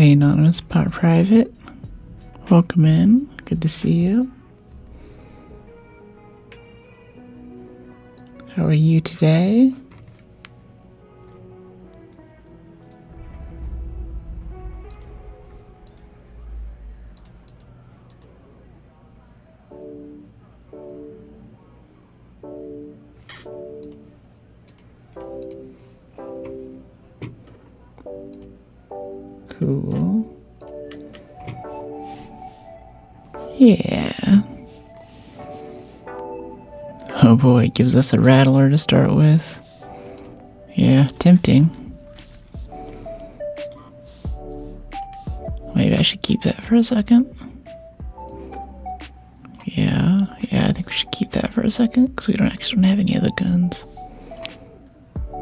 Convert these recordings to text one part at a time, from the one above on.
Hey, anonymous private. Welcome in. Good to see you. How are you today? Cool. Yeah. Oh boy, it gives us a rattler to start with. Yeah, tempting. Maybe I should keep that for a second. Yeah, I think we should keep that for a second because we don't have any other guns.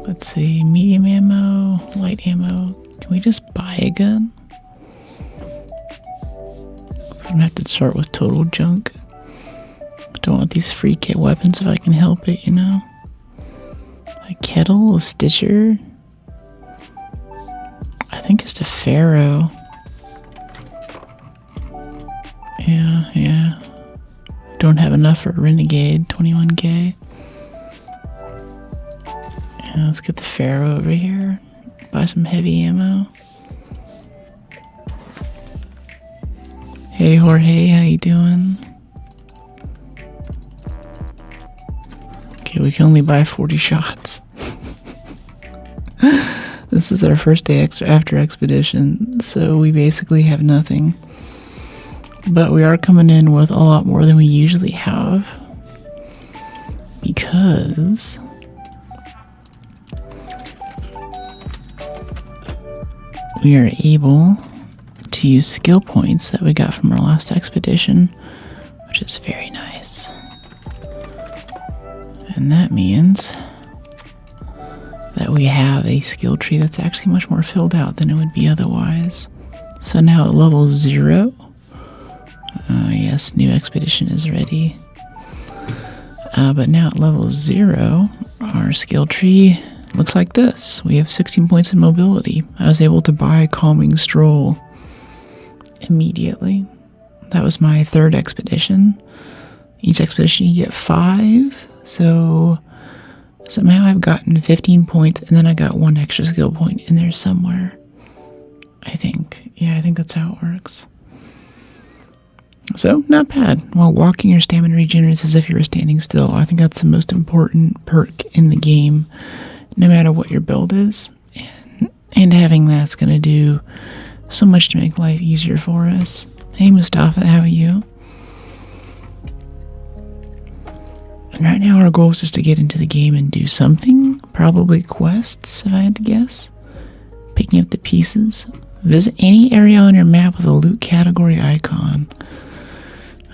Let's see, medium ammo, light ammo. Can we just buy a gun? I'm gonna have to start with total junk. I don't want these free kit weapons if I can help it, you know? A kettle, a stitcher. I think it's a pharaoh. Yeah. Don't have enough for a renegade, 21k. Yeah, let's get the pharaoh over here. Buy some heavy ammo. Hey Jorge, how you doing? Okay, we can only buy 40 shots. This is our first day after expedition, so we basically have nothing. But we are coming in with a lot more than we usually have. Because we are able to use skill points that we got from our last expedition, which is very nice. And that means that we have a skill tree that's actually much more filled out than it would be otherwise. So now at level 0, yes, new expedition is ready. But now at level 0, our skill tree looks like this. We have 16 points in mobility. I was able to buy Calming Stroll immediately. That was my 3rd expedition. Each expedition you get 5. So somehow I've gotten 15 points and then I got 1 extra skill point in there somewhere. I think. Yeah, I think that's how it works. So, not bad. While walking, your stamina regenerates as if you were standing still. I think that's the most important perk in the game, no matter what your build is. And having that's going to do so much to make life easier for us. Hey Mustafa, how are you? And right now our goal is just to get into the game and do something. Probably quests, if I had to guess. Picking up the pieces. Visit any area on your map with a loot category icon.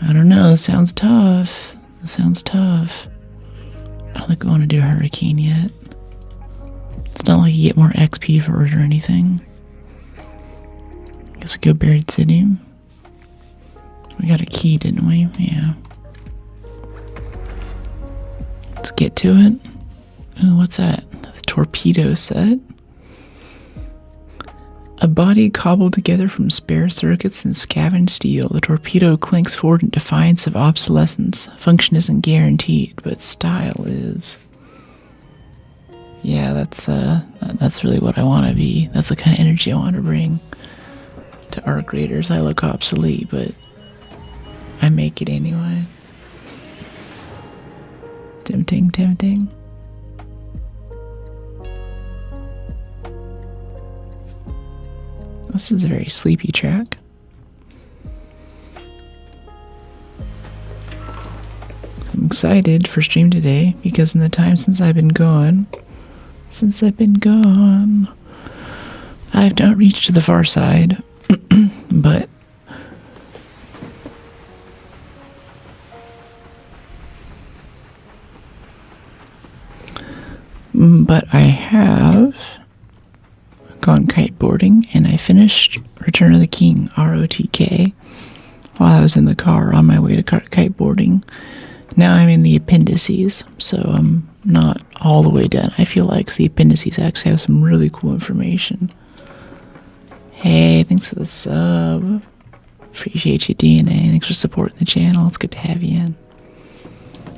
I don't know, that sounds tough. I don't think we want to do Hurricane yet. It's not like you get more XP for it or anything. Guess we go Buried City. We got a key, didn't we? Yeah. Let's get to it. Ooh, what's that? The torpedo set. A body cobbled together from spare circuits and scavenged steel, the torpedo clinks forward in defiance of obsolescence. Function isn't guaranteed, but style is. Yeah, that's really what I want to be. That's the kind of energy I want to bring to Arc Raiders. I look obsolete, but I make it anyway. Tempting. This is a very sleepy track. I'm excited for stream today because in the time since I've been gone, I have not reached the far side, but I have gone kiteboarding, and I finished Return of the King, ROTK, while I was in the car on my way to kiteboarding. Now I'm in the appendices, so I'm not all the way done. I feel like the appendices actually have some really cool information. Hey, thanks for the sub. Appreciate you, DNA. Thanks for supporting the channel. It's good to have you in.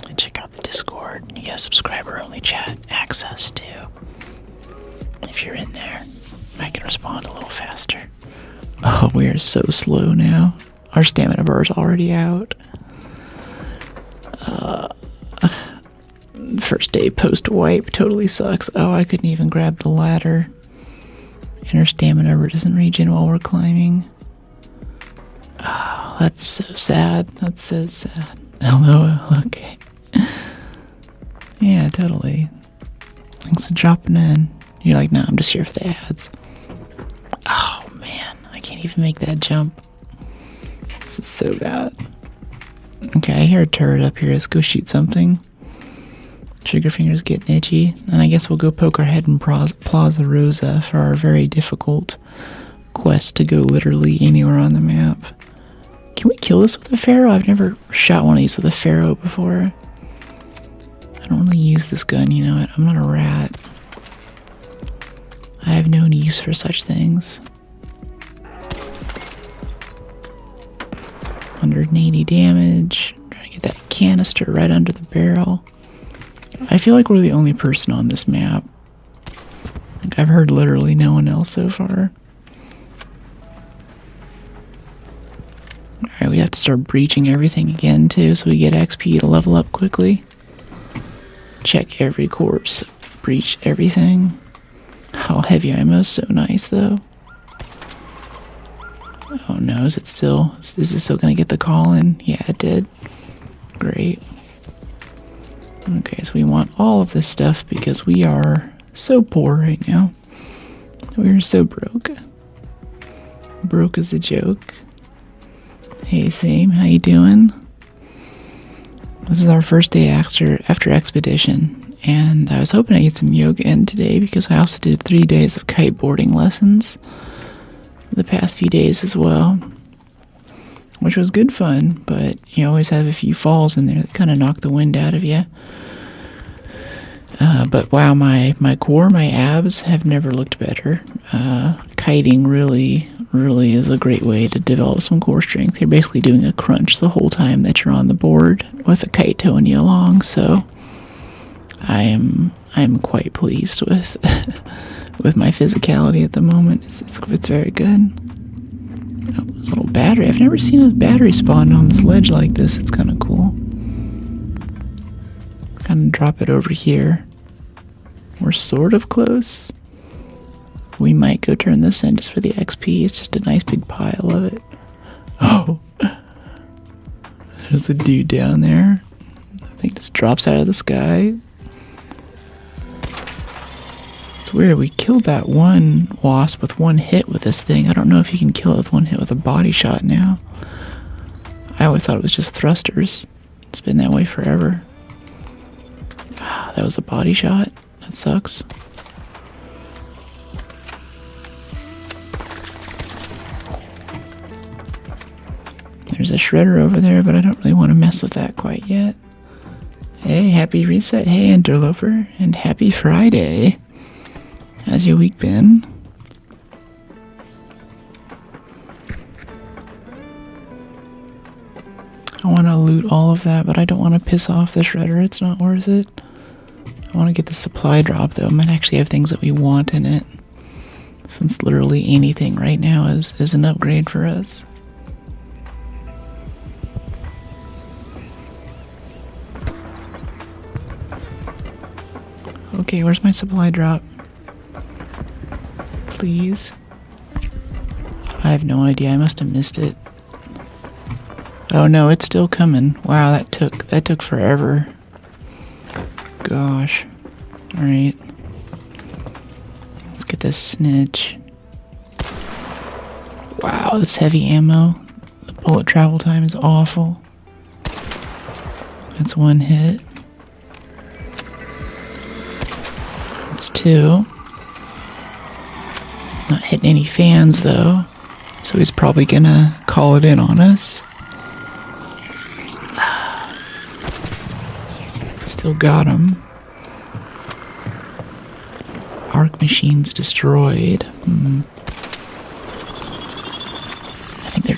And check out the Discord. You get a subscriber-only chat access too. If you're in there, I can respond a little faster. Oh, we are so slow now. Our stamina bar is already out. First day post-wipe totally sucks. Oh, I couldn't even grab the ladder. And our stamina bar doesn't regen while we're climbing. Oh, that's so sad. That's so sad. Hello, okay. Yeah, totally. Thanks for dropping in. You're like, no, I'm just here for the ads. Oh, man. I can't even make that jump. This is so bad. Okay, I hear a turret up here. Let's go shoot something. Trigger fingers getting itchy. And I guess we'll go poke our head in Plaza Rosa for our very difficult quest to go literally anywhere on the map. Can we kill this with a Pharaoh? I've never shot one of these with a Pharaoh before. I don't really use this gun, you know. I'm not a rat. I have no use for such things. 180 damage. Trying to get that canister right under the barrel. I feel like we're the only person on this map. Like, I've heard literally no one else so far. Alright, we have to start breaching everything again too, so we get XP to level up quickly. Check every corpse. Breach everything. Oh, heavy ammo is so nice though. Oh no, is it still gonna get the call in? Yeah, it did. Great. Okay, so we want all of this stuff because we are so poor right now. We are so broke. Broke is a joke. Hey, Same, how you doing? This is our first day after expedition, and I was hoping I'd get some yoga in today because I also did 3 days of kiteboarding lessons the past few days as well, which was good fun, but you always have a few falls in there that kind of knock the wind out of you. But wow, my core, my abs have never looked better. Kiting really is a great way to develop some core strength. You're basically doing a crunch the whole time that you're on the board with a kite towing you along, so I'm quite pleased with with my physicality at the moment. It's very good. Oh, this little battery. I've never seen a battery spawn on this ledge like this. It's kind of cool. Kind of drop it over here. We're sort of close. We might go turn this in just for the XP. It's just a nice big pile of it. Oh! There's the dude down there. I think just drops out of the sky. It's weird. We killed that one wasp with one hit with this thing. I don't know if you can kill it with one hit with a body shot now. I always thought it was just thrusters. It's been that way forever. Ah, that was a body shot. That sucks. There's a shredder over there, but I don't really want to mess with that quite yet. Hey, happy reset. Hey, interloper. And happy Friday. How's your week been? I want to loot all of that, but I don't want to piss off the shredder. It's not worth it. I want to get the supply drop, though. It might actually have things that we want in it, since literally anything right now is an upgrade for us. Okay, where's my supply drop? Please. I have no idea. I must have missed it. Oh no, it's still coming. Wow, that took forever. Gosh. Alright. Let's get this snitch. Wow, this heavy ammo. The bullet travel time is awful. That's one hit. That's two. Not hitting any fans though, so he's probably gonna call it in on us. Still got him. Arc machines destroyed.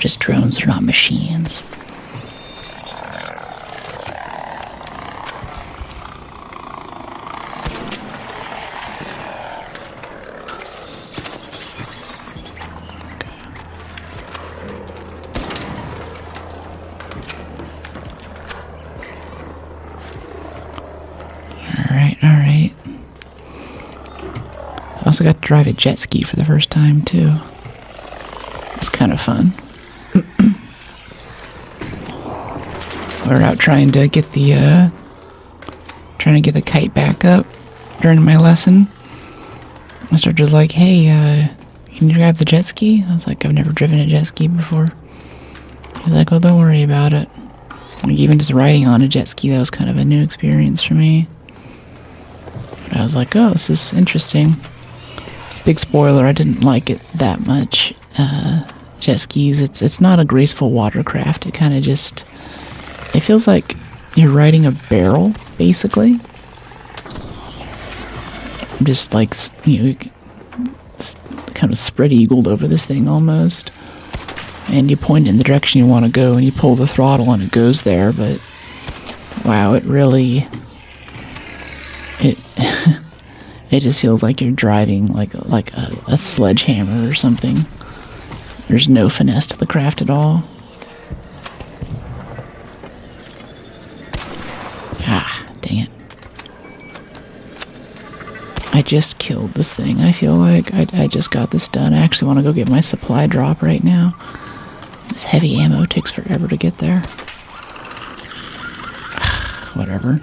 just drones, they're not machines. Alright. I also got to drive a jet ski for the first time, too. It's kind of fun. We're out trying to get the kite back up during my lesson. My instructor's like, hey, can you drive the jet ski? I was like, I've never driven a jet ski before. He's like, well, don't worry about it. Like, even just riding on a jet ski, that was kind of a new experience for me. But I was like, oh, this is interesting. Big spoiler, I didn't like it that much. Jet skis, it's not a graceful watercraft. It kind of just, it feels like you're riding a barrel, basically. Just like, you kind of spread-eagled over this thing almost. And you point in the direction you want to go, and you pull the throttle, and it goes there. But wow, it really, it just feels like you're driving like a sledgehammer or something. There's no finesse to the craft at all. Ah, dang it. I just killed this thing. I feel like I just got this done. I actually want to go get my supply drop right now. This heavy ammo takes forever to get there. Whatever.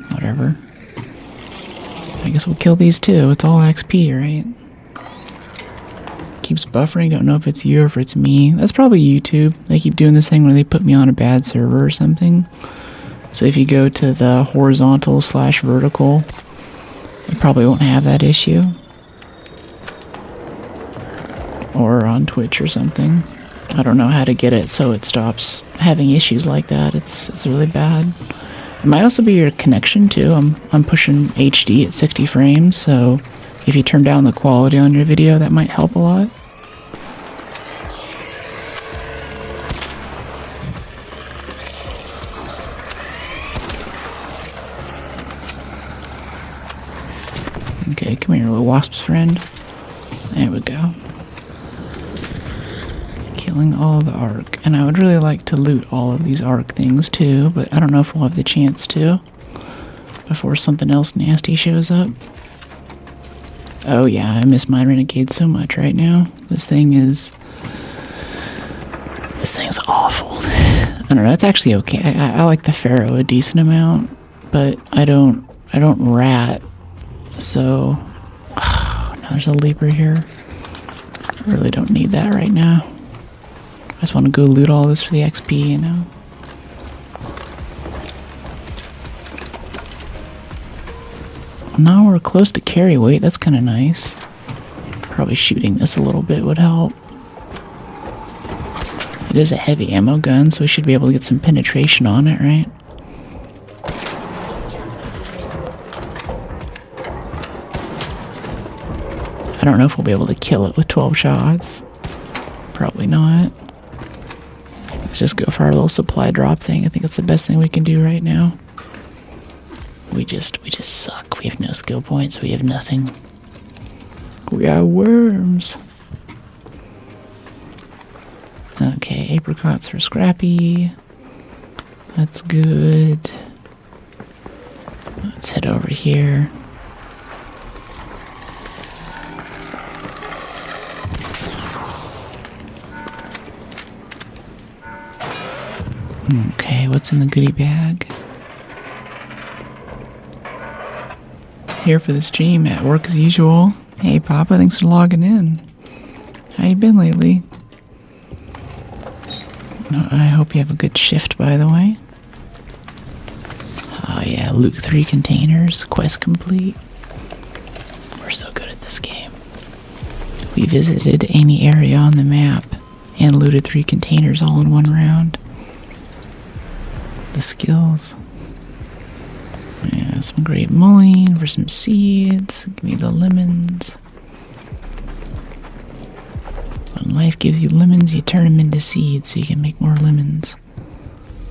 I guess we'll kill these too. It's all XP, right? Keeps buffering. Don't know if it's you or if it's me. That's probably YouTube. They keep doing this thing where they put me on a bad server or something. So if you go to the horizontal/vertical, you probably won't have that issue. Or on Twitch or something. I don't know how to get it so it stops having issues like that. It's really bad. It might also be your connection too. I'm pushing HD at 60 frames, so if you turn down the quality on your video, that might help a lot. Okay, come here, little wasp's friend. There we go. Killing all the Arc. And I would really like to loot all of these Arc things too, but I don't know if we'll have the chance to before something else nasty shows up. Oh yeah, I miss my Renegade so much right now. This thing's awful. I don't know, that's actually okay. I like the Pharaoh a decent amount, but I don't rat. So, oh, now there's a leaper here. I really don't need that right now. I just want to go loot all this for the XP, you know? Now we're close to carry weight. That's kind of nice. Probably shooting this a little bit would help. It is a heavy ammo gun, so we should be able to get some penetration on it, right? I don't know if we'll be able to kill it with 12 shots. Probably not. Let's just go for our little supply drop thing. I think it's the best thing we can do right now. We just suck. We have no skill points. We have nothing. We are worms. Okay, apricots for Scrappy. That's good. Let's head over here. Okay, what's in the goodie bag? Here for the stream, at work as usual. Hey Papa, thanks for logging in. How you been lately? I hope you have a good shift, by the way. Oh yeah, loot 3 containers, quest complete. We're so good at this game. We visited any area on the map and looted 3 containers all in one round. The skills. Yeah, some grape mullein for some seeds. Give me the lemons. When life gives you lemons, you turn them into seeds so you can make more lemons.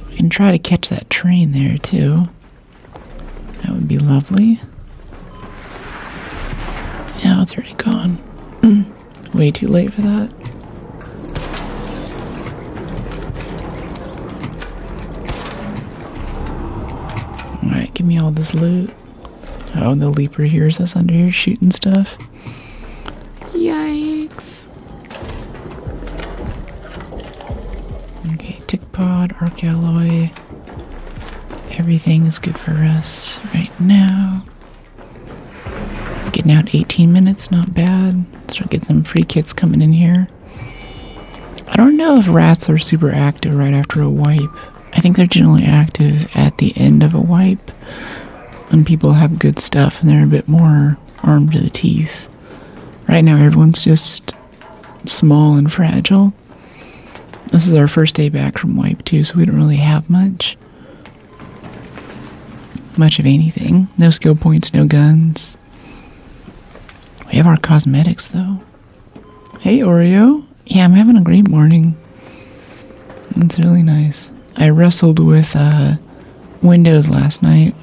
We can try to catch that train there, too. That would be lovely. Yeah, it's already gone. Way too late for that. Alright, give me all this loot. Oh, the leaper hears us under here shooting stuff. Yikes. Okay, tick pod, arc alloy. Everything is good for us right now. Getting out 18 minutes, not bad. Start getting some free kits coming in here. I don't know if rats are super active right after a wipe. I think they're generally active at the end of a wipe when people have good stuff and they're a bit more armed to the teeth. Right now everyone's just small and fragile. This is our first day back from wipe too, so we don't really have much of anything. No skill points, no guns. We have our cosmetics though. Hey Oreo. Yeah, I'm having a great morning. It's really nice. I wrestled with Windows last night.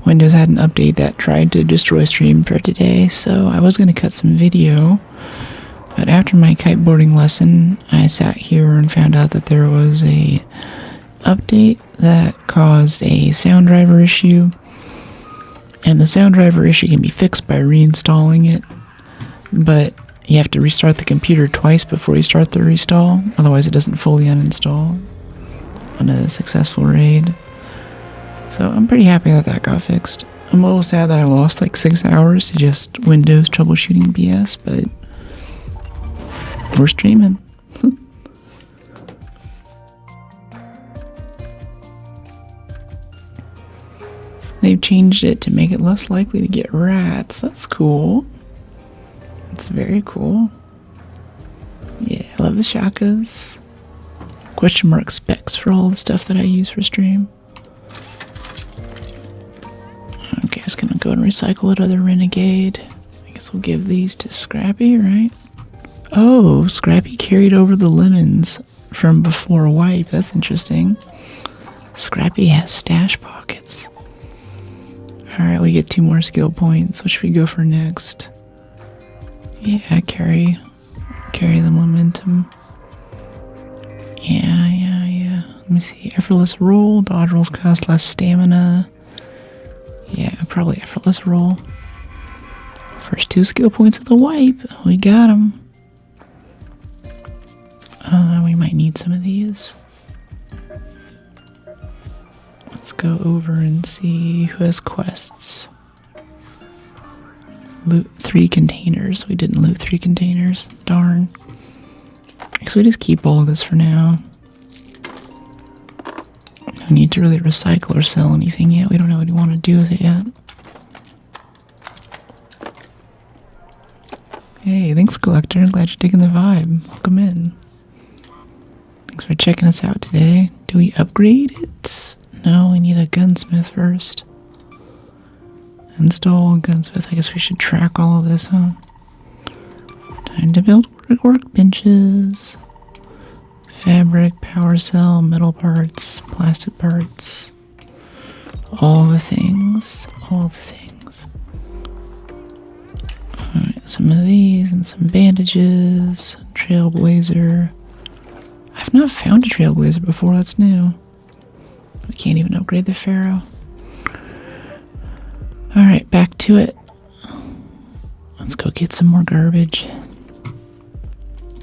Windows had an update that tried to destroy stream for today, so I was going to cut some video. But after my kiteboarding lesson, I sat here and found out that there was a update that caused a sound driver issue. And the sound driver issue can be fixed by reinstalling it, but you have to restart the computer twice before you start the restall, otherwise it doesn't fully uninstall on a successful raid. So I'm pretty happy that that got fixed. I'm a little sad that I lost like 6 hours to just Windows troubleshooting BS, but we're streaming. They've changed it to make it less likely to get rats. That's cool. It's very cool. Yeah, I love the shakas. Question mark specs for all the stuff that I use for stream. Okay, I was gonna go and recycle that other renegade. I guess we'll give these to Scrappy, right? Oh, Scrappy carried over the lemons from before wipe. That's interesting. Scrappy has stash pockets. Alright, we get 2 more skill points. What should we go for next? Yeah, carry the momentum. Yeah. Let me see. Effortless roll. Dodge rolls cost less stamina. Yeah, probably effortless roll. First 2 skill points of the wipe. We got them. We might need some of these. Let's go over and see who has quests. Loot 3 containers. We didn't loot 3 containers. Darn. I guess we just keep all of this for now. No need to really recycle or sell anything yet. We don't know what we want to do with it yet. Hey, thanks, Collector. Glad you're digging the vibe. Welcome in. Thanks for checking us out today. Do we upgrade it? No, we need a gunsmith first. Install gunsmith. I guess we should track all of this, huh? Time to build workbenches. Fabric, power cell, metal parts, plastic parts. All the things. All the things. Alright, some of these and some bandages. Trailblazer. I've not found a trailblazer before, that's new. We can't even upgrade the Pharaoh. Alright, back to it. Let's go get some more garbage.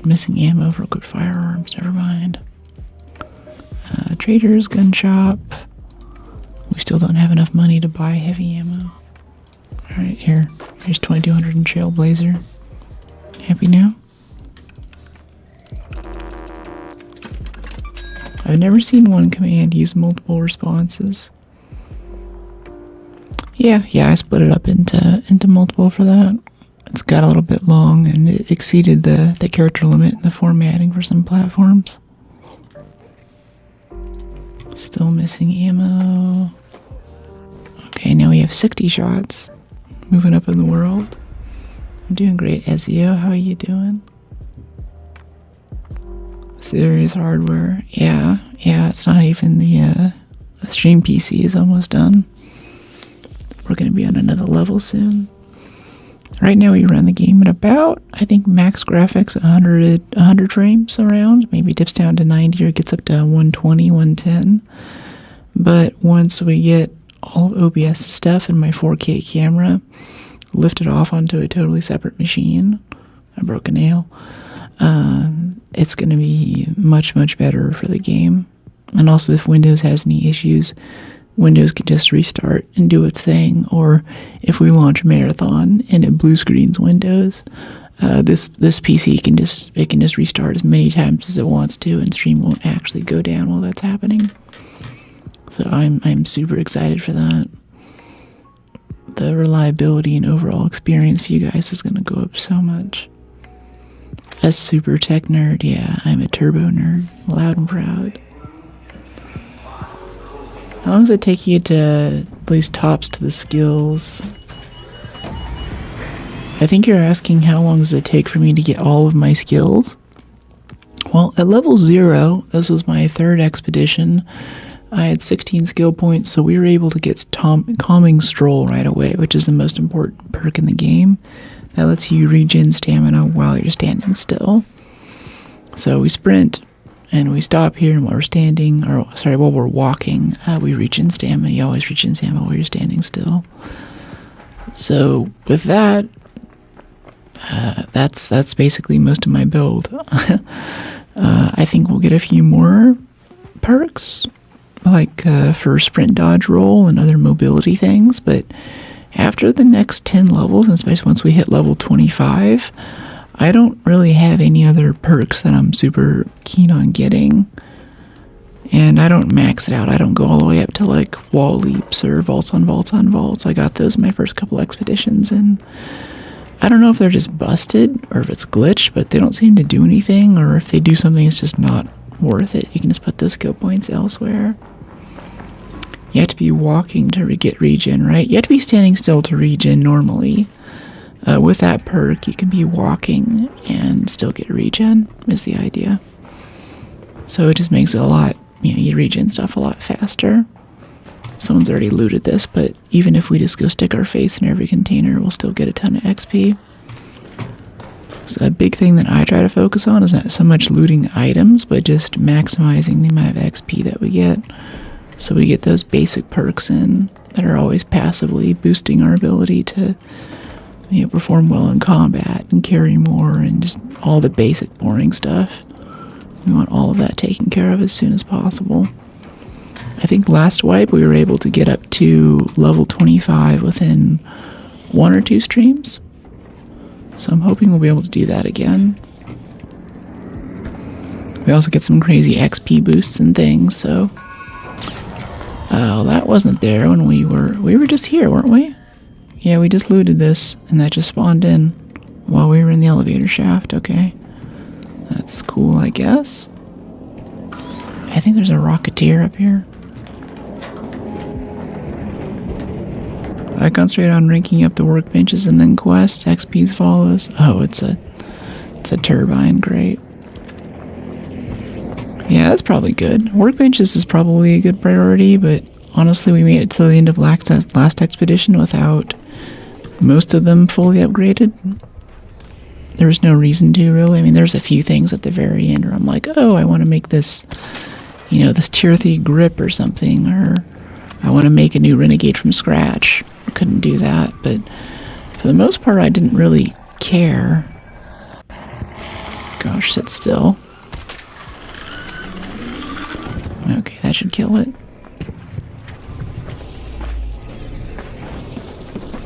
Missing ammo for good firearms, never mind. Traders, gun shop. We still don't have enough money to buy heavy ammo. Alright, here. Here's 2200 in Trailblazer. Happy now? I've never seen one command use multiple responses. Yeah, I split it up into multiple for that. It's got a little bit long and it exceeded the character limit in the formatting for some platforms. Still missing ammo. Okay, now we have 60 shots. Moving up in the world. I'm doing great, Ezio. How are you doing? serious hardware. Yeah, it's not even the stream PC is almost done. We're going to be on another level soon. Right now we run the game at about, I think, max graphics 100 frames around. Maybe dips down to 90 or gets up to 120, 110. But once we get all of OBS stuff and my 4K camera lifted off onto a totally separate machine, I broke a nail, it's going to be much, much better for the game. And also if Windows has any issues, Windows can just restart and do its thing. Or if we launch Marathon and it blue screens Windows, this PC can just restart as many times as it wants to, and stream won't actually go down while that's happening. So I'm super excited for that. The reliability and overall experience for you guys is going to go up so much. A super tech nerd, yeah, I'm a turbo nerd, loud and proud. How long does it take you to place tops to the skills? I think you're asking how long does it take for me to get all of my skills? Well, at level 0, this was my 3rd expedition, I had 16 skill points, so we were able to get Calming Stroll right away, which is the most important perk in the game. That lets you regen stamina while you're standing still. So we sprint, and we stop here, and while we're walking, we regen stamina. You always regen stamina while you're standing still. So with that, that's basically most of my build. I think we'll get a few more perks, like for sprint, dodge, roll, and other mobility things, but after the next 10 levels, and especially once we hit level 25, I don't really have any other perks that I'm super keen on getting. And I don't max it out. I don't go all the way up to like wall leaps or vaults on vaults on vaults. I got those in my first couple expeditions, and I don't know if they're just busted or if it's glitched, but they don't seem to do anything, or if they do something, it's just not worth it. You can just put those skill points elsewhere. You have to be walking to get regen, right? You have to be standing still to regen normally. With that perk, you can be walking and still get regen, is the idea. So it just makes it a lot, you regen stuff a lot faster. Someone's already looted this, but even if we just go stick our face in every container, we'll still get a ton of XP. So a big thing that I try to focus on is not so much looting items, but just maximizing the amount of XP that we get. So we get those basic perks in that are always passively boosting our ability to perform well in combat and carry more and just all the basic boring stuff. We want all of that taken care of as soon as possible. I think last wipe we were able to get up to level 25 within 1 or 2 streams. So I'm hoping we'll be able to do that again. We also get some crazy XP boosts and things, so... Oh, that wasn't there when we were just here, weren't we? Yeah, we just looted this, and that just spawned in while we were in the elevator shaft, okay. That's cool, I guess. I think there's a Rocketeer up here. I concentrate on ranking up the workbenches and then quests, XPs follows. Oh, it's a turbine, great. Yeah, that's probably good. Workbenches is probably a good priority, but honestly, we made it to the end of last expedition without most of them fully upgraded. There was no reason to, really. I mean, there's a few things at the very end where I'm like, oh, I want to make this, this tier 3 grip or something, or I want to make a new Renegade from scratch. I couldn't do that, but for the most part, I didn't really care. Gosh, sit still. Okay, that should kill it.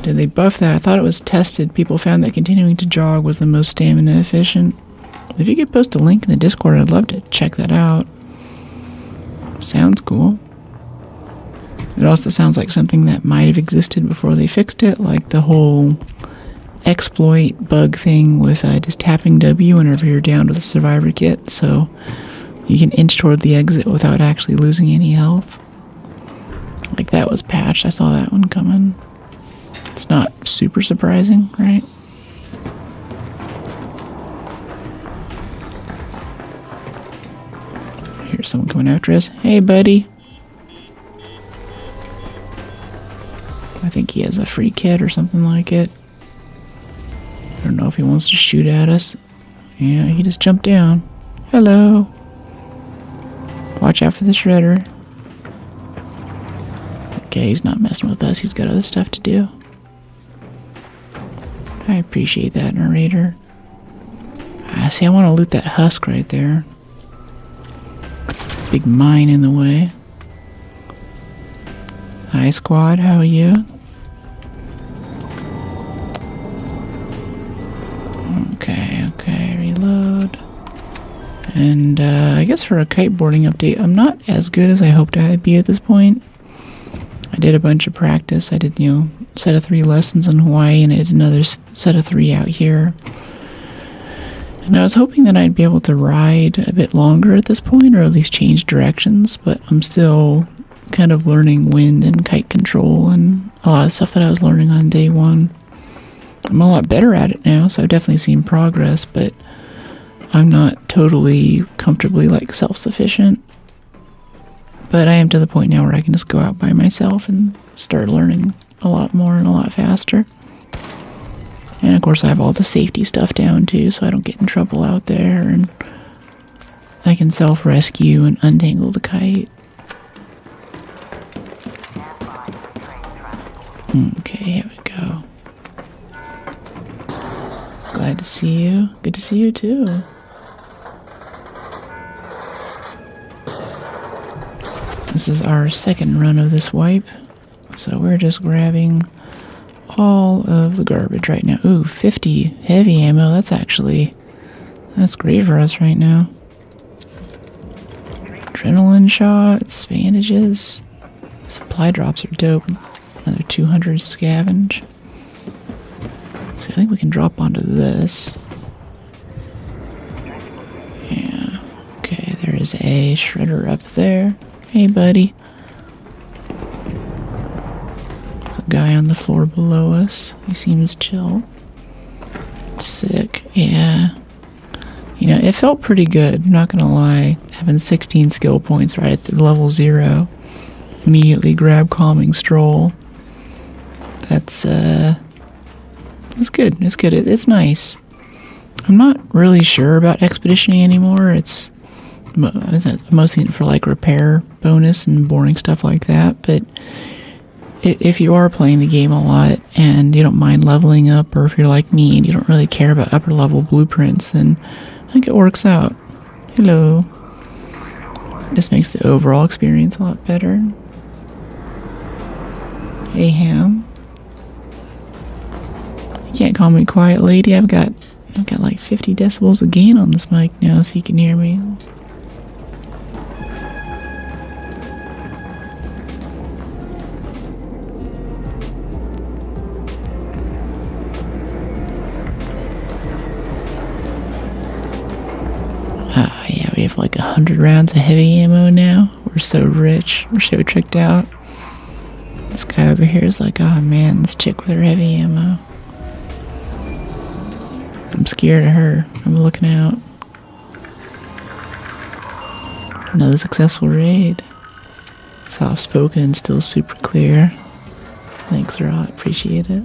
Did they buff that? I thought it was tested. People found that continuing to jog was the most stamina efficient. If you could post a link in the Discord, I'd love to check that out. Sounds cool. It also sounds like something that might have existed before they fixed it, like the whole exploit bug thing with just tapping W whenever you're down to the survivor kit, so you can inch toward the exit without actually losing any health. Like that was patched. I saw that one coming. It's not super surprising, right? here's someone coming after us. Hey, buddy. I think he has a free kit or something like it. I don't know if he wants to shoot at us. Yeah, he just jumped down. Hello. Watch out for the shredder. Okay, he's not messing with us. He's got other stuff to do. I appreciate that, narrator. See, I want to loot that husk right there. Big mine in the way. Hi, squad. How are you? Okay. Reload. And I guess for a kiteboarding update, I'm not as good as I hoped I'd be at this point. I did a bunch of practice. I did, set of 3 lessons in Hawaii, and I did another set of 3 out here. And I was hoping that I'd be able to ride a bit longer at this point, or at least change directions, but I'm still kind of learning wind and kite control and a lot of stuff that I was learning on day 1. I'm a lot better at it now, so I've definitely seen progress, but I'm not totally comfortably self-sufficient. But I am to the point now where I can just go out by myself and start learning a lot more and a lot faster. And of course I have all the safety stuff down too, so I don't get in trouble out there, and I can self-rescue and untangle the kite. Okay, here we go. Glad to see you. Good to see you too. This is our second run of this wipe, so we're just grabbing all of the garbage right now. Ooh, 50 heavy ammo. That's great for us right now. Adrenaline shots, bandages. Supply drops are dope. Another 200 scavenge. So I think we can drop onto this. Yeah. Okay, there is a shredder up there. Hey, buddy. There's a guy on the floor below us. He seems chill. Sick. Yeah. It felt pretty good. I'm not gonna lie. Having 16 skill points right at the level 0. Immediately grab Calming Stroll. That's good. It's good. It's nice. I'm not really sure about expeditioning anymore. It's mostly for repair bonus and boring stuff like that. But if you are playing the game a lot and you don't mind leveling up, or if you're like me and you don't really care about upper level blueprints, then I think it works out. Hello. This makes the overall experience a lot better. Hey, Ham. You can't call me quiet lady. I've got like 50 decibels of gain on this mic now, so you can hear me. Yeah, we have 100 rounds of heavy ammo now. We're so rich. We're so tricked out. This guy over here is like, oh man, this chick with her heavy ammo. I'm scared of her. I'm looking out. Another successful raid. Soft spoken and still super clear. Thanks, Rod. Appreciate it.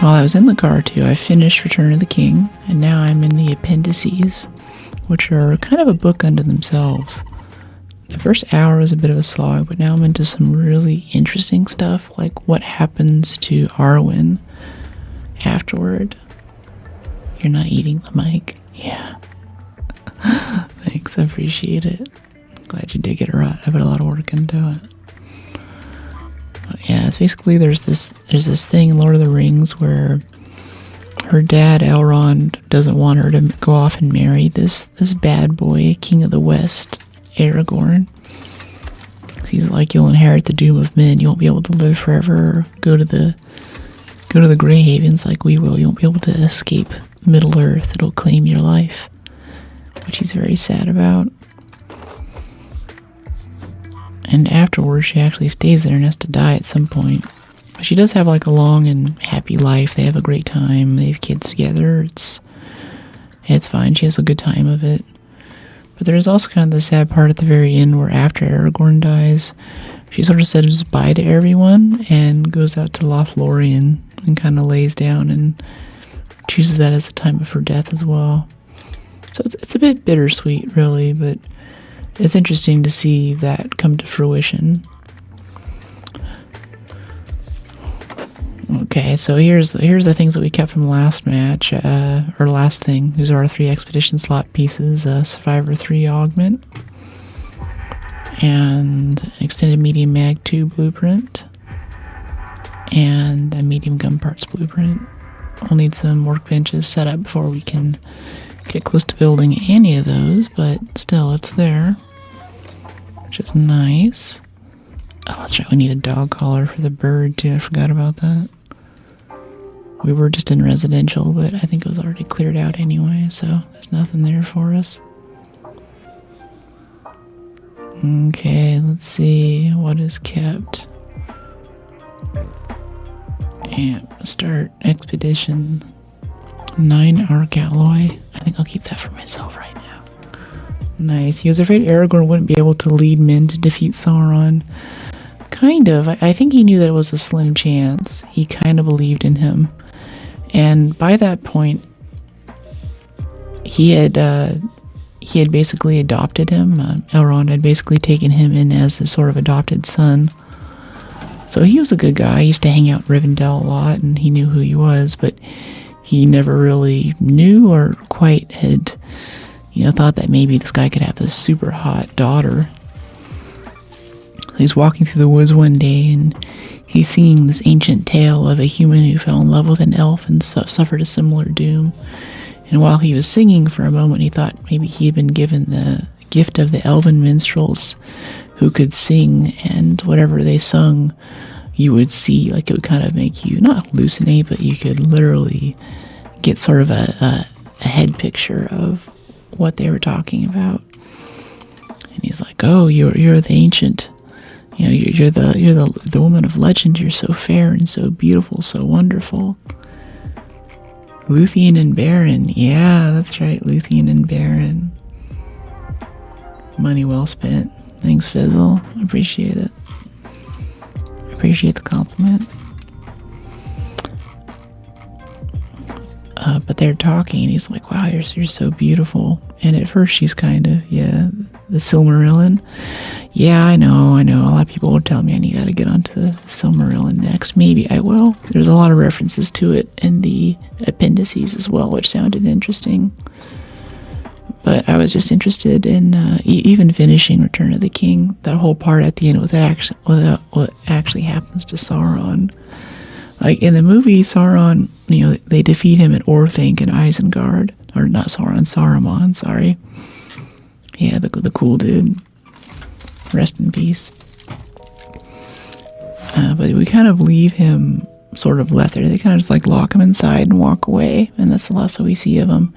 While I was in the car too, I finished Return of the King, and now I'm in the appendices, which are kind of a book unto themselves. The first hour was a bit of a slog, but now I'm into some really interesting stuff, like what happens to Arwen afterward. You're not eating the mic? Yeah. Thanks, I appreciate it. Glad you did it right. I put a lot of work into it. But yeah, it's basically there's this thing in Lord of the Rings where her dad Elrond doesn't want her to go off and marry this bad boy, King of the West, Aragorn. He's like, you'll inherit the doom of men. You won't be able to live forever or go to the Grey Havens like we will. You won't be able to escape Middle Earth. It'll claim your life, which he's very sad about. And afterwards, she actually stays there and has to die at some point. But she does have a long and happy life. They have a great time. They have kids together. It's fine. She has a good time of it. But there's also kind of the sad part at the very end where after Aragorn dies, she sort of says bye to everyone and goes out to Lothlorien and kind of lays down and chooses that as the time of her death as well. So it's a bit bittersweet, really, but it's interesting to see that come to fruition. Okay, so here's the things that we kept from last match, or last thing. These are our 3 expedition slot pieces: Survivor 3 Augment, and extended medium mag 2 blueprint, and a medium gun parts blueprint. We'll need some workbenches set up before we can get close to building any of those, but still, it's there, which is nice. Oh, that's right, we need a dog collar for the bird too. I forgot about that. We were just in residential, but I think it was already cleared out anyway, so there's nothing there for us. Okay, let's see what is kept. And start expedition 9 arc alloy. I think I'll keep that for myself right now. Nice. He was afraid Aragorn wouldn't be able to lead men to defeat Sauron. Kind of. I think he knew that it was a slim chance. He kind of believed in him. And by that point, he had basically adopted him. Elrond had basically taken him in as his sort of adopted son. So he was a good guy. He used to hang out in Rivendell a lot, and he knew who he was, but he never really knew or quite had, thought that maybe this guy could have a super hot daughter. So he's walking through the woods one day, and he's singing this ancient tale of a human who fell in love with an elf and suffered a similar doom. And while he was singing, for a moment, he thought maybe he had been given the gift of the elven minstrels who could sing, and whatever they sung, you would see, like it would kind of make you, not hallucinate, but you could literally get sort of a head picture of what they were talking about. And he's like, "Oh, you're the ancient. You're the woman of legend. You're so fair and so beautiful, so wonderful." Luthien and Baron. Yeah, that's right. Luthien and Baron. Money well spent. Thanks, Fizzle. I appreciate it. I appreciate the compliment. But they're talking, and he's like, "Wow, you're so beautiful." And at first she's kind of, the Silmarillion. Yeah, I know. A lot of people will tell me I got to get onto the Silmarillion next. Maybe I will. There's a lot of references to it in the appendices as well, which sounded interesting. But I was just interested in even finishing Return of the King, that whole part at the end with what actually happens to Sauron. Like in the movie, Sauron, they defeat him at Orthanc and Isengard. Or not Sauron, Saruman, sorry. Yeah, the cool dude. Rest in peace. But we kind of leave him sort of left there. They kind of just like lock him inside and walk away. And that's the last that we see of him.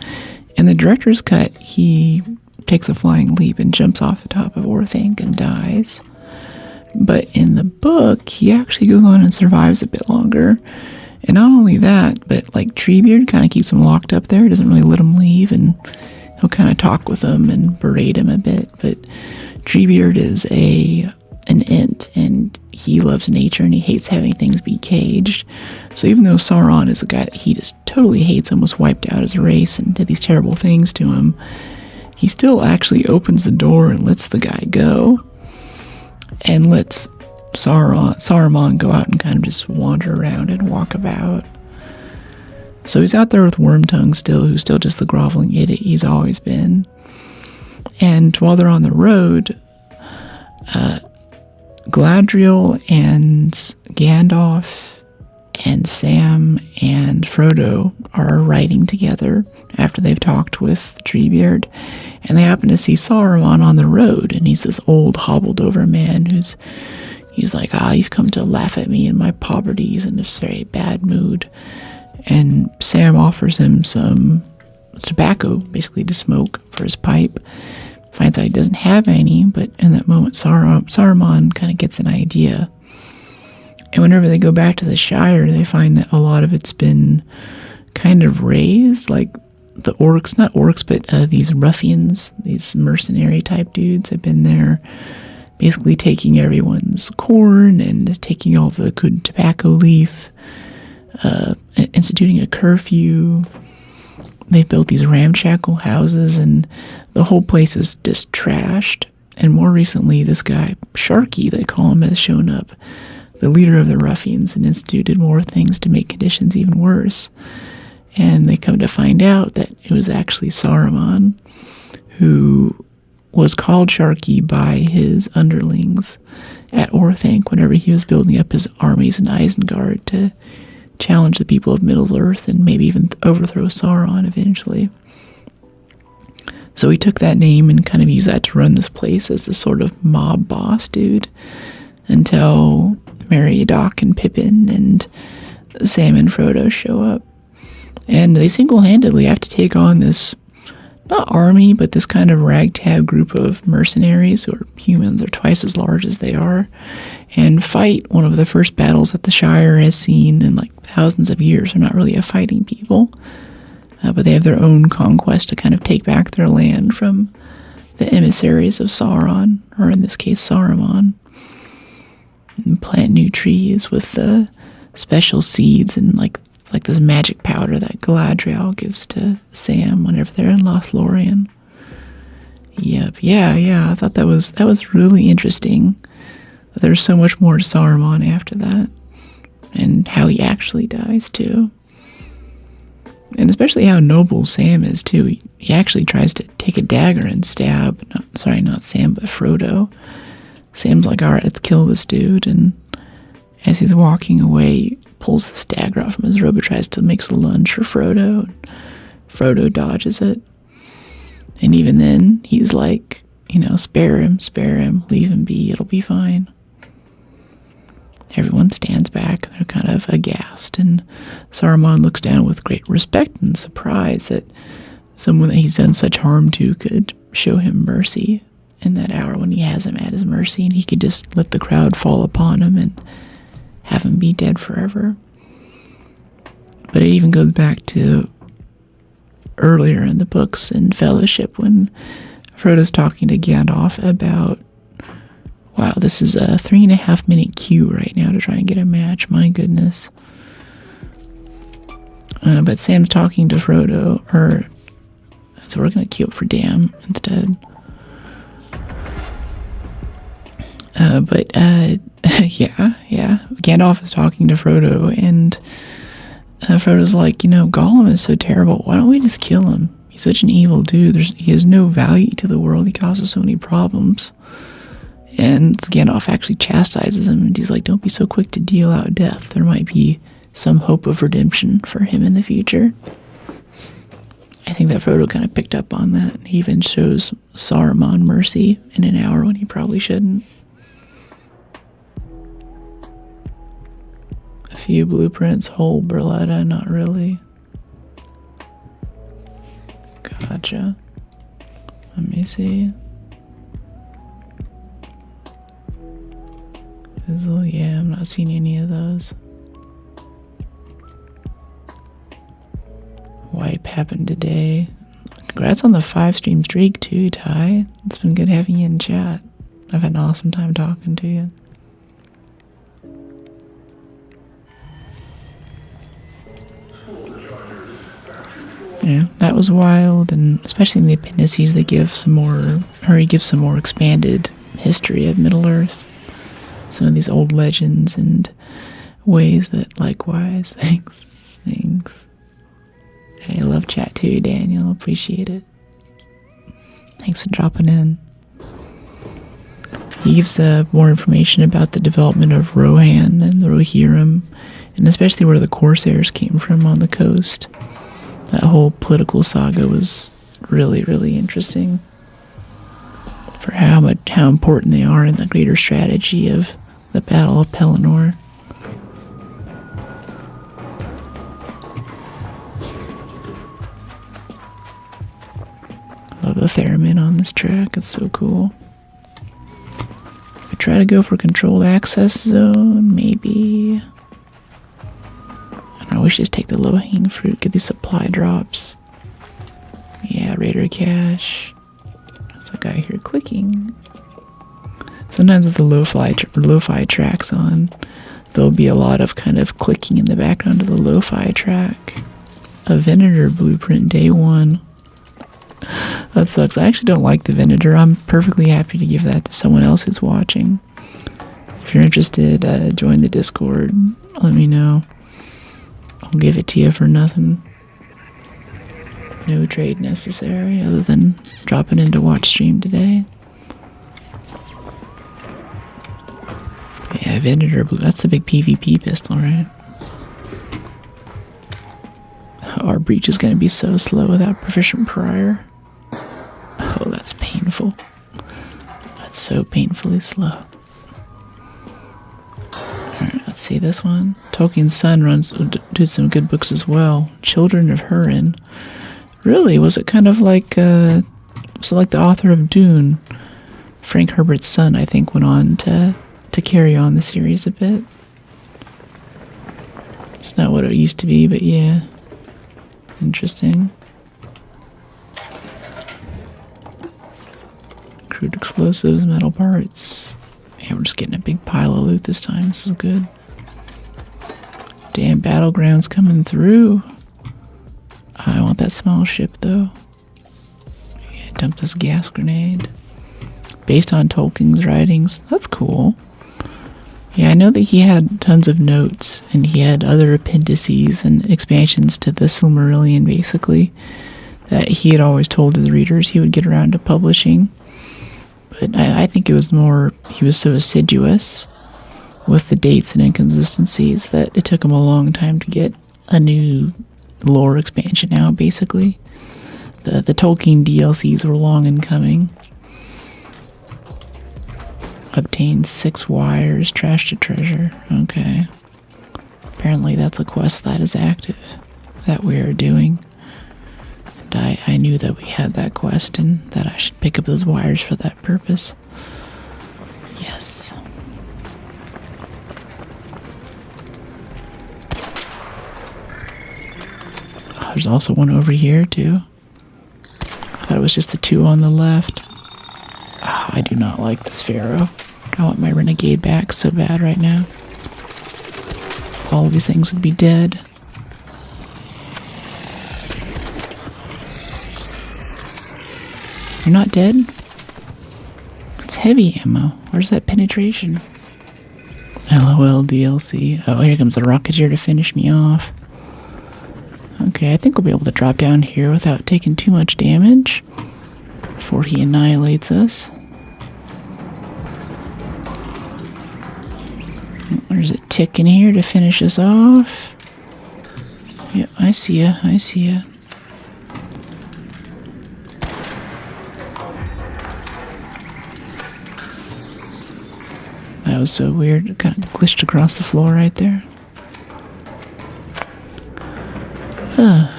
In the director's cut, he takes a flying leap and jumps off the top of Orthanc and dies. But in the book, he actually goes on and survives a bit longer. And not only that, but like Treebeard kind of keeps him locked up there, doesn't really let him leave, and he'll kind of talk with him and berate him a bit. But Treebeard is an Ent, and he loves nature and he hates having things be caged. So even though Sauron is a guy that he just totally hates, almost wiped out his race and did these terrible things to him, he still actually opens the door and lets the guy go, and lets Saruman go out and kind of just wander around and walk about. So he's out there with Wormtongue still, who's still just the groveling idiot he's always been. And while they're on the road, Galadriel and Gandalf and Sam and Frodo are riding together after they've talked with Treebeard, and they happen to see Saruman on the road, and he's this old hobbled over man he's like, "You've come to laugh at me and my poverty." He's in this very bad mood. And Sam offers him some tobacco, basically to smoke for his pipe. Finds out he doesn't have any, but in that moment Saruman kind of gets an idea. And whenever they go back to the Shire, they find that a lot of it's been kind of razed. Like the orcs, not orcs, but these ruffians, these mercenary type dudes have been there, basically taking everyone's corn and taking all the good tobacco leaf, instituting a curfew. They've built these ramshackle houses, and the whole place is just trashed. And more recently, this guy, Sharky, they call him, has shown up, the leader of the ruffians, and instituted more things to make conditions even worse. And they come to find out that it was actually Saruman, who was called Sharky by his underlings at Orthanc whenever he was building up his armies in Isengard to challenge the people of Middle-earth and maybe even overthrow Sauron eventually. So he took that name and kind of used that to run this place as the sort of mob boss dude until Meriadoc and Pippin and Sam and Frodo show up. And they single-handedly have to take on this, not army, but this kind of ragtag group of mercenaries, or humans are twice as large as they are, and fight one of the first battles that the Shire has seen in like thousands of years. They're not really a fighting people, but they have their own conquest to kind of take back their land from the emissaries of Sauron, or in this case Saruman, and plant new trees with the special seeds and like this magic powder that Galadriel gives to Sam whenever they're in Lothlorien. Yep, yeah, I thought that was really interesting. There's so much more to Saruman after that, and how he actually dies too. And especially how noble Sam is too. He actually tries to take a dagger and stab, not Sam, but Frodo. Sam's like, alright, let's kill this dude, and as he's walking away, he pulls this dagger out from his robe and tries to make a lunge for Frodo. Frodo dodges it. And even then, he's like, spare him, leave him be, it'll be fine. Everyone stands back, they're kind of aghast, and Saruman looks down with great respect and surprise that someone that he's done such harm to could show him mercy in that hour when he has him at his mercy, and he could just let the crowd fall upon him and have him be dead forever. But it even goes back to earlier in the books in Fellowship when Frodo's talking to Gandalf about, wow, this is a 3.5 minute queue right now to try and get a match, my goodness. But Sam's talking to Frodo, so we're going to queue up for Dam instead. Yeah. Gandalf is talking to Frodo, and Frodo's like, Gollum is so terrible. Why don't we just kill him? He's such an evil dude. He has no value to the world. He causes so many problems. And Gandalf actually chastises him, and he's like, don't be so quick to deal out death. There might be some hope of redemption for him in the future. I think that Frodo kind of picked up on that. He even shows Saruman mercy in an hour when he probably shouldn't. A few blueprints, whole Berletta, not really. Gotcha. Let me see. Fizzle, yeah, I'm not seeing any of those. Wipe happened today. Congrats on the 5-stream streak too, Ty. It's been good having you in chat. I've had an awesome time talking to you. Yeah, that was wild, and especially in the appendices, he gives some more expanded history of Middle-earth. Some of these old legends and ways that, likewise, thanks. Hey, I love chat too, Daniel, appreciate it. Thanks for dropping in. He gives more information about the development of Rohan and the Rohirrim, and especially where the Corsairs came from on the coast. That whole political saga was really, really interesting for how important they are in the greater strategy of the Battle of Pelennor. Love the theremin on this track, it's so cool. I try to go for controlled access zone, maybe. I wish just take the low-hanging fruit, get these supply drops. Yeah, Raider Cache. There's a guy here clicking. Sometimes with the lo-fi tracks on, there'll be a lot of kind of clicking in the background of the lo-fi track. A Venator blueprint day 1. That sucks. I actually don't like the Venator. I'm perfectly happy to give that to someone else who's watching. If you're interested, join the Discord. Let me know. I'll give it to you for nothing. No trade necessary other than dropping in to watch stream today. Yeah, Venator blue. That's the big PvP pistol, right? Our breach is going to be so slow without proficient prior. Oh, that's painful. That's so painfully slow. Alright, let's see this one. Tolkien's son did some good books as well. Children of Hurin. Really? Was it kind of like, was it like the author of Dune? Frank Herbert's son, I think, went on to carry on the series a bit. It's not what it used to be, but yeah. Interesting. Crude explosives, metal parts. Yeah, we're just getting a big pile of loot this time. This is good. Damn, battlegrounds coming through. I want that small ship, though. Yeah, dump this gas grenade. Based on Tolkien's writings. That's cool. Yeah, I know that he had tons of notes, and he had other appendices and expansions to the Silmarillion, basically, that he had always told his readers he would get around to publishing. But I think it was more, he was so assiduous with the dates and inconsistencies that it took him a long time to get a new lore expansion out, basically. The Tolkien DLCs were long in coming. Obtain 6 wires, trash to treasure. Okay. Apparently that's a quest that is active that we are doing. And I knew that we had that quest and that I should pick up those wires for that purpose. Yes. Oh, there's also one over here too. I thought it was just the 2 on the left. Oh, I do not like this Pharaoh. I want my Renegade back so bad right now. All of these things would be dead. You're not dead? It's heavy ammo. Where's that penetration? LOL DLC. Oh, here comes a Rocketeer to finish me off. Okay, I think we'll be able to drop down here without taking too much damage before he annihilates us. There's a tick in here to finish us off. Yep, I see ya. I see ya. That was so weird. It kind of glitched across the floor right there. I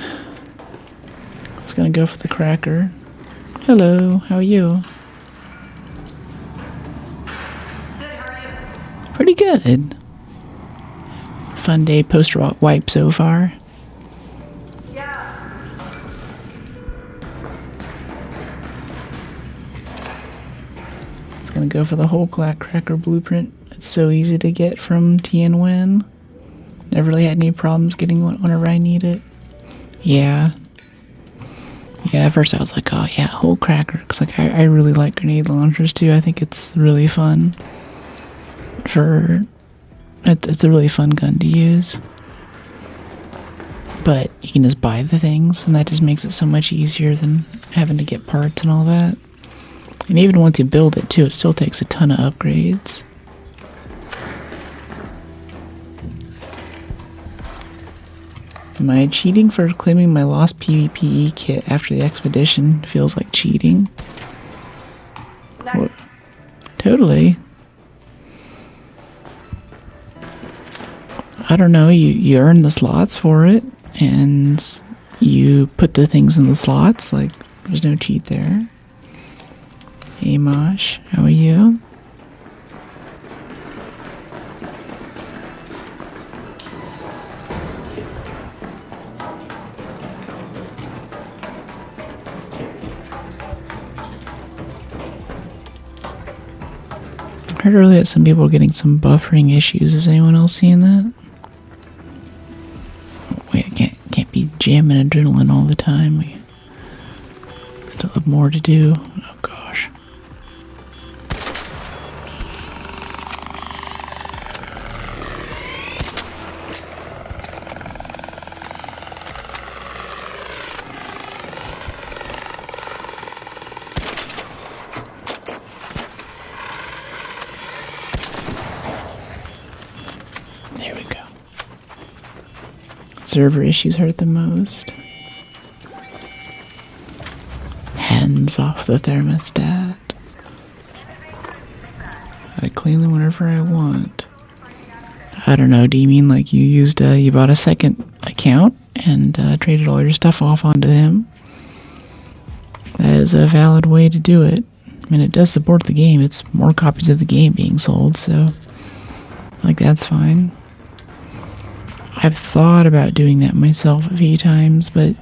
was gonna go for the cracker. Hello, how are you? Good, how are you? Pretty good. Fun day poster wipe so far. Yeah. It's gonna go for the whole cracker blueprint. It's so easy to get from Tianwen. Never really had any problems getting one whenever I need it. Yeah. Yeah, at first I was like, oh yeah, whole cracker. Because like, I really like grenade launchers too. I think it's really fun. It's a really fun gun to use. But you can just buy the things, and that just makes it so much easier than having to get parts and all that. And even once you build it too, it still takes a ton of upgrades. Am I cheating for claiming my lost PvPE kit after the expedition? Feels like cheating. What? Totally. I don't know, you earn the slots for it, and you put the things in the slots, like, there's no cheat there. Hey Mosh, how are you? heard earlier that some people are getting some buffering issues. Is anyone else seeing that? Oh, wait, I can't be jamming adrenaline all the time. We still have more to do. Oh gosh. There we go. Server issues hurt the most. Hands off the thermostat. I clean them whenever I want. I don't know, do you mean like you bought a second account and traded all your stuff off onto them? That is a valid way to do it. I mean, it does support the game. It's more copies of the game being sold, so like that's fine. I've thought about doing that myself a few times, but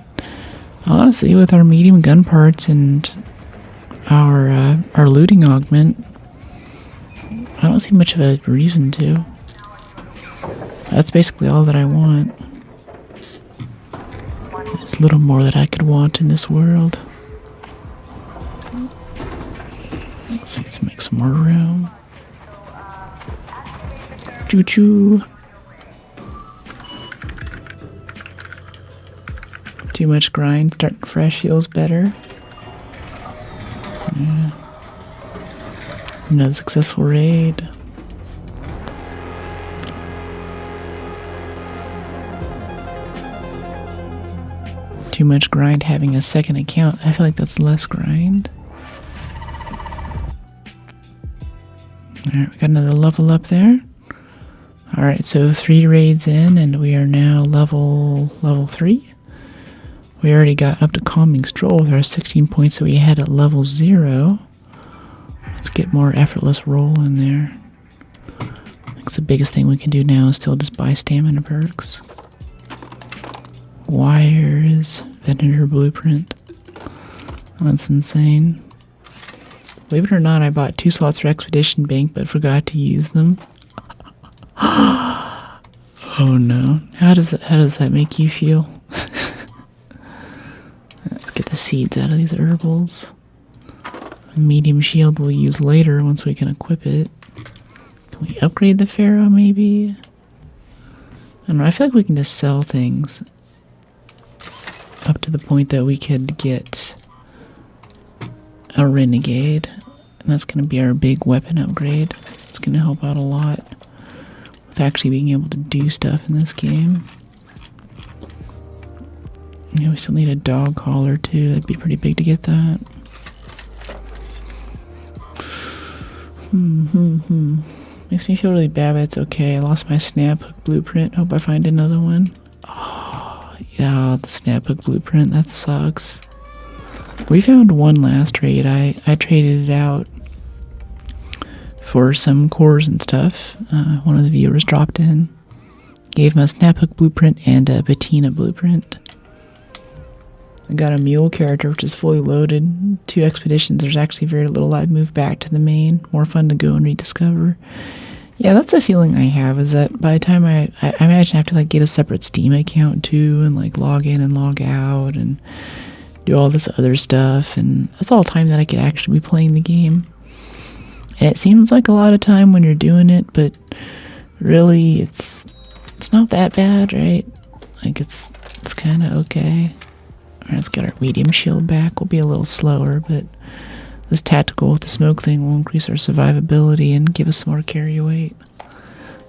honestly, with our medium gun parts and our looting augment, I don't see much of a reason to. That's basically all that I want. There's a little more that I could want in this world. Let's make some more room. Choo-choo. Too much grind, starting fresh feels better. Yeah. Another successful raid. Too much grind having a second account. I feel like that's less grind. Alright, we got another level up there. Alright, so 3 raids in and we are now level 3. We already got up to Calming Stroll with our 16 points that we had at level 0. Let's get more effortless roll in there. I think the biggest thing we can do now is still just buy stamina perks. Wires, Vendor Blueprint. That's insane. Believe it or not, I bought 2 slots for Expedition Bank but forgot to use them. Oh no. How does that make you feel? Let's get the seeds out of these herbals. Medium shield we'll use later once we can equip it. Can we upgrade the Pharaoh maybe? I don't know, I feel like we can just sell things up to the point that we could get a Renegade. And that's going to be our big weapon upgrade. It's going to help out a lot with actually being able to do stuff in this game. Yeah, we still need a dog collar too. That'd be pretty big to get that. Makes me feel really bad, but it's okay. I lost my snap hook blueprint. Hope I find another one. Oh, yeah, the snap hook blueprint. That sucks. We found one last raid. I traded it out for some cores and stuff. One of the viewers dropped in. Gave him a snap hook blueprint and a patina blueprint. I got a mule character, which is fully loaded. 2 expeditions. There's actually very little. I've moved back to the main. More fun to go and rediscover. Yeah, that's a feeling I have, is that by the time I imagine I have to like get a separate Steam account too, and like log in and log out and do all this other stuff, and that's all time that I could actually be playing the game. And it seems like a lot of time when you're doing it, but really it's not that bad, right? Like it's kind of okay. Alright, let's get our medium shield back. We'll be a little slower, but this tactical with the smoke thing will increase our survivability and give us some more carry weight.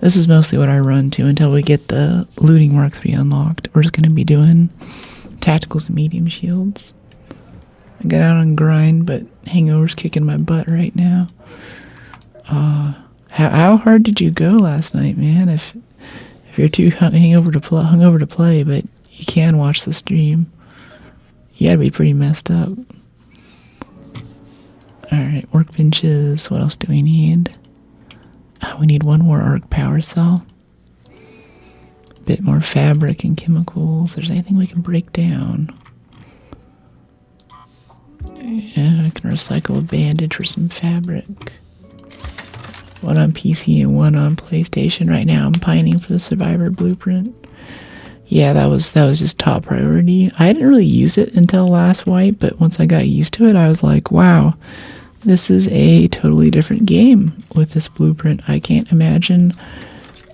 This is mostly what I run to until we get the looting Mark III unlocked. We're just going to be doing tacticals and medium shields. I got out on grind, but hangover's kicking my butt right now. How hard did you go last night, man? If you're too hungover to play, but you can watch the stream, you gotta be pretty messed up. Alright, workbenches. What else do we need? We need one more arc power cell. A bit more fabric and chemicals. If there's anything we can break down. Yeah, I can recycle a bandage for some fabric. One on PC and one on PlayStation. Right now I'm pining for the Survivor blueprint. Yeah, that was just top priority. I hadn't really used it until last wipe, but once I got used to it, I was like, wow, this is a totally different game with this blueprint. I can't imagine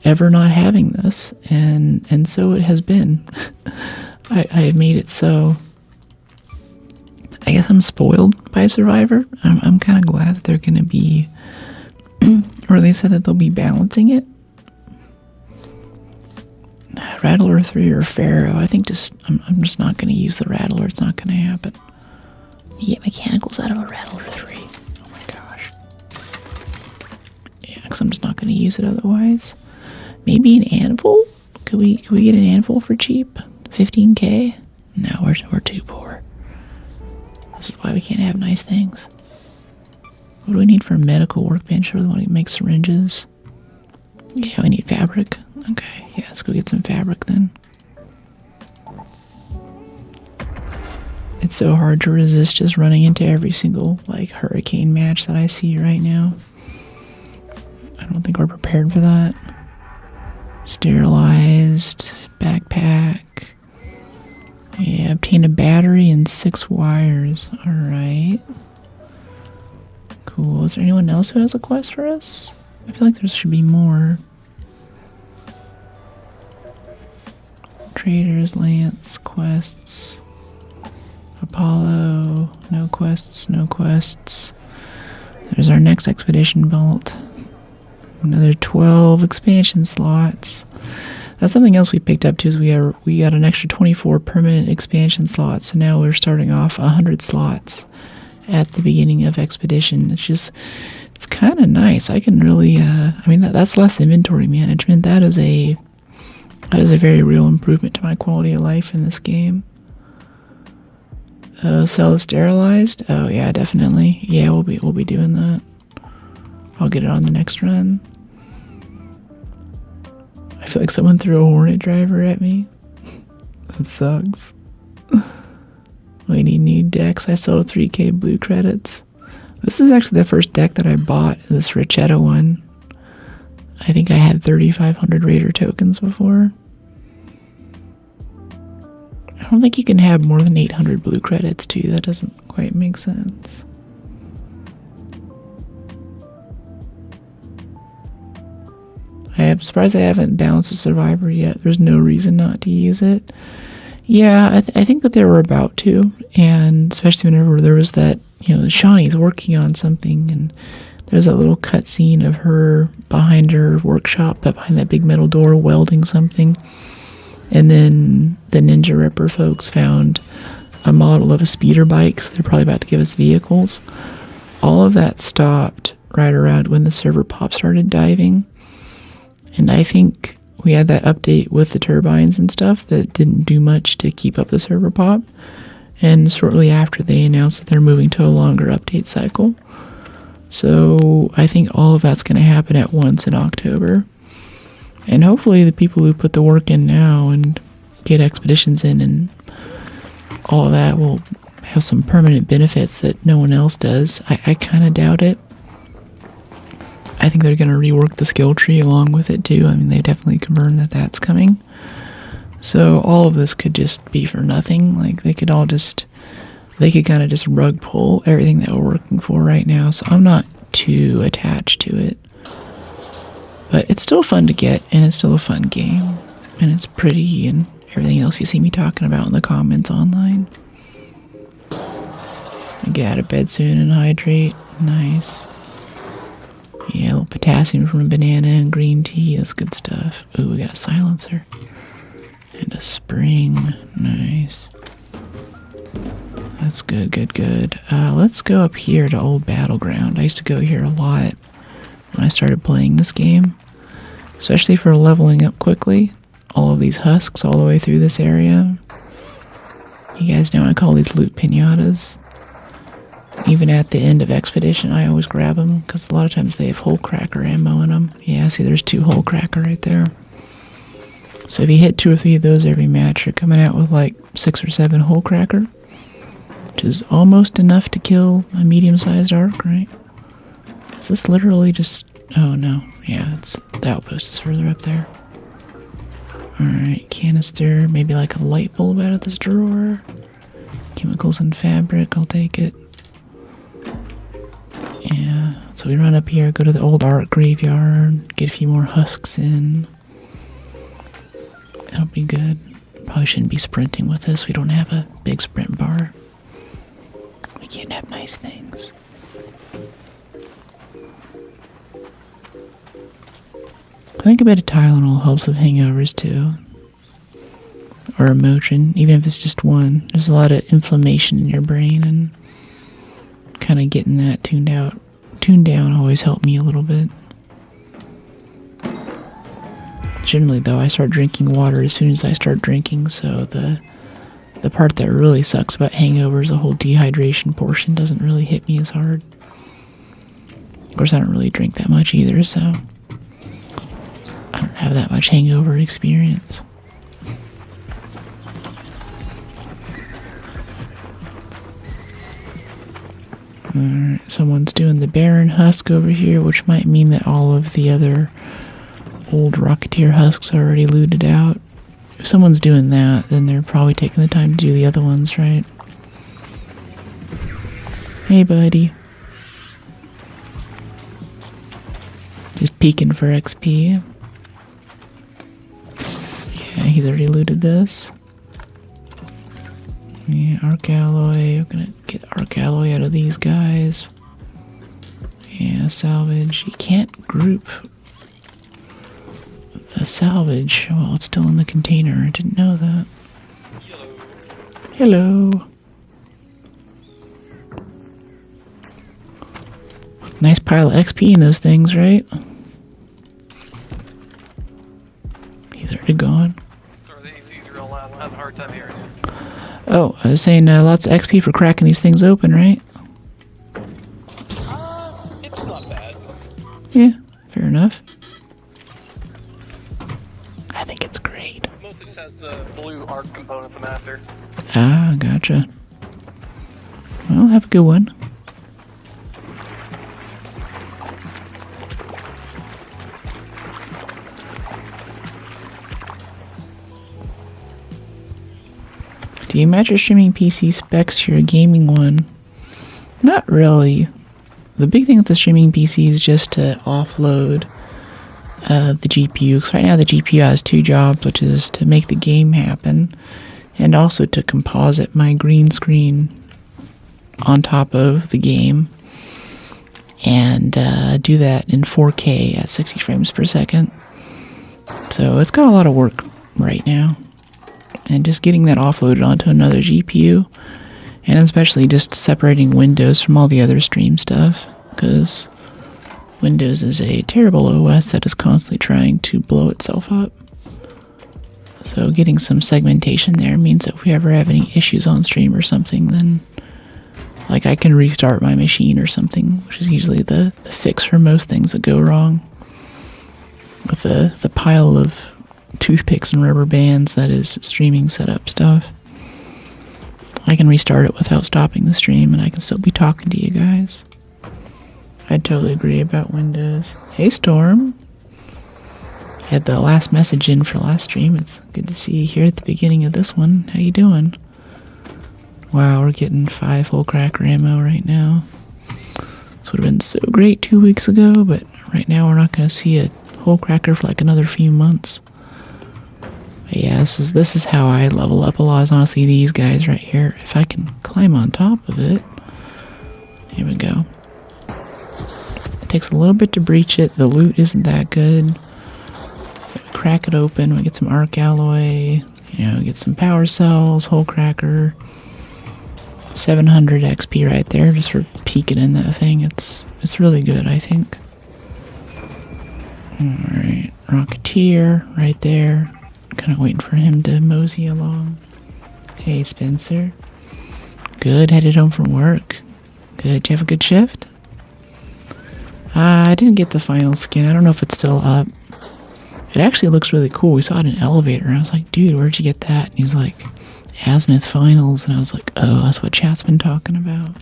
ever not having this, and so it has been. I made it so. I guess I'm spoiled by Survivor. I'm kind of glad that they're going to be, or they said that they'll be balancing it. Rattler 3 or Pharaoh. I think I'm just not going to use the Rattler. It's not going to happen. You get mechanicals out of a Rattler 3. Oh my gosh. Yeah, because I'm just not going to use it otherwise. Maybe an anvil? Could we get an anvil for cheap? 15k? No, we're too poor. This is why we can't have nice things. What do we need for a medical workbench? Or do we want to make syringes? Yeah, we need fabric. Okay, yeah, let's go get some fabric then. It's so hard to resist just running into every single, like, hurricane match that I see right now. I don't think we're prepared for that. Sterilized backpack. Yeah, obtain a battery and 6 wires. Alright. Cool. Is there anyone else who has a quest for us? I feel like there should be more. Traders, Lance, quests. Apollo. No quests, no quests. There's our next expedition vault. Another 12 expansion slots. That's something else we picked up too, is we got an extra 24 permanent expansion slots. So now we're starting off 100 slots at the beginning of expedition. It's kind of nice. I can really, I mean, that's less inventory management. That is a very real improvement to my quality of life in this game. Sell the sterilized. Oh yeah, definitely. Yeah, we'll be doing that. I'll get it on the next run. I feel like someone threw a Hornet driver at me. That sucks. We need new decks. I sold 3k blue credits. This is actually the first deck that I bought, this Richetta one. I think I had 3,500 Raider tokens before. I don't think you can have more than 800 blue credits too. That doesn't quite make sense. I am surprised I haven't balanced a Survivor yet. There's no reason not to use it. Yeah, I think that they were about to, and especially whenever there was that, Shawnee's working on something, and there's that little cutscene of her behind her workshop, behind that big metal door, welding something, and then the Ninja Ripper folks found a model of a speeder bike, so they're probably about to give us vehicles. All of that stopped right around when the server pop started diving. And I think we had that update with the turbines and stuff that didn't do much to keep up the server pop. And shortly after, they announced that they're moving to a longer update cycle. So I think all of that's going to happen at once in October. And hopefully the people who put the work in now and get expeditions in and all of that will have some permanent benefits that no one else does. I kind of doubt it. I think they're going to rework the skill tree along with it too. I mean, they definitely confirmed that that's coming. So all of this could just be for nothing. Like they could kind of just rug pull everything that we're working for right now. So I'm not too attached to it. But it's still fun to get, and it's still a fun game. And it's pretty, and everything else you see me talking about in the comments online. Get out of bed soon and hydrate. Nice. Yeah, a little potassium from a banana and green tea. That's good stuff. Ooh, we got a silencer. And a spring. Nice. That's good, good, good. Let's go up here to Old Battleground. I used to go here a lot when I started playing this game. Especially for leveling up quickly. All of these husks all the way through this area. You guys know I call these loot pinatas. Even at the end of Expedition, I always grab them, because a lot of times they have hole cracker ammo in them. Yeah, see, there's 2 hole cracker right there. So if you hit 2 or 3 of those every match, you're coming out with like 6 or 7 hole cracker, which is almost enough to kill a medium-sized arc, right? Is this literally just Oh no, yeah, the outpost is further up there. Alright, canister, maybe like a light bulb out of this drawer. Chemicals and fabric, I'll take it. Yeah, so we run up here, go to the old art graveyard, get a few more husks in. That'll be good. Probably shouldn't be sprinting with this, we don't have a big sprint bar. We can't have nice things. I think a bit of Tylenol helps with hangovers too. Or emotion, even if it's just one. There's a lot of inflammation in your brain, and kind of getting that tuned down always helped me a little bit. Generally though, I start drinking water as soon as I start drinking, so the part that really sucks about hangovers, the whole dehydration portion, doesn't really hit me as hard. Of course, I don't really drink that much either, so I don't have that much hangover experience. Alright, someone's doing the barren husk over here, which might mean that all of the other old Rocketeer husks are already looted out. If someone's doing that, then they're probably taking the time to do the other ones, right? Hey, buddy. Just peeking for XP. Yeah, he's already looted this. Yeah, arc alloy. We're gonna get arc alloy out of these guys. Yeah, salvage. You can't group the salvage while it's still in the container. I didn't know that. Hello. Nice pile of XP in those things, right? He's already gone. Sorry, the AC's real loud. I have a hard time hearing you. Oh, I was saying lots of XP for cracking these things open, right? It's not bad. Yeah, fair enough. I think it's great. Mostly just has the blue arc components I'm after. Ah, gotcha. Well, have a good one. Do you match your streaming PC specs to your gaming one? Not really. The big thing with the streaming PC is just to offload the GPU. Because right now the GPU has two jobs, which is to make the game happen and also to composite my green screen on top of the game and do that in 4K at 60 frames per second. So it's got a lot of work right now. And just getting that offloaded onto another GPU, and especially just separating Windows from all the other stream stuff, because Windows is a terrible OS that is constantly trying to blow itself up. So getting some segmentation there means that if we ever have any issues on stream or something, then like I can restart my machine or something, which is usually the fix for most things that go wrong. With the pile of toothpicks and rubber bands that is streaming setup stuff, I can restart it without stopping the stream and I can still be talking to you guys. I totally agree about Windows. Hey Storm, you had the last message in for last stream. It's good to see you here at the beginning of this one. How you doing? Wow, we're getting 5 whole cracker ammo right now. This would have been so great 2 weeks ago, but right now we're not going to see a whole cracker for like another few months. But yeah, this is how I level up a lot, is honestly these guys right here. If I can climb on top of it. Here we go. It takes a little bit to breach it. The loot isn't that good. Crack it open, we get some arc alloy, get some power cells, whole cracker. 700 XP right there just for peeking in that thing. It's really good, I think. Alright, Rocketeer right there. Kind of waiting for him to mosey along. Hey Spencer. Good, headed home from work. Good, did you have a good shift? I didn't get the final skin. I don't know if it's still up. It actually looks really cool. We saw it in an elevator. I was like, dude, where'd you get that? And he's like, Azimuth Finals. And I was like, oh, that's what chat's been talking about.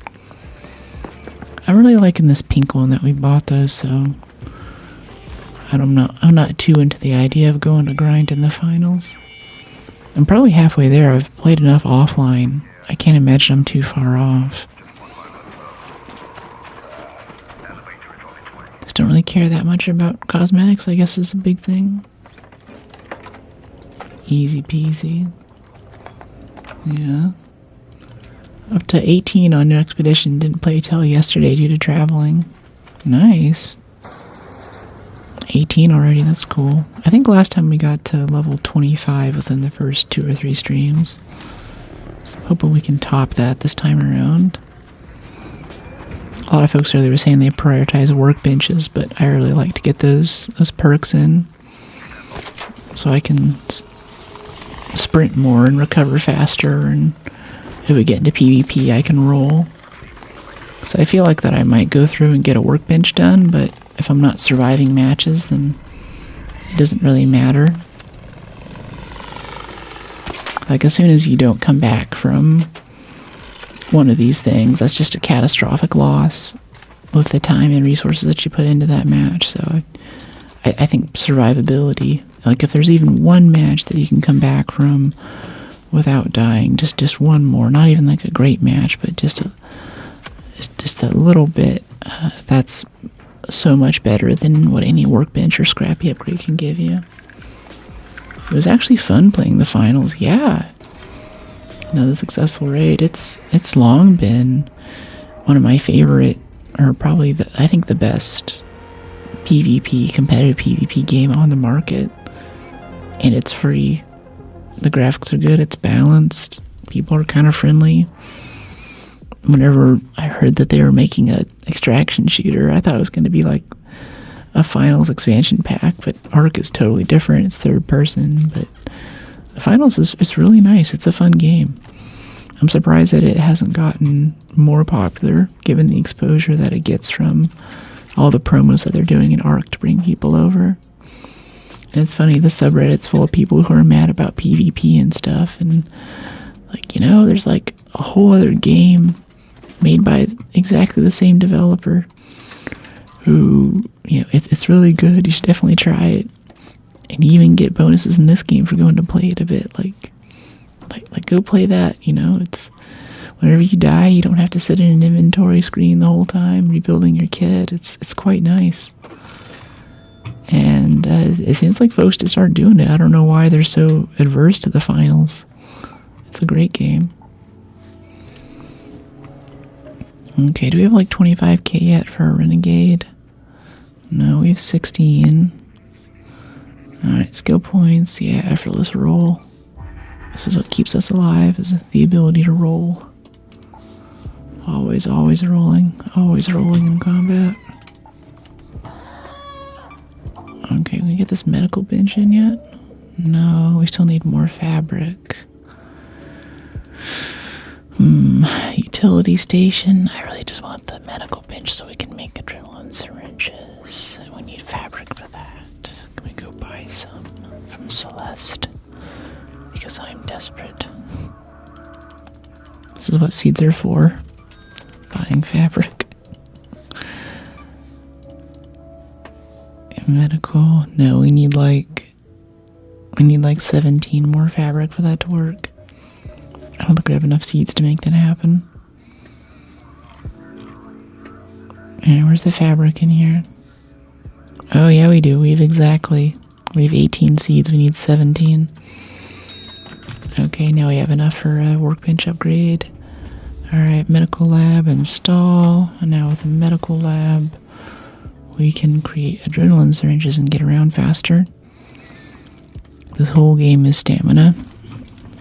I'm really liking this pink one that we bought though, so I'm not too into the idea of going to grind in the finals. I'm probably halfway there. I've played enough offline. I can't imagine I'm too far off. Just don't really care that much about cosmetics, I guess, is a big thing. Easy peasy. Yeah. Up to 18 on New Expedition. Didn't play till yesterday due to traveling. Nice. 18 already, that's cool. I think last time we got to level 25 within the first 2 or 3 streams. So hoping we can top that this time around. A lot of folks earlier were saying they prioritize workbenches, but I really like to get those perks in. So I can sprint more and recover faster, and if we get into PvP I can roll. So I feel like that I might go through and get a workbench done, but if I'm not surviving matches, then it doesn't really matter. Like, as soon as you don't come back from one of these things, that's just a catastrophic loss with the time and resources that you put into that match. So I think survivability, like if there's even one match that you can come back from without dying, just one more, not even like a great match, but just a little bit, that's so much better than what any workbench or scrappy upgrade can give you. It was actually fun playing the finals. Yeah, another successful raid. It's long been one of my favorite, or probably I think the best PvP, competitive PvP game on the market, and it's free. The graphics are good, it's balanced, people are kind of friendly. Whenever I heard that they were making a extraction shooter, I thought it was going to be like a finals expansion pack, but Arc is totally different. It's third person, but the finals is really nice. It's a fun game. I'm surprised that it hasn't gotten more popular, given the exposure that it gets from all the promos that they're doing in Arc to bring people over. And it's funny, the subreddit's full of people who are mad about PvP and stuff, and like, you know, there's like a whole other game made by exactly the same developer who, you know, it's really good. You should definitely try it, and you even get bonuses in this game for going to play it a bit. Like go play that. You know, it's whenever you die, you don't have to sit in an inventory screen the whole time rebuilding your kit. It's quite nice, and it seems like folks just aren't doing it. I don't know why they're so adverse to the finals. It's a great game. Okay, do we have like 25k yet for a renegade? No, we have 16. Alright, skill points. Yeah, effortless roll. This is what keeps us alive, is the ability to roll. Always rolling. Always rolling in combat. Okay, can we get this medical bench in yet? No, we still need more fabric. Utility station. I really just want the medical bench so we can make adrenaline syringes. And we need fabric for that. Can we go buy some from Celeste? Because I'm desperate. This is what seeds are for. Buying fabric. Medical. No, we need like 17 more fabric for that to work. I don't think we have enough seeds to make that happen. And where's the fabric in here? Oh yeah, we do. We have 18 seeds. We need 17. Okay, now we have enough for a workbench upgrade. Alright, medical lab install. And now with the medical lab, we can create adrenaline syringes and get around faster. This whole game is stamina.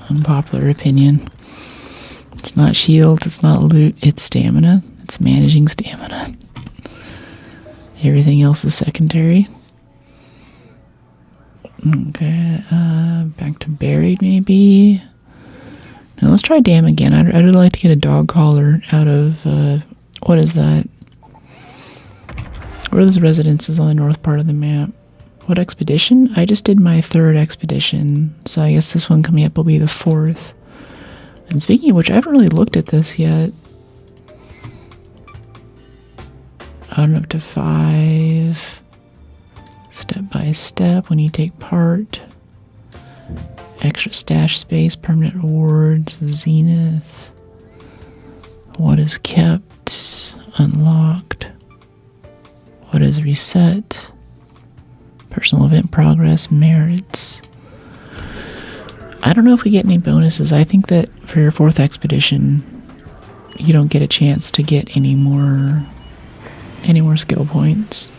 Unpopular opinion. It's not shield, it's not loot, it's stamina. It's managing stamina. Everything else is secondary. Okay, back to buried maybe. Now let's try dam again. I'd really like to get a dog collar out of, what is that? What are those residences on the north part of the map? What expedition? I just did my 3rd expedition, so I guess this one coming up will be the 4th. And speaking of which, I haven't really looked at this yet. I'm up to 5 Step by step when you take part. Extra stash space, permanent rewards, zenith. What is kept, unlocked. What is reset. Personal event progress, merits. I don't know if we get any bonuses. I think that for your 4th expedition, you don't get a chance to get any more skill points.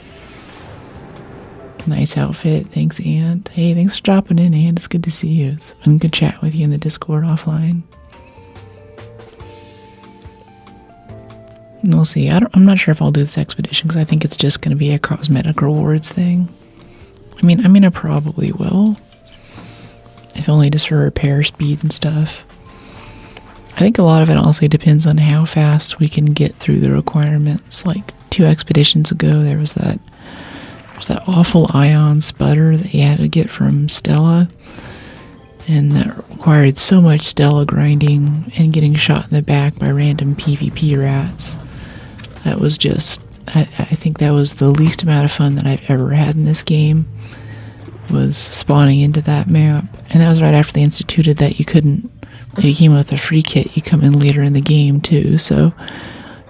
Nice outfit. Thanks, Ant. Hey, thanks for dropping in, Ant. It's good to see you. It's been good chat with you in the Discord offline. And we'll see. I'm not sure if I'll do this expedition because I think it's just going to be a cosmetic rewards thing. I mean, I probably will. If only just for repair speed and stuff. I think a lot of it also depends on how fast we can get through the requirements. Like 2 expeditions ago, there was that awful ion sputter that you had to get from Stella. And that required so much Stella grinding and getting shot in the back by random PvP rats. That was just, I think that was the least amount of fun that I've ever had in this game, was spawning into that map. And that was right after they instituted that you couldn't, if you came with a free kit, you come in later in the game too. So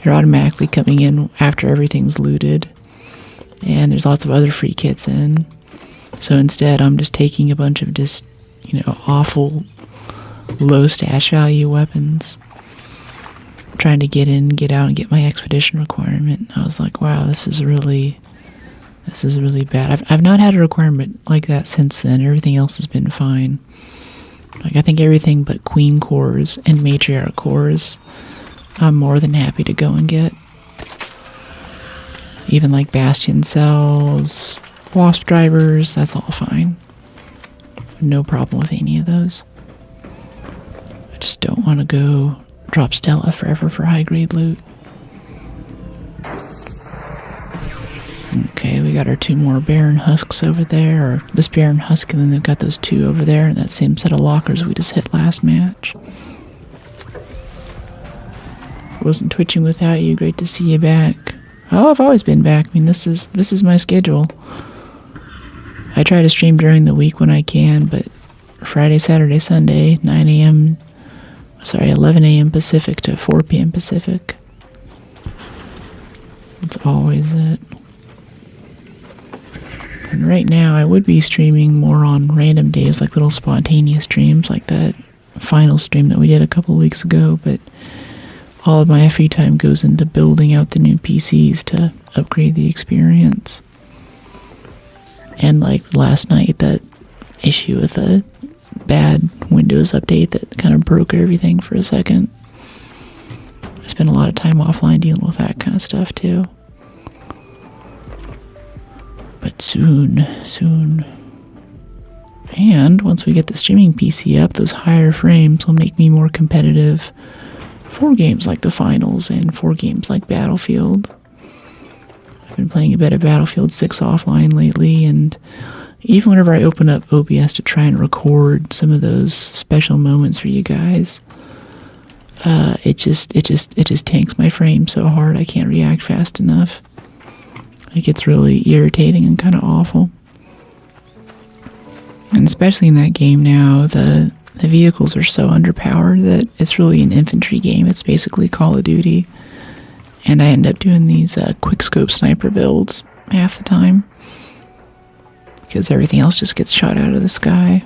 you're automatically coming in after everything's looted. And there's lots of other free kits in. So instead, I'm just taking a bunch of just, awful low stash value weapons. Trying to get in, get out, and get my expedition requirement. I was like, wow, this is really bad. I've not had a requirement like that since then. Everything else has been fine. Like, I think everything but queen cores and matriarch cores, I'm more than happy to go and get. Even like bastion cells, wasp drivers, that's all fine. No problem with any of those. I just don't want to go drop Stella forever for high grade loot. Okay, we got our 2 more Baron Husks over there, or this Baron Husk, and then they've got those 2 over there in that same set of lockers we just hit last match. Wasn't twitching without you, great to see you back. Oh, I've always been back. I mean, this is my schedule. I try to stream during the week when I can, but Friday, Saturday, Sunday, 11 a.m. Pacific to 4 p.m. Pacific. That's always it. And right now, I would be streaming more on random days, like little spontaneous streams, like that final stream that we did a couple of weeks ago, but all of my free time goes into building out the new PCs to upgrade the experience. And like last night, that issue with the bad Windows update that kind of broke everything for a second. I spent a lot of time offline dealing with that kind of stuff too. But soon. And once we get the streaming PC up, those higher frames will make me more competitive for games like the finals and for games like Battlefield. I've been playing a bit of Battlefield 6 offline lately, and even whenever I open up OBS to try and record some of those special moments for you guys, it just tanks my frame so hard I can't react fast enough. It gets really irritating and kind of awful. And especially in that game now, the vehicles are so underpowered that it's really an infantry game. It's basically Call of Duty. And I end up doing these quickscope sniper builds half the time, because everything else just gets shot out of the sky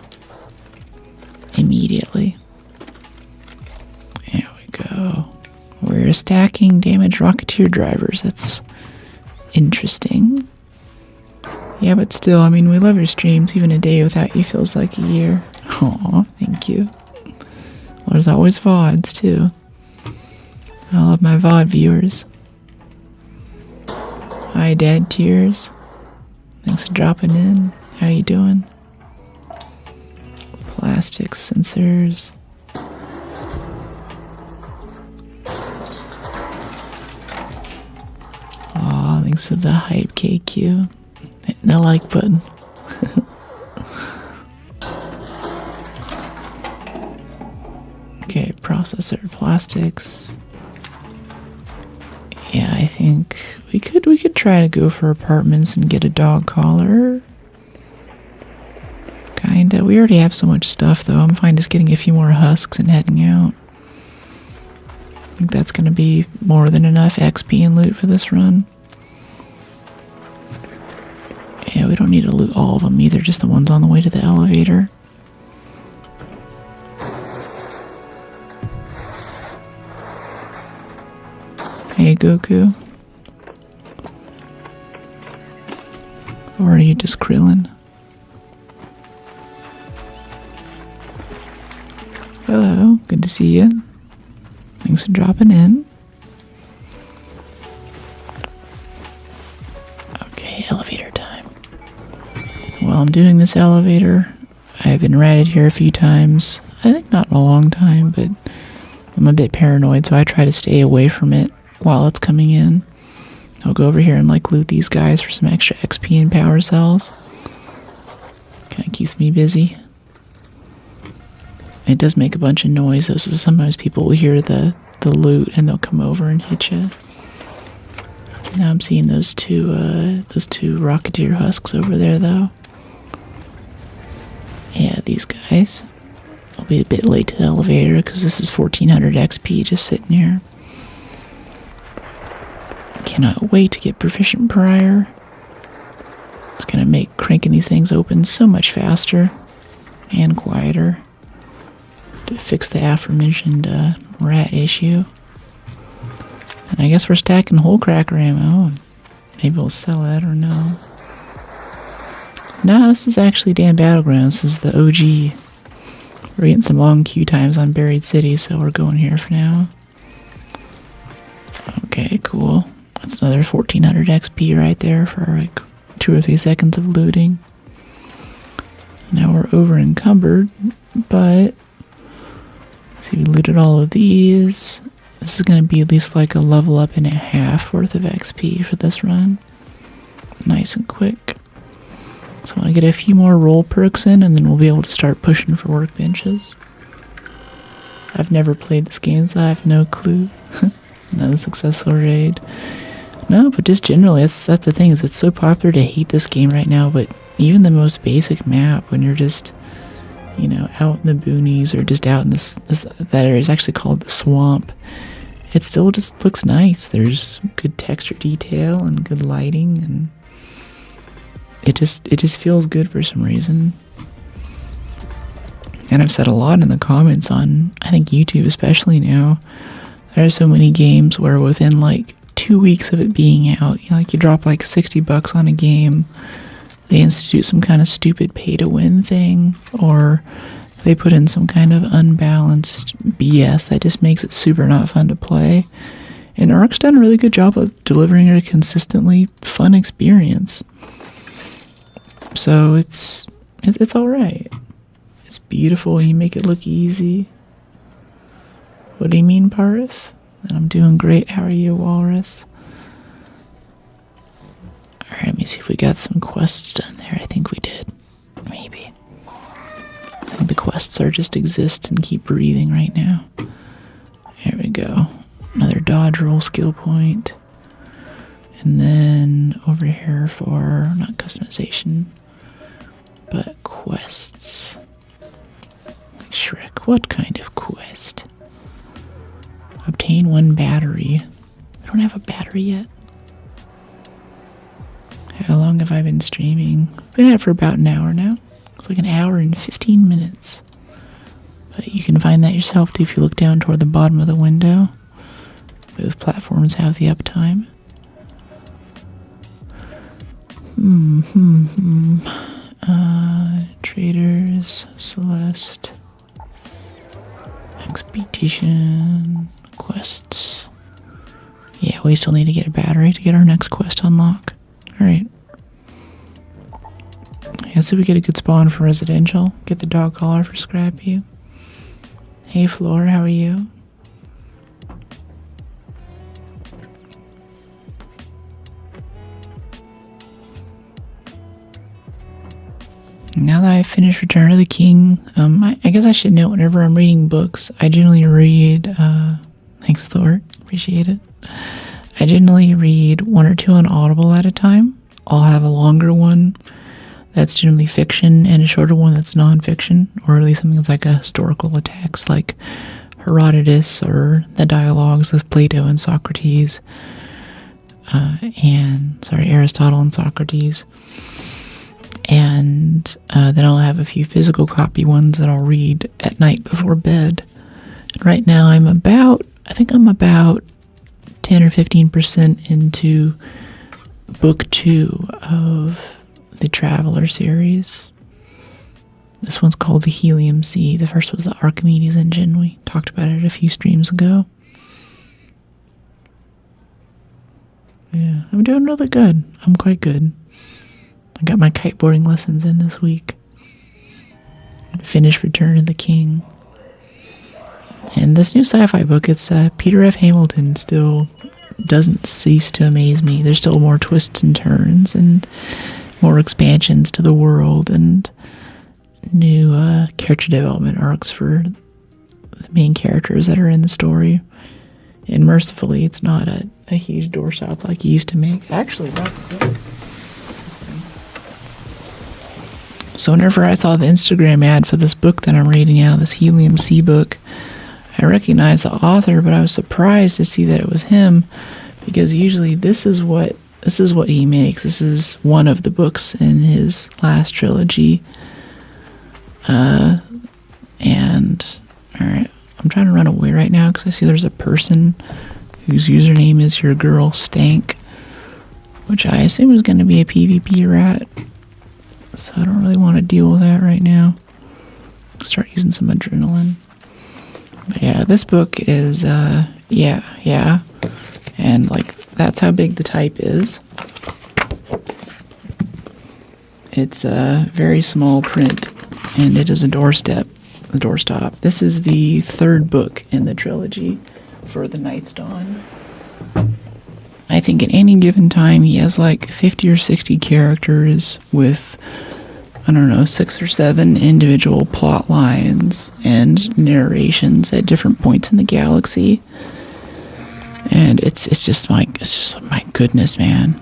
immediately. There we go. We're stacking damaged Rocketeer drivers. That's interesting. Yeah, but still, I mean, we love your streams. Even a day without you feels like a year. Aw, thank you. Well, there's always VODs, too. I love my VOD viewers. Hi, Dad Tears. Thanks for dropping in. How you doing? Plastics, sensors. Aw, thanks for the hype, KQ. Hitting the like button. Okay, processor, plastics. Yeah, I think we could try to go for apartments and get a dog collar. kinda. We already have so much stuff, though. I'm fine just getting a few more husks and heading out. I think that's gonna be more than enough XP and loot for this run. Yeah, we don't need to loot all of them either, just the ones on the way to the elevator. Hey, Goku. Or are you just Krillin? Hello, good to see you. Thanks for dropping in. Okay, elevator time. While I'm doing this elevator, I've been ratted here a few times. I think not in a long time, but I'm a bit paranoid, so I try to stay away from it while it's coming in. I'll go over here and like loot these guys for some extra XP and power cells. Kind of keeps me busy. It does make a bunch of noise, so sometimes people will hear the loot and they'll come over and hit you. Now I'm seeing those two Rocketeer husks over there, though. Yeah, these guys. I'll be a bit late to the elevator because this is 1400 XP just sitting here. Cannot wait to get proficient prior. It's gonna make cranking these things open so much faster and quieter to fix the aforementioned rat issue. And I guess we're stacking hole cracker ammo. Maybe we'll sell that or no. No, this is actually Dan Battlegrounds. This is the OG. We're getting some long queue times on Buried City, so we're going here for now. Okay, cool. That's another 1400 XP right there for like 2 or 3 seconds of looting. Now we're over encumbered, but see, we looted all of these. This is going to be at least like a level up and a half worth of XP for this run. Nice and quick. So I want to get a few more roll perks in, and then we'll be able to start pushing for workbenches. I've never played this game, so I have no clue. Another successful raid. No, but just generally, that's the thing, is it's so popular to hate this game right now, but even the most basic map, when you're just, you know, out in the boonies or just out in that area is actually called the swamp, it still just looks nice. There's good texture detail and good lighting, and it just feels good for some reason. And I've said a lot in the comments on, I think YouTube especially now, there are so many games where within like 2 weeks of it being out, you know, like you drop like $60 on a game, they institute some kind of stupid pay-to-win thing, or they put in some kind of unbalanced BS that just makes it super not fun to play. And Arc's done a really good job of delivering a consistently fun experience. So it's all right. It's beautiful. You make it look easy. What do you mean, Parth? I'm doing great. How are you, Walrus? Alright, let me see if we got some quests done there. I think we did. Maybe. I think the quests are just exist and keep breathing right now. There we go. Another dodge roll skill point. And then over here for, not customization, but quests. Like Shrek, what kind of quest? Obtain 1 battery. I don't have a battery yet. How long have I been streaming? Been at it for about an hour now. It's like an hour and 15 minutes. But you can find that yourself too if you look down toward the bottom of the window. Both platforms have the uptime. Traders, Celeste, Expedition, quests. Yeah, we still need to get a battery to get our next quest unlock. Alright. I guess if we get a good spawn for residential, get the dog collar for Scrappy. Hey Floor, how are you? Now that I've finished Return of the King, I guess I should note whenever I'm reading books, I generally read, thanks Thor, appreciate it. I generally read 1 or 2 on Audible at a time. I'll have a longer one that's generally fiction and a shorter one that's nonfiction, or at least something that's like a historical text like Herodotus or the dialogues with Plato and Socrates, Aristotle and Socrates. And then I'll have a few physical copy ones that I'll read at night before bed. And right now I'm about 10 or 15% into book 2 of the Traveler series. This one's called the Helium Sea. The first was the Archimedes engine. We talked about it a few streams ago. Yeah, I'm doing really good. I'm quite good. I got my kiteboarding lessons in this week. Finished Return of the King. And this new sci-fi book, it's Peter F. Hamilton, still doesn't cease to amaze me. There's still more twists and turns and more expansions to the world and new character development arcs for the main characters that are in the story. And mercifully, it's not a huge doorstop like he used to make. Actually, that's good. So whenever I saw the Instagram ad for this book that I'm reading now, this Helium Sea book, I recognized the author, but I was surprised to see that it was him, because usually this is what he makes. This is one of the books in his last trilogy. And all right, I'm trying to run away right now because I see there's a person whose username is Your Girl Stank, which I assume is going to be a PvP rat. So I don't really want to deal with that right now. Start using some adrenaline. But yeah, this book is, yeah. And like, that's how big the type is. It's a very small print, and it is a doorstop. This is the third book in the trilogy for the Night's Dawn. I think at any given time he has like 50 or 60 characters with, I don't know, 6 or 7 individual plot lines and narrations at different points in the galaxy. And it's just my goodness, man.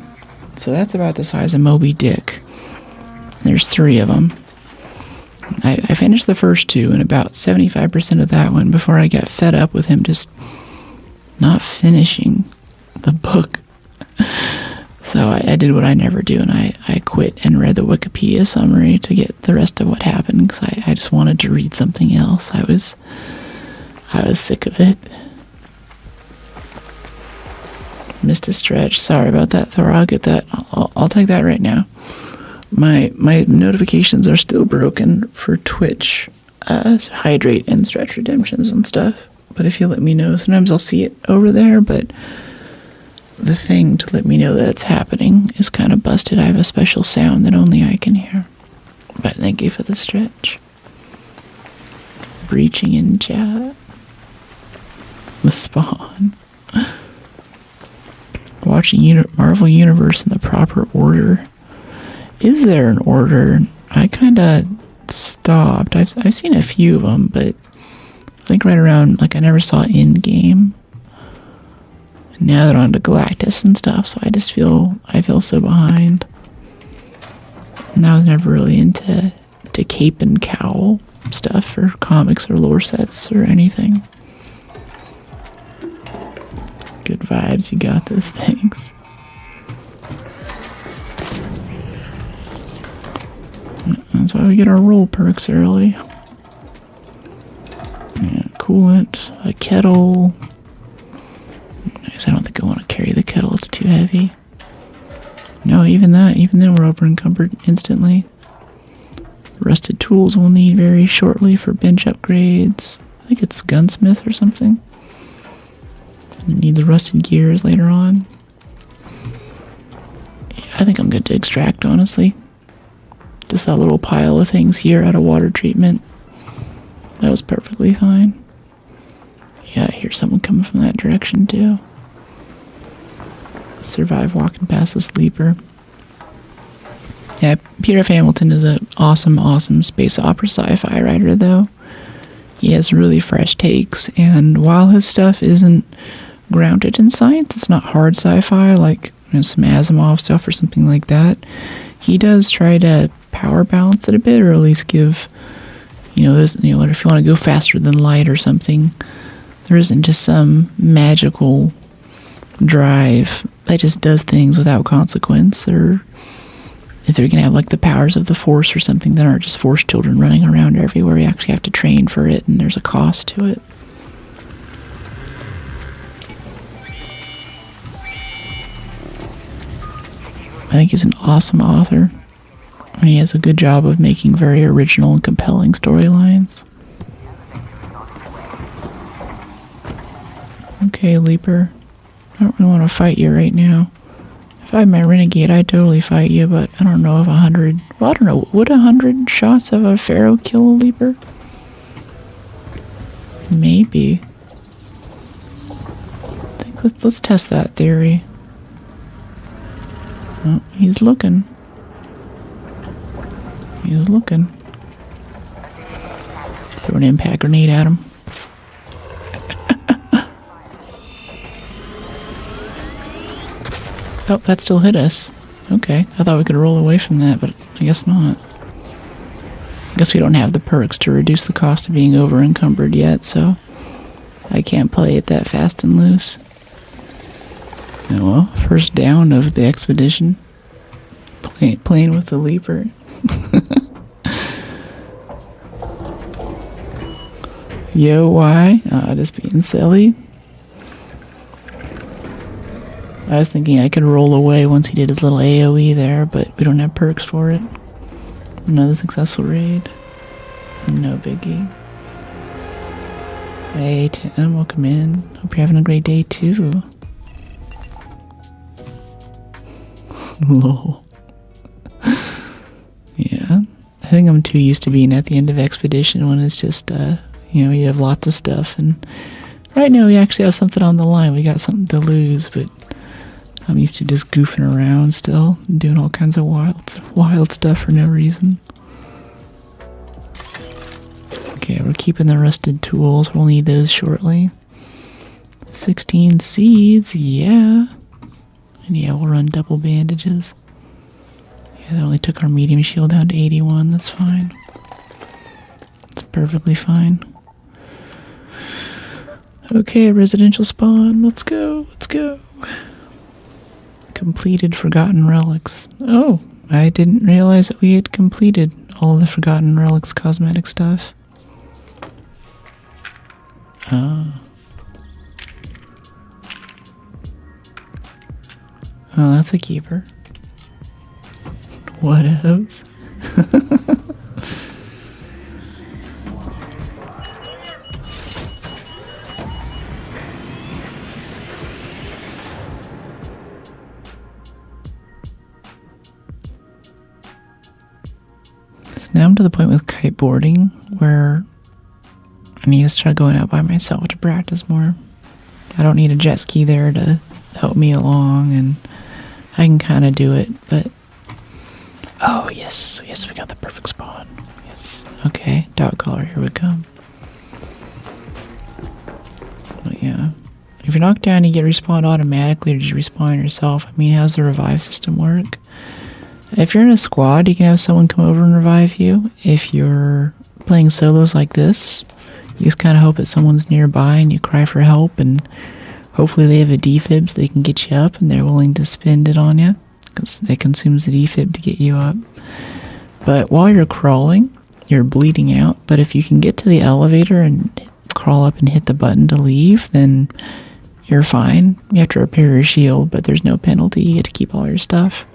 So that's about the size of Moby Dick. There's 3 of them. I finished the first 2 and about 75% of that one before I got fed up with him just not finishing the book. So I did what I never do, and I quit and read the Wikipedia summary to get the rest of what happened, because I just wanted to read something else. I was sick of it. Missed a stretch. Sorry about that, Thor. I'll get that. I'll take that right now. My notifications are still broken for Twitch, hydrate and stretch redemptions and stuff. But if you let me know, sometimes I'll see it over there, but the thing to let me know that it's happening is kind of busted. I have a special sound that only I can hear. But thank you for the stretch. Breaching in chat. The spawn. Watching Marvel Universe in the proper order. Is there an order? I kind of stopped. I've seen a few of them, but I think right around, like, I never saw Endgame. Now they're on to Galactus and stuff, so I feel so behind. And I was never really into cape and cowl stuff for comics or lore sets or anything. Good vibes, you got this, thanks. That's why we get our roll perks early. Yeah, coolant, a kettle. I don't think I want to carry the kettle, it's too heavy. No, even then we're over encumbered instantly. Rusted tools we'll need very shortly for bench upgrades. I think it's gunsmith or something. And it needs rusted gears later on. Yeah, I think I'm good to extract, honestly. Just that little pile of things here out of water treatment. That was perfectly fine. Yeah, I hear someone coming from that direction too. Survive walking past the sleeper. Yeah, Peter F. Hamilton is an awesome space opera sci-fi writer, though. He has really fresh takes, and while his stuff isn't grounded in science, it's not hard sci-fi like some Asimov stuff or something like that. He does try to power balance it a bit, or at least give, there's, if you want to go faster than light or something, there isn't just some magical drive that just does things without consequence, or if they're going to have like the powers of the Force or something that aren't just Force children running around everywhere. You actually have to train for it, and there's a cost to it. I think he's an awesome author, and he has a good job of making very original and compelling storylines. Okay, Leaper. I don't really want to fight you right now. If I had my Renegade, I'd totally fight you, but I don't know if 100... Well, I don't know. Would 100 shots of a Pharaoh kill a Leaper? Maybe. I think let's test that theory. Oh, he's looking. He's looking. Throw an impact grenade at him. Oh, that still hit us. Okay, I thought we could roll away from that, but I guess not. I guess we don't have the perks to reduce the cost of being over encumbered yet, so I can't play it that fast and loose. Oh well, first down of the expedition. Playing with the Leaper. Yo, why? Just being silly. I was thinking I could roll away once he did his little AoE there, but we don't have perks for it. Another successful raid. No biggie. Hey, Tim, welcome in. Hope you're having a great day too. Lol. Yeah. I think I'm too used to being at the end of Expedition when it's just, you have lots of stuff. And right now we actually have something on the line. We got something to lose, but I'm used to just goofing around still, doing all kinds of wild stuff for no reason. Okay, we're keeping the rusted tools. We'll need those shortly. 16 seeds, yeah. And yeah, we'll run double bandages. Yeah, that only took our medium shield down to 81. That's fine. It's perfectly fine. Okay, residential spawn. Let's go. Let's go. Completed Forgotten Relics. Oh, I didn't realize that we had completed all the Forgotten Relics cosmetic stuff. Oh, that's a keeper. What else? Now I'm to the point with kiteboarding where I need to start going out by myself to practice more. I don't need a jet ski there to help me along, and I can kind of do it, but... Oh, yes, we got the perfect spawn. Yes, okay, dog collar, here we come. But yeah, if you're knocked down, you get respawned automatically, or did you respawn yourself? I mean, how's the revive system work? If you're in a squad, you can have someone come over and revive you. If you're playing solos like this, you just kind of hope that someone's nearby and you cry for help, and hopefully they have a defib so they can get you up and they're willing to spend it on you, because it consumes the defib to get you up. But while you're crawling, you're bleeding out, but if you can get to the elevator and crawl up and hit the button to leave, then you're fine. You have to repair your shield, but there's no penalty. You get to keep all your stuff.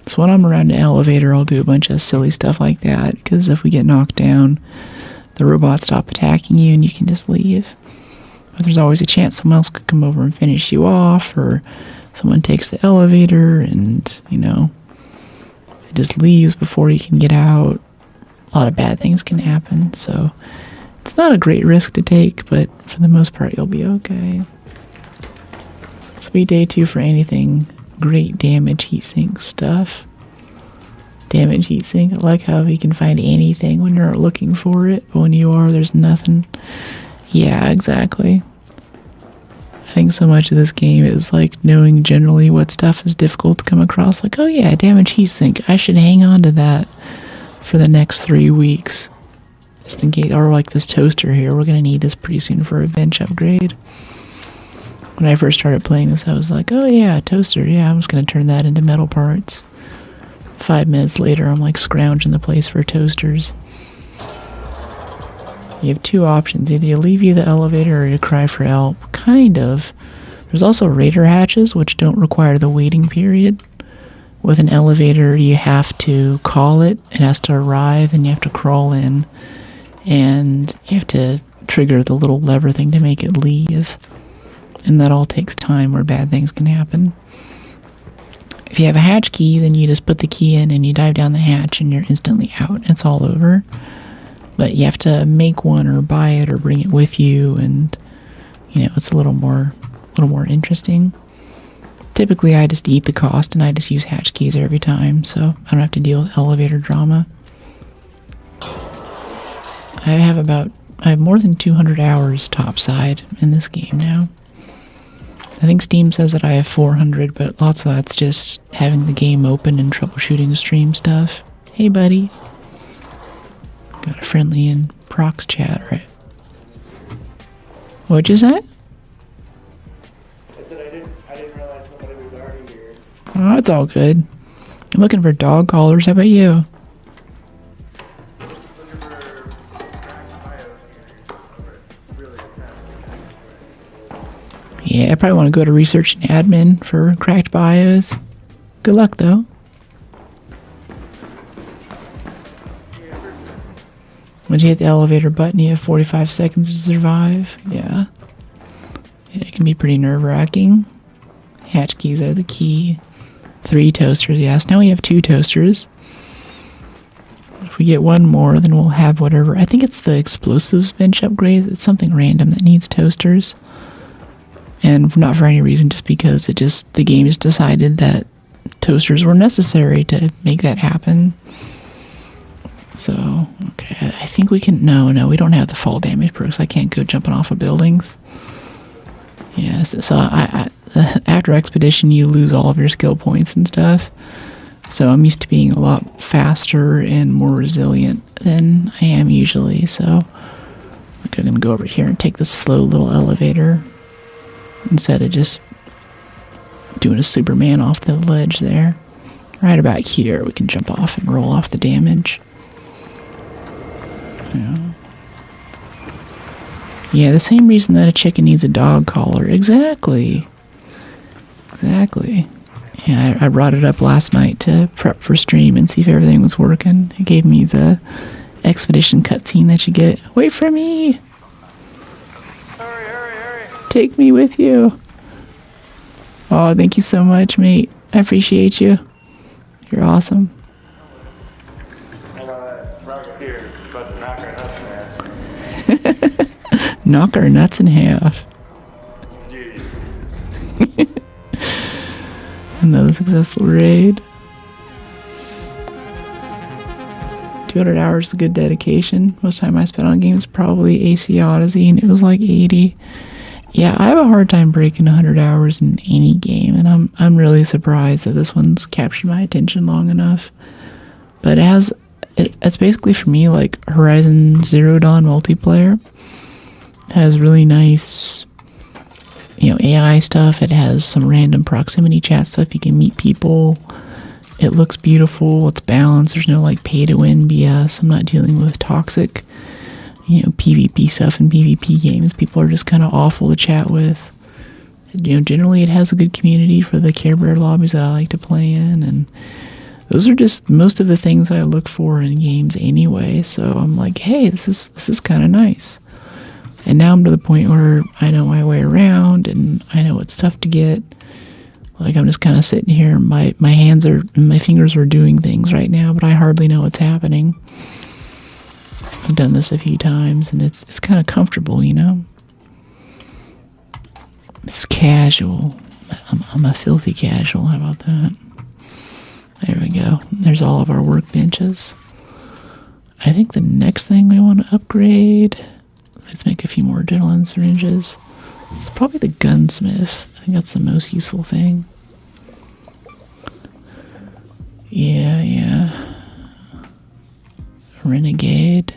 So when I'm around the elevator, I'll do a bunch of silly stuff like that, because if we get knocked down, the robots stop attacking you and you can just leave. But there's always a chance someone else could come over and finish you off, or someone takes the elevator and, it just leaves before you can get out. A lot of bad things can happen, so it's not a great risk to take, but for the most part, you'll be okay. This will be day 2 for anything great damage heatsink stuff. Damage heatsink. I like how you can find anything when you're looking for it, but when you are, there's nothing. Yeah, exactly. I think so much of this game is like knowing generally what stuff is difficult to come across. Like, oh yeah, damage heatsink. I should hang on to that. for the next 3 weeks. Just in case, or like this toaster here, we're gonna need this pretty soon for a bench upgrade. When I first started playing this, I was like, oh yeah, toaster, yeah, I'm just gonna turn that into metal parts. 5 minutes later, I'm like scrounging the place for toasters. You have 2 options, either you leave the elevator or you cry for help, kind of. There's also raider hatches, which don't require the waiting period. With an elevator, you have to call it, it has to arrive, and you have to crawl in. And you have to trigger the little lever thing to make it leave. And that all takes time where bad things can happen. If you have a hatch key, then you just put the key in and you dive down the hatch and you're instantly out. It's all over. But you have to make one or buy it or bring it with you, and you know, it's a little more interesting. Typically I just eat the cost and I just use hatch keys every time, so I don't have to deal with elevator drama. I have more than 200 hours topside in this game now. I think Steam says that I have 400, but lots of that's just having the game open and troubleshooting stream stuff. Hey buddy. Got a friendly in Prox chat, right? What'd you say? I said I didn't realize somebody was already here. Oh, it's all good. I'm looking for dog collars. How about you? Yeah, I probably want to go to research and admin for cracked bios. Good luck, though. Once you hit the elevator button, you have 45 seconds to survive. Yeah. It can be pretty nerve-wracking. Hatch keys are the key. 3 toasters, yes. Now we have 2 toasters. If we get 1 more, then we'll have whatever. I think it's the explosives bench upgrades. It's something random that needs toasters. And not for any reason, just because the game just decided that toasters were necessary to make that happen. So, okay, I think we can, no, we don't have the fall damage perks. I can't go jumping off of buildings. Yes, so after Expedition, you lose all of your skill points and stuff. So I'm used to being a lot faster and more resilient than I am usually. So I'm going to go over here and take this slow little elevator instead of just doing a Superman off the ledge there. Right about here, we can jump off and roll off the damage. Yeah, the same reason that a chicken needs a dog collar. Exactly. Yeah, I brought it up last night to prep for stream and see if everything was working. It gave me the Expedition cutscene that you get. Wait for me! Hurry. Take me with you. Oh, thank you so much, mate. I appreciate you. You're awesome. Rock's here, but knock our nuts in half. Knock our nuts in half. Dude. Another successful raid. 200 hours is a good dedication. Most time I spent on games probably AC Odyssey, and it was like 80. Yeah, I have a hard time breaking 100 hours in any game, and I'm really surprised that this one's captured my attention long enough. But it's basically for me like Horizon Zero Dawn multiplayer. It has really nice, AI stuff. It has some random proximity chat stuff. You can meet people. It looks beautiful. It's balanced. There's no like pay to win BS. I'm not dealing with toxic, PvP stuff in PvP games. People are just kind of awful to chat with. Generally it has a good community for the Care Bear lobbies that I like to play in, and those are just most of the things I look for in games anyway. So I'm like, hey, this is kind of nice. And now I'm to the point where I know my way around and I know it's tough to get. Like I'm just kind of sitting here, my hands are, my fingers are doing things right now, but I hardly know what's happening. I've done this a few times and it's kind of comfortable, It's casual. I'm a filthy casual, how about that? There we go. There's all of our workbenches. I think the next thing we want to upgrade, let's make a few more adrenaline syringes. It's probably the gunsmith. I think that's the most useful thing. Yeah. Renegade.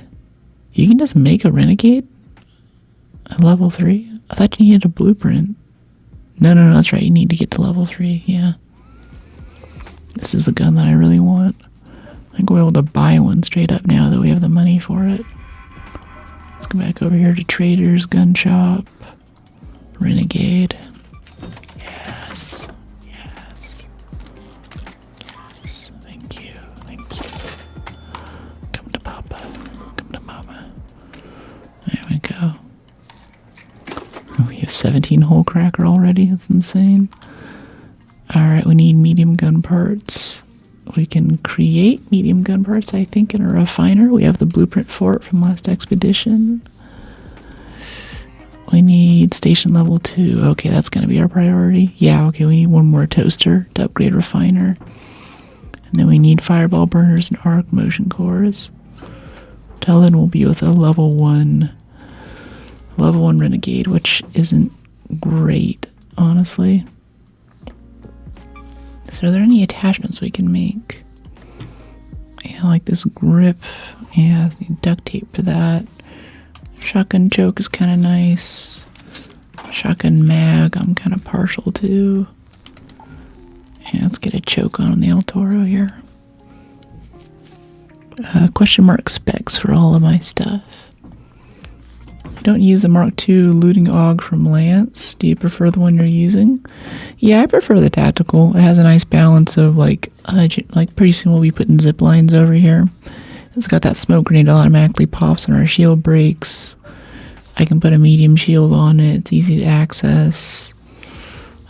You can just make a Renegade at level 3? I thought you needed a blueprint. No, that's right. You need to get to level 3. Yeah. This is the gun that I really want. I think we're able to buy one straight up now that we have the money for it. Let's go back over here to Trader's Gun Shop. Renegade. Yes. Thank you. Come to Papa. There we go. Oh, we have 17 hole cracker already. That's insane. Alright, we need medium gun parts. We can create medium gun parts, I think, in a refiner. We have the blueprint for it from last expedition. We need station level 2. Okay, that's going to be our priority. Yeah, okay, we need one more toaster to upgrade refiner. And then we need fireball burners and arc motion cores. Till then, we'll be with a level 1 Renegade, which isn't great, honestly. So are there any attachments we can make? Yeah, like this grip. Yeah, duct tape for that. Shotgun choke is kind of nice. Shotgun mag I'm kind of partial to. Yeah, let's get a choke on the El Toro here. Question mark specs for all of my stuff. I don't use the Mark II looting AUG from Lance. Do you prefer the one you're using? Yeah, I prefer the tactical. It has a nice balance of like pretty soon we'll be putting zip lines over here. It's got that smoke grenade that automatically pops when our shield breaks. I can put a medium shield on it. It's easy to access.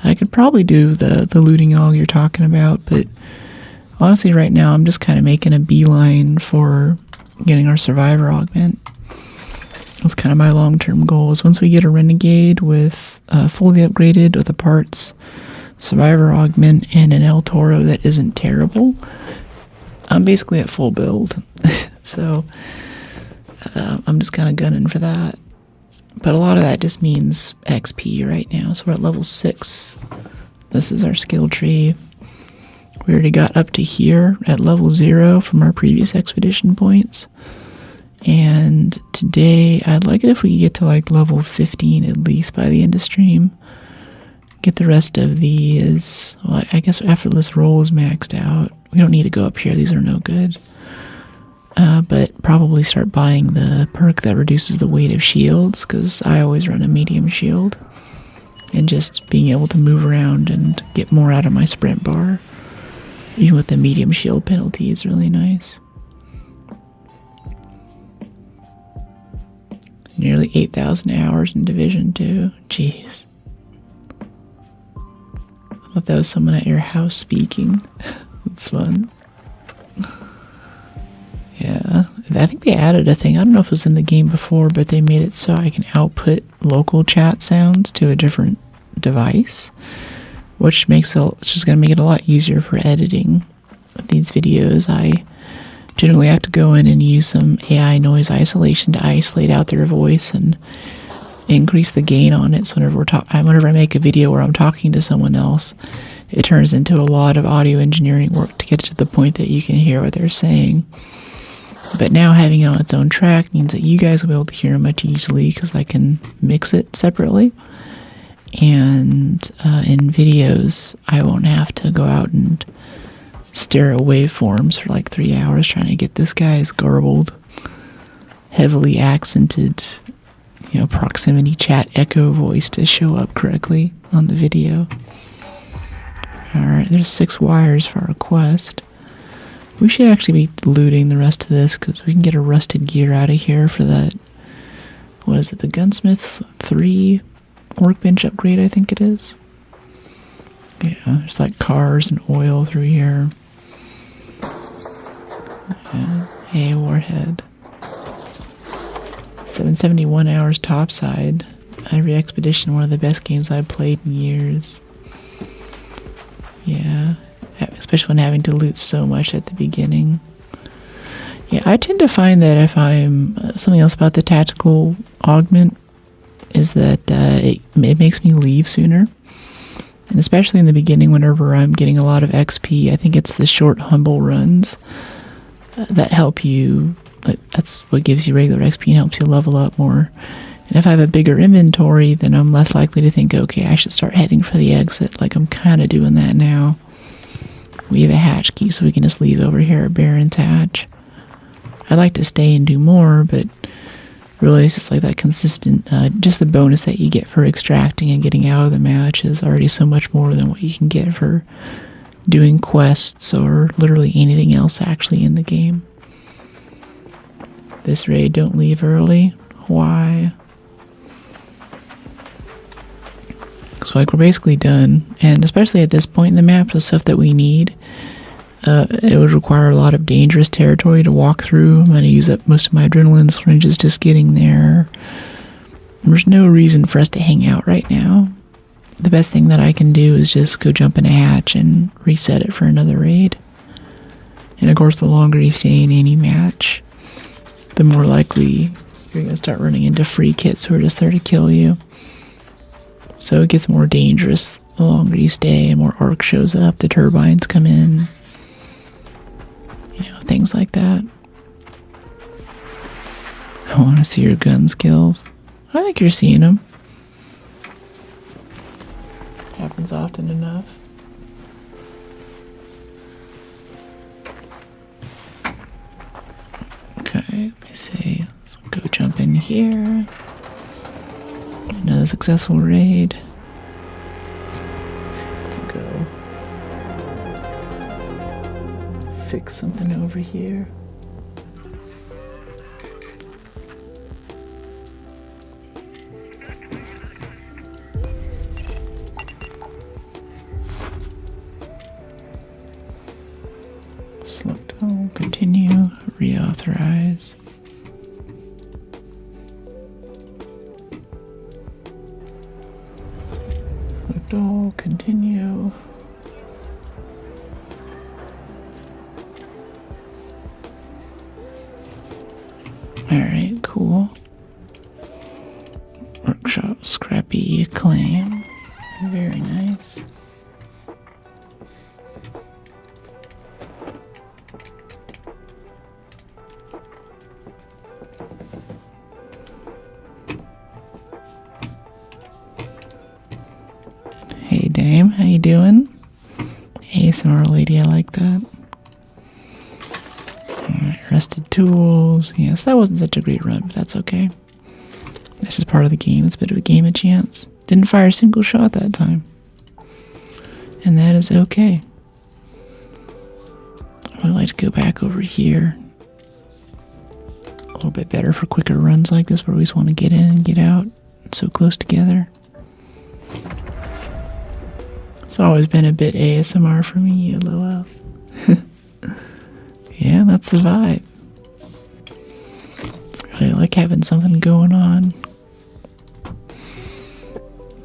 I could probably do the looting AUG you're talking about, but honestly right now I'm just kind of making a beeline for getting our survivor augment. That's kind of my long-term goal, is once we get a Renegade with fully upgraded with the parts, survivor augment, and an El Toro that isn't terrible, I'm basically at full build. So I'm just kind of gunning for that. But a lot of that just means XP right now. So we're at level 6. This is our skill tree. We already got up to here at level 0 from our previous expedition points. And today, I'd like it if we could get to like level 15 at least by the end of stream. Get the rest of these. Well, I guess effortless roll is maxed out. We don't need to go up here. These are no good. But probably start buying the perk that reduces the weight of shields, because I always run a medium shield. And just being able to move around and get more out of my sprint bar, even with the medium shield penalty, is really nice. Nearly 8,000 hours in Division 2. Jeez. I thought that was someone at your house speaking. That's fun. Yeah. I think they added a thing. I don't know if it was in the game before, but they made it so I can output local chat sounds to a different device, which makes it's just going to make it a lot easier for editing these videos. I generally have to go in and use some AI noise isolation to isolate out their voice and increase the gain on it. So whenever I make a video where I'm talking to someone else, it turns into a lot of audio engineering work to get it to the point that you can hear what they're saying. But now having it on its own track means that you guys will be able to hear it much easily, because I can mix it separately. And in videos, I won't have to go out and stare at waveforms for like 3 hours trying to get this guy's garbled, heavily accented, proximity chat echo voice to show up correctly on the video. Alright, there's 6 wires for our quest. We should actually be looting the rest of this, because we can get a rusted gear out of here for that, what is it, the Gunsmith 3 workbench upgrade, I think it is. Yeah, there's like cars and oil through here. Yeah. Hey, Warhead. 771 hours topside. Every expedition, one of the best games I've played in years. Yeah, especially when having to loot so much at the beginning. Yeah, I tend to find that if I'm something else about the tactical augment is that it makes me leave sooner. And especially in the beginning, whenever I'm getting a lot of XP, I think it's the short, humble runs that help you That's what gives you regular XP and helps you level up more. And if I have a bigger inventory, then I'm less likely to think, okay, I should start heading for the exit. Like I'm kind of doing that now. We have a hatch key, so we can just leave over here at Baron's hatch. I'd like to stay and do more, but really it's just like that consistent, just the bonus that you get for extracting and getting out of the match is already so much more than what you can get for doing quests or literally anything else actually in the game. This raid, don't leave early. Why? So like we're basically done, and especially at this point in the map, the stuff that we need, it would require a lot of dangerous territory to walk through. I'm going to use up most of my adrenaline syringes just getting there. There's no reason for us to hang out right now. The best thing that I can do is just go jump in a hatch and reset it for another raid. And of course, the longer you stay in any match, the more likely you're going to start running into free kits who are just there to kill you. So it gets more dangerous the longer you stay, and more arc shows up, the turbines come in, you know, things like that. I want to see your gun skills. I think you're seeing them. Happens often enough. Okay, let me see. Let's go jump in here. Another successful raid. Let's go fix something over here. Select all, continue, reauthorize. All continue. Alright, cool. Workshop scrappy claim. Very nice. Hey Dame, how you doing? ASMR lady, I like that. Alright, rusted tools. Yes, that wasn't such a great run, but that's okay. That's just part of the game. It's a bit of a game of chance. Didn't fire a single shot that time. And that is okay. I'd like to go back over here. A little bit better for quicker runs like this where we just want to get in and get out. It's so close together. It's always been a bit ASMR for me, lol. Yeah, that's the vibe. Really like having something going on.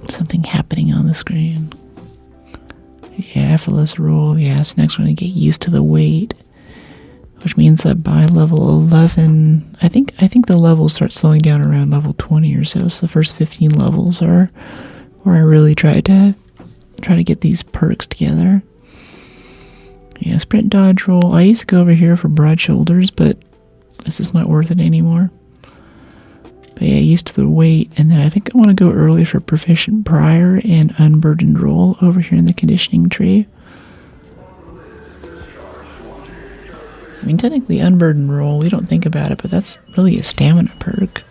Something happening on the screen. Yeah, effortless roll. Yes, next we're going to get used to the weight. Which means that by level 11, I think the levels start slowing down around level 20 or so. So the first 15 levels are where I really try to get these perks together. Yeah, sprint, dodge, roll. I used to go over here for broad shoulders, but this is not worth it anymore. But yeah, used to the weight, and then I think I want to go early for proficient prior and unburdened roll over here in the conditioning tree. I mean, technically unburdened roll, we don't think about it, but that's really a stamina perk.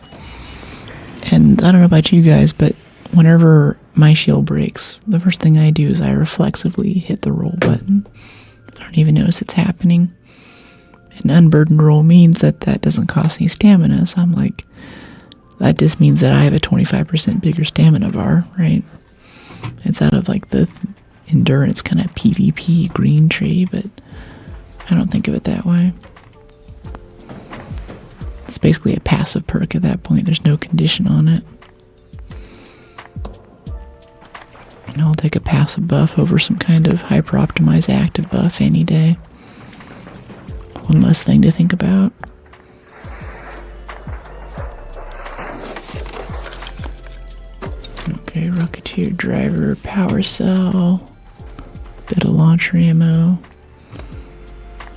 And I don't know about you guys, but whenever my shield breaks, the first thing I do is I reflexively hit the roll button. I don't even notice it's happening. And unburdened roll means that doesn't cost any stamina, so I'm like, that just means that I have a 25% bigger stamina bar, right? It's out of like the endurance kind of PvP green tree, but I don't think of it that way. It's basically a passive perk at that point. There's no condition on it. And I'll take a passive buff over some kind of hyper-optimized active buff any day. One less thing to think about. Okay, Rocketeer Driver, Power Cell, bit of launcher ammo.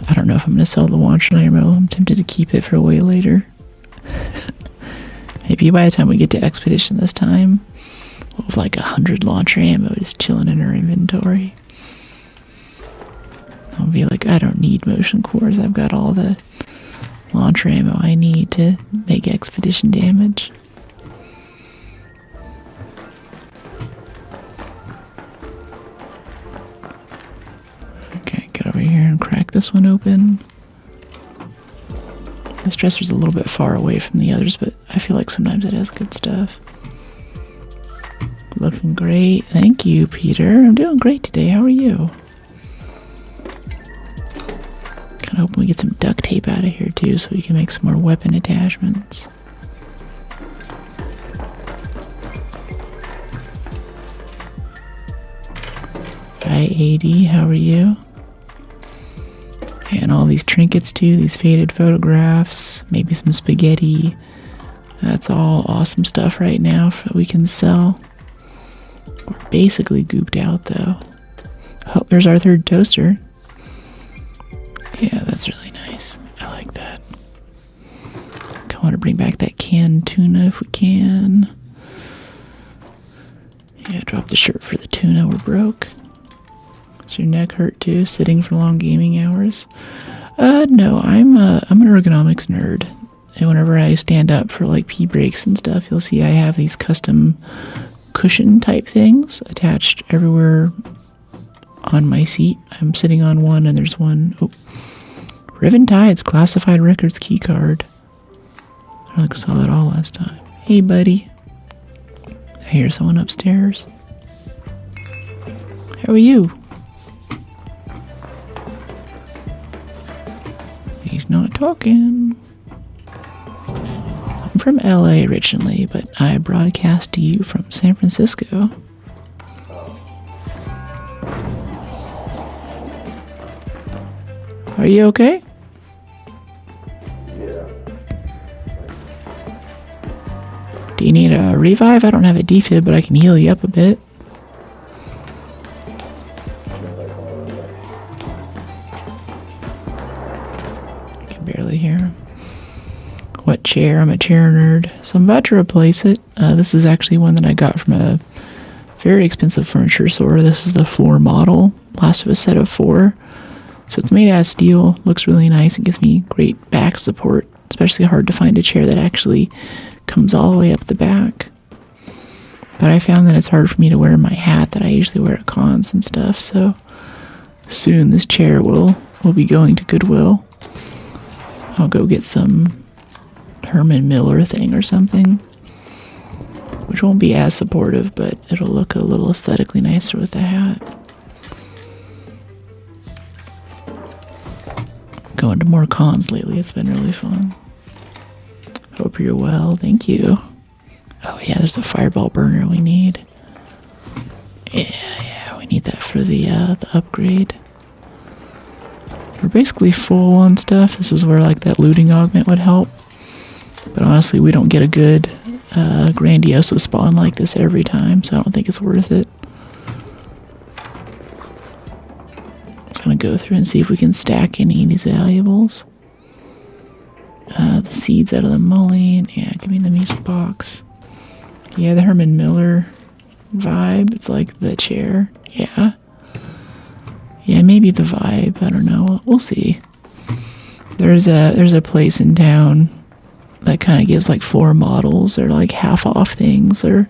I don't don't know if I'm going to sell the launcher ammo. I'm tempted to keep it for way later. Maybe by the time we get to Expedition this time, we'll have like 100 launcher ammo just chilling in our inventory. I'll be like, I don't need motion cores. I've got all the launcher ammo I need to make Expedition damage. Okay, get over here and crack this one open. This dresser's a little bit far away from the others, but I feel like sometimes it has good stuff. Looking great. Thank you, Peter. I'm doing great today. How are you? Kind of hoping we get some duct tape out of here, too, so we can make some more weapon attachments. Hi, AD. How are you? And all these trinkets too, these faded photographs, maybe some spaghetti. That's all awesome stuff right now that we can sell. We're basically gooped out though. Oh, there's our third toaster. Yeah, that's really nice. I like that. I want to bring back that canned tuna if we can. Yeah, drop the shirt for the tuna, we're broke. Does your neck hurt too, sitting for long gaming hours? No, I'm an ergonomics nerd. And whenever I stand up for like pee breaks and stuff, you'll see I have these custom cushion type things attached everywhere on my seat. I'm sitting on one and there's one. Oh, Riven Tides classified records key card. I like saw that all last time. Hey, buddy. I hear someone upstairs. How are you? He's not talking. I'm from LA originally, but I broadcast to you from San Francisco. Are you okay? Yeah. Do you need a revive? I don't have a defib, but I can heal you up a bit. I can barely hear him. What chair? I'm a chair nerd. So I'm about to replace it. This is actually one that I got from a very expensive furniture store. This is the floor model. Last of a set of 4. So it's made out of steel. Looks really nice. It gives me great back support. Especially hard to find a chair that actually comes all the way up the back. But I found that it's hard for me to wear my hat that I usually wear at cons and stuff. So soon this chair will be going to Goodwill. I'll go get some Herman Miller thing or something, which won't be as supportive, but it'll look a little aesthetically nicer with the hat. Going to more cons lately. It's been really fun. Hope you're well. Thank you. Oh yeah, there's a fireball burner we need. Yeah, we need that for the upgrade. We're basically full on stuff. This is where like that looting augment would help. But honestly, we don't get a good Grandioso spawn like this every time, so I don't think it's worth it. Gonna go through and see if we can stack any of these valuables. The seeds out of the mullein. Yeah, give me the music box. Yeah, the Herman Miller vibe. It's like the chair. Yeah. Yeah, maybe the vibe. I don't know. We'll see. There's a place in town that kind of gives like floor models or like half off things or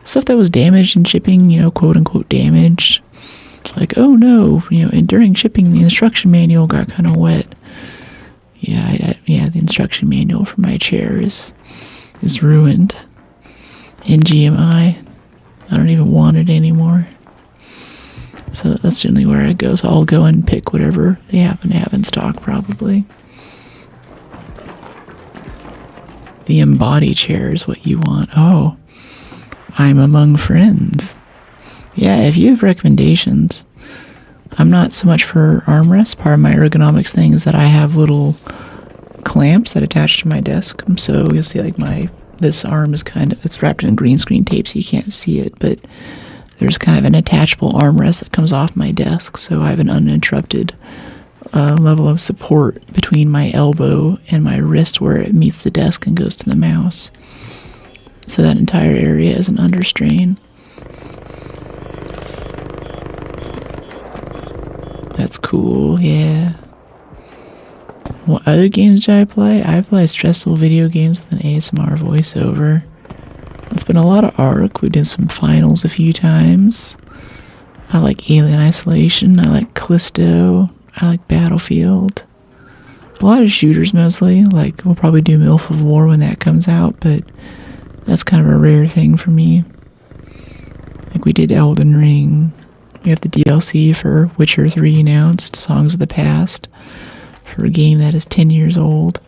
stuff that was damaged in shipping, you know, quote unquote damaged. Like, oh no, you know, and during shipping the instruction manual got kind of wet. Yeah, the instruction manual for my chair is ruined in GMI. I don't even want it anymore. So that's generally where I go. So I'll go and pick whatever they happen to have in stock, probably. The embody chair is what you want. Oh, I'm among friends. Yeah, if you have recommendations. I'm not so much for armrests. Part of my ergonomics thing is that I have little clamps that attach to my desk. So you'll see like this arm is it's wrapped in green screen tape so you can't see it, but there's kind of an attachable armrest that comes off my desk, so I have an uninterrupted level of support between my elbow and my wrist where it meets the desk and goes to the mouse. So that entire area isn't under strain. That's cool, yeah. What other games do I play? I play stressful video games with an ASMR voiceover. It's been a lot of Arc. We did some finals a few times. I like Alien Isolation. I like Callisto. I like Battlefield. A lot of shooters mostly. Like, we'll probably do MILF of War when that comes out, but that's kind of a rare thing for me. Like, we did Elden Ring. We have the DLC for Witcher 3 announced, Songs of the Past, for a game that is 10 years old.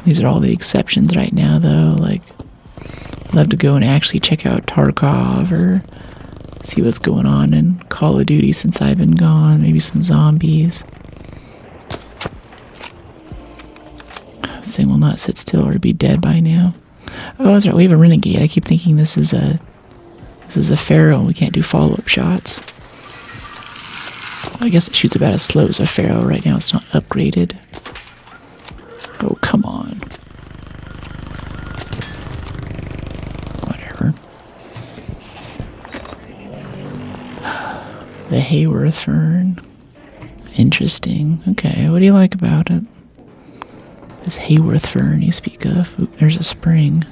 These are all the exceptions right now, though. Like, I'd love to go and actually check out Tarkov or see what's going on in Call of Duty since I've been gone. Maybe some zombies. This thing will not sit still or be dead by now. Oh, that's right. We have a Renegade. I keep thinking this is a Pharaoh and we can't do follow-up shots. I guess it shoots about as slow as a Pharaoh right now. It's not upgraded. Oh, come on. Whatever. The Hayworth Fern. Interesting. Okay, what do you like about it? This Hayworth Fern you speak of. Ooh, there's a spring.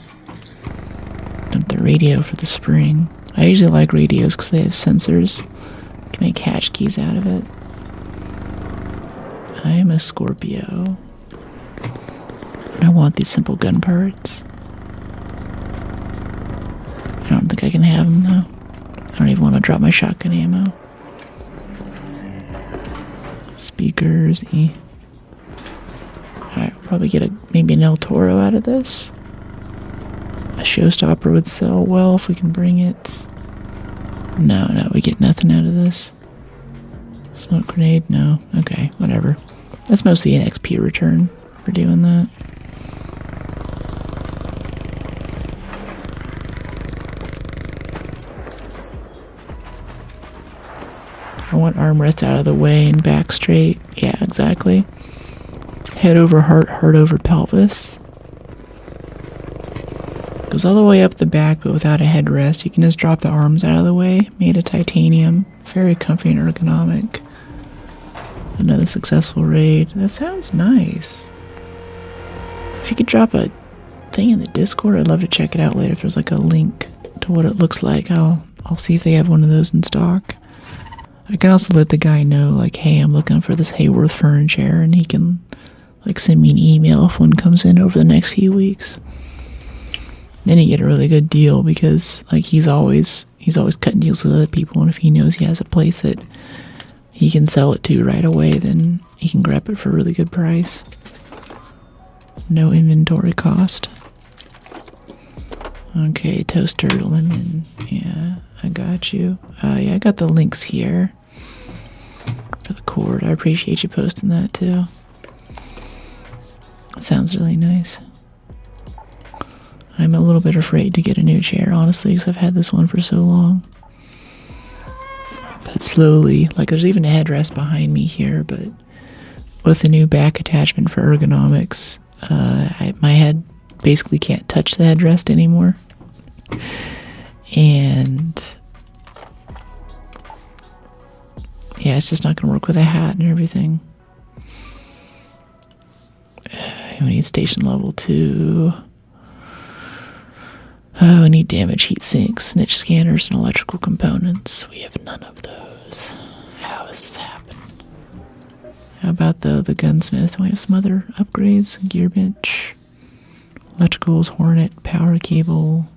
Dump the radio for the spring. I usually like radios because they have sensors. You can make hatch keys out of it. I am a Scorpio. I want these simple gun parts. I don't think I can have them though. I don't even want to drop my shotgun ammo. Speakers, Alright, we'll probably get maybe an El Toro out of this. A showstopper would sell well if we can bring it. No, we get nothing out of this. Smoke grenade, no. Okay, whatever. That's mostly an XP return for doing that. I want armrests out of the way and back straight. Yeah, exactly. Head over heart, heart over pelvis. Goes all the way up the back, but without a headrest. You can just drop the arms out of the way. Made of titanium. Very comfy and ergonomic. Another successful raid. That sounds nice. If you could drop a thing in the Discord, I'd love to check it out later. If there's like a link to what it looks like, I'll see if they have one of those in stock. I can also let the guy know, like, hey, I'm looking for this Hayworth Fern chair, and he can, like, send me an email if one comes in over the next few weeks. Then you get a really good deal because, like, he's always cutting deals with other people, and if he knows he has a place that he can sell it to right away, then he can grab it for a really good price. No inventory cost. Okay, toaster, lemon. Yeah, I got you. Yeah, I got the links here for the cord. I appreciate you posting that too. It sounds really nice. I'm a little bit afraid to get a new chair, honestly, because I've had this one for so long. But slowly, like there's even a headrest behind me here, but with the new back attachment for ergonomics, my head basically can't touch the headrest anymore. And yeah, it's just not going to work with a hat and everything. We need station level 2. Oh, we need damage heat sinks, snitch scanners, and electrical components. We have none of those. How has this happened? How about the gunsmith? Do we have some other upgrades? Gearbench, electricals, hornet, power cable.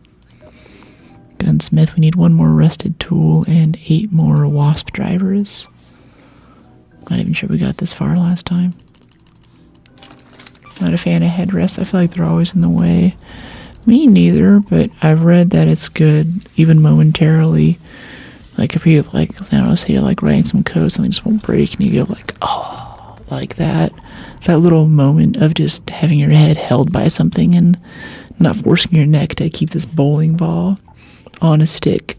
Gunsmith, we need 1 more rusted tool and 8 more wasp drivers. Not even sure we got this far last time. Not a fan of headrests. I feel like they're always in the way. Me neither, but I've read that it's good, even momentarily. Like if you like, I don't know, say you're like writing some code, something just won't break, and you go like, oh, like that. That little moment of just having your head held by something and not forcing your neck to keep this bowling ball on a stick,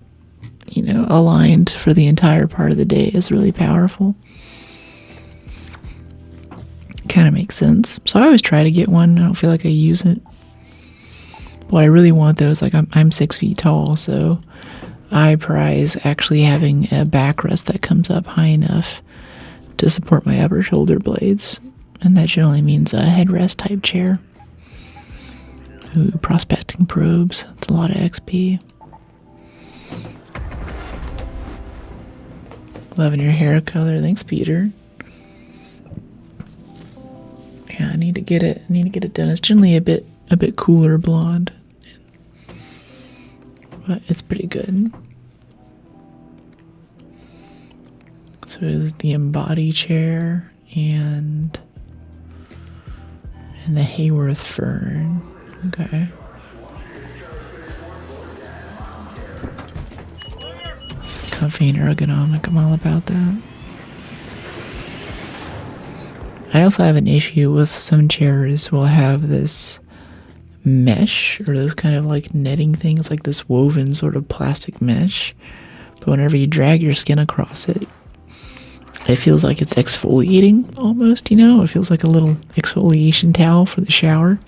you know, aligned for the entire part of the day is really powerful. kind of makes sense. So I always try to get one. I don't feel like I use it. What I really want though is like I'm 6 feet tall, so I prize actually having a backrest that comes up high enough to support my upper shoulder blades. And that generally means a headrest type chair. Ooh, prospecting probes. That's a lot of XP. Loving your hair color. Thanks, Peter. Yeah, I need to get it. Done. It's generally a bit cooler blonde, but it's pretty good. So it's the Embody chair and the Hayworth fern. Okay. Comfy and ergonomic. I'm all about that. I also have an issue with some chairs will have this mesh or those kind of like netting things, like this woven sort of plastic mesh. But whenever you drag your skin across it, it feels like it's exfoliating almost, you know? It feels like a little exfoliation towel for the shower.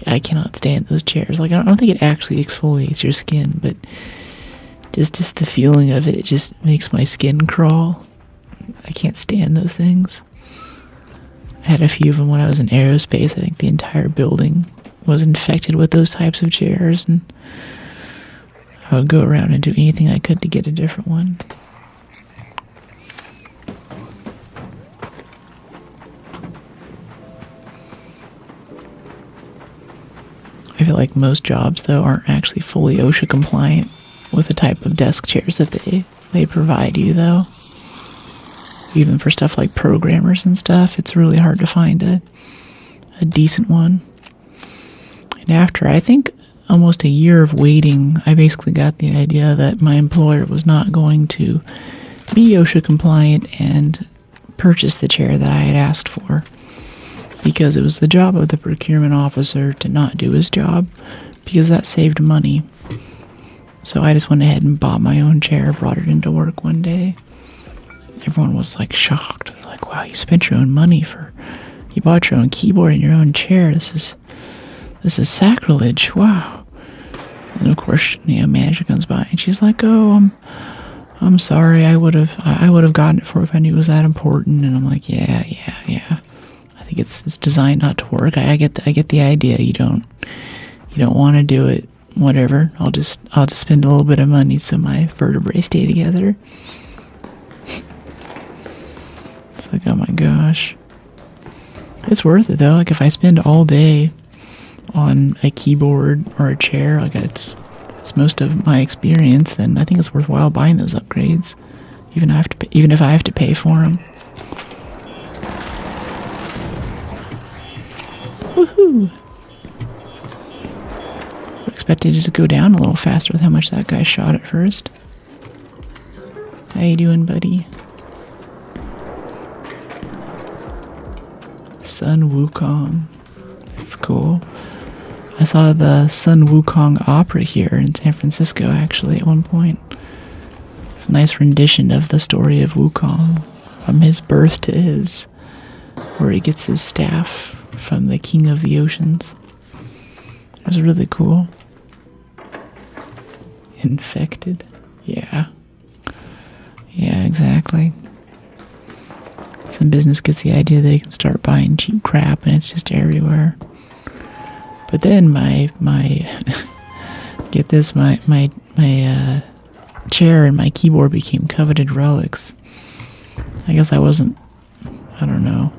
I cannot stand those chairs. Like, I don't think it actually exfoliates your skin, but just the feeling of it just makes my skin crawl. I can't stand those things. I had a few of them when I was in aerospace. I think the entire building was infected with those types of chairs, and I would go around and do anything I could to get a different one. I feel like most jobs, though, aren't actually fully OSHA compliant with the type of desk chairs that they provide you, though. Even for stuff like programmers and stuff, it's really hard to find a decent one. And after, I think, almost a year of waiting, I basically got the idea that my employer was not going to be OSHA compliant and purchase the chair that I had asked for, because it was the job of the procurement officer to not do his job, because that saved money. So I just went ahead and bought my own chair, brought it into work one day. Everyone was like shocked. Like, wow, you spent your own money you bought your own keyboard and your own chair. This is sacrilege. Wow. And of course, manager comes by and she's like, "Oh, I'm sorry. I would have gotten it for if I knew it was that important." And I'm like, yeah. I think it's designed not to work. I get the idea. You don't want to do it. Whatever. I'll just spend a little bit of money so my vertebrae stay together. It's like, oh my gosh. It's worth it though. Like, if I spend all day on a keyboard or a chair, like it's most of my experience, then I think it's worthwhile buying those upgrades, even if I have to pay for them. Woohoo! I expected it to go down a little faster with how much that guy shot at first. How you doing, buddy? Sun Wukong. That's cool. I saw the Sun Wukong opera here in San Francisco, actually, at one point. It's a nice rendition of the story of Wukong, from his birth to where he gets his staff from the King of the Oceans. It was really cool. Infected. Yeah. Yeah, exactly. Some business gets the idea they can start buying cheap crap and it's just everywhere. But then my get this, my chair and my keyboard became coveted relics. I guess I don't know.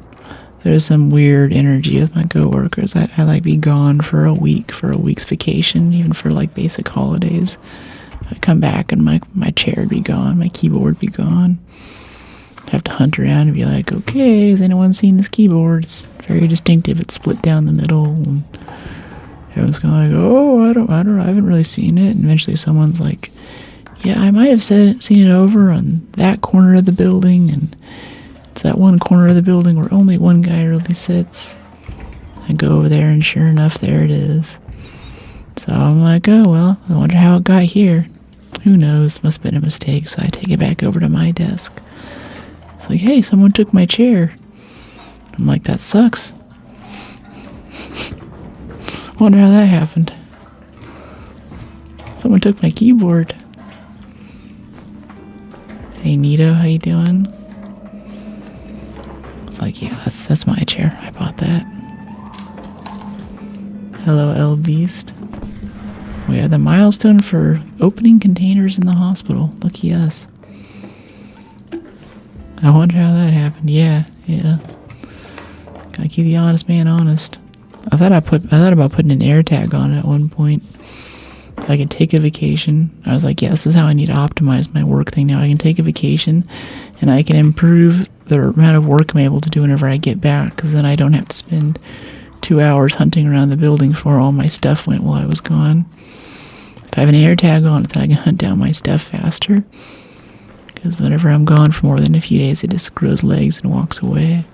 There's some weird energy with my coworkers. I like be gone for a week's vacation, even for like basic holidays. I'd come back and my chair would be gone, my keyboard would be gone. I'd have to hunt around and be like, okay, has anyone seen this keyboard? It's very distinctive. It's split down the middle. And everyone's going like, oh, I don't know. I haven't really seen it. And eventually someone's like, yeah, I might have seen it over on that corner of the building. And it's that one corner of the building where only one guy really sits. I go over there and sure enough, there it is. So I'm like, oh, well, I wonder how it got here. Who knows? Must have been a mistake. So I take it back over to my desk. It's like, hey, someone took my chair. I'm like, that sucks. Wonder how that happened. Someone took my keyboard. Hey Nito, how you doing? It's like, yeah, that's my chair. I bought that. Hello, L Beast. We have the milestone for opening containers in the hospital. Lucky us. I wonder how that happened. Yeah. Gotta keep the honest man honest. I thought about putting an air tag on it at one point. I could take a vacation. I was like, yeah, this is how I need to optimize my work thing now. I can take a vacation and I can improve the amount of work I'm able to do whenever I get back, because then I don't have to spend 2 hours hunting around the building for all my stuff went while I was gone. If I have an air tag on it, then I can hunt down my stuff faster, because whenever I'm gone for more than a few days, it just grows legs and walks away.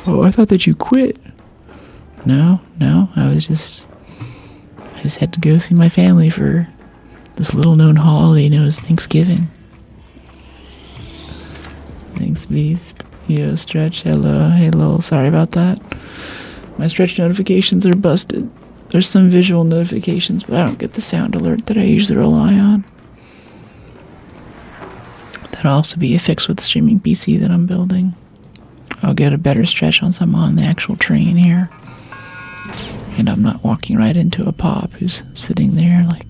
Oh, I thought that you quit. No, I just had to go see my family for this little known holiday known as Thanksgiving. Thanks, Beast. Yo, Stretch, hello. Hey, lol, sorry about that. My Stretch notifications are busted. There's some visual notifications, but I don't get the sound alert that I usually rely on. That'll also be a fix with the streaming PC that I'm building. I'll get a better stretch once I'm on the actual train here. And I'm not walking right into a pop who's sitting there, like,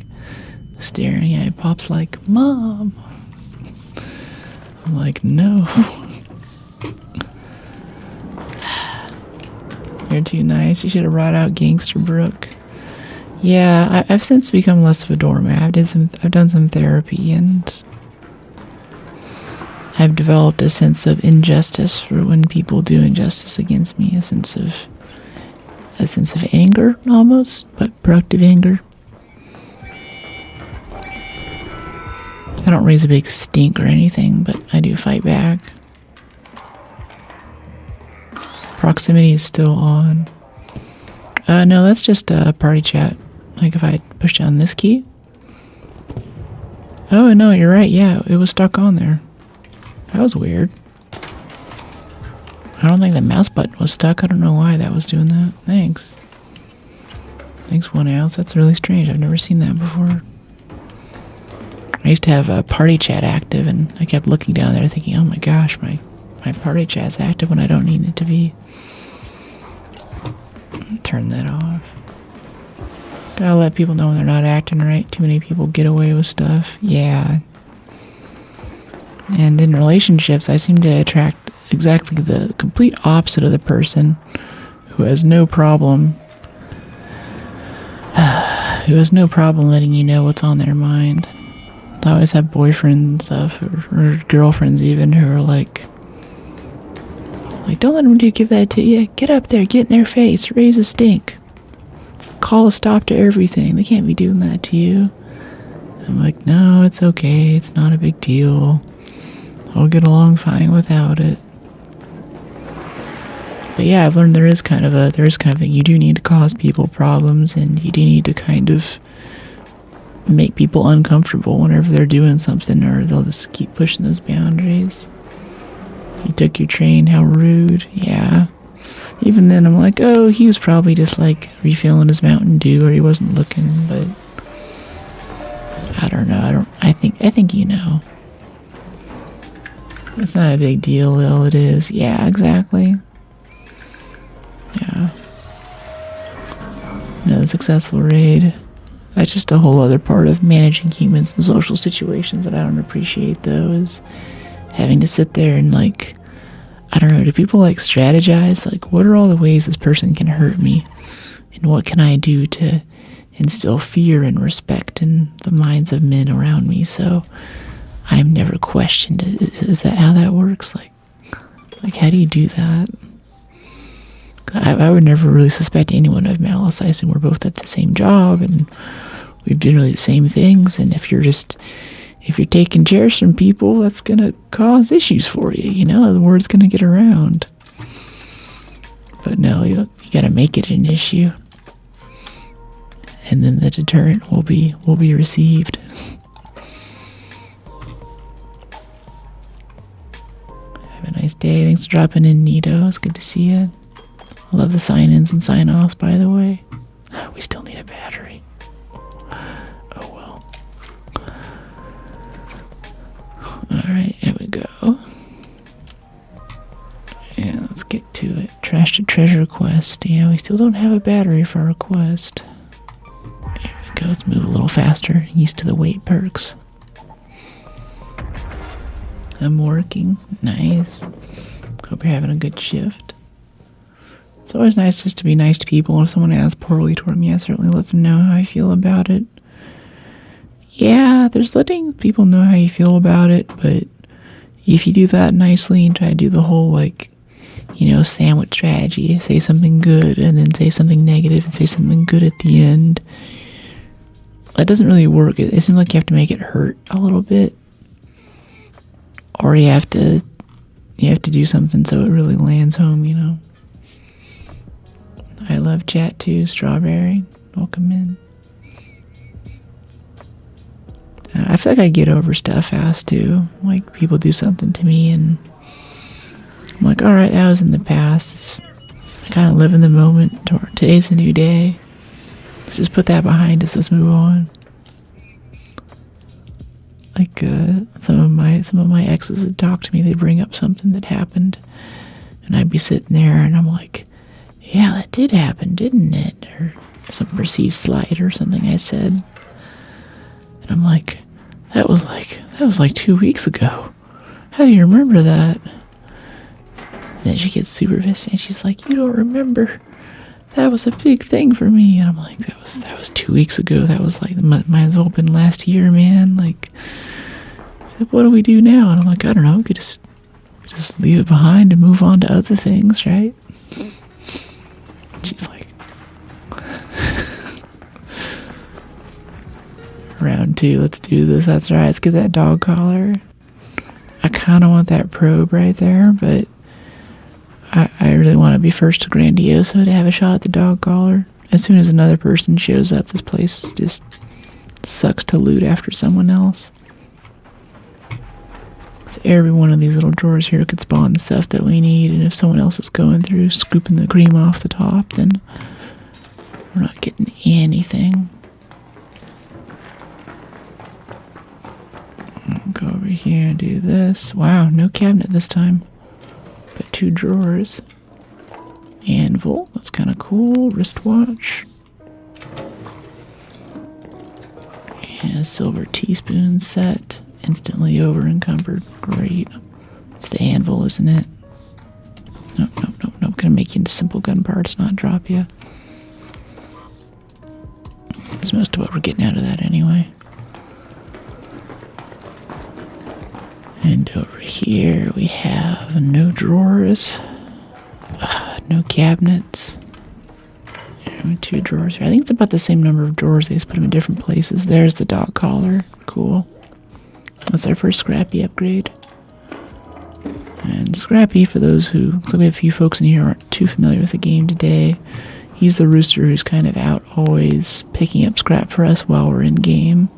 staring at me. Pop's like, Mom. I'm like, no. You're too nice. You should have brought out Gangster Brooke. Yeah, I've since become less of a doormat. I've done some therapy, and I've developed a sense of injustice for when people do injustice against me. A sense of anger, almost, but productive anger. I don't raise a big stink or anything, but I do fight back. Proximity is still on. No, that's just a party chat. Like if I push down this key. Oh, no, you're right. Yeah, it was stuck on there. That was weird. I don't think the mouse button was stuck. I don't know why that was doing that. Thanks. Thanks, 1 ounce. That's really strange. I've never seen that before. I used to have a party chat active, and I kept looking down there thinking, oh my gosh, my party chat's active when I don't need it to be. Turn that off. Gotta let people know when they're not acting right. Too many people get away with stuff. Yeah. And in relationships, I seem to attract exactly the complete opposite of the person who has no problem letting you know what's on their mind. I always have boyfriends and stuff, or girlfriends even, who are like, don't let them give that to you. Get up there, get in their face, raise a stink. Call a stop to everything. They can't be doing that to you. I'm like, no, it's okay. It's not a big deal. I'll get along fine without it. But yeah, I've learned there is kind of a you do need to cause people problems, and you do need to kind of make people uncomfortable whenever they're doing something, or they'll just keep pushing those boundaries. You took your train, how rude. Yeah. Even then I'm like, oh, he was probably just like refilling his Mountain Dew, or he wasn't looking, but I don't know. I think you know. It's not a big deal, though. It is. Yeah, exactly. Yeah. Another successful raid. That's just a whole other part of managing humans in social situations that I don't appreciate, though, is having to sit there and, like, I don't know, do people, like, strategize? Like, what are all the ways this person can hurt me? And what can I do to instill fear and respect in the minds of men around me, so I'm never questioned? Is that how that works? Like, how do you do that? I would never really suspect anyone of malice. I assume we're both at the same job, and we do generally the same things, and if you're taking chairs from people, that's gonna cause issues for you, you know? The word's gonna get around. But no, you gotta make it an issue. And then the deterrent will be received. Have a nice day. Thanks for dropping in, Nito. It's good to see you. I love the sign-ins and sign-offs, by the way. We still need a battery. Oh well. Alright, here we go. Yeah, let's get to it. Trash to treasure quest. Yeah, we still don't have a battery for our quest. There we go. Let's move a little faster. Used to the weight perks. I'm working. Nice. Hope you're having a good shift. It's always nice just to be nice to people. If someone acts poorly toward me, I certainly let them know how I feel about it. Yeah, there's letting people know how you feel about it, but if you do that nicely and try to do the whole, like, you know, sandwich strategy, say something good and then say something negative and say something good at the end, that doesn't really work. It seems like you have to make it hurt a little bit. Or you have to do something so it really lands home, you know. I love chat too, Strawberry. Welcome in. I feel like I get over stuff fast too. Like, people do something to me and I'm like, alright, that was in the past. I kind of live in the moment. Today's a new day. Let's just put that behind us. Let's move on. Like, some of my exes would talk to me. They'd bring up something that happened, and I'd be sitting there, and I'm like, "Yeah, that did happen, didn't it?" Or some perceived slight or something I said, and I'm like, "That was like 2 weeks ago. How do you remember that?" And then she gets super pissed, and she's like, "You don't remember? That was a big thing for me." And I'm like, that was 2 weeks ago. That was like, might as well have been last year, man. Like, what do we do now? And I'm like, I don't know. We could just leave it behind and move on to other things, right? And she's like, round 2, let's do this. That's right. Let's get that dog collar. I kind of want that probe right there, but I really want to be first to Grandioso to have a shot at the dog collar. As soon as another person shows up, this place just sucks to loot after someone else. So every one of these little drawers here could spawn the stuff that we need, and if someone else is going through scooping the cream off the top, then we're not getting anything. I'll go over here and do this. Wow, no cabinet this time. But 2 drawers. Anvil, that's kind of cool. Wristwatch. And a silver teaspoon set. Instantly over encumbered. Great. It's the anvil, isn't it? Nope. Gonna make you into simple gun parts, not drop you. That's most of what we're getting out of that anyway. And over here we have no drawers, no cabinets, and 2 drawers here. I think it's about the same number of drawers, they just put them in different places. There's the dog collar, cool. That's our first Scrappy upgrade. And Scrappy, for those who, looks like we have a few folks in here who aren't too familiar with the game today, he's the rooster who's kind of out always picking up scrap for us while we're in game.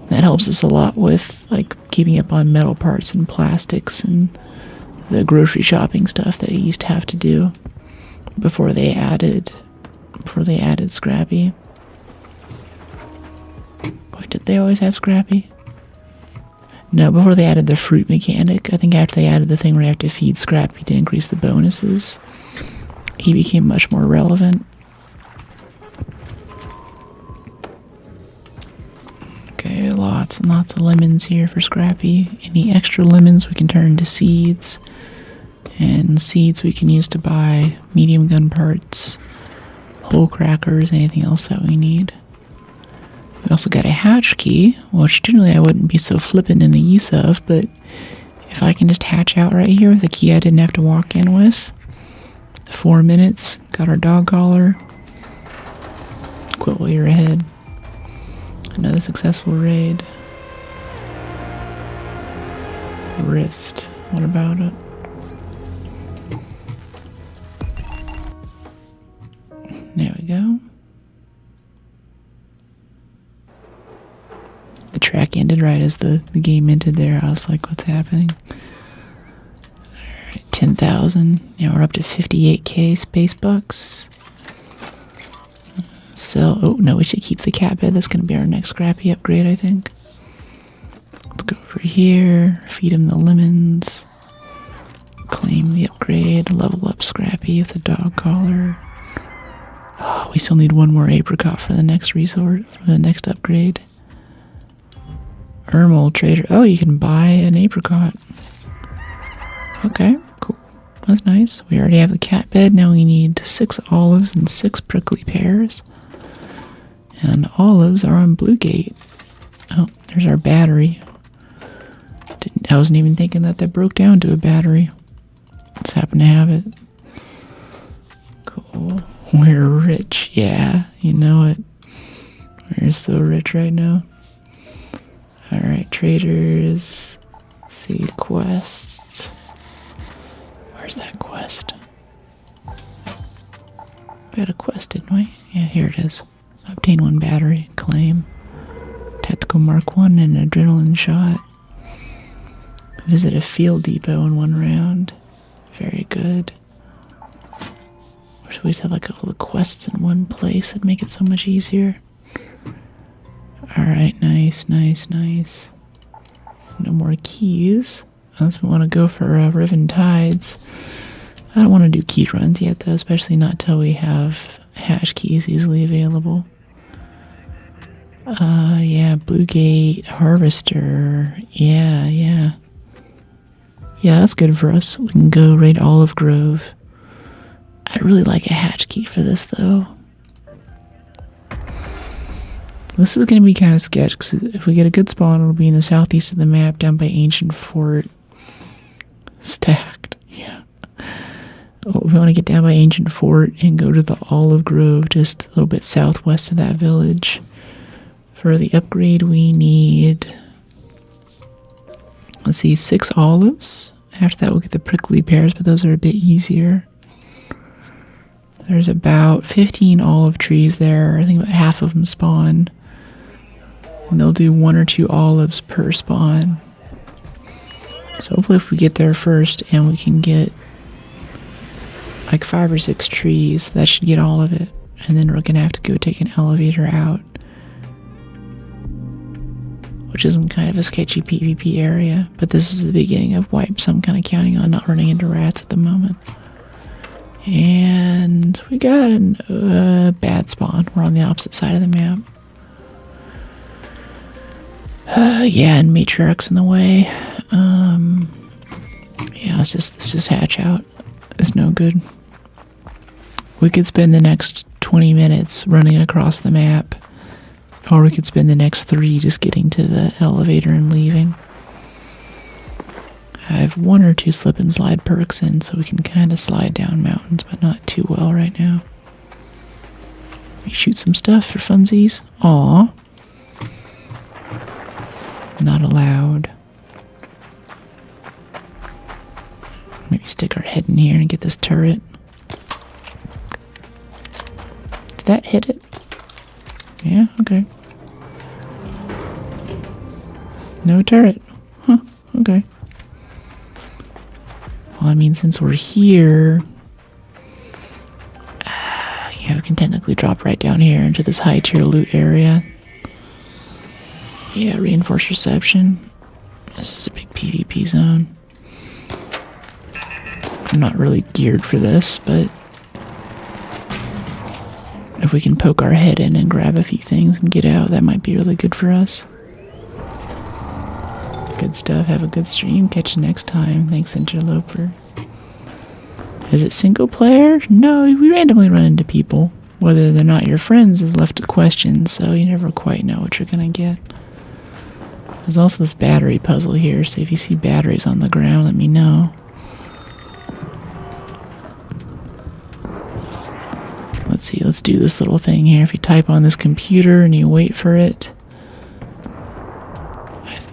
That helps us a lot with, like, keeping up on metal parts and plastics and the grocery shopping stuff that you used to have to do before they added Scrappy. Boy, did they always have Scrappy? No, before they added the fruit mechanic. I think after they added the thing where you have to feed Scrappy to increase the bonuses, he became much more relevant. Okay, lots and lots of lemons here for Scrappy. Any extra lemons we can turn into seeds. And seeds we can use to buy medium gun parts, whole crackers, anything else that we need. We also got a hatch key, which generally I wouldn't be so flippant in the use of, but if I can just hatch out right here with a key I didn't have to walk in with. 4 minutes, got our dog collar. Quit while you're ahead. Another successful raid. Wrist. What about it? There we go. The track ended right as the game ended there. I was like, what's happening? Alright, 10,000. Now we're up to 58k space bucks. So, oh no, we should keep the cat bed. That's going to be our next scrappy upgrade, I think. Let's go over here, feed him the lemons, claim the upgrade, level up Scrappy with the dog collar. Oh, we still need one more apricot for the next resort, for the next upgrade. Ermol trader. Oh, you can buy an apricot. Okay, cool. That's nice. We already have the cat bed. Now we need 6 olives and 6 prickly pears. And olives are on Blue Gate. Oh, there's our battery. I wasn't even thinking that broke down to a battery. Just happen to have it. Cool. We're rich. Yeah, you know it. We're so rich right now. Alright, traders. Let's see, quests. Where's that quest? We had a quest, didn't we? Yeah, here it is. Obtain 1 battery. Claim. Tactical Mark 1 and an adrenaline shot. Visit a field depot in 1 round. Very good. Wish we just had like all the quests in one place. That'd make it so much easier. Alright, nice, nice, nice. No more keys. Unless we want to go for Riven Tides. I don't want to do key runs yet though, especially not till we have hash keys easily available. Yeah, Blue Gate, Harvester. Yeah. Yeah, that's good for us. We can go raid Olive Grove. I'd really like a hatch key for this, though. This is going to be kind of sketch, because if we get a good spawn, it'll be in the southeast of the map, down by Ancient Fort. Stacked, yeah. Oh, we want to get down by Ancient Fort and go to the Olive Grove, just a little bit southwest of that village. For the upgrade, we need... Let's see, 6 olives. After that, we'll get the prickly pears, but those are a bit easier. There's about 15 olive trees there. I think about half of them spawn. And they'll do 1 or 2 olives per spawn. So hopefully if we get there first and we can get like 5 or 6 trees, that should get all of it. And then we're going to have to go take an elevator out. Which isn't kind of a sketchy PvP area, but this is the beginning of wipe, so I'm kind of counting on not running into rats at the moment. And we got a bad spawn. We're on the opposite side of the map. Yeah, and Matriarch's in the way. Yeah, let's just hatch out. It's no good. We could spend the next 20 minutes running across the map. Or we could spend the next 3 just getting to the elevator and leaving. I have 1 or 2 slip and slide perks in, so we can kind of slide down mountains, but not too well right now. We shoot some stuff for funsies. Aww. Not allowed. Maybe stick our head in here and get this turret. Did that hit it? Yeah, okay. No turret. Huh, okay. Well, I mean, since we're here... yeah, we can technically drop right down here into this high-tier loot area. Yeah, reinforced reception. This is a big PvP zone. I'm not really geared for this, but... if we can poke our head in and grab a few things and get out, that might be really good for us. Good stuff. Have a good stream. Catch you next time. Thanks, Interloper. Is it single player? No, we randomly run into people. Whether they're not your friends is left to question, so you never quite know what you're gonna get. There's also this battery puzzle here, so if you see batteries on the ground, let me know. Let's see, let's do this little thing here. If you type on this computer and you wait for it.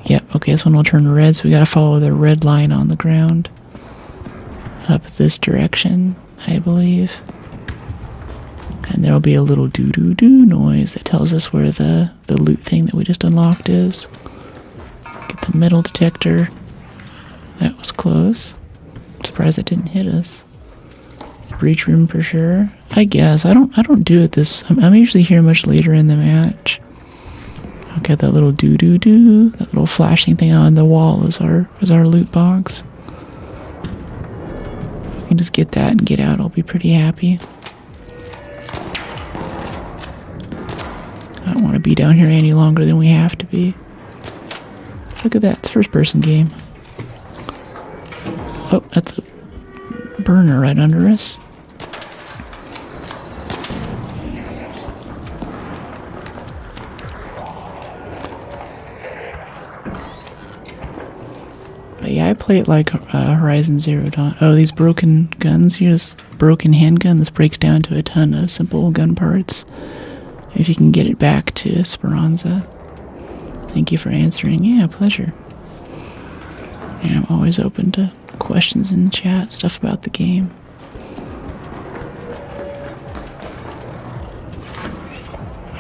Yep, okay, this one will turn red, so we gotta follow the red line on the ground. Up this direction, I believe. And there'll be a little doo-doo-doo noise that tells us where the loot thing that we just unlocked is. Get the metal detector. That was close. Surprised it didn't hit us. Breach room for sure. I guess I don't do it this. I'm usually here much later in the match. Okay, that little doo, that little flashing thing on the wall is our loot box. We can just get that and get out. I'll be pretty happy. I don't want to be down here any longer than we have to be. Look at that, it's a first-person game. Oh, that's a burner right under us. But yeah, I play it like Horizon Zero Dawn. Oh, these broken guns here, this broken handgun, this breaks down to a ton of simple gun parts. If you can get it back to Speranza. Thank you for answering. Yeah, pleasure. And I'm always open to questions in the chat, stuff about the game.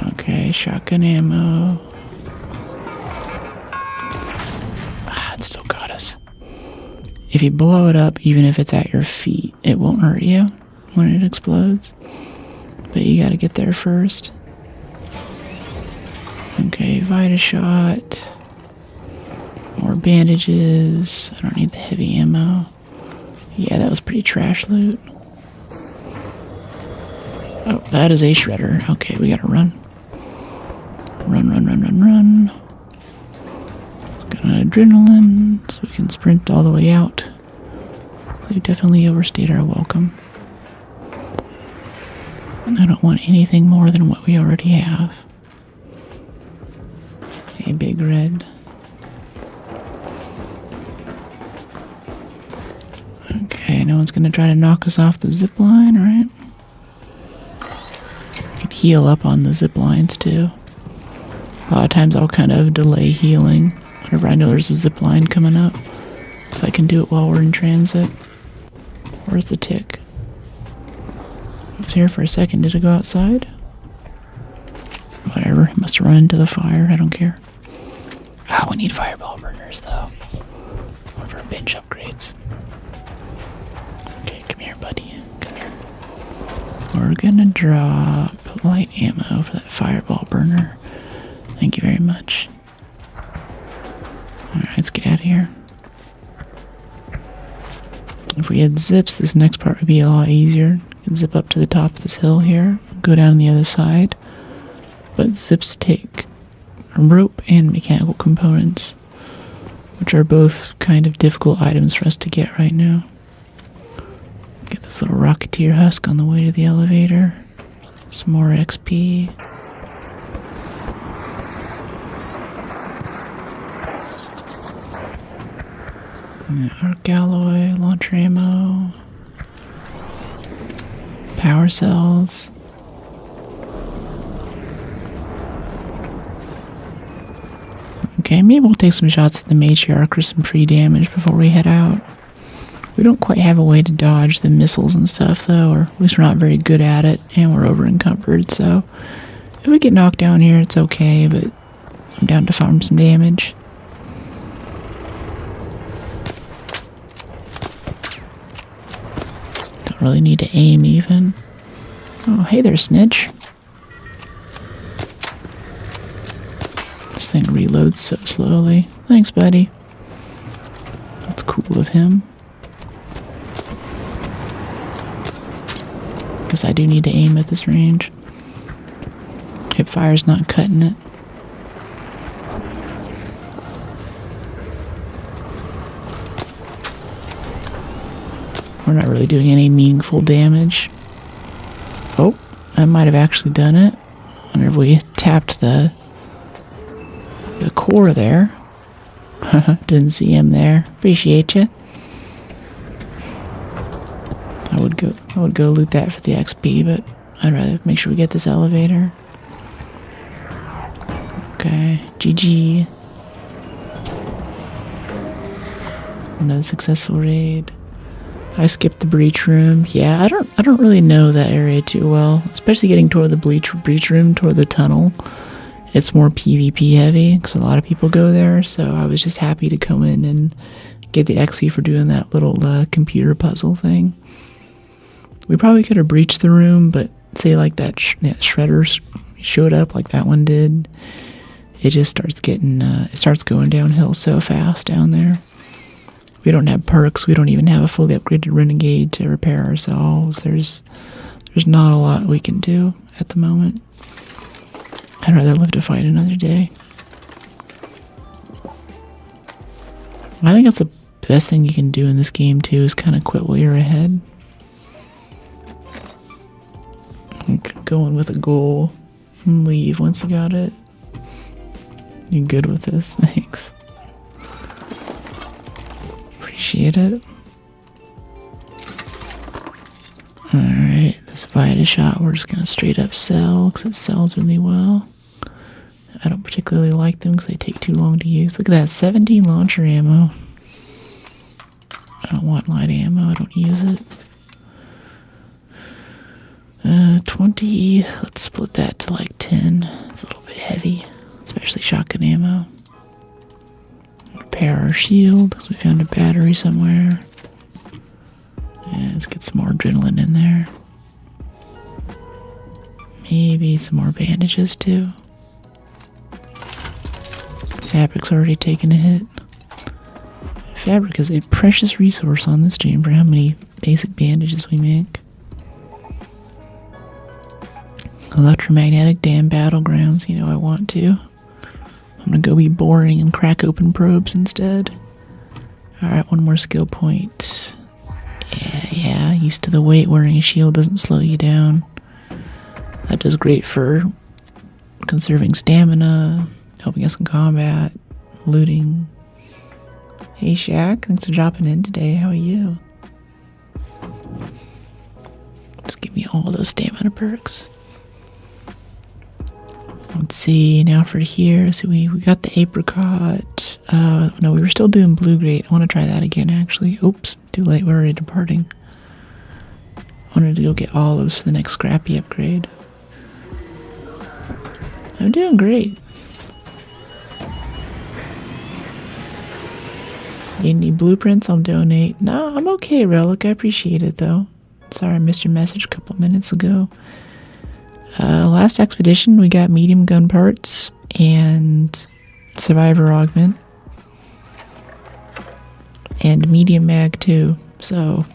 Okay, shotgun ammo. Ah, it still got us. If you blow it up, even if it's at your feet, it won't hurt you when it explodes. But you gotta get there first. Okay, Vita shot. More bandages. I don't need the heavy ammo. Yeah, that was pretty trash loot. Oh, that is a shredder. Okay, we gotta run. Run. Got an adrenaline, so we can sprint all the way out. We definitely overstayed our welcome. I don't want anything more than what we already have. A big red. Okay, no one's gonna try to knock us off the zip line, right? We can heal up on the zip lines too. A lot of times I'll kind of delay healing whenever I know there's a zip line coming up, so I can do it while we're in transit. Where's the tick? It was here for a second. Did it go outside? Whatever. It must have run into the fire. I don't care. Ah, we need fireball burners though. One for bench upgrades. Okay, come here, buddy. Come here. We're gonna drop light ammo for that fireball burner. Thank you very much. Alright, let's get out of here. If we had zips, this next part would be a lot easier. You can zip up to the top of this hill here, go down the other side. But zips take rope and mechanical components, which are both kind of difficult items for us to get right now. Get this little Rocketeer husk on the way to the elevator. Some more XP. Arc alloy, launcher ammo, power cells. Okay, maybe we'll take some shots at the matriarch for some free damage before we head out. We don't quite have a way to dodge the missiles and stuff though, or at least we're not very good at it, and we're over encumbered, so if we get knocked down here, it's okay, but I'm down to farm some damage. Don't really need to aim even. Oh, hey there, Snitch. This thing reloads so slowly. Thanks, buddy. That's cool of him. Because I do need to aim at this range. Hip fire's not cutting it. We're not really doing any meaningful damage. Oh, I might have actually done it. Whenever we tapped the core there. Didn't see him there. Appreciate you. I would go loot that for the XP, but I'd rather make sure we get this elevator. Okay, GG. Another successful raid. I skipped the breach room. Yeah, I don't really know that area too well, especially getting toward the breach room, toward the tunnel. It's more PvP heavy because a lot of people go there, so I was just happy to come in and get the XP for doing that little computer puzzle thing. We probably could have breached the room, but say like that shredder showed up like that one did. It just starts getting, it starts going downhill so fast down there. We don't have perks. We don't even have a fully upgraded renegade to repair ourselves. There's not a lot we can do at the moment. I'd rather live to fight another day. I think that's the best thing you can do in this game too, is kind of quit while you're ahead. Go in with a goal and leave once you got it. You're good with this, thanks. Appreciate it. Alright, this Vita shot we're just gonna straight up sell because it sells really well. I don't particularly like them because they take too long to use. Look at that, 17 launcher ammo. I don't want light ammo, I don't use it. 20, let's split that to like 10. It's a little bit heavy, especially shotgun ammo. Repair our shield because we found a battery somewhere. And let's get some more adrenaline in there. Maybe some more bandages too. Fabric's already taken a hit. Fabric is a precious resource on this stream for how many basic bandages we make. Electromagnetic damn battlegrounds, you know I want to. I'm gonna go be boring and crack open probes instead. Alright, one more skill point. Yeah, used to the weight, wearing a shield doesn't slow you down. That does great for conserving stamina, helping us in combat, looting. Hey Shaq, thanks for dropping in today, how are you? Just give me all those stamina perks. Let's see, now for here, so we got the apricot. No, we were still doing blue grade. I want to try that again, actually. Oops, too late, we're already departing. I wanted to go get olives for the next scrappy upgrade. I'm doing great. Need any blueprints? I'll donate. No, I'm okay, Relic. I appreciate it, though. Sorry I missed your message a couple minutes ago. Last expedition, we got medium gun parts and survivor augment. And medium mag, too. So,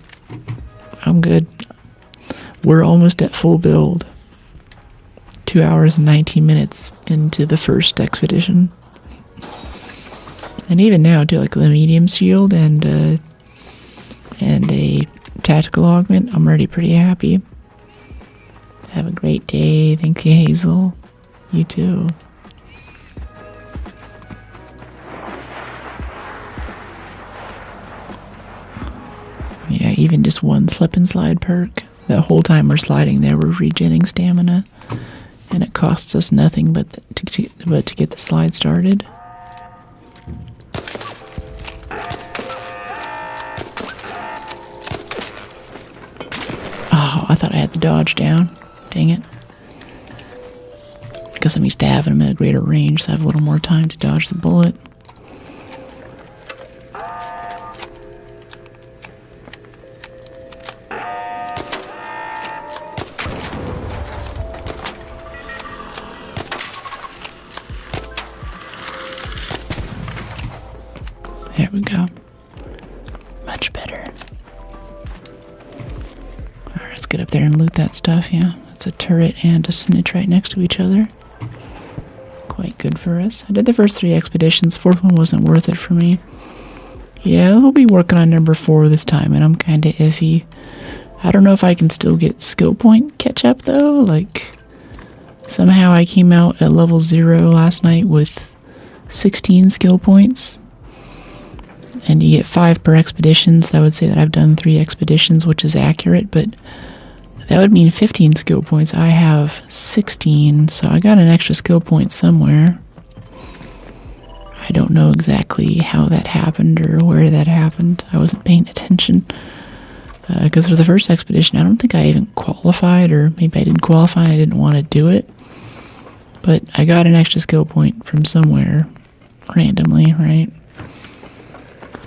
I'm good. We're almost at full build. 2 hours and 19 minutes into the first expedition. And even now, too, like the medium shield and a tactical augment, I'm already pretty happy. Have a great day. Thank you, Hazel. You too. Yeah, even just one slip and slide perk. The whole time we're sliding there, we're regenerating stamina. And it costs us nothing but to get the slide started. Oh, I thought I had the dodge down. Dang it. I guess I'm used to having them at a greater range, so I have a little more time to dodge the bullet. There we go. Much better. Alright, let's get up there and loot that stuff, yeah. It's a turret and a snitch right next to each other. Quite good for us. I did the first 3 expeditions. 4th one wasn't worth it for me. Yeah, we'll be working on number 4 this time, and I'm kinda iffy. I don't know if I can still get skill point catch up, though. Like, somehow I came out at level 0 last night with 16 skill points. And you get 5 per expedition, so that would say that I've done 3 expeditions, which is accurate, but that would mean 15 skill points. I have 16, so I got an extra skill point somewhere. I don't know exactly how that happened or where that happened. I wasn't paying attention. Because for the first expedition, I don't think I even qualified, or maybe I didn't qualify and I didn't want to do it. But I got an extra skill point from somewhere, randomly, right?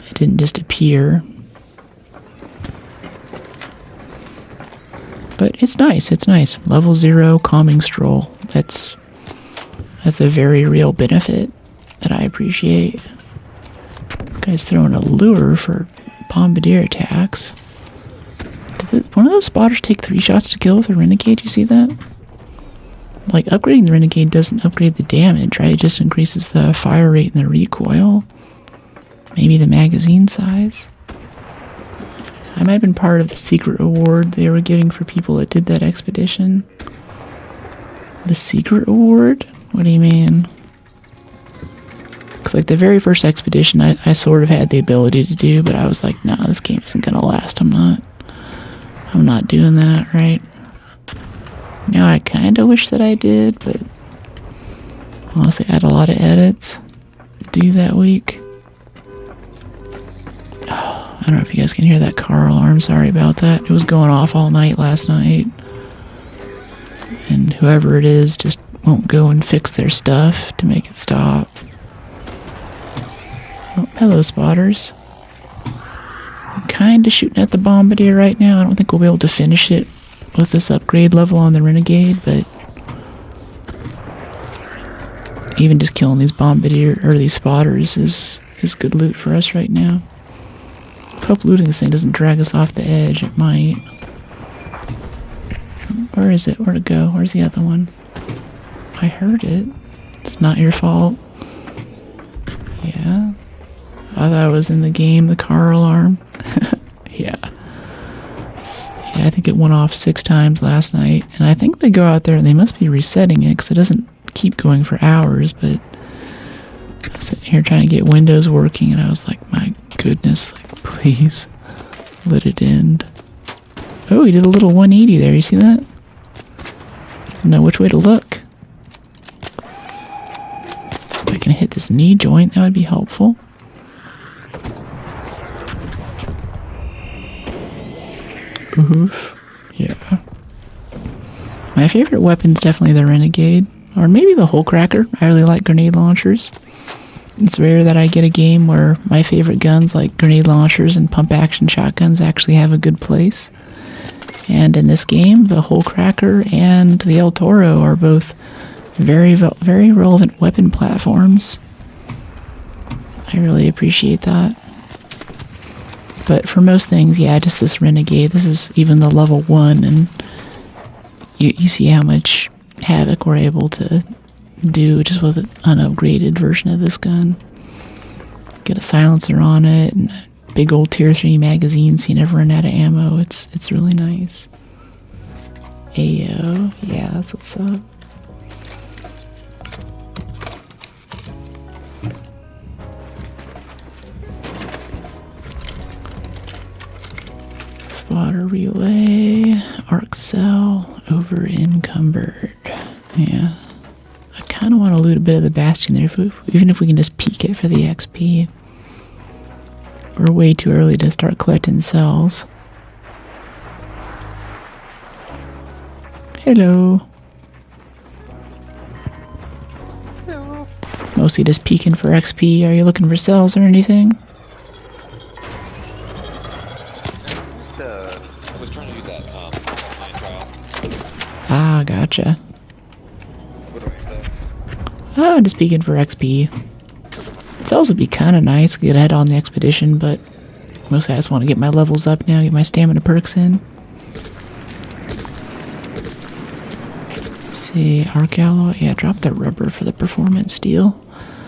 It didn't just here. But it's nice, it's nice. Level 0 calming stroll. That's a very real benefit that I appreciate. Guy's throwing a lure for bombardier attacks. Did one of those spotters take 3 shots to kill with a renegade? You see that? Like, upgrading the renegade doesn't upgrade the damage, right? It just increases the fire rate and the recoil. Maybe the magazine size. I might have been part of the secret award they were giving for people that did that expedition. The secret award? What do you mean? Because like the very first expedition I sort of had the ability to do, but I was like, nah, this game isn't gonna last. I'm not doing that, right? Now I kinda wish that I did, but honestly I had a lot of edits to do that week. I don't know if you guys can hear that car alarm, sorry about that. It was going off all night last night. And whoever it is just won't go and fix their stuff to make it stop. Oh, hello, spotters. I'm kinda shooting at the bombardier right now. I don't think we'll be able to finish it with this upgrade level on the renegade, but even just killing these bombardier or these spotters is good loot for us right now. Hope looting this thing doesn't drag us off the edge. It might. Where is it? Where'd it go? Where's the other one? I heard it. It's not your fault. Yeah. I thought it was in the game, the car alarm. Yeah. Yeah, I think it went off 6 times last night. And I think they go out there and they must be resetting it because it doesn't keep going for hours, but I was sitting here trying to get Windows working and I was like, my goodness, like, please let it end. Oh, he did a little 180 there. You see that? Doesn't know which way to look. If I can hit this knee joint, that would be helpful. Oof. Yeah. My favorite weapon's definitely the Renegade. Or maybe the Hole Cracker. I really like grenade launchers. It's rare that I get a game where my favorite guns like grenade launchers and pump action shotguns actually have a good place. And in this game, the Hole Cracker and the El Toro are both very relevant weapon platforms. I really appreciate that. But for most things, yeah, just this Renegade. This is even the level 1, and you see how much havoc we're able to do just with an unupgraded version of this gun. Get a silencer on it and a big old tier 3 magazine so you never run out of ammo. It's really nice. Ayo, yeah, that's what's up. Spotter relay, arc cell, over encumbered. Yeah. I kind of want to loot a bit of the bastion there, even if we can just peek it for the XP. We're way too early to start collecting cells. Hello. Hello. Mostly just peeking for XP. Are you looking for cells or anything? I was trying to do that online trial. Ah, gotcha. What do I say? Oh, just peeking for XP. Cells would be kind of nice. Get ahead on the expedition, but mostly I just want to get my levels up now, get my stamina perks in. Let's see, arc alloy. Yeah, drop the rubber for the performance steel.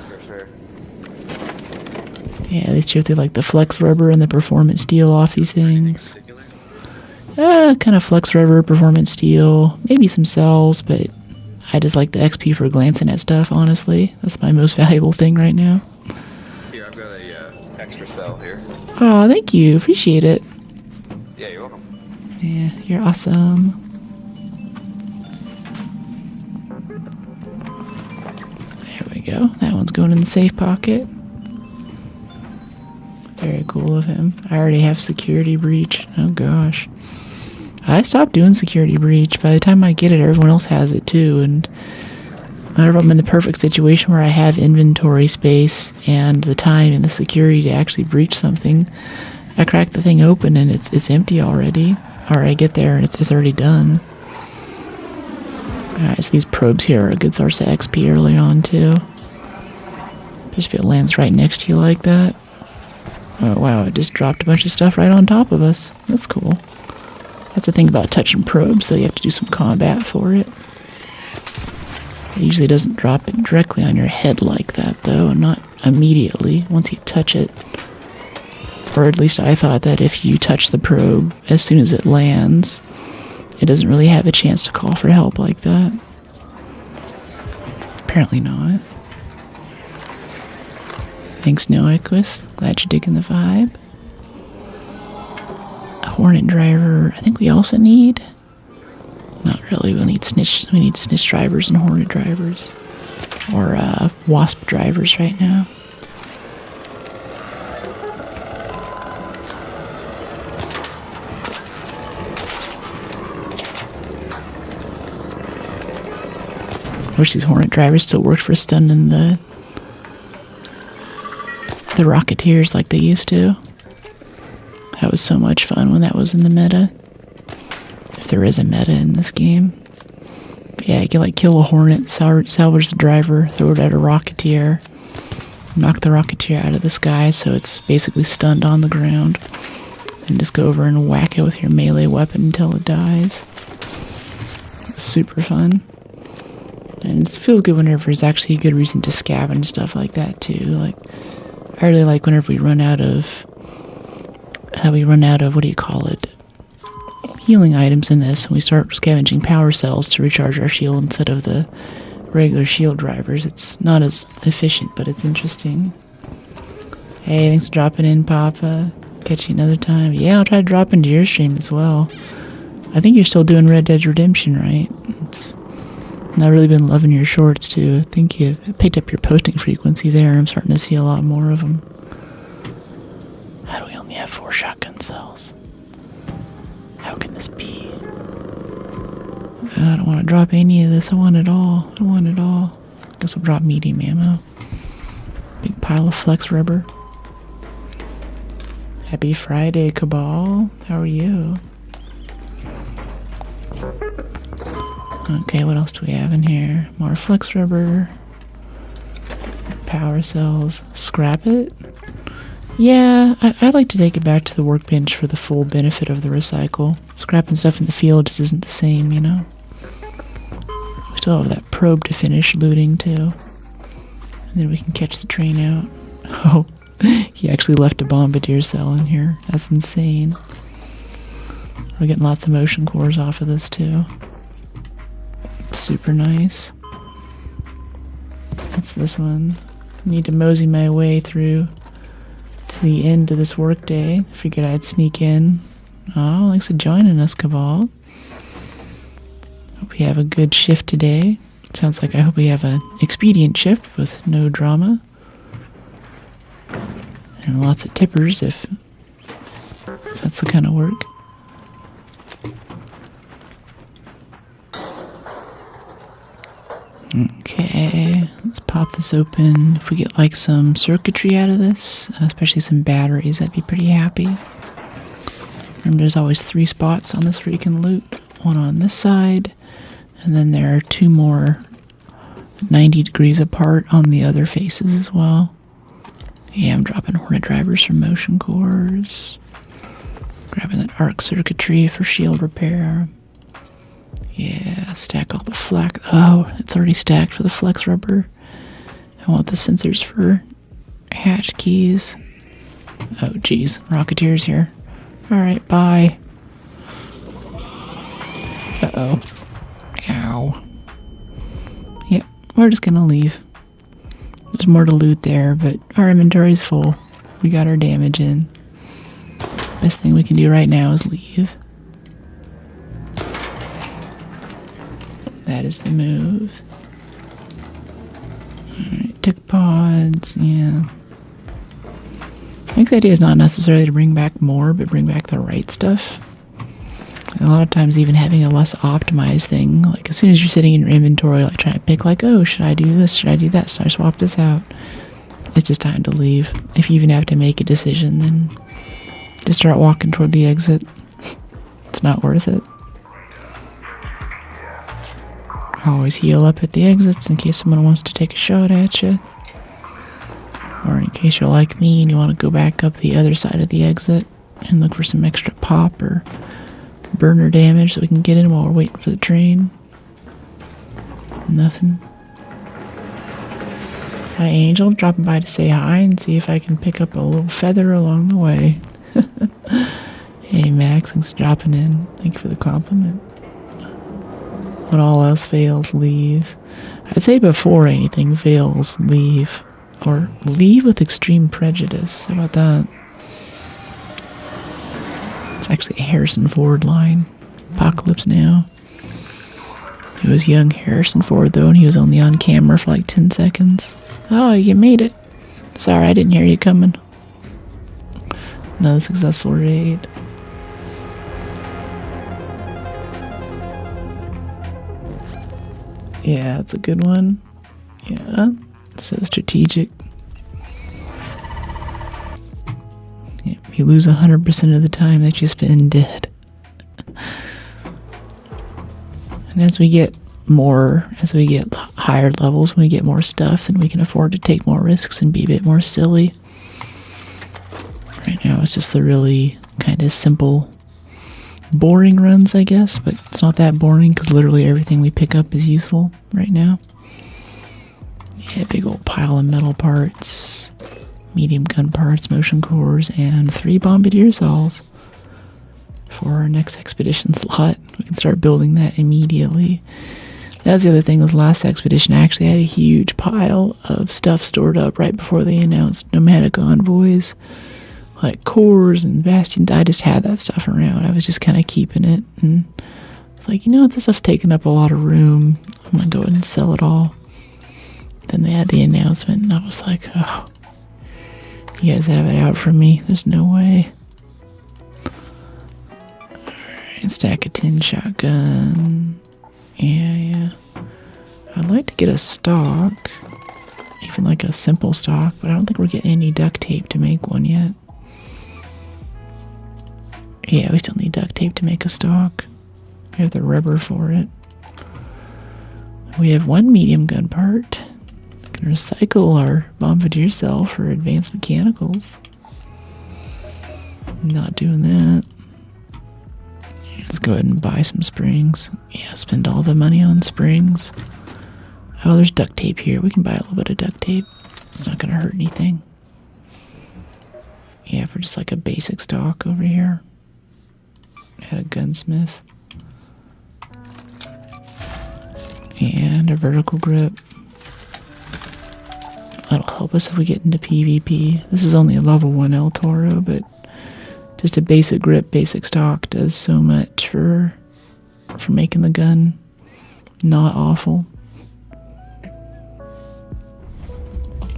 For sure. Yeah, these two, they like the flex rubber and the performance steel off these things. Particular? Kind of flex rubber, performance steel, maybe some cells, but I just like the XP for glancing at stuff, honestly. That's my most valuable thing right now. Here, I've got a extra cell here. Oh, thank you. Appreciate it. Yeah, you're welcome. Yeah, you're awesome. There we go. That one's going in the safe pocket. Very cool of him. I already have security breach. Oh gosh. I stopped doing security breach. By the time I get it, everyone else has it too, and whenever I'm in the perfect situation where I have inventory space and the time and the security to actually breach something, I crack the thing open and it's empty already. Or I get there and it's already done. Alright, so these probes here are a good source of XP early on too. Just if it lands right next to you like that. Oh wow, it just dropped a bunch of stuff right on top of us. That's cool. That's the thing about touching probes, so you have to do some combat for it. It usually doesn't drop it directly on your head like that though, not immediately once you touch it. Or at least I thought that if you touch the probe as soon as it lands, it doesn't really have a chance to call for help like that. Apparently not. Thanks, Noequist. Glad you're digging the vibe. A Hornet driver, I think we also need. Not really. We need snitch drivers and Hornet drivers, or Wasp drivers right now. I wish these Hornet drivers still worked for stunning the Rocketeers like they used to. That was so much fun when that was in the meta. If there is a meta in this game. But yeah, you can like kill a Hornet, salvage the driver, throw it at a Rocketeer, knock the Rocketeer out of the sky so it's basically stunned on the ground, and just go over and whack it with your melee weapon until it dies. It was super fun. And it feels good whenever there's actually a good reason to scavenge stuff like that too. Like, I really like whenever we run out of, what do you call it? Healing items in this, and we start scavenging power cells to recharge our shield instead of the regular shield drivers. It's not as efficient, but it's interesting. Hey, thanks for dropping in, Papa. Catch you another time. Yeah, I'll try to drop into your stream as well. I think you're still doing Red Dead Redemption, right? I've really been loving your shorts too. I think you picked up your posting frequency there. I'm starting to see a lot more of them. How do we only have 4 shotgun cells? How can this be? I don't want to drop any of this. I want it all. I want it all. Guess we'll drop medium ammo. Big pile of flex rubber. Happy Friday, Cabal. How are you? Okay, what else do we have in here? More flex rubber. Power cells. Scrap it? Yeah, I'd like to take it back to the workbench for the full benefit of the recycle. Scrapping stuff in the field just isn't the same, you know? We still have that probe to finish looting, too. And then we can catch the train out. Oh, he actually left a bombardier cell in here. That's insane. We're getting lots of motion cores off of this, too. Super nice. What's this one? I need to mosey my way through to the end of this workday. Figured I'd sneak in. Oh, thanks for joining us, Cabal. Hope we have a good shift today. Sounds like I hope we have an expedient shift with no drama. And lots of tippers if that's the kind of work. Okay, let's pop this open. If we get like some circuitry out of this, especially some batteries, I'd be pretty happy. Remember, there's always 3 spots on this where you can loot. One on this side, and then there are 2 more 90 degrees apart on the other faces as well. Yeah, I'm dropping Hornet drivers for motion cores. Grabbing that arc circuitry for shield repair. Yeah, stack all the flex. Oh, it's already stacked for the flex rubber. I want the sensors for hatch keys. Oh, geez. Rocketeer's here. Alright, bye. Uh-oh. Ow. Yep, we're just gonna leave. There's more to loot there, but our inventory's full. We got our damage in. Best thing we can do right now is leave. That is the move. Alright, tick pods, yeah. I think the idea is not necessarily to bring back more, but bring back the right stuff. A lot of times even having a less optimized thing, like as soon as you're sitting in your inventory, like trying to pick like, oh, should I do this? Should I do that? Should I swap this out? It's just time to leave. If you even have to make a decision, then just start walking toward the exit. It's not worth it. Always heal up at the exits in case someone wants to take a shot at you. Or in case you're like me and you want to go back up the other side of the exit and look for some extra pop or burner damage so we can get in while we're waiting for the train. Nothing. Hi Angel, dropping by to say hi and see if I can pick up a little feather along the way. Hey Max, thanks for dropping in. Thank you for the compliment. When all else fails, leave. I'd say before anything fails, leave. Or leave with extreme prejudice. How about that? It's actually a Harrison Ford line. Apocalypse Now. It was young Harrison Ford though, and he was only on camera for like 10 seconds. Oh, you made it. Sorry, I didn't hear you coming. Another successful raid. Yeah, it's a good one. Yeah, so strategic. Yeah, you lose 100% of the time that you spend dead. And as we get higher levels, when we get more stuff, then we can afford to take more risks and be a bit more silly. Right now it's just the really kind of simple, boring runs, I guess, but it's not that boring because literally everything we pick up is useful right now. Yeah, big old pile of metal parts, medium gun parts, motion cores, and 3 bombardier saws for our next expedition slot. We can start building that immediately. That was the other thing, was last expedition I actually had a huge pile of stuff stored up right before they announced nomadic envoys, like cores and bastions. I just had that stuff around. I was just kind of keeping it, and I was like, you know what, this stuff's taking up a lot of room. I'm gonna go ahead and sell it all. Then they had the announcement, and I was like, oh, you guys have it out for me. There's no way. Alright, stack a 10 shotgun. Yeah. I'd like to get a stock, even like a simple stock, but I don't think we're getting any duct tape to make one yet. Yeah, we still need duct tape to make a stock. We have the rubber for it. We have 1 medium gun part. We can recycle our bombardier cell for advanced mechanicals. Not doing that. Let's go ahead and buy some springs. Yeah, spend all the money on springs. Oh, there's duct tape here. We can buy a little bit of duct tape. It's not going to hurt anything. Yeah, for just like a basic stock over here. Had a gunsmith. And a vertical grip. That'll help us if we get into PvP. This is only a level 1 El Toro, but just a basic grip, basic stock does so much for making the gun not awful.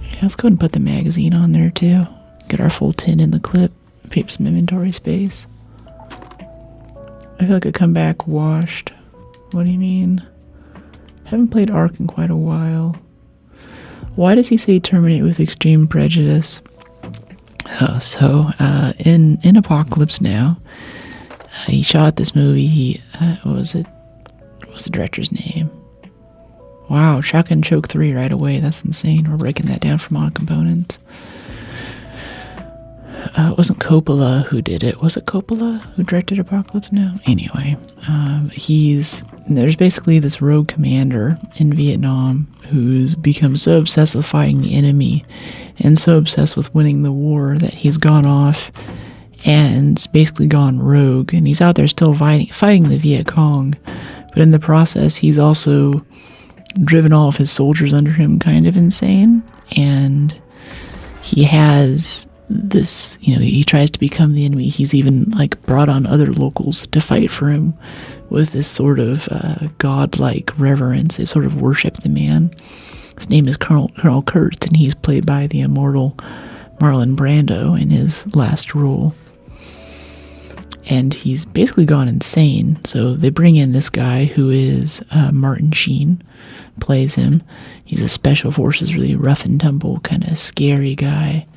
Yeah, let's go ahead and put the magazine on there too. Get our full 10 in the clip. Free up some inventory space. I feel like I come back washed. What do you mean? Haven't played Arc in quite a while. Why does he say terminate with extreme prejudice? In Apocalypse Now, he shot this movie. What was it? What's the director's name? Wow, Shotgun Choke 3 right away. That's insane. We're breaking that down from mod components. It wasn't Coppola who did it. Was it Coppola who directed Apocalypse Now? Anyway, there's basically this rogue commander in Vietnam who's become so obsessed with fighting the enemy and so obsessed with winning the war that he's gone off and basically gone rogue. And he's out there still fighting the Viet Cong, but in the process, he's also driven all of his soldiers under him kind of insane. And he has this, he tries to become the enemy. He's even like brought on other locals to fight for him with this sort of godlike reverence. They sort of worship the man. His name is Colonel Kurtz, and he's played by the immortal Marlon Brando in his last role. and he's basically gone insane. So they bring in this guy who is Martin Sheen, plays him. He's a special forces, really rough and tumble, kind of scary guy.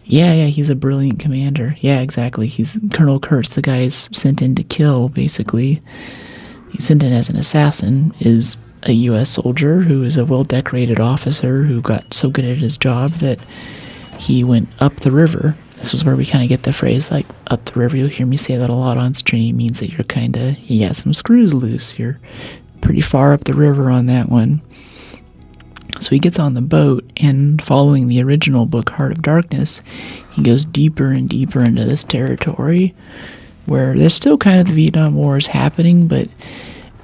Yeah, he's a brilliant commander. Yeah, exactly. He's Colonel Kurtz, the guy is sent in to kill, basically. He's sent in as an assassin, is a U.S. soldier who is a well-decorated officer who got so good at his job that he went up the river. This is where we kind of get the phrase, like, up the river. You'll hear me say that a lot on stream. It means that you're kind of, you got some screws loose. You're pretty far up the river on that one. So he gets on the boat, and following the original book, Heart of Darkness, he goes deeper and deeper into this territory where there's still kind of the Vietnam War is happening, but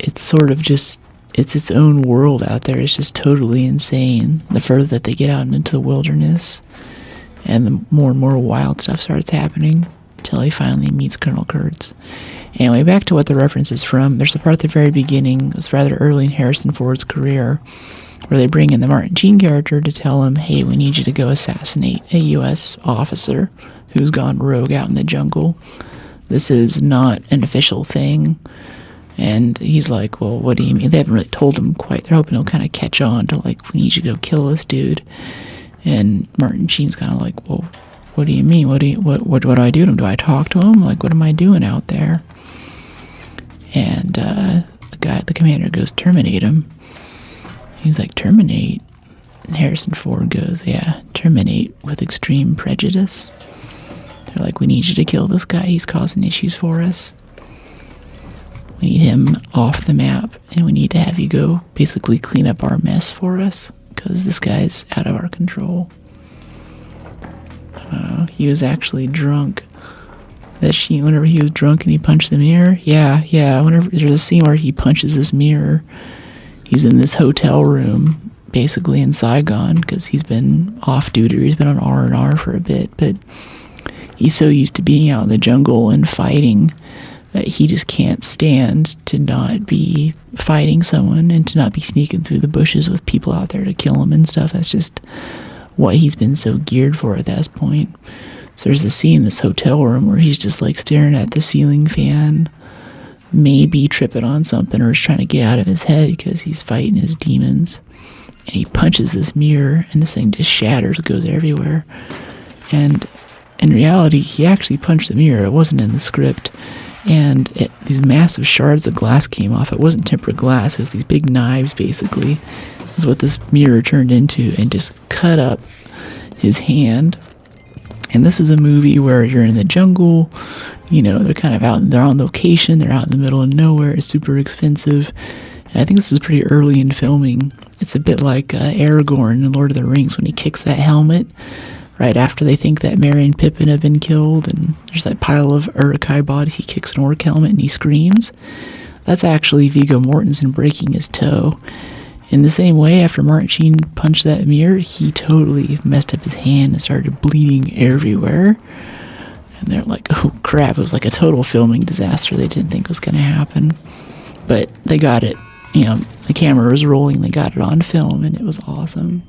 it's sort of just, it's its own world out there. It's just totally insane the further that they get out into the wilderness, and the more and more wild stuff starts happening until he finally meets Colonel Kurtz. Anyway, back to what the reference is from. There's a part at the very beginning, it was rather early in Harrison Ford's career, where they bring in the Martin Sheen character to tell him, hey, we need you to go assassinate a U.S. officer who's gone rogue out in the jungle. This is not an official thing. And he's like, well, what do you mean? They haven't really told him quite. They're hoping he'll kind of catch on to, like, we need you to go kill this dude. And Martin Sheen's kind of like, well, what do you mean? What do I do to him? Do I talk to him? Like, what am I doing out there? And the commander goes, terminate him. He's like, terminate? And Harrison Ford goes, yeah, terminate with extreme prejudice. They're like, we need you to kill this guy. He's causing issues for us. We need him off the map, and we need to have you go basically clean up our mess for us, because this guy's out of our control. He was actually drunk. That scene, whenever he was drunk and he punched the mirror? Yeah. Whenever there's a scene where he punches this mirror, he's in this hotel room, basically in Saigon, because he's been off duty. He's been on R&R for a bit, but he's so used to being out in the jungle and fighting that he just can't stand to not be fighting someone and to not be sneaking through the bushes with people out there to kill him and stuff. That's just what he's been so geared for at that point. So there's a scene in this hotel room where he's just like staring at the ceiling fan, maybe tripping on something or is trying to get out of his head because he's fighting his demons. And he punches this mirror and this thing just shatters, goes everywhere. And in reality, he actually punched the mirror. It wasn't in the script. And these massive shards of glass came off. It wasn't tempered glass. It was these big knives, basically. Is what this mirror turned into, and just cut up his hand. And this is a movie where you're in the jungle. You know, they're kind of out. They're on location. They're out in the middle of nowhere. It's super expensive. And I think this is pretty early in filming. It's a bit like Aragorn in Lord of the Rings when he kicks that helmet right after they think that Merry and Pippin have been killed, and there's that pile of Uruk-hai bodies. He kicks an orc helmet and he screams. That's actually Viggo Mortensen breaking his toe. In the same way, after Martin Sheen punched that mirror, he totally messed up his hand and started bleeding everywhere. And they're like, oh crap, it was like a total filming disaster they didn't think was going to happen. But they got it, you know, the camera was rolling, they got it on film, and it was awesome.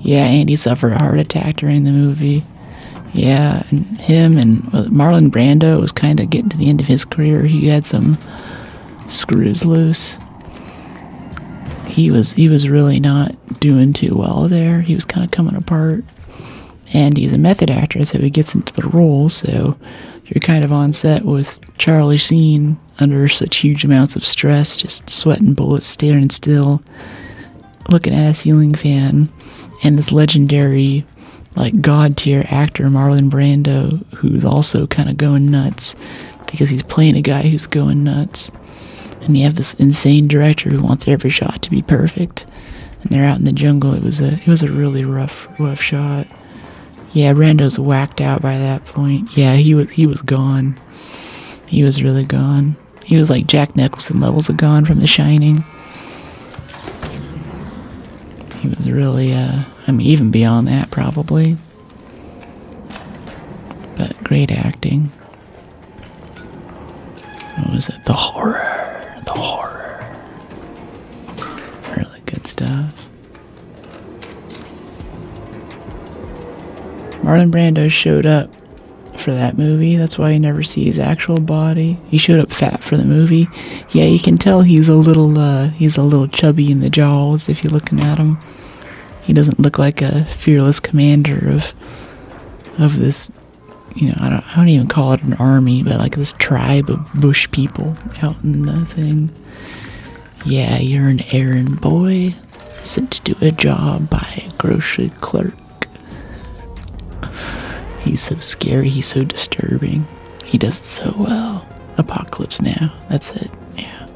Yeah, Andy suffered a heart attack during the movie. Yeah, and him and Marlon Brando was kind of getting to the end of his career. He had some screws loose. He was really not doing too well there. He was kind of coming apart. And he's a method actor, so he gets into the role, so you're kind of on set with Charlie Sheen under such huge amounts of stress, just sweating bullets, staring still, looking at a ceiling fan, and this legendary, like, god-tier actor, Marlon Brando, who's also kind of going nuts, because he's playing a guy who's going nuts. And you have this insane director who wants every shot to be perfect. And they're out in the jungle. It was a really rough shot. Yeah, Brando's whacked out by that point. Yeah, he was gone. He was really gone. He was like Jack Nicholson levels of gone from The Shining. He was really, even beyond that probably. But great acting. What was it? The horror. Really good stuff. Marlon Brando showed up for that movie. That's why you never see his actual body. He showed up fat for the movie. Yeah, you can tell he's a little chubby in the jaws if you're looking at him. He doesn't look like a fearless commander of this, you know, I don't even call it an army, but like this tribe of bush people out in the thing. Yeah, you're an errand boy sent to do a job by a grocery clerk. He's so scary, he's so disturbing. He does it so well. Apocalypse Now, that's it, yeah.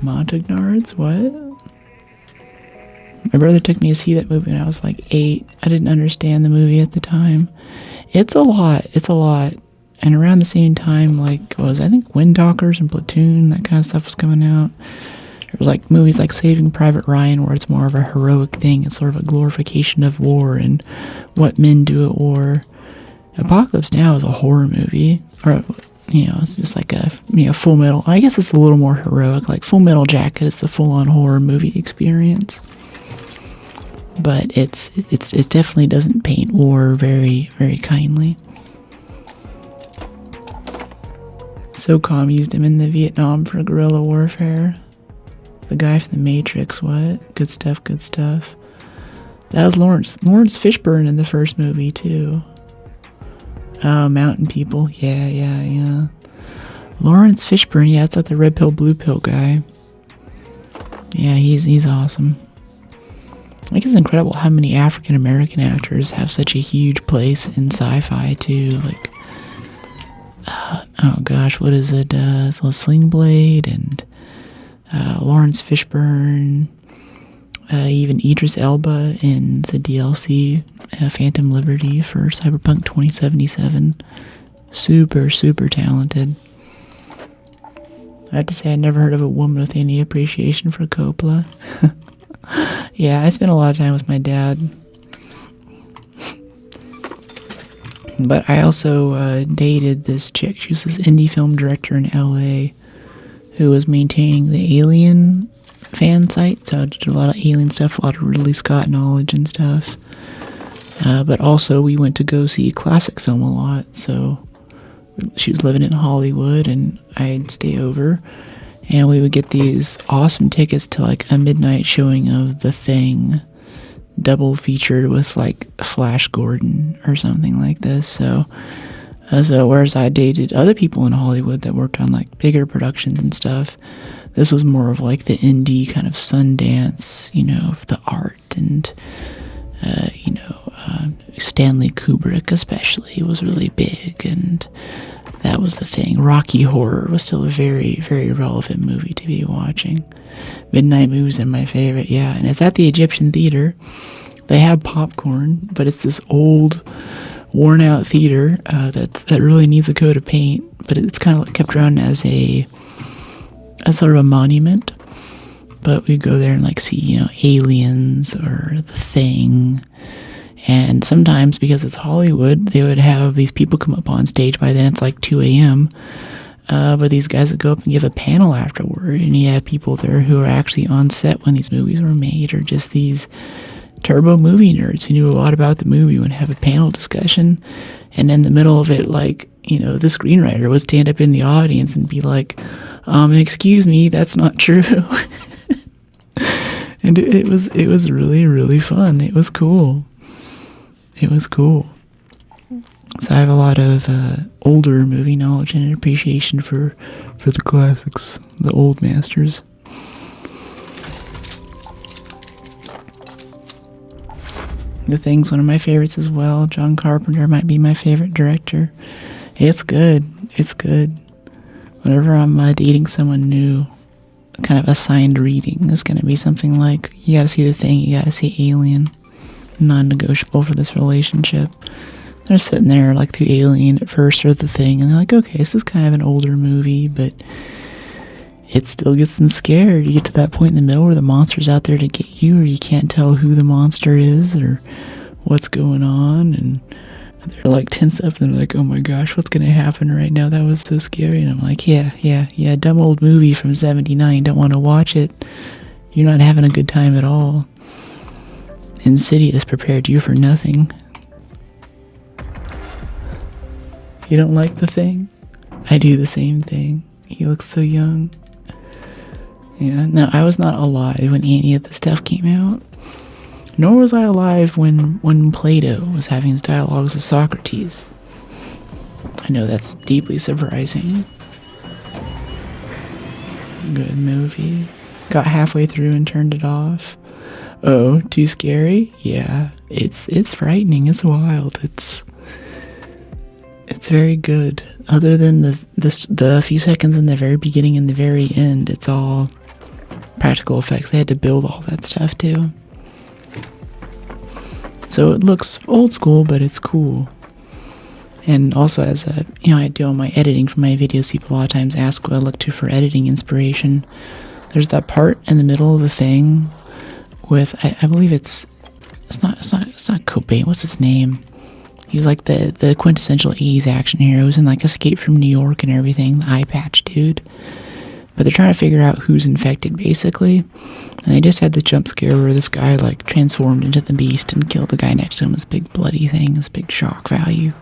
Montagnards, what? My brother took me to see that movie when I was like 8. I didn't understand the movie at the time. It's a lot. And around the same time, like, I think Wind Talkers and Platoon, that kind of stuff was coming out. There were like movies like Saving Private Ryan, where it's more of a heroic thing. It's sort of a glorification of war and what men do at war. Apocalypse Now is a horror movie, or, you know, it's just like a, you know, Full Metal. I guess it's a little more heroic. Like Full Metal Jacket is the full-on horror movie experience. But it definitely doesn't paint war very, very kindly. SOCOM used him in the Vietnam for guerrilla warfare. The guy from The Matrix, what? Good stuff, good stuff. That was Lawrence Fishburne in the first movie, too. Oh, Mountain People. Yeah. Lawrence Fishburne, yeah, it's like the red pill, blue pill guy. Yeah, he's awesome. I think it's incredible how many African American actors have such a huge place in sci-fi, too. Like, oh gosh, what is it? So Sling Blade and Lawrence Fishburne, even Idris Elba in the DLC Phantom Liberty for Cyberpunk 2077. Super, super talented. I have to say, I never heard of a woman with any appreciation for Coppola. Yeah, I spent a lot of time with my dad. But I also dated this chick. She was this indie film director in LA who was maintaining the Alien fan site. So I did a lot of Alien stuff, a lot of Ridley Scott knowledge and stuff. But also we went to go see classic film a lot. So she was living in Hollywood and I'd stay over. And we would get these awesome tickets to like a midnight showing of The Thing, double featured with like Flash Gordon or something like this. So whereas I dated other people in Hollywood that worked on like bigger productions and stuff, this was more of like the indie kind of Sundance, you know, the art and Stanley Kubrick especially was really big, and that was the thing. Rocky Horror was still a very, very relevant movie to be watching. Midnight Movies are my favorite, yeah. And it's at the Egyptian Theater. They have popcorn, but it's this old, worn-out theater that really needs a coat of paint. But it's kind of kept around as a sort of a monument. But we go there and like see, you know, Aliens or The Thing. And sometimes, because it's Hollywood, they would have these people come up on stage. By then it's like 2 a.m. But these guys would go up and give a panel afterward. And you have people there who are actually on set when these movies were made, or just these turbo movie nerds who knew a lot about the movie and have a panel discussion. And in the middle of it, like, you know, the screenwriter would stand up in the audience and be like, excuse me, that's not true. And it was really, really fun. It was cool. So I have a lot of older movie knowledge and appreciation for the classics, the old masters. The Thing's one of my favorites as well. John Carpenter might be my favorite director. It's good. Whenever I'm dating someone new, kind of assigned reading is going to be something like, you gotta see The Thing, you gotta see Alien. Non-negotiable for this relationship. They're sitting there like through Alien at first or The Thing, and they're like, okay, this is kind of an older movie, but it still gets them scared. You get to that point in the middle where the monster's out there to get you, or you can't tell who the monster is or what's going on, and they're like tense up and they're like, oh my gosh, what's gonna happen right now? That was so scary. And I'm like, yeah, dumb old movie from 79, don't want to watch it. You're not having a good time at all. Insidious prepared you for nothing. You don't like the Thing? I do the same thing. He looks so young. Yeah, no, I was not alive when any of the stuff came out. Nor was I alive when Plato was having his dialogues with Socrates. I know that's deeply surprising. Good movie. Got halfway through and turned it off. Oh, too scary? Yeah, it's frightening. It's wild. It's very good. Other than the few seconds in the very beginning and the very end, it's all practical effects. They had to build all that stuff too. So it looks old school, but it's cool. And also, as I do all my editing for my videos, people a lot of times ask what I look to for editing inspiration. There's that part in the middle of the Thing with, I believe it's not Cobain. What's his name? He's like the quintessential 80s action heroes and like Escape from New York and everything, the eye patch dude. But they're trying to figure out who's infected, basically. And they just had the jump scare where this guy, like, transformed into the Beast and killed the guy next to him. This big bloody thing, this big shock value.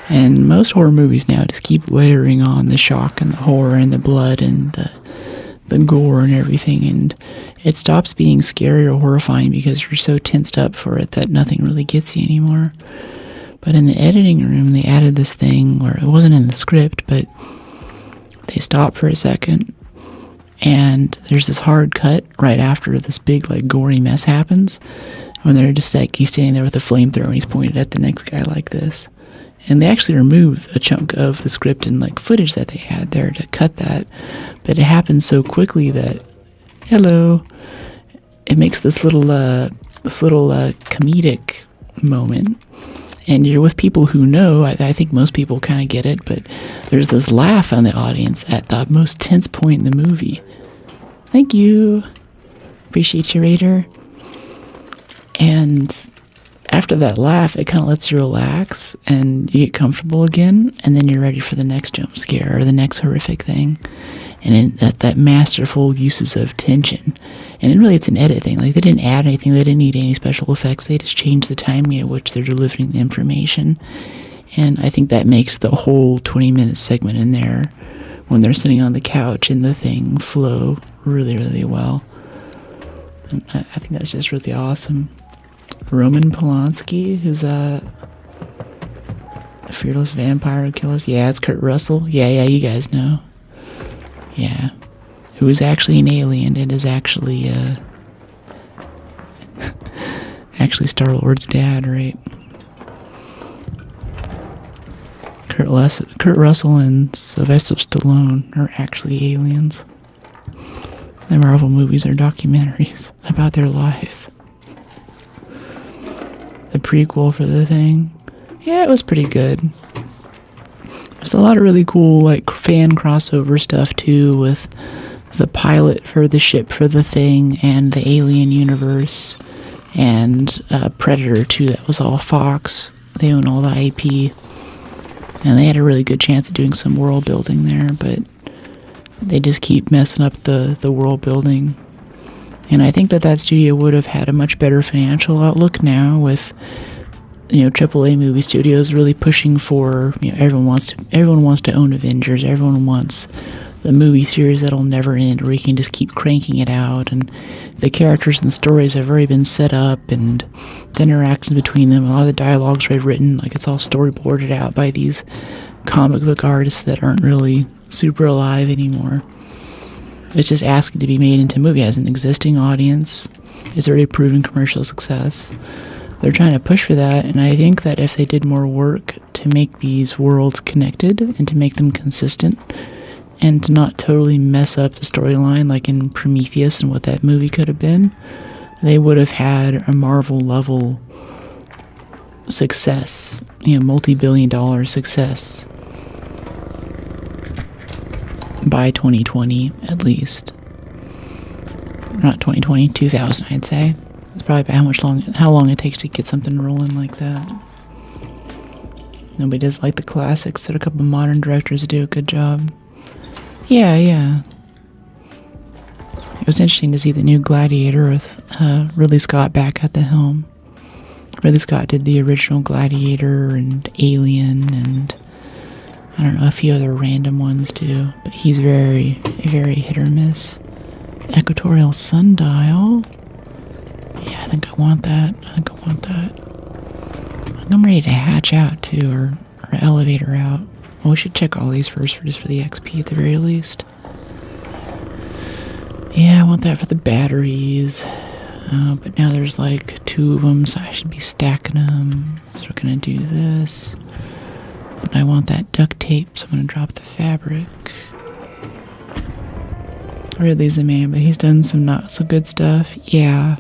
And most horror movies now just keep layering on the shock and the horror and the blood and the gore and everything. And it stops being scary or horrifying because you're so tensed up for it that nothing really gets you anymore. But in the editing room, they added this thing where it wasn't in the script, but they stop for a second, and there's this hard cut right after this big, like, gory mess happens, when they're just, like, he's standing there with a flamethrower, and he's pointed at the next guy like this. And they actually removed a chunk of the script and, like, footage that they had there to cut that, but it happened so quickly that, hello, it makes this little comedic moment. And you're with people who know. I think most people kind of get it, but there's this laugh on the audience at the most tense point in the movie. Thank you. Appreciate you, Raider. And after that laugh, it kind of lets you relax and you get comfortable again, and then you're ready for the next jump scare or the next horrific thing. And that masterful uses of tension. And really, it's an edit thing. Like, they didn't add anything. They didn't need any special effects. They just changed the timing at which they're delivering the information. And I think that makes the whole 20-minute segment in there, when they're sitting on the couch in the Thing, flow really, really well. And I think that's just really awesome. Roman Polanski, who's a Fearless Vampire Killers. Yeah, it's Kurt Russell. Yeah, you guys know. Yeah. Who is actually an alien and is actually actually Star-Lord's dad, right? Kurt Russell and Sylvester Stallone are actually aliens. The Marvel movies are documentaries about their lives. The prequel for the Thing, yeah, it was pretty good. There's a lot of really cool, like, fan crossover stuff too, with the pilot for the ship for the Thing and the Alien universe, and Predator too. That was all Fox. They own all the IP, and they had a really good chance of doing some world building there, but they just keep messing up the world building. And I think that studio would have had a much better financial outlook now, with, you know, AAA movie studios really pushing for, you know, everyone wants to own Avengers. Everyone wants the movie series that'll never end, where you can just keep cranking it out, and the characters and the stories have already been set up, and the interactions between them, a lot of the dialogue's already written, like it's all storyboarded out by these comic book artists that aren't really super alive anymore. It's just asking to be made into a movie. It has an existing audience. It's already proven commercial success. They're trying to push for that, and I think that if they did more work to make these worlds connected and to make them consistent and to not totally mess up the storyline like in Prometheus and what that movie could have been, they would have had a Marvel level success, you know, multi-billion-dollar success by 2020 at least. Not 2020, 2000 I'd say. It's probably about how long it takes to get something rolling like that. Nobody does like the classics. There are a couple of modern directors that do a good job. Yeah. It was interesting to see the new Gladiator with Ridley Scott back at the helm. Ridley Scott did the original Gladiator and Alien and I don't know, a few other random ones too. But he's very hit or miss. Equatorial sundial. Yeah, I think I want that. I think I'm ready to hatch out too, or elevator out. Well, we should check all these first, just for the XP at the very least. Yeah, I want that for the batteries. But now there's like 2 of them, so I should be stacking them. So we're gonna do this. But I want that duct tape, so I'm gonna drop the fabric. Ridley's the man, but he's done some not so good stuff. Yeah,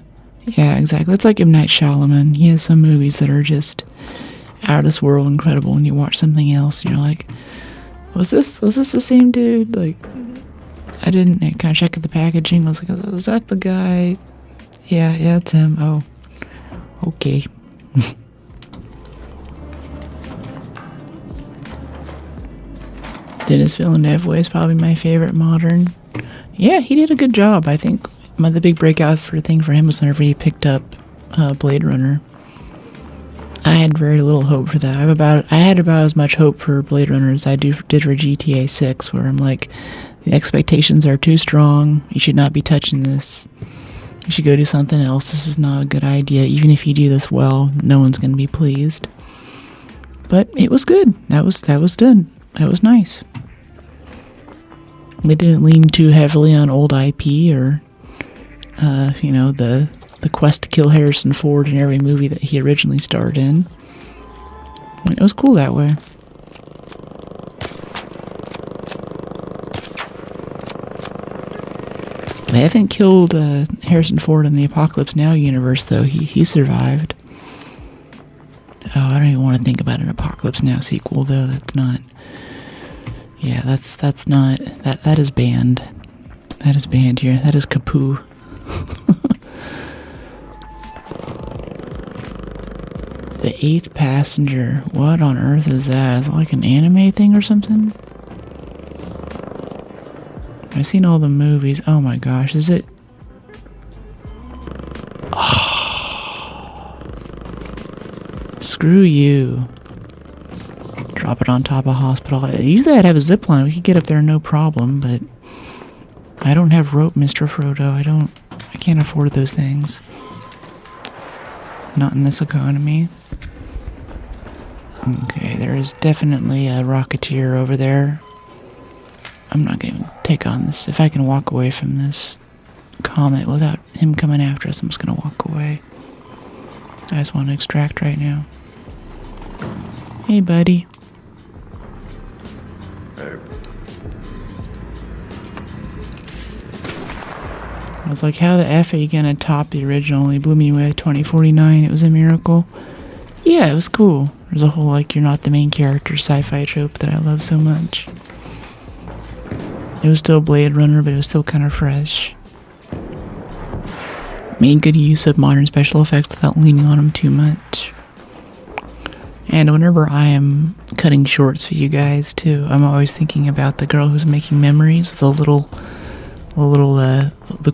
exactly. It's like M. Night Shyamalan. He has some movies that are just out of this world incredible, and you watch something else, and you're like, was this the same dude? Like, I didn't kind of check at the packaging. I was like, is that the guy? Yeah, it's him. Oh, okay. Denis Villeneuve is probably my favorite modern. Yeah, he did a good job. I think the big breakout thing for him was whenever he picked up Blade Runner. I had very little hope for that. I had about as much hope for Blade Runner as I did for GTA 6, where I'm like, the expectations are too strong. You should not be touching this. You should go do something else. This is not a good idea. Even if you do this well, no one's going to be pleased. But it was good. That was good. That was nice. They didn't lean too heavily on old IP or, the quest to kill Harrison Ford in every movie that he originally starred in. It was cool that way. They haven't killed Harrison Ford in the Apocalypse Now universe, though. He survived. Oh, I don't even want to think about an Apocalypse Now sequel, though. That's not... Yeah, that's not... That is banned. That is banned here. That is kapoo. The 8th Passenger. What on earth is that? Is it like an anime thing or something? I've seen all the movies. Oh my gosh, is it? Oh. Screw you. Drop it on top of a hospital. Usually I'd have a zip line. We could get up there no problem, but I don't have rope, Mr. Frodo. I can't afford those things. Not in this economy. Okay, there is definitely a Rocketeer over there. I'm not going to take on this. If I can walk away from this comet without him coming after us, I'm just going to walk away. I just want to extract right now. Hey, buddy. I was like, how the F are you going to top the original? He blew me away at 2049. It was a miracle. Yeah, it was cool. There's a whole, like, you're not the main character sci-fi trope that I love so much. It was still Blade Runner, but it was still kind of fresh. Made good use of modern special effects without leaning on them too much. And whenever I am cutting shorts for you guys, too, I'm always thinking about the girl who's making memories with the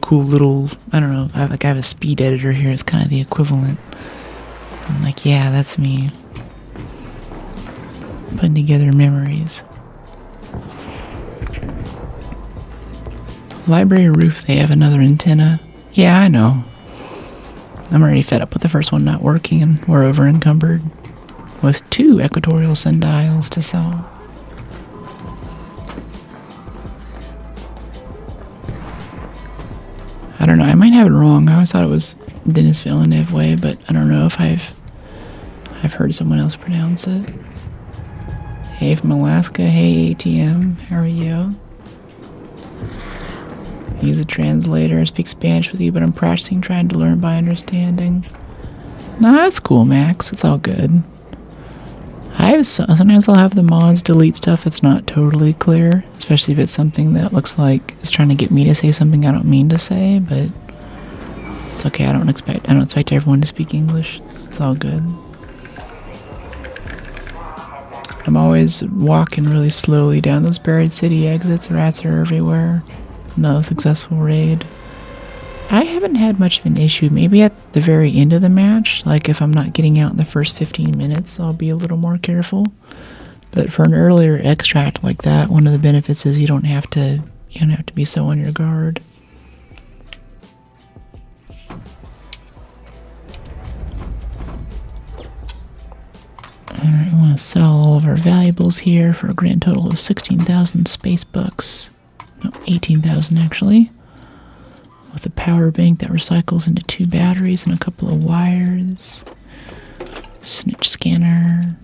cool little, I don't know, I have a speed editor here. It's kind of the equivalent. I'm like, yeah, that's me. Putting together memories. Library roof, they have another antenna. Yeah, I know. I'm already fed up with the first one not working, and we're over encumbered with 2 equatorial sundials to sell. I don't know, I might have it wrong. I always thought it was Denis Villeneuve way, but I don't know if I've heard someone else pronounce it. Hey from Alaska, hey ATM, how are you? Use a translator. I speak Spanish with you, but I'm practicing trying to learn by understanding. Nah, that's cool, Max. It's all good. Sometimes I'll have the mods delete stuff that's not totally clear, especially if it's something that looks like it's trying to get me to say something I don't mean to say, but it's okay. I don't expect everyone to speak English. It's all good. I'm always walking really slowly down those buried city exits. Rats are everywhere. Another successful raid. I haven't had much of an issue. Maybe at the very end of the match, like if I'm not getting out in the first 15 minutes, I'll be a little more careful. But for an earlier extract like that, one of the benefits is you don't have to be so on your guard. Alright, we want to sell all of our valuables here for a grand total of 16,000 space bucks. No, 18,000 actually. With a power bank that recycles into 2 batteries and a couple of wires. Snitch scanner.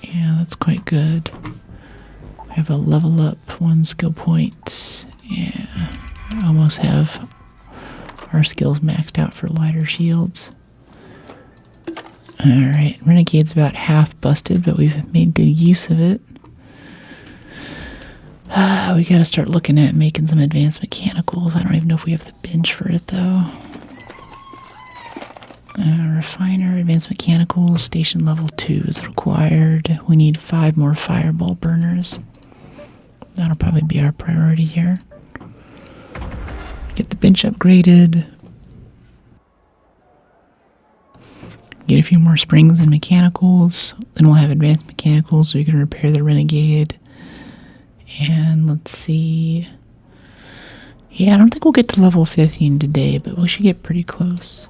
Yeah, that's quite good. We have a level up 1 skill point. Yeah, I almost have our skills maxed out for lighter shields. Alright, Renegade's about half busted, but we've made good use of it. We gotta start looking at making some advanced mechanicals. I don't even know if we have the bench for it, though. Refiner, advanced mechanicals, station level 2 is required. We need 5 more fireball burners. That'll probably be our priority here. Get the bench upgraded. Get a few more springs and mechanicals. Then we'll have advanced mechanicals so we can repair the Renegade. And let's see. Yeah, I don't think we'll get to level 15 today, but we should get pretty close.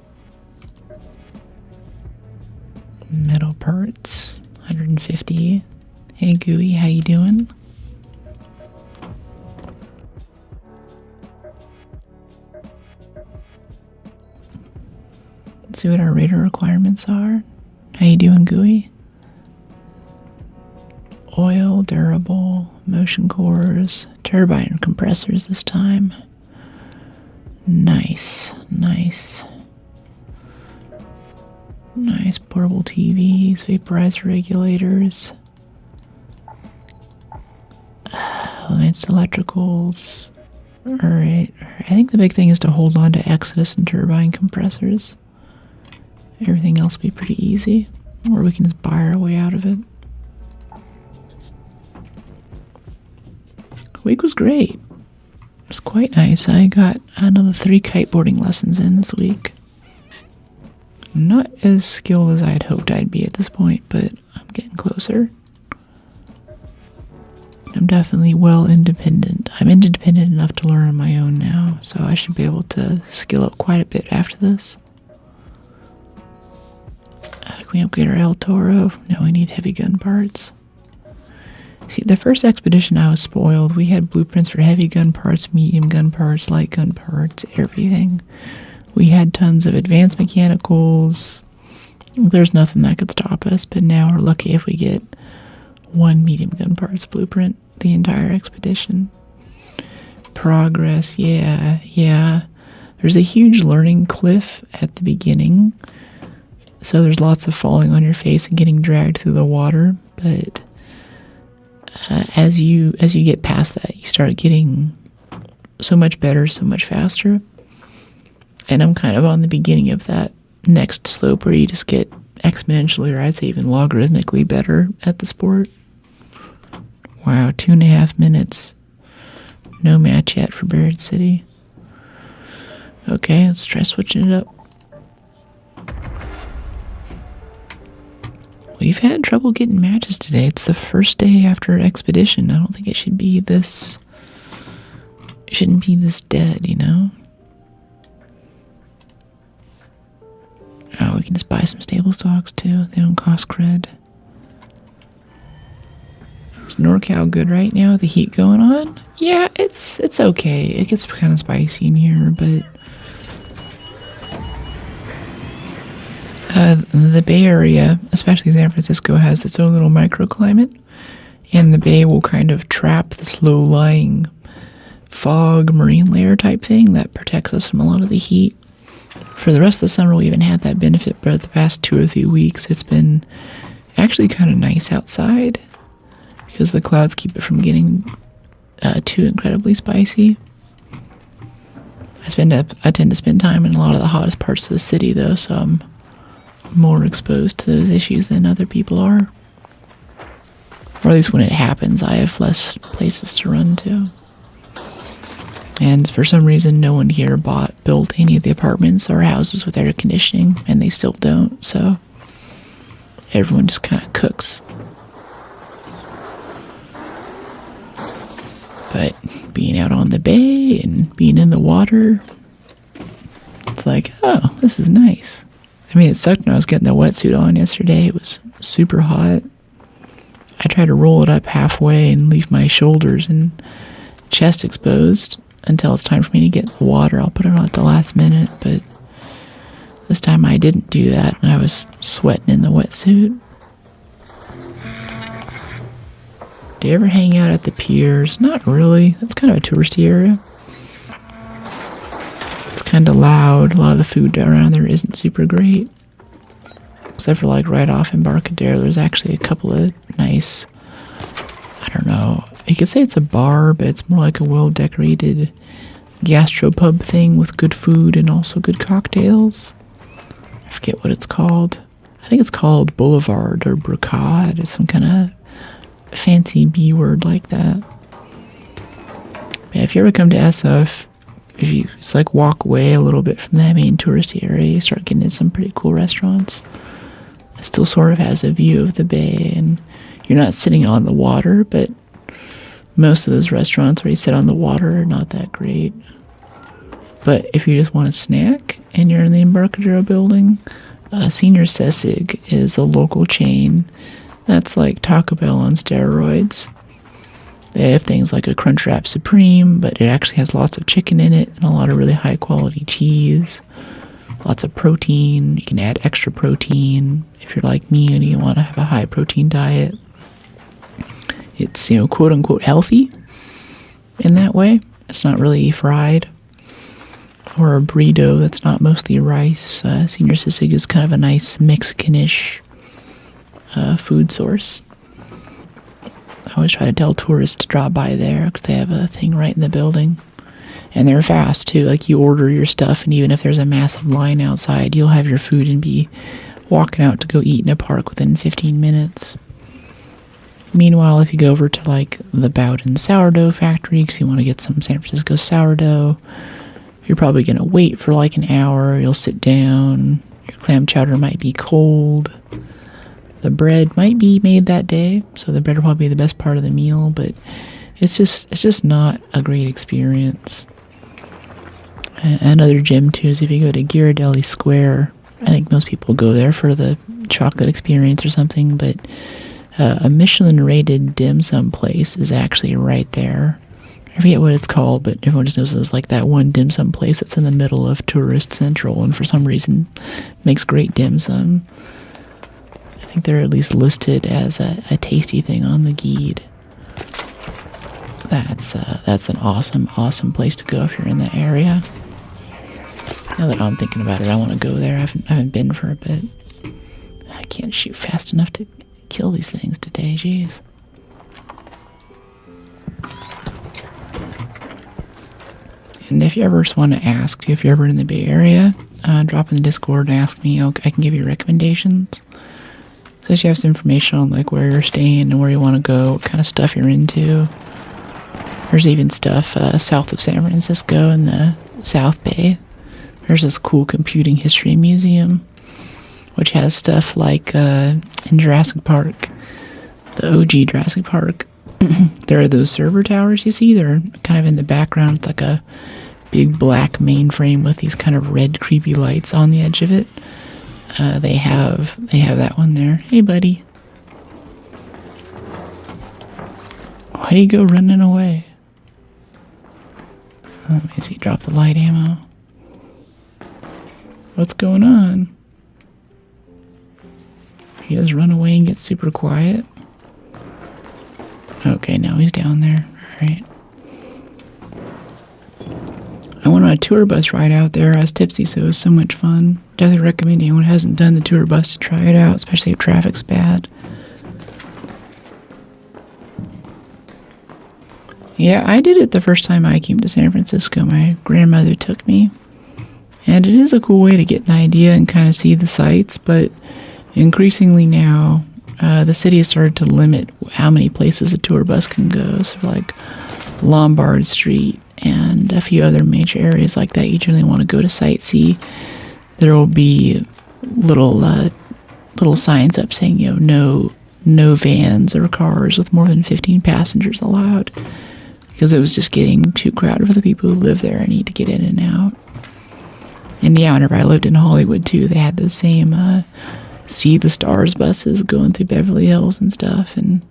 Metal parts, 150. Hey Gooey, how you doing? Let's see what our radar requirements are. How you doing, Gooey? Oil, durable, motion cores, turbine compressors this time. Nice, nice. Nice portable TVs, vaporizer regulators. Advanced electricals. Alright, I think the big thing is to hold on to Exodus and turbine compressors. Everything else will be pretty easy. Or we can just buy our way out of it. Week was great. It was quite nice. I got another 3 kiteboarding lessons in this week. Not as skilled as I had hoped I'd be at this point, but I'm getting closer. I'm definitely well independent. I'm independent enough to learn on my own now, so I should be able to skill up quite a bit after this. Can we upgrade our El Toro? No, we need heavy gun parts. See, the first expedition I was spoiled. We had blueprints for heavy gun parts, medium gun parts, light gun parts, everything. We had tons of advanced mechanicals. There's nothing that could stop us, but now we're lucky if we get 1 medium gun parts blueprint the entire expedition. Progress, yeah. There's a huge learning cliff at the beginning, so there's lots of falling on your face and getting dragged through the water, but as you get past that, you start getting so much better, so much faster. And I'm kind of on the beginning of that next slope where you just get exponentially, or I'd say even logarithmically better at the sport. Wow, 2.5 minutes. No match yet for Buried City. Okay, let's try switching it up. We've had trouble getting matches today. It's the first day after expedition. I don't think it should be this... It shouldn't be this dead, you know? Oh, we can just buy some stable stocks too. They don't cost cred. Is NorCal good right now with the heat going on? Yeah, it's okay. It gets kind of spicy in here, but... the Bay Area, especially San Francisco, has its own little microclimate, and the Bay will kind of trap this low-lying fog marine layer type thing that protects us from a lot of the heat. For the rest of the summer, we haven't had that benefit, but the past 2 or 3 weeks, it's been actually kind of nice outside because the clouds keep it from getting too incredibly spicy. I tend to spend time in a lot of the hottest parts of the city, though, so I'm more exposed to those issues than other people are. Or at least when it happens, I have less places to run to. And for some reason, no one here built any of the apartments or houses with air conditioning, and they still don't, so everyone just kind of cooks. But being out on the bay and being in the water, it's like, oh, this is nice. I mean, it sucked when I was getting the wetsuit on yesterday. It was super hot. I tried to roll it up halfway and leave my shoulders and chest exposed until it's time for me to get in the water. I'll put it on at the last minute, but this time I didn't do that, and I was sweating in the wetsuit. Do you ever hang out at the piers? Not really. That's kind of a touristy area. It's kind of loud. A lot of the food around there isn't super great. Except for like right off Embarcadero, there's actually a couple of nice, I don't know, you could say it's a bar, but it's more like a well-decorated gastropub thing with good food and also good cocktails. I forget what it's called. I think it's called Boulevard or Brocade. It's some kind of fancy B word like that. But if you ever come to SF, if you just like walk away a little bit from that main touristy area, you start getting into some pretty cool restaurants. It still sort of has a view of the bay, and you're not sitting on the water, but most of those restaurants where you sit on the water are not that great. But if you just want a snack and you're in the Embarcadero building, Senior Sessig is a local chain that's like Taco Bell on steroids. They have things like a Crunchwrap Supreme, but it actually has lots of chicken in it and a lot of really high quality cheese. Lots of protein. You can add extra protein if you're like me and you want to have a high protein diet. It's, you know, quote unquote healthy in that way. It's not really fried or a burrito that's not mostly rice. Senior Sissig is kind of a nice Mexican-ish food source. I always try to tell tourists to drop by there because they have a thing right in the building. And they're fast too. Like, you order your stuff, and even if there's a massive line outside, you'll have your food and be walking out to go eat in a park within 15 minutes. Meanwhile, if you go over to like the Bowden sourdough factory because you want to get some San Francisco sourdough, you're probably going to wait for like an hour. You'll sit down. Your clam chowder might be cold. The bread might be made that day, so the bread will probably be the best part of the meal, but it's just not a great experience. Another gem too is if you go to Ghirardelli Square. I think most people go there for the chocolate experience or something, but a Michelin-rated dim sum place is actually right there. I forget what it's called, but everyone just knows it's like that one dim sum place that's in the middle of Tourist Central, and for some reason makes great dim sum. I think they're at least listed as a tasty thing on the guide. That's an awesome place to go if you're in that area. Now that I'm thinking about it, I want to go there. I haven't been for a bit. I can't shoot fast enough to kill these things today, jeez. And if you ever just want to ask, if you're ever in the Bay Area, drop in the Discord and ask me. I can give you recommendations. So you have some information on like where you're staying and where you want to go, what kind of stuff you're into. There's even stuff south of San Francisco in the South Bay. There's this cool computing history museum, which has stuff like in Jurassic Park, the OG Jurassic Park. There are those server towers you see. They're kind of in the background. It's like a big black mainframe with these kind of red creepy lights on the edge of it. They have that one there. Hey, buddy. Why do you go running away? Let me see. Drop the light ammo. What's going on? He does run away and get super quiet. Okay, now he's down there. Alright. I went on a tour bus ride out there. I was tipsy, so it was so much fun. Definitely recommend anyone who hasn't done the tour bus to try it out, especially if traffic's bad. Yeah, I did it the first time I came to San Francisco. My grandmother took me. And it is a cool way to get an idea and kind of see the sights, but increasingly now, the city has started to limit how many places a tour bus can go. So like Lombard Street and a few other major areas like that you generally want to go to sightsee, there will be little signs up saying, no vans or cars with more than 15 passengers allowed, because it was just getting too crowded for the people who live there and need to get in and out. And yeah, whenever I lived in Hollywood too, they had the same See the Stars buses going through Beverly Hills and stuff, and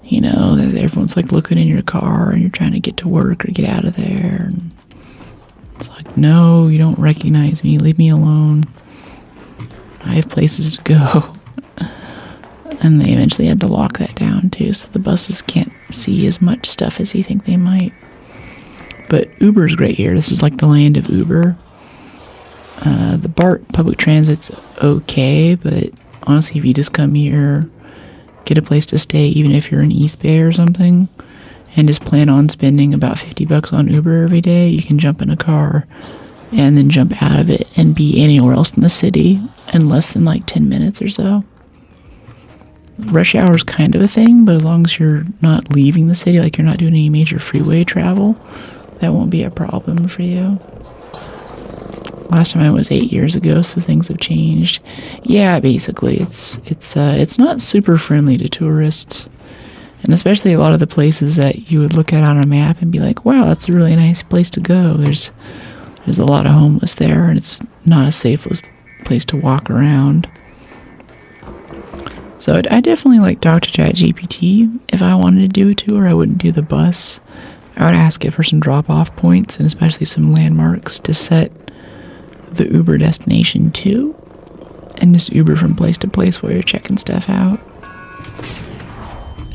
everyone's like looking in your car and you're trying to get to work or get out of there, and it's like, no, you don't recognize me, leave me alone, I have places to go. And they eventually had to lock that down too, so the buses can't see as much stuff as you think they might. But Uber's great here. This is like the land of Uber. The BART public transit's okay, but honestly, if you just come here, get a place to stay, even if you're in East Bay or something, and just plan on spending about $50 on Uber every day, you can jump in a car and then jump out of it and be anywhere else in the city in less than like 10 minutes or so. Rush hour is kind of a thing, but as long as you're not leaving the city, like you're not doing any major freeway travel, that won't be a problem for you. Last time I was 8 years ago, so things have changed. Yeah, basically, it's not super friendly to tourists, and especially a lot of the places that you would look at on a map and be like, wow, that's a really nice place to go. There's a lot of homeless there, and it's not a safe place to walk around. So I definitely like talk to ChatGPT. If I wanted to do a tour, I wouldn't do the bus. I would ask it for some drop-off points and especially some landmarks to set the Uber destination to, and just Uber from place to place while you're checking stuff out.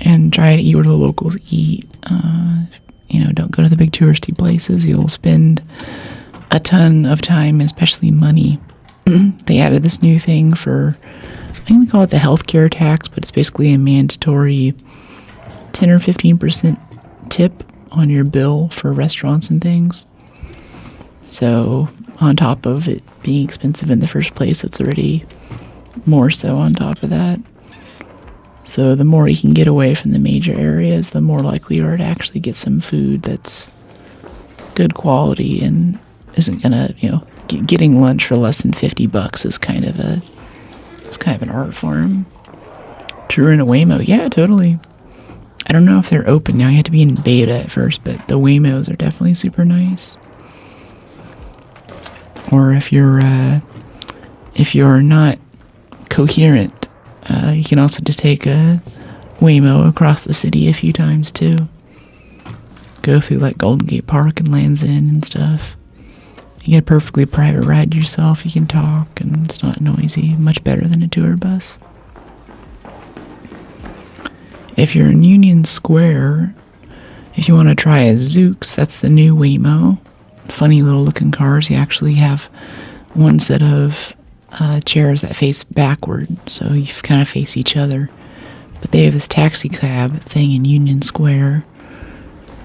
And try to eat where the locals eat. Don't go to the big touristy places. You'll spend a ton of time, especially money. They added this new thing for, I think they call it the healthcare tax, but it's basically a mandatory 10 or 15% tip on your bill for restaurants and things. So on top of it being expensive in the first place, it's already more so on top of that. So the more you can get away from the major areas, the more likely you are to actually get some food that's good quality and isn't gonna, getting lunch for less than $50 is kind of an art form. True in a Waymo, yeah, totally. I don't know if they're open now. You have to be in beta at first, but the Waymos are definitely super nice. Or if you're not coherent, you can also just take a Waymo across the city a few times too. Go through like Golden Gate Park and Land's End and stuff. You get a perfectly private ride yourself. You can talk and it's not noisy. Much better than a tour bus. If you're in Union Square, if you want to try a Zoox, that's the new Waymo. Funny little looking cars. You actually have one set of chairs that face backward, so you kind of face each other. But they have this taxi cab thing in Union Square,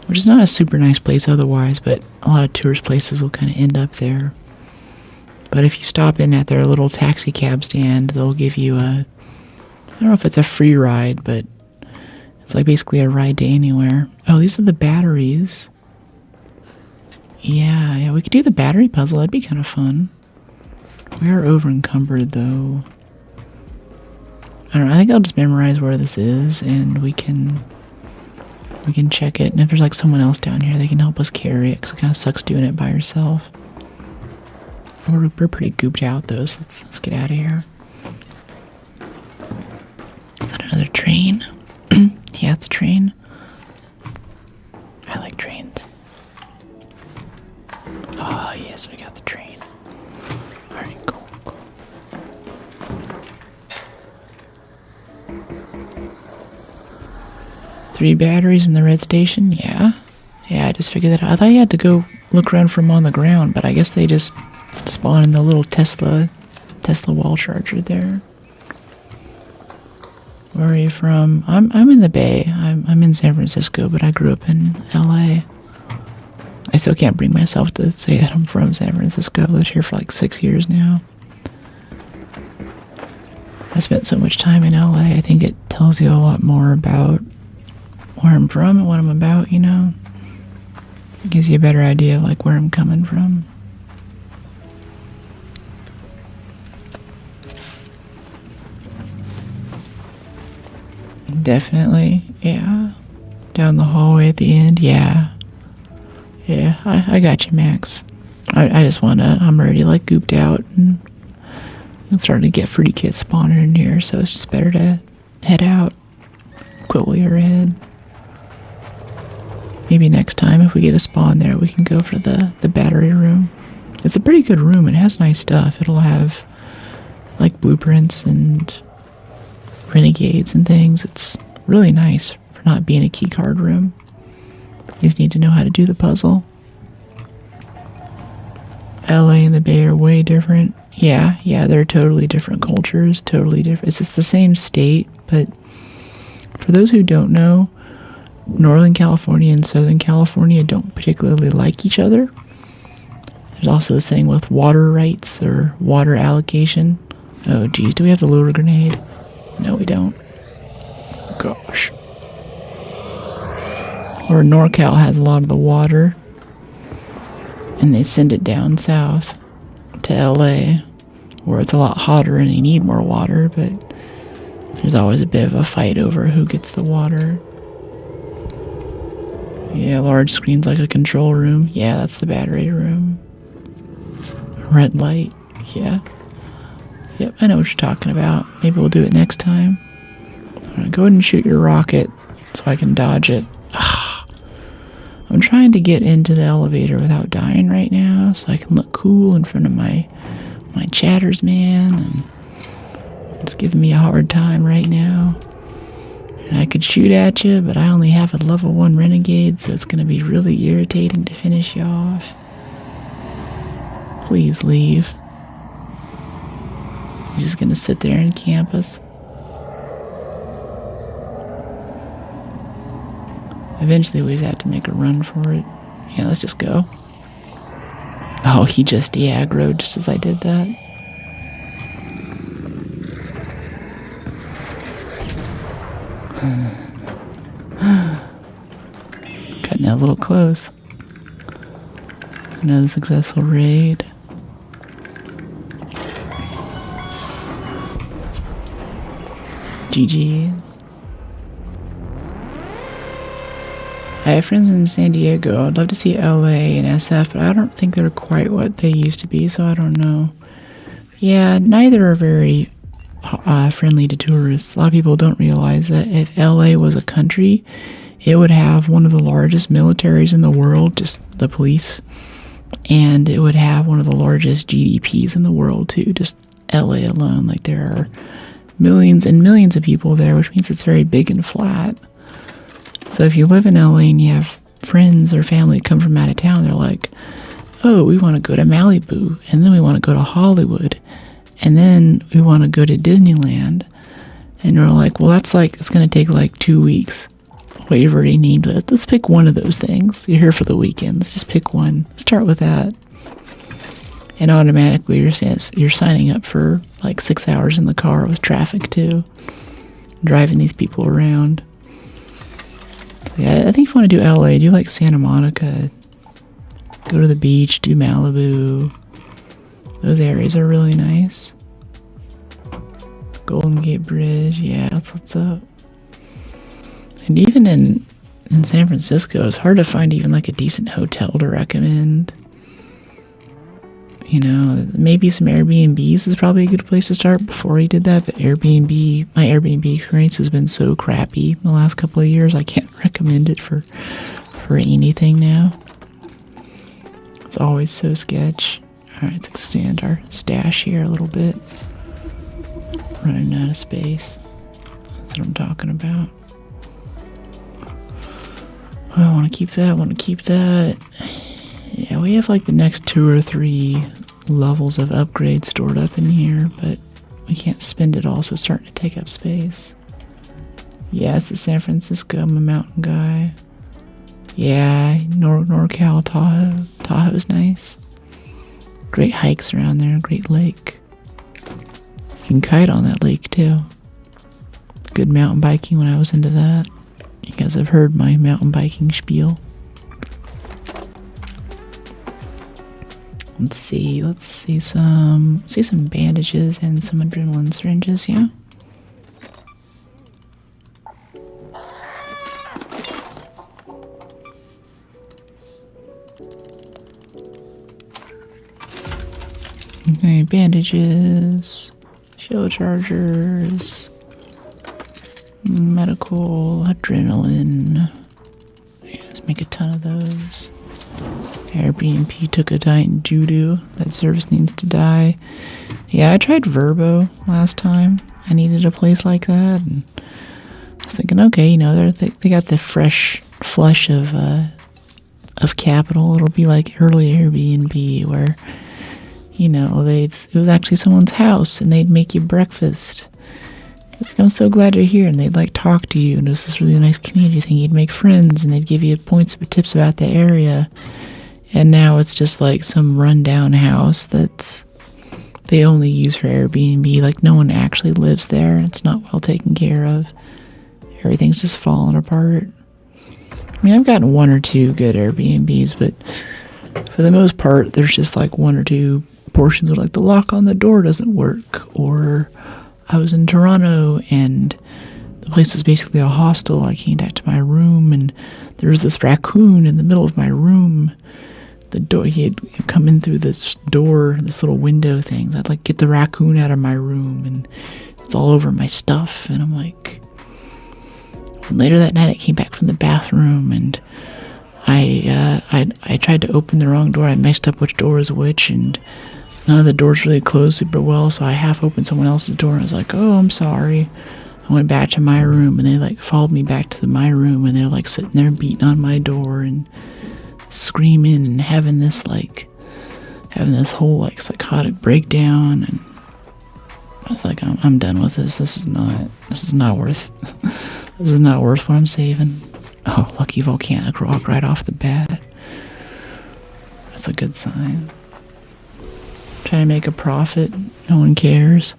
which is not a super nice place otherwise, but a lot of tourist places will kind of end up there. But if you stop in at their little taxi cab stand, they'll give you I don't know if it's a free ride, but it's like basically a ride to anywhere. Oh, these are the batteries. Yeah, we could do the battery puzzle. That'd be kind of fun. We are over encumbered though. I don't know, I think I'll just memorize where this is and we can check it. And if there's like someone else down here, they can help us carry it, because it kind of sucks doing it by yourself. We're pretty gooped out though, so let's get out of here. Is that another train? Yeah, it's a train. I like trains. Oh, yes, we got the train. Alright, cool. 3 batteries in the red station? Yeah. Yeah, I just figured that out. I thought you had to go look around for them on the ground, but I guess they just spawn in the little Tesla wall charger there. Where are you from? I'm in the Bay. I'm in San Francisco, but I grew up in LA. I still can't bring myself to say that I'm from San Francisco. I've lived here for like 6 years now. I spent so much time in LA. I think it tells you a lot more about where I'm from and what I'm about, Gives you a better idea of like where I'm coming from. Definitely, yeah. Down the hallway at the end, yeah. Yeah, I got you, Max. I just wanna, I'm already like gooped out and it's starting to get free kids spawning in here, so it's just better to head out. Quit while you're ahead. Maybe next time if we get a spawn there, we can go for the battery room. It's a pretty good room. It has nice stuff. It'll have like blueprints and renegades and things. It's really nice for not being a keycard room. You just need to know how to do the puzzle. LA and the Bay are way different. Yeah, they're totally different cultures, totally different. It's just the same state, but for those who don't know, Northern California and Southern California don't particularly like each other. There's also this thing with water rights or water allocation. Oh geez, do we have the loader grenade? No, we don't. Gosh. Or NorCal has a lot of the water, and they send it down south to LA, where it's a lot hotter and they need more water, but there's always a bit of a fight over who gets the water. Yeah, large screens like a control room. Yeah, that's the battery room. Red light. Yeah. Yep, I know what you're talking about. Maybe we'll do it next time. Go ahead and shoot your rocket so I can dodge it. I'm trying to get into the elevator without dying right now so I can look cool in front of my chatters, man. And it's giving me a hard time right now. And I could shoot at you, but I only have a level 1 renegade, so it's going to be really irritating to finish you off. Please leave. You're just going to sit there and camp us. Eventually we just have to make a run for it. Yeah, let's just go. Oh, he just de-aggroed just as I did that. Cutting it a little close. Another successful raid. GG. I have friends in San Diego. I'd love to see LA and SF, but I don't think they're quite what they used to be, so I don't know. Yeah, neither are very friendly to tourists. A lot of people don't realize that if LA was a country, it would have one of the largest militaries in the world, just the police, and it would have one of the largest GDPs in the world too, just LA alone. Like there are millions and millions of people there, which means it's very big and flat. So if you live in LA and you have friends or family come from out of town, they're like, oh, we want to go to Malibu, and then we want to go to Hollywood, and then we want to go to Disneyland. And we're like, well, that's like, it's going to take like 2 weeks. Well, you've already named it. Let's pick one of those things. You're here for the weekend. Let's just pick one. Start with that. And automatically you're signing up for like 6 hours in the car with traffic too. Driving these people around. Yeah, I think if you want to do LA, do like Santa Monica. Go to the beach, do Malibu. Those areas are really nice. Golden Gate Bridge, yeah, that's what's up. And even in San Francisco, it's hard to find even like a decent hotel to recommend. You know, maybe some Airbnbs is probably a good place to start before he did that, but my Airbnb experience has been so crappy in the last couple of years, I can't recommend it for anything now. It's always so sketch. Alright, let's extend our stash here a little bit. Running out of space. That's what I'm talking about. Oh, I want to keep that, Yeah, we have like the next 2 or 3 levels of upgrades stored up in here, but we can't spend it all, so it's starting to take up space. Yeah, it's the San Francisco. I'm a mountain guy. Yeah, NorCal, Tahoe. Tahoe's nice. Great hikes around there, great lake. You can kite on that lake too. Good mountain biking when I was into that. You guys have heard my mountain biking spiel. Let's see some bandages and some adrenaline syringes, yeah. Okay, bandages, shield chargers, medical, adrenaline. Yeah, let's make a ton of those. Airbnb took a giant doo-doo. That service needs to die. Yeah, I tried Verbo last time. I needed a place like that, and I was thinking, okay, you know, they got the fresh flush of capital. It'll be like early Airbnb where, you know, it was actually someone's house and they'd make you breakfast. I'm so glad you're here, and they'd like talk to you, and it was this really nice community thing. You'd make friends, and they'd give you tips about the area. And now it's just like some rundown house that's they only use for Airbnb. Like no one actually lives there. It's not well taken care of. Everything's just falling apart. I mean, I've gotten one or two good Airbnbs, but for the most part, there's just like one or two portions of like the lock on the door doesn't work, or I was in Toronto and the place was basically a hostel. I came back to my room and there was this raccoon in the middle of my room. The door, he had come in through this door, this little window thing. I'd like get the raccoon out of my room and it's all over my stuff. And I'm like, and later that night I came back from the bathroom and I tried to open the wrong door. I messed up which door was which, and none of the doors really closed super well, so I half opened someone else's door and I was like, oh, I'm sorry. I went back to my room and they like followed me back to my room, and they're like sitting there beating on my door and screaming and having this whole like psychotic breakdown. And I was like, I'm done with this. This is not worth what I'm saving. Oh, lucky volcanic rock right off the bat. That's a good sign. Trying to make a profit. No one cares.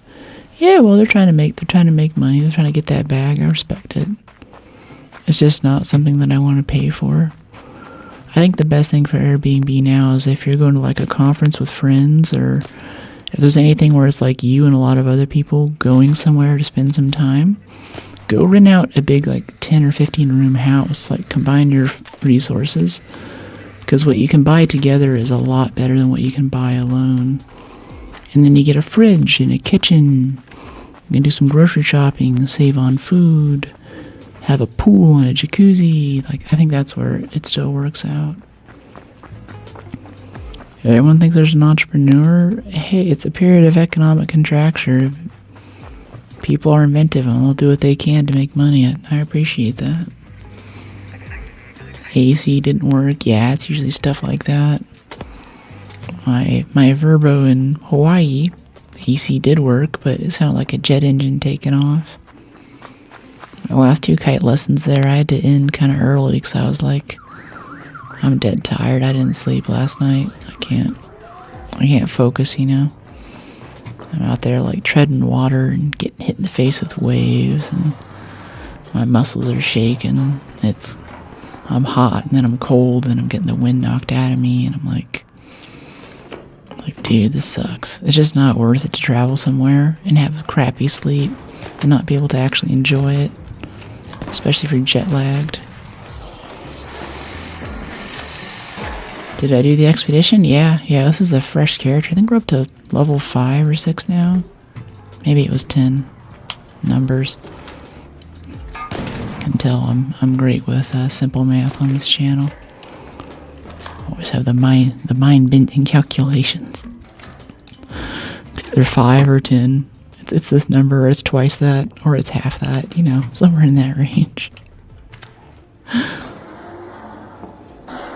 Yeah, well, they're trying to make money. They're trying to get that bag. I respect it. It's just not something that I want to pay for. I think the best thing for Airbnb now is if you're going to like a conference with friends, or if there's anything where it's like you and a lot of other people going somewhere to spend some time, go rent out a big like 10 or 15 room house. Like combine your resources, because what you can buy together is a lot better than what you can buy alone. And then you get a fridge and a kitchen. You can do some grocery shopping, save on food, have a pool and a jacuzzi. Like, I think that's where it still works out. If everyone thinks there's an entrepreneur, hey, it's a period of economic contraction. People are inventive and they'll do what they can to make money. I appreciate that. AC didn't work. Yeah, it's usually stuff like that. My Verbo in Hawaii, AC did work, but it sounded like a jet engine taking off. My last 2 kite lessons there, I had to end kind of early because I was like, I'm dead tired. I didn't sleep last night. I can't focus, you know. I'm out there like treading water and getting hit in the face with waves, and my muscles are shaking. I'm hot, and then I'm cold, and I'm getting the wind knocked out of me, and I'm like, dude, this sucks. It's just not worth it to travel somewhere and have crappy sleep and not be able to actually enjoy it, especially if you're jet lagged. Did I do the expedition? Yeah, this is a fresh character. I think we're up to level 5 or 6 now. Maybe it was 10 numbers. Can tell I'm great with simple math on this channel. Always have the mind bending calculations. It's either 5 or 10. It's this number, or it's twice that, or it's half that. You know, somewhere in that range.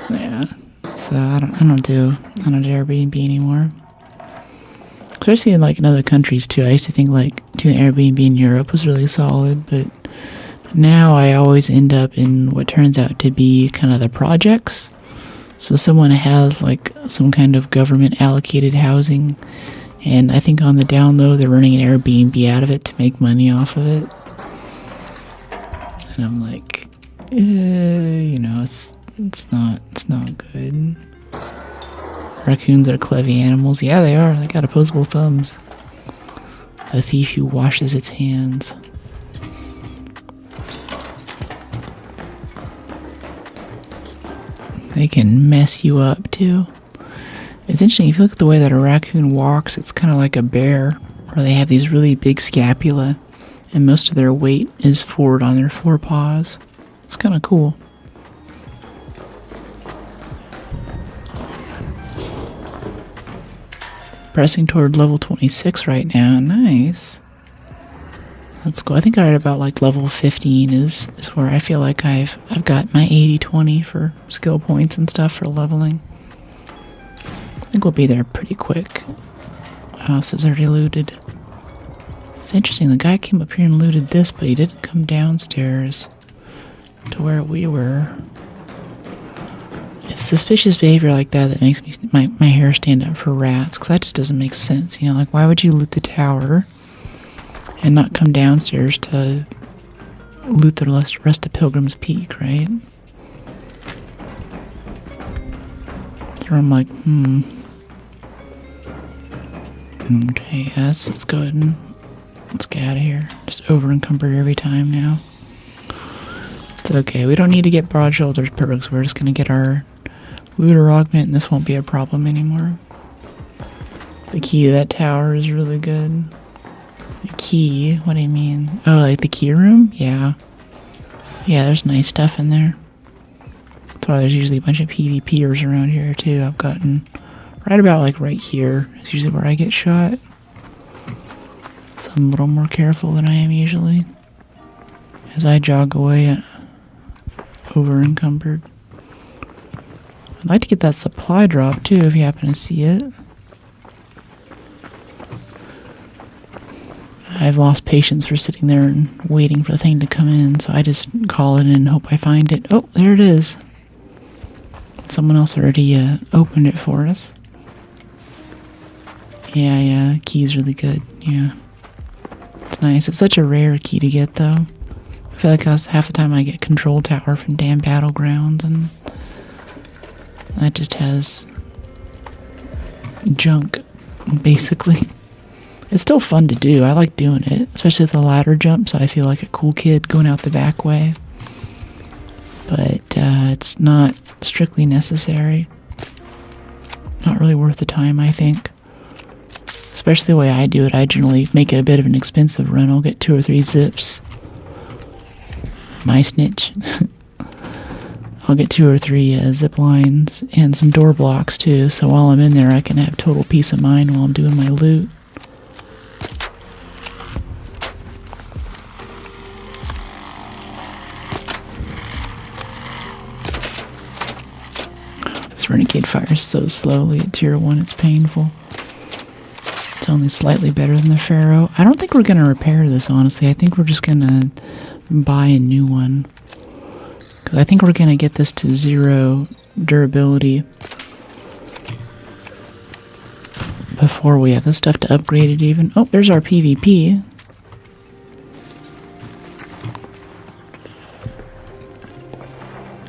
Yeah. So I don't do Airbnb anymore. Especially in like in other countries too. I used to think like doing Airbnb in Europe was really solid, but now I always end up in what turns out to be kind of the projects. So someone has like some kind of government allocated housing, and I think on the down low they're running an Airbnb out of it to make money off of it. And I'm like, you know, it's not good. Raccoons are clever animals. Yeah, they are. They got opposable thumbs. A thief who washes its hands. They can mess you up too. It's interesting, if you look at the way that a raccoon walks, it's kind of like a bear, where they have these really big scapula, and most of their weight is forward on their forepaws. It's kind of cool. Pressing toward level 26 right now. Nice. Let's go. I think right about like level 15 is where I feel like I've got my 80-20 for skill points and stuff for leveling. I think we'll be there pretty quick. House is already looted. It's interesting, the guy came up here and looted this, but he didn't come downstairs to where we were. It's suspicious behavior like that that makes me my hair stand up for rats, because that just doesn't make sense. You know, like, why would you loot the tower and not come downstairs to loot the rest of Pilgrim's Peak, right? So I'm like, Okay, yes, let's go ahead and let's get out of here. Just over encumbered every time now. It's okay, we don't need to get broad shoulders perks. We're just gonna get our looter augment and this won't be a problem anymore. The key to that tower is really good. The key? What do you mean? Oh, like the key room? Yeah. Yeah, there's nice stuff in there. That's why there's usually a bunch of PvPers around here too. I've gotten right about like right here is usually where I get shot. So I'm a little more careful than I am usually as I jog away over encumbered. I'd like to get that supply drop too if you happen to see it. I've lost patience for sitting there and waiting for the thing to come in, so I just call it in and hope I find it. Oh, there it is. Someone else already opened it for us. Yeah, key's really good. Yeah. It's nice. It's such a rare key to get, though. I feel like half the time I get Control Tower from damn Battlegrounds, and that just has junk, basically. It's still fun to do. I like doing it, especially with the ladder jump, so I feel like a cool kid going out the back way. But it's not strictly necessary. Not really worth the time, I think. Especially the way I do it, I generally make it a bit of an expensive run. I'll get 2 or 3 zips. My snitch. I'll get 2 or 3 zip lines and some door blocks too, so while I'm in there I can have total peace of mind while I'm doing my loot. This Renegade fires so slowly at tier 1, it's painful. It's only slightly better than the Pharaoh. I don't think we're going to repair this, honestly. I think we're just going to buy a new one. Because I think we're going to get this to 0 durability before we have the stuff to upgrade it even. Oh, there's our PvP.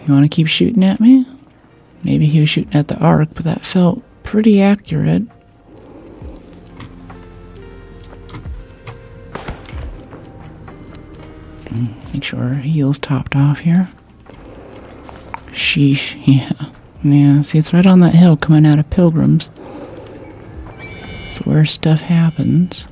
You want to keep shooting at me? Maybe he was shooting at the Arc, but that felt pretty accurate. Make sure our heel's topped off here. Sheesh, yeah, see, it's right on that hill coming out of Pilgrims. It's where stuff happens.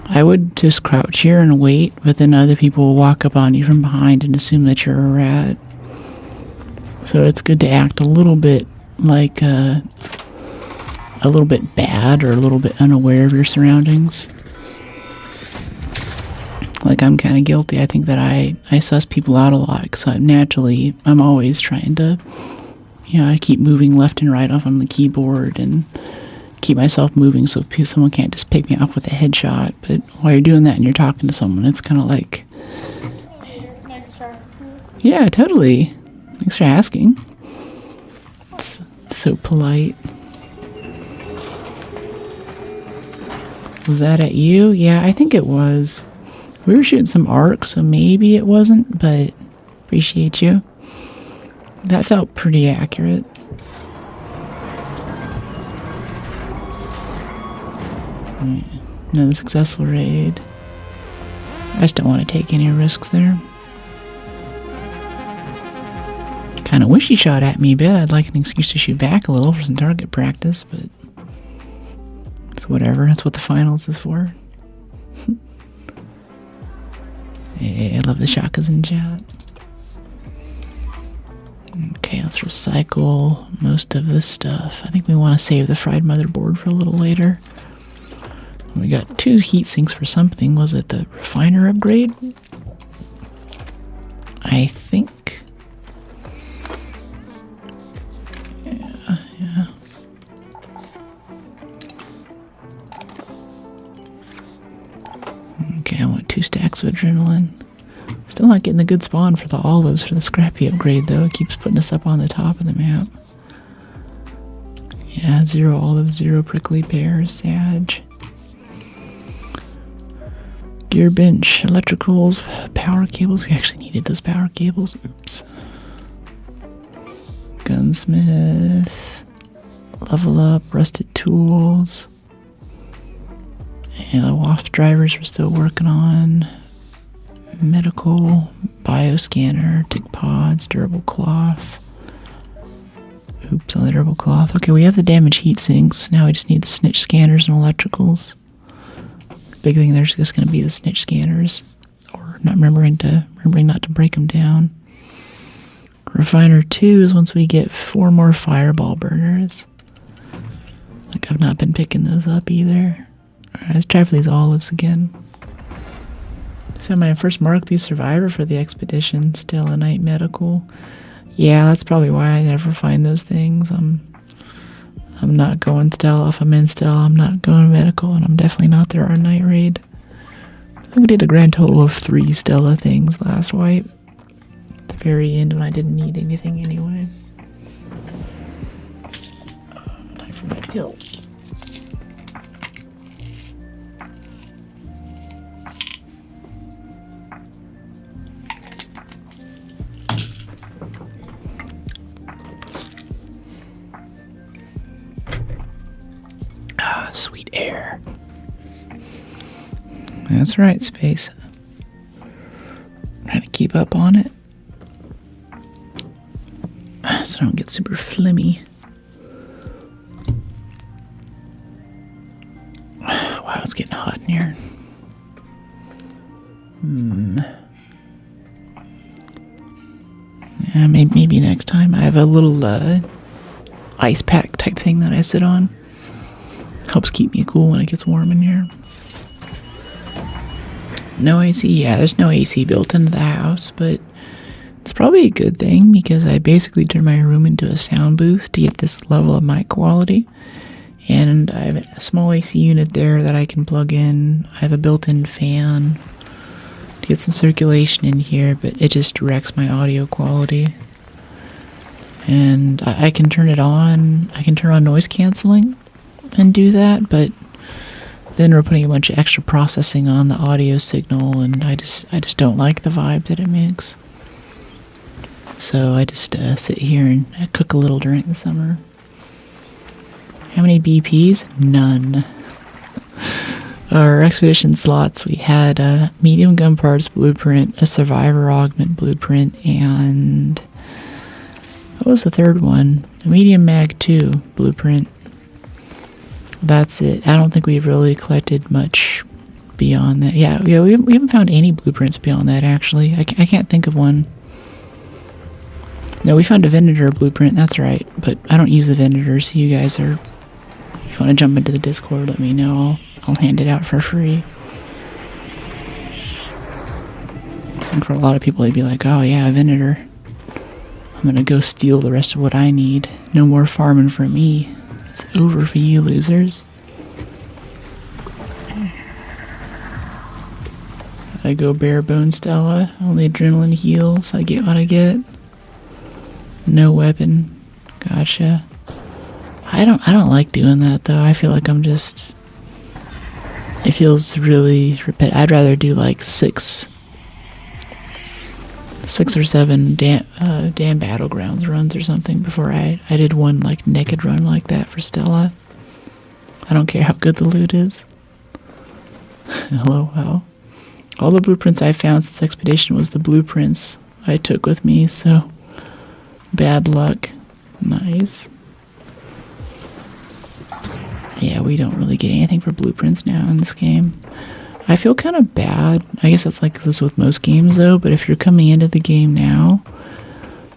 I would just crouch here and wait, but then other people will walk up on you from behind and assume that you're a rat. So it's good to act a little bit like a little bit bad or a little bit unaware of your surroundings. Like, I'm kind of guilty. I think that I suss people out a lot because I'm always trying to, I keep moving left and right off on the keyboard and keep myself moving so someone can't just pick me off with a headshot. But while you're doing that and you're talking to someone, it's kind of like, yeah, totally. Thanks for asking. It's so polite. Was that at you? Yeah, I think it was. We were shooting some arc, so maybe it wasn't, but appreciate you. That felt pretty accurate. Another successful raid. I just don't want to take any risks there. Kind of wish he shot at me a bit. I'd like an excuse to shoot back a little for some target practice, but it's whatever. That's what the finals is for. Hey, I love the shotguns in chat. Okay, let's recycle most of this stuff. I think we want to save the fried motherboard for a little later. We got 2 heat sinks for something. Was it the refiner upgrade? I think. Yeah. Okay, I want 2 stacks of adrenaline. Still not getting the good spawn for the olives for the scrappy upgrade though. It keeps putting us up on the top of the map. Yeah, 0 olives, 0 prickly pears, Sag. Gear bench, electricals, power cables. We actually needed those power cables. Oops. Gunsmith. Level up, rusted tools. And the wasp drivers we're still working on. Medical, bioscanner, tick pods, durable cloth. Oops, on the durable cloth. Okay, we have the damaged heat sinks. Now we just need the snitch scanners and electricals. Big thing there's just going to be the snitch scanners, or not remembering not to break them down. Refiner 2 is once we get 4 more fireball burners. Like I've not been picking those up either. Alright, let's try for these olives again. So my first mark through survivor for the expedition, still a night medical. Yeah, that's probably why I never find those things. I'm not going stealth. If I'm in stealth, I'm not going medical, and I'm definitely not there on night raid. I think we did a grand total of 3 Stella things last wipe. At the very end when I didn't need anything anyway. Time for my pill. Sweet air. That's right, Space. Trying to keep up on it so I don't get super flimmy. Wow, it's getting hot in here. Yeah, maybe next time. I have a little ice pack type thing that I sit on. Helps keep me cool when it gets warm in here. No AC. Yeah, there's no AC built into the house, but it's probably a good thing because I basically turned my room into a sound booth to get this level of mic quality. And I have a small AC unit there that I can plug in. I have a built-in fan to get some circulation in here, but it just wrecks my audio quality. And I can turn it on. I can turn on noise canceling and do that, but then we're putting a bunch of extra processing on the audio signal, and I just don't like the vibe that it makes. So I just sit here and cook a little during the summer. How many BPs? None. Our expedition slots, we had a medium gun parts blueprint, a survivor augment blueprint, and what was the third one? A medium mag 2 blueprint. That's it. I don't think we've really collected much beyond that. Yeah, we haven't found any blueprints beyond that, actually. I can't think of one. No, we found a Venator blueprint, that's right. But I don't use the Venator, so you guys are... If you want to jump into the Discord, let me know. I'll hand it out for free. And for a lot of people, they'd be like, oh yeah, Venator. I'm gonna go steal the rest of what I need. No more farming for me. It's over for you losers. I go bare bone Stella. Only adrenaline heals. I get what I get. No weapon. Gotcha. I don't like doing that though. I feel like I'm just... It feels really repetitive. I'd rather do like 6 6 or 7 damn Battlegrounds runs or something before I did one like naked run like that for Stella. I don't care how good the loot is. Hello, wow. All the blueprints I found since Expedition was the blueprints I took with me, so bad luck. Nice. Yeah, we don't really get anything for blueprints now in this game. I feel kind of bad. I guess that's like this with most games though, but if you're coming into the game now,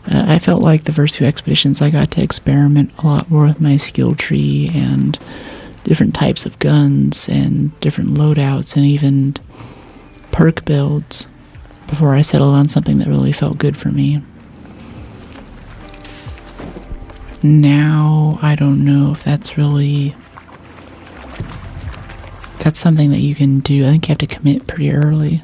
I felt like the first 2 expeditions I got to experiment a lot more with my skill tree and different types of guns and different loadouts and even perk builds before I settled on something that really felt good for me. Now, I don't know if that's something that you can do. I think you have to commit pretty early.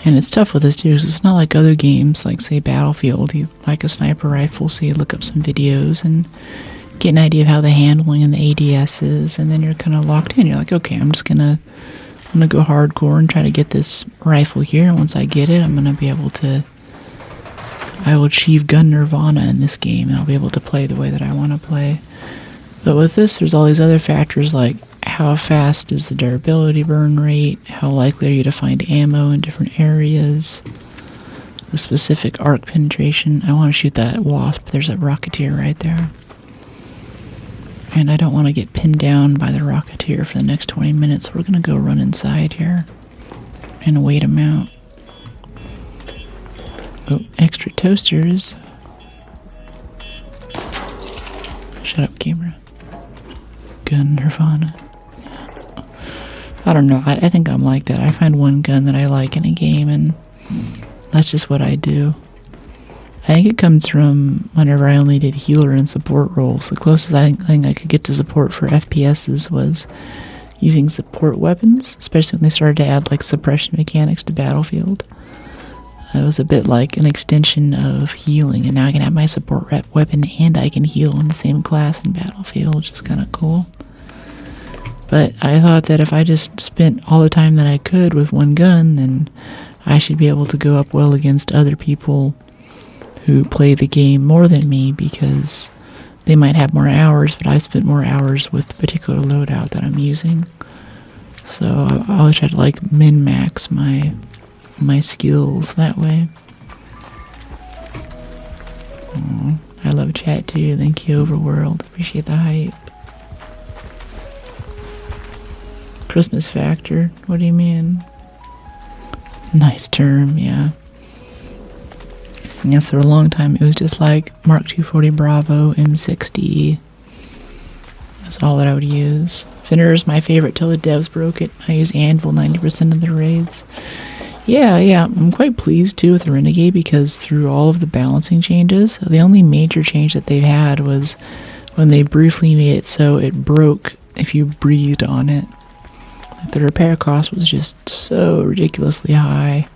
And it's tough with this too, because it's not like other games, like say Battlefield. You like a sniper rifle, so you look up some videos and get an idea of how the handling and the ADS is, and then you're kind of locked in. You're like, okay, I'm gonna go hardcore and try to get this rifle here, and once I get it, I'm gonna be able to, I will achieve gun nirvana in this game, and I'll be able to play the way that I want to play. But with this, there's all these other factors like how fast is the durability burn rate, how likely are you to find ammo in different areas, the specific arc penetration. I want to shoot that wasp. There's a rocketeer right there. And I don't want to get pinned down by the rocketeer for the next 20 minutes. We're going to go run inside here and wait him out. Oh, extra toasters. Shut up, camera. Gun nirvana. I don't know. I think I'm like that. I find one gun that I like in a game, and that's just what I do. I think it comes from whenever I only did healer and support roles. The closest thing I could get to support for FPSs was using support weapons, especially when they started to add like suppression mechanics to Battlefield. It was a bit like an extension of healing, and now I can have my support weapon and I can heal in the same class in Battlefield, which is kind of cool. But I thought that if I just spent all the time that I could with one gun, then I should be able to go up well against other people who play the game more than me, because they might have more hours, but I've spent more hours with the particular loadout that I'm using. So I always try to like min-max my skills that way. Aww, I love chat too. Thank you, Overworld. Appreciate the hype. Christmas factor. What do you mean? Nice term, yeah. Yes, for a long time it was just like Mark 240 Bravo, M60. That's all that I would use. Finner is my favorite till the devs broke it. I use Anvil 90% of the raids. Yeah, I'm quite pleased too with the Renegade, because through all of the balancing changes, the only major change that they've had was when they briefly made it so it broke if you breathed on it. The repair cost was just so ridiculously high.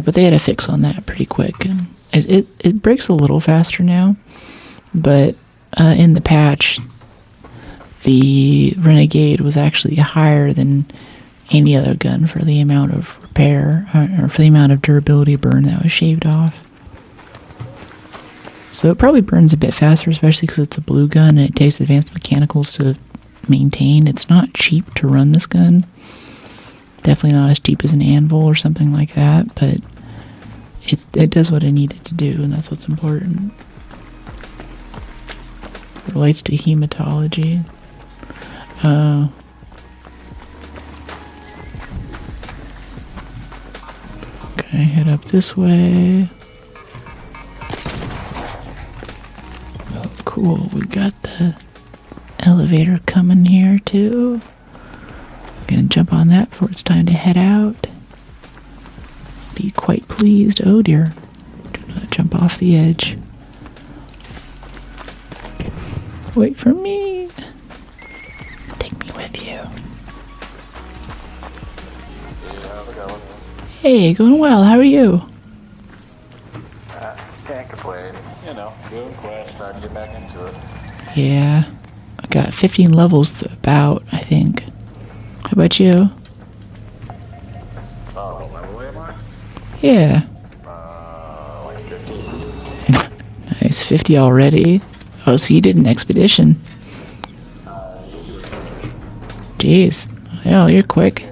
But they had a fix on that pretty quick, and it breaks a little faster now. But in the patch, the Renegade was actually higher than any other gun for the amount of repair, or for the amount of durability burn that was shaved off. So it probably burns a bit faster, especially because it's a blue gun and it takes advanced mechanicals to maintain. It's not cheap to run this gun. Definitely not as cheap as an Anvil or something like that, but it does what it needed to do, and that's what's important. It relates to hematology. Okay, head up this way. Oh, cool. We got the elevator coming here too. Gonna jump on that before it's time to head out. Be quite pleased. Oh dear. Do not jump off the edge. Wait for me. Take me with you. Hey, going well. How are you? Can't complain. You know, doing quest, trying to get back into it. Yeah. I got 15 levels about, I think. How about you? Oh, what level am I? Yeah. He's 50 already. Oh, so you did an expedition. Jeez. Hell, you're quick.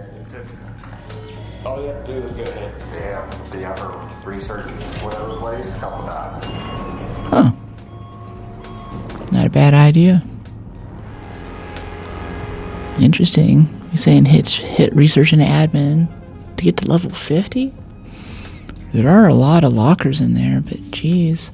All you have to do is go hit the upper research whatever place a couple times. Huh. Not a bad idea. Interesting. You're saying hit research and admin to get to level 50? There are a lot of lockers in there, but geez.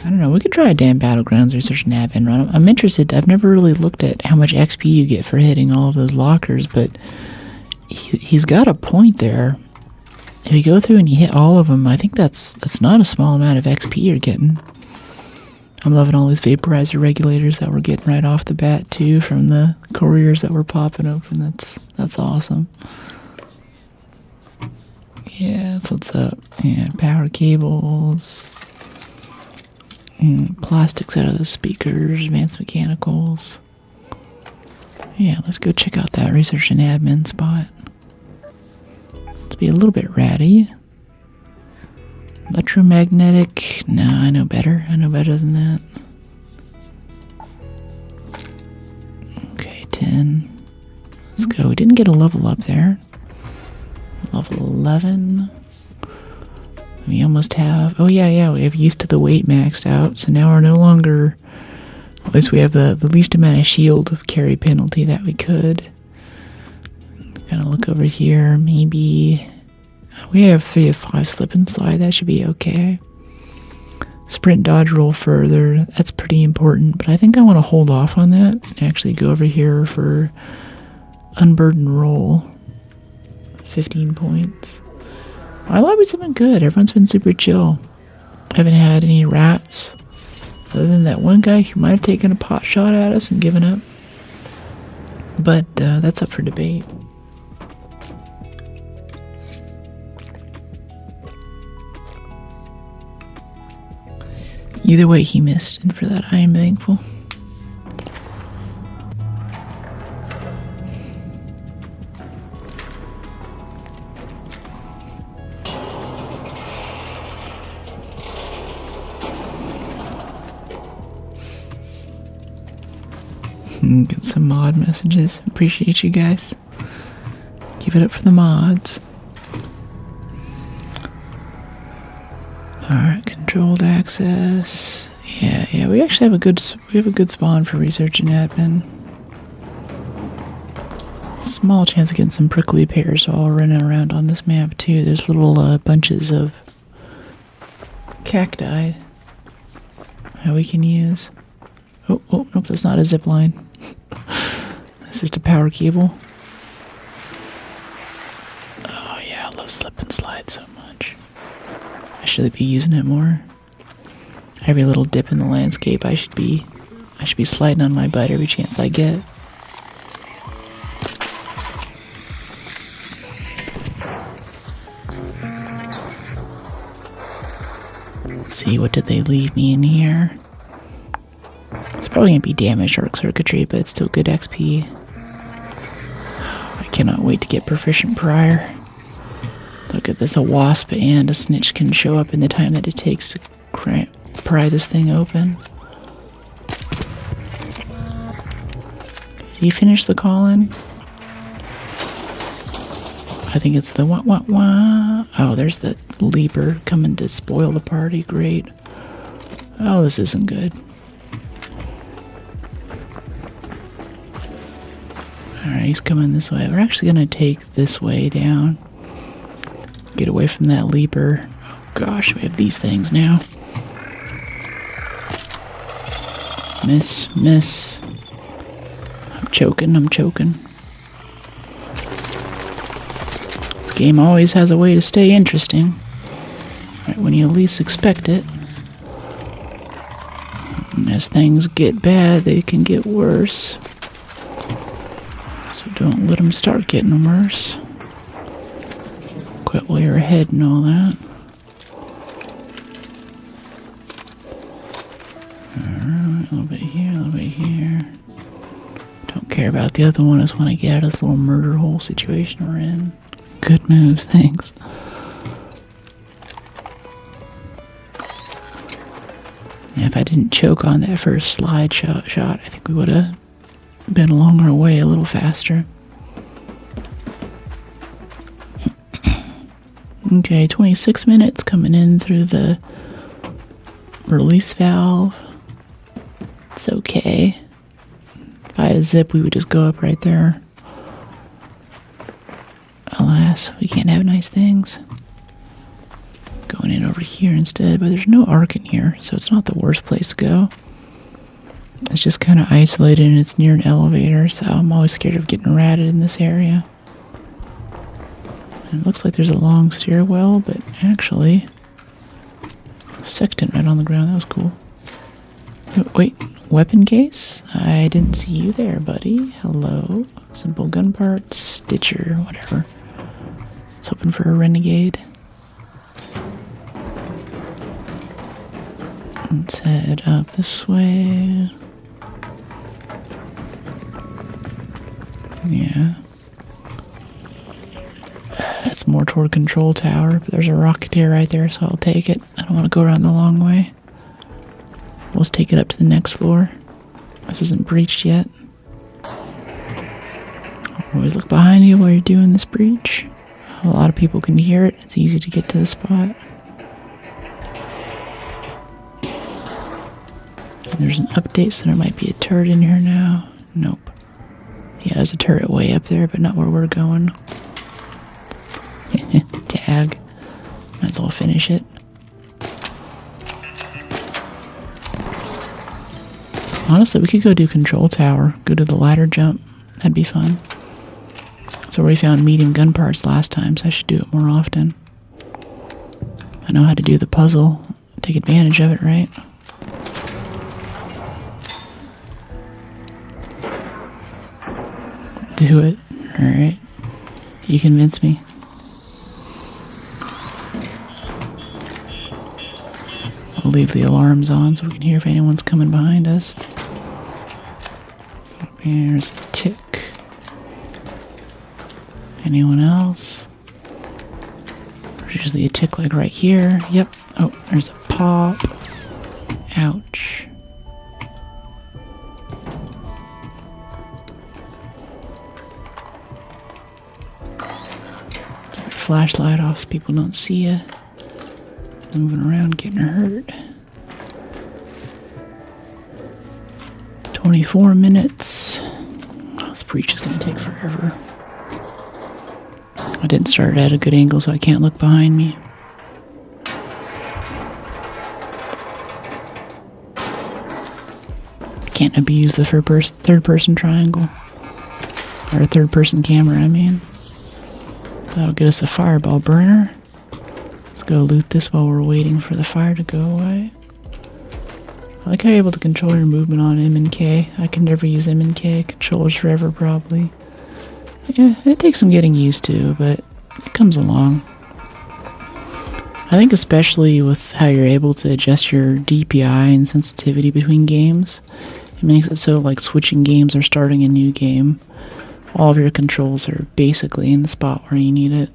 I don't know, we could try a damn Battlegrounds research and admin run. I'm interested. I've never really looked at how much XP you get for hitting all of those lockers, but he's got a point there. If you go through and you hit all of them, I think that's not a small amount of XP you're getting. I'm loving all these vaporizer regulators that we're getting right off the bat too from the couriers that we're popping open. That's awesome. Yeah, that's what's up. Yeah, power cables. Plastics out of the speakers, advanced mechanicals. Yeah, let's go check out that research and admin spot. Let's be a little bit ratty. Electromagnetic. No, I know better. I know better than that. Okay, 10. Let's go. We didn't get a level up there. Level 11. We almost have... Oh, yeah. We have used to the weight maxed out. So now we're no longer... At least we have the least amount of shield carry penalty that we could. Gotta look over here. Maybe... We have 3 of 5 slip and slide. That should be okay. Sprint, dodge, roll further. That's pretty important. But I think I want to hold off on that and actually go over here for unburden roll. 15 points. Our lobby's been good. Everyone's been super chill. I haven't had any rats. Other than that one guy who might have taken a pot shot at us and given up. But that's up for debate. Either way, he missed, and for that I am thankful. Get some mod messages. Appreciate you guys. Give it up for the mods. Alright, controlled access. Yeah, we actually have a good spawn for research and admin. Small chance of getting some prickly pears all running around on this map too. There's little bunches of cacti that we can use. Oh, nope, that's not a zip line. That's just a power cable. Oh yeah, I love slip and slide so much. I should be using it more. Every little dip in the landscape, I should be sliding on my butt every chance I get. Let's see, what did they leave me in here? It's probably gonna be damaged arc circuitry, but it's still good XP. I cannot wait to get proficient prior. Look at this, a wasp and a snitch can show up in the time that it takes to pry this thing open. Did he finish the call-in? I think it's the wah. Oh, there's the leaper coming to spoil the party. Great. Oh, this isn't good. Alright, he's coming this way. We're actually gonna take this way down. Get away from that leaper. Oh gosh, we have these things now. Miss. I'm choking. This game always has a way to stay interesting. Right when you least expect it. And as things get bad, they can get worse. So don't let them start getting worse. Quit while you're ahead and all that. Alright, a little bit here. Don't care about the other one. I just want to get out of this little murder hole situation we're in. Good moves, thanks. didn't choke on that first slide shot, I think we would have been along our way a little faster. Okay, 26 minutes coming in through the release valve. It's okay. If I had a zip, we would just go up right there. Alas, we can't have nice things. Going in over here instead, but there's no arc in here, so it's not the worst place to go. It's just kind of isolated and it's near an elevator, so I'm always scared of getting ratted in this area. And it looks like there's a long stairwell, but actually, a sextant right on the ground. That was cool. Oh, wait, weapon case? I didn't see you there, buddy. Hello. Simple gun parts, Stitcher, whatever. I was hoping for a renegade. Let's head up this way. Yeah. It's more toward control tower, but there's a Rocketeer right there, so I'll take it. I don't want to go around the long way. We'll just take it up to the next floor. This isn't breached yet. Always look behind you while you're doing this breach. A lot of people can hear it. It's easy to get to the spot. And there's an update, so there might be a turret in here now. Nope. Yeah, there's a turret way up there, but not where we're going. Tag. Might as well finish it. Honestly, we could go do control tower. Go to the ladder jump. That'd be fun. That's where we found medium gun parts last time, so I should do it more often. I know how to do the puzzle. Take advantage of it, right? Do it. Alright. You convince me. I'll leave the alarms on so we can hear if anyone's coming behind us. There's a tick. Anyone else? There's usually a tick like right here. Yep. Oh, there's a pop. Ouch. Keep your flashlight off so people don't see you. Moving around, getting hurt. 24 minutes. Oh, this breach is going to take forever. I didn't start at a good angle, so I can't look behind me. Can't abuse the third-person triangle. Or a third-person camera, I mean. That'll get us a fireball burner. Let's go loot this while we're waiting for the fire to go away. I like how you're able to control your movement on M and K. I can never use M and K. Controllers forever, probably. Yeah, it takes some getting used to, but it comes along. I think especially with how you're able to adjust your DPI and sensitivity between games, it makes it so like switching games or starting a new game, all of your controls are basically in the spot where you need it.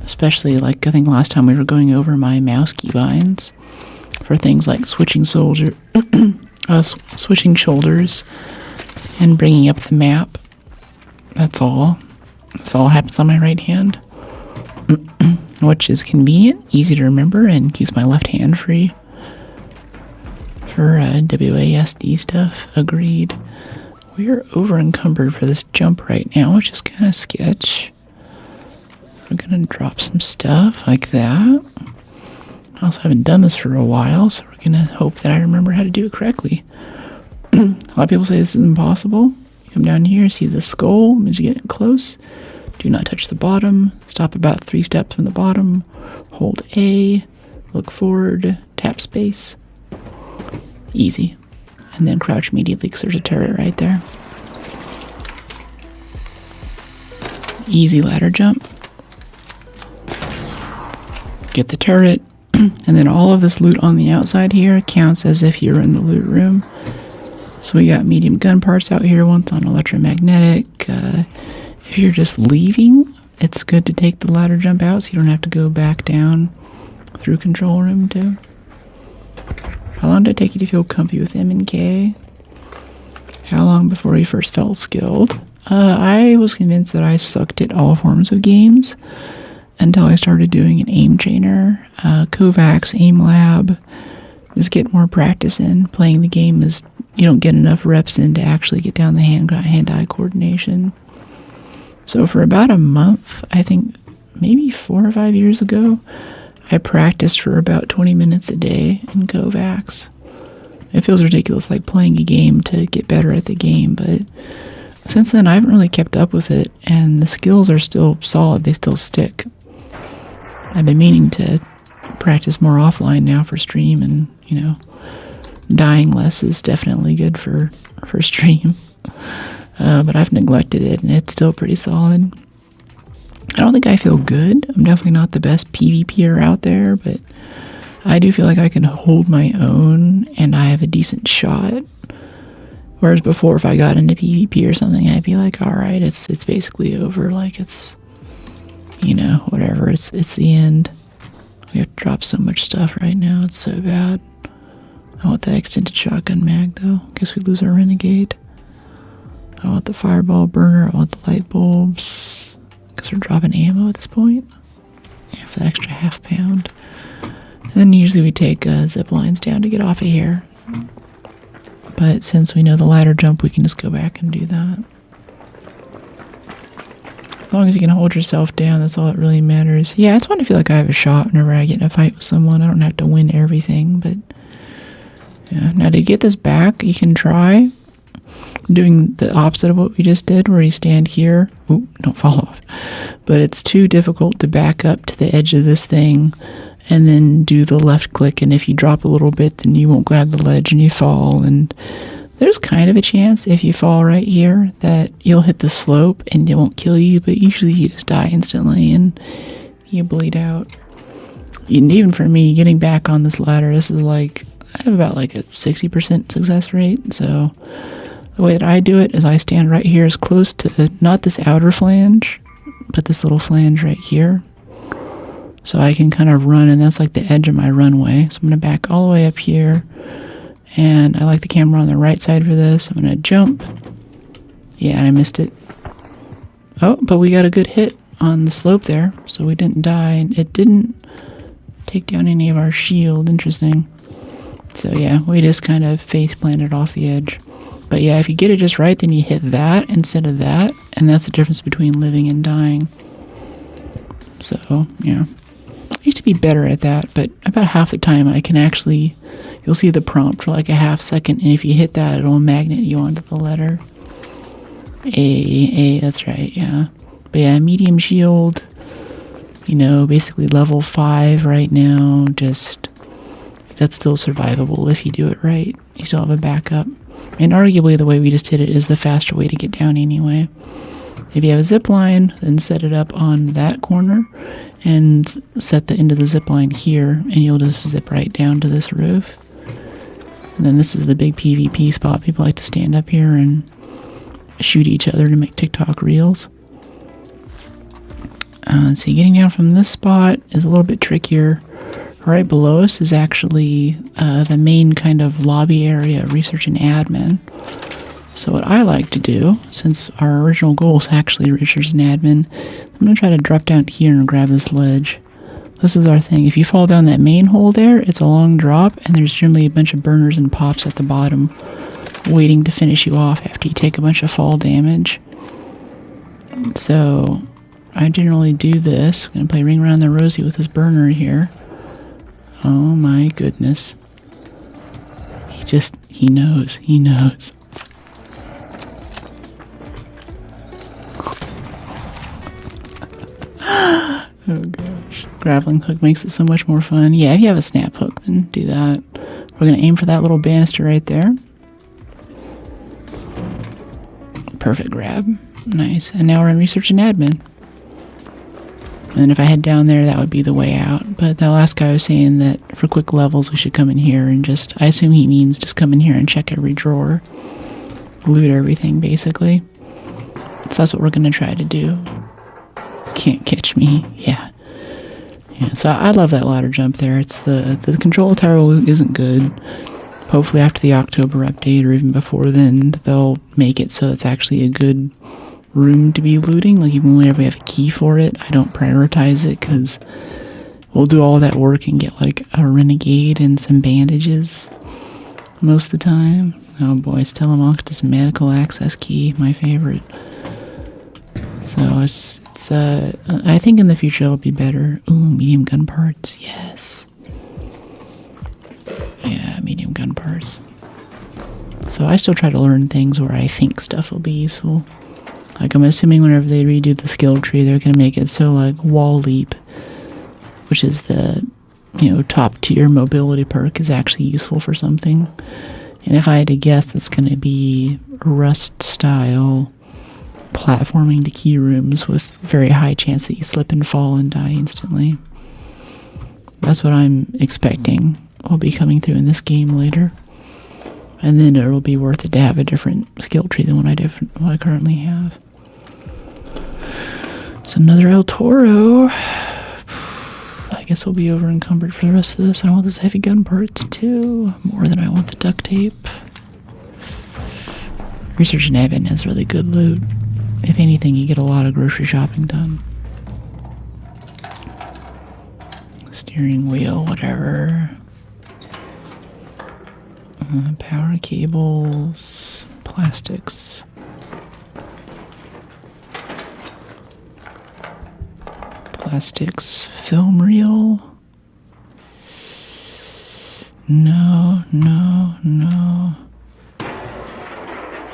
Especially like I think last time we were going over my mouse keybinds for things like switching shoulders and bringing up the map. That's all. This all happens on my right hand, which is convenient, easy to remember, and keeps my left hand free for WASD stuff. Agreed. We are over encumbered for this jump right now, which is kind of sketch. We're gonna drop some stuff like that. I also haven't done this for a while, so we're gonna hope that I remember how to do it correctly. A lot of people say this is impossible. You come down here, see the skull, means you get close. Do not touch the bottom. Stop about 3 steps from the bottom. Hold A, look forward, tap space. Easy. And then crouch immediately because there's a turret right there. Easy ladder jump. Get the turret. And then all of this loot on the outside here counts as if you're in the loot room. So we got medium gun parts out here, one's on electromagnetic. If you're just leaving, it's good to take the ladder jump out so you don't have to go back down through control room too. How long did it take you to feel comfy with M and K? How long before you first felt skilled? I was convinced that I sucked at all forms of games until I started doing an aim trainer, Kovacs, Aim Lab. Just get more practice in. Playing the game is, you don't get enough reps in to actually get down the hand-eye coordination. So for about a month, I think maybe 4 or 5 years ago, I practiced for about 20 minutes a day in Kovacs. It feels ridiculous, like playing a game to get better at the game, but since then I haven't really kept up with it, and the skills are still solid, they still stick. I've been meaning to practice more offline now for stream, and, you know, dying less is definitely good for stream. But I've neglected it, and it's still pretty solid. I don't think I feel good. I'm definitely not the best PvPer out there, but I do feel like I can hold my own, and I have a decent shot. Whereas before, if I got into PvP or something, I'd be like, all right, it's basically over. Like, it's, you know, whatever. It's the end. We have to drop so much stuff right now. It's so bad. I want the extended shotgun mag, though. Guess we lose our renegade. I want the fireball burner. I want the light bulbs. Because we're dropping ammo at this point. Yeah, for that extra half pound. And then usually we take zip lines down to get off of here. But since we know the ladder jump, we can just go back and do that. As long as you can hold yourself down, that's all that really matters. Yeah, I just want to feel like I have a shot whenever I get in a fight with someone. I don't have to win everything, but yeah. Now to get this back, you can try doing the opposite of what we just did, where you stand here. Oop, don't fall off. But it's too difficult to back up to the edge of this thing and then do the left click, and if you drop a little bit, then you won't grab the ledge and you fall. And there's kind of a chance if you fall right here that you'll hit the slope and it won't kill you, but usually you just die instantly and you bleed out. And even for me, getting back on this ladder, this is like, I have about like a 60% success rate. So the way that I do it is I stand right here as close to not this outer flange, but this little flange right here. So I can kind of run, and that's like the edge of my runway. So I'm going to back all the way up here. And I like the camera on the right side for this. I'm going to jump. Yeah, and I missed it. Oh, but we got a good hit on the slope there. So we didn't die. And it didn't take down any of our shield. Interesting. So yeah, we just kind of face planted off the edge. But yeah, if you get it just right, then you hit that instead of that. And that's the difference between living and dying. So, yeah. I used to be better at that, but about half the time I can actually, you'll see the prompt for like a half second, and if you hit that, it'll magnet you onto the letter. A, that's right, yeah. But yeah, medium shield, you know, basically level 5 right now, just, that's still survivable if you do it right. You still have a backup. And arguably the way we just did it is the faster way to get down anyway. If you have a zip line, then set it up on that corner and set the end of the zip line here, and you'll just zip right down to this roof. And then this is the big PvP spot. People like to stand up here and shoot each other to make TikTok reels. So getting down from this spot is a little bit trickier. Right below us is actually the main kind of lobby area, research and admin. So what I like to do, since our original goal is actually research and admin, I'm going to try to drop down here and grab this ledge. This is our thing. If you fall down that main hole there, it's a long drop, and there's generally a bunch of burners and pops at the bottom waiting to finish you off after you take a bunch of fall damage. So I generally do this. I'm going to play Ring Around the Rosie with this burner here. Oh my goodness. He knows. Oh gosh. Grappling hook makes it so much more fun. Yeah, if you have a snap hook, then do that. We're going to aim for that little banister right there. Perfect grab. Nice. And now we're in research and admin. And then if I head down there, that would be the way out. But that last guy was saying that for quick levels, we should come in here and just, I assume he means just come in here and check every drawer. Loot everything, basically. So that's what we're going to try to do. Can't catch me. Yeah. So I love that ladder jump there. It's the control tower loot isn't good. hopefully after the October update or even before then, they'll make it so it's actually a good room to be looting. Like even whenever we have a key for it, I don't prioritize it because we'll do all that work and get like a renegade and some bandages most of the time. Oh boy, Stellamontis medical access key, my favorite. So it's I think in the future it'll be better. Ooh, medium gun parts, yes. Yeah, medium gun parts. So I still try to learn things where I think stuff will be useful. Like I'm assuming whenever they redo the skill tree, they're gonna make it so like wall leap, which is the top tier mobility perk, is actually useful for something. And if I had to guess, it's gonna be Rust style platforming to key rooms with very high chance that you slip and fall and die instantly. That's what I'm expecting will be coming through in this game later. And then it will be worth it to have a different skill tree than what I currently have. It's another El Toro. I guess we'll be over encumbered for the rest of this. I want those heavy gun parts too, more than I want the duct tape. Research and Admin has really good loot. If anything, you get a lot of grocery shopping done. Steering wheel, whatever. Power cables, plastics. Plastics, film reel. No.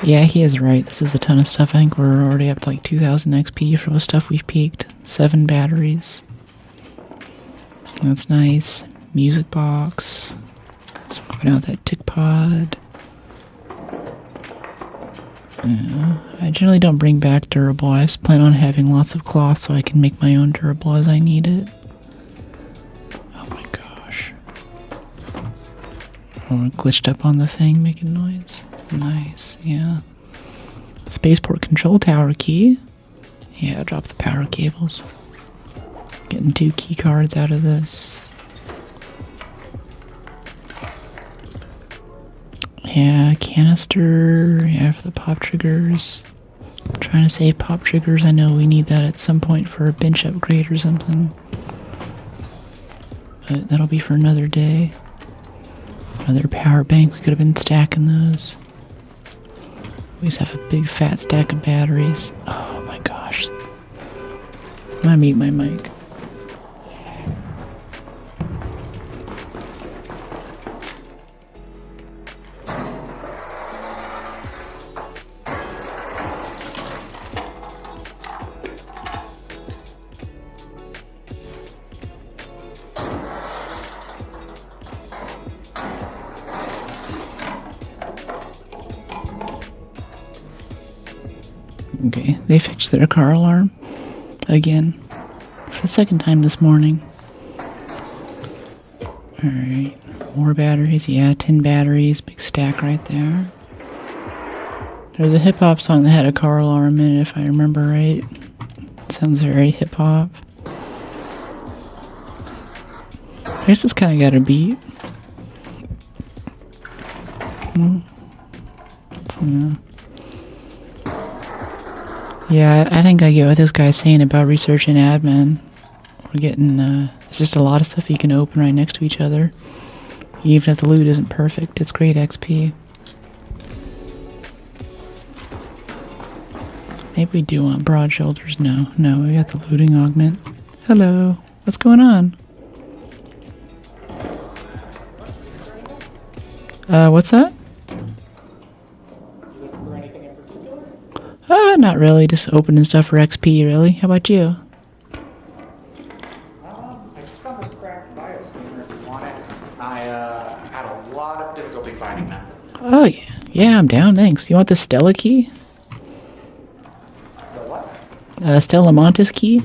Yeah, he is right. This is a ton of stuff. I think we're already up to like 2,000 XP for the stuff we've peaked. 7 batteries. That's nice. Music box. Swapping out that tick pod. Yeah, I generally don't bring back durable. I just plan on having lots of cloth so I can make my own durable as I need it. Oh my gosh. Oh, glitched up on the thing, making noise. Nice, yeah. Spaceport control tower key. Yeah, drop the power cables. Getting 2 key cards out of this. Yeah, canister. Yeah, for the pop triggers. I'm trying to save pop triggers. I know we need that at some point for a bench upgrade or something. But that'll be for another day. Another power bank. We could have been stacking those. We just have a big fat stack of batteries. Oh my gosh. I'm gonna mute my mic. Okay, they fixed their car alarm again for the second time this morning. Alright, more batteries. Yeah, 10 batteries, big stack right there. There's a hip hop song that had a car alarm in it, if I remember right. It sounds very hip hop. I guess it's kind of got a beat. Yeah, I think I get what this guy's saying about research and admin. We're getting, it's just a lot of stuff you can open right next to each other. Even if the loot isn't perfect, it's great XP. Maybe we do want broad shoulders. No, we got the looting augment. Hello, what's going on? What's that? Not really. Just opening stuff for XP, really. How about you? I just found this cracked bioscanner if you want it. I had a lot of difficulty finding them. Oh, yeah. Yeah, I'm down. Thanks. You want the Stella key? The what? Stellamontis key?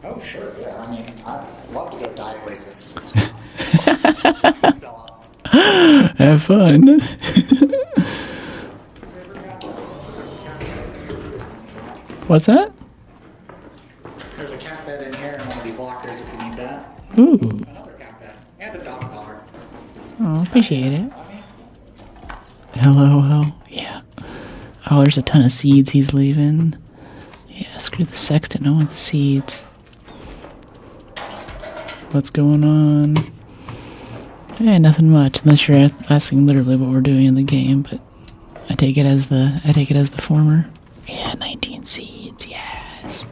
Oh, sure, yeah. I mean, I'd love to go die places. Have fun. What's that? There's a cat bed in here in one of these lockers if you need that. Ooh. Another cat bed. And a dog collar. Oh, Appreciate it. Hello. Yeah. Oh, there's a ton of seeds he's leaving. Yeah, screw the sexton. I want the seeds. What's going on? Eh, nothing much, unless you're asking literally what we're doing in the game, but I take it as the former. Yeah, 19 seeds, yes.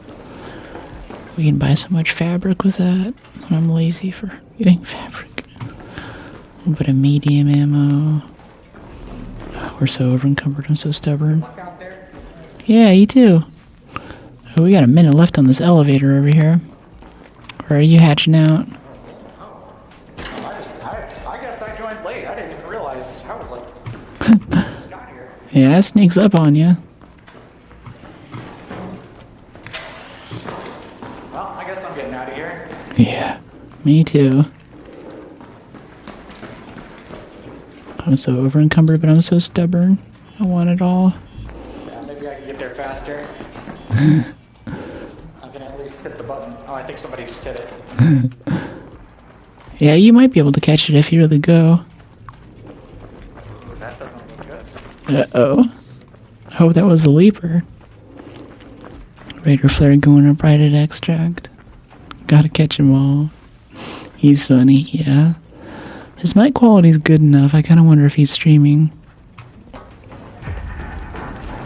We can buy so much fabric with that. I'm lazy for getting fabric. A little bit of medium ammo. Oh, we're so over encumbered, I'm so stubborn. Look out there. Yeah, you too. Oh, we got a minute left on this elevator over here. Or are you hatching out? I guess I joined late. I didn't even realize. I was like, I just got here. Yeah, it sneaks up on you. Well, I guess I'm getting out of here. Yeah, me too. I'm so over encumbered, but I'm so stubborn. I want it all. Yeah, maybe I can get there faster. I can at least hit the button. Oh, I think somebody just hit it. Yeah, you might be able to catch it if you really go. Ooh, that doesn't look good. Uh-oh. I hope that was the leaper. Raider flare going up right at extract. Gotta catch him all. He's funny, yeah. His mic quality's good enough. I kinda wonder if he's streaming.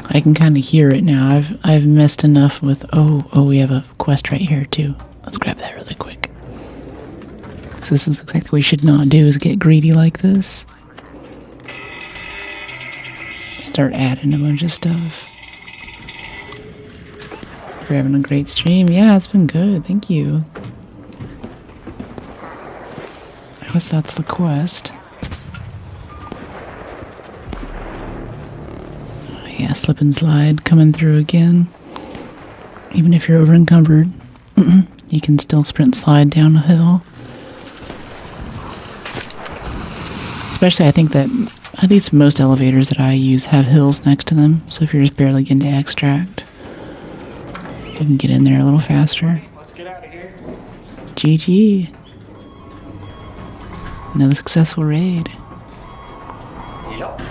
I can kinda hear it now. I've messed enough with we have a quest right here too. Let's grab that really quick. So this is exactly what we should not do, is get greedy like this. Start adding a bunch of stuff. We're having a great stream. Yeah, it's been good. Thank you. I guess that's the quest. Yeah, slip and slide coming through again. Even if you're over encumbered, you can still sprint slide down a hill. Especially, I think that at least most elevators that I use have hills next to them. So if you're just barely getting to extract, you can get in there a little faster. Let's get out of here. GG. Another successful raid. Yep.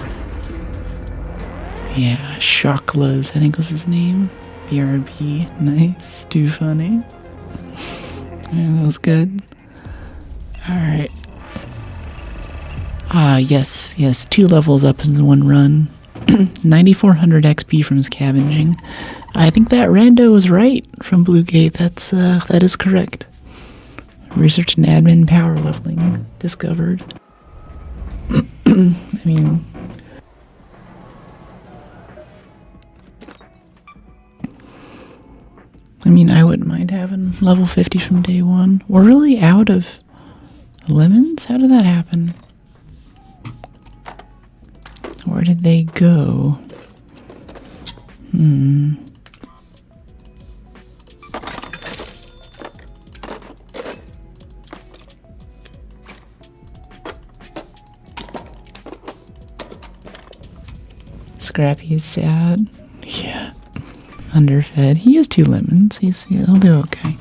Yeah, Shocklaz, I think was his name. BRB. Nice. Too funny. Yeah, that was good. Alright. Yes. 2 levels up in 1 run. 9400 XP from scavenging. I think that rando was right from Bluegate. That is correct. Research and admin power leveling discovered. I mean, I wouldn't mind having level 50 from day 1. We're really out of lemons? How did that happen? Where did they go? Scrappy is sad. Yeah. Underfed. He has 2 lemons. He'll do okay.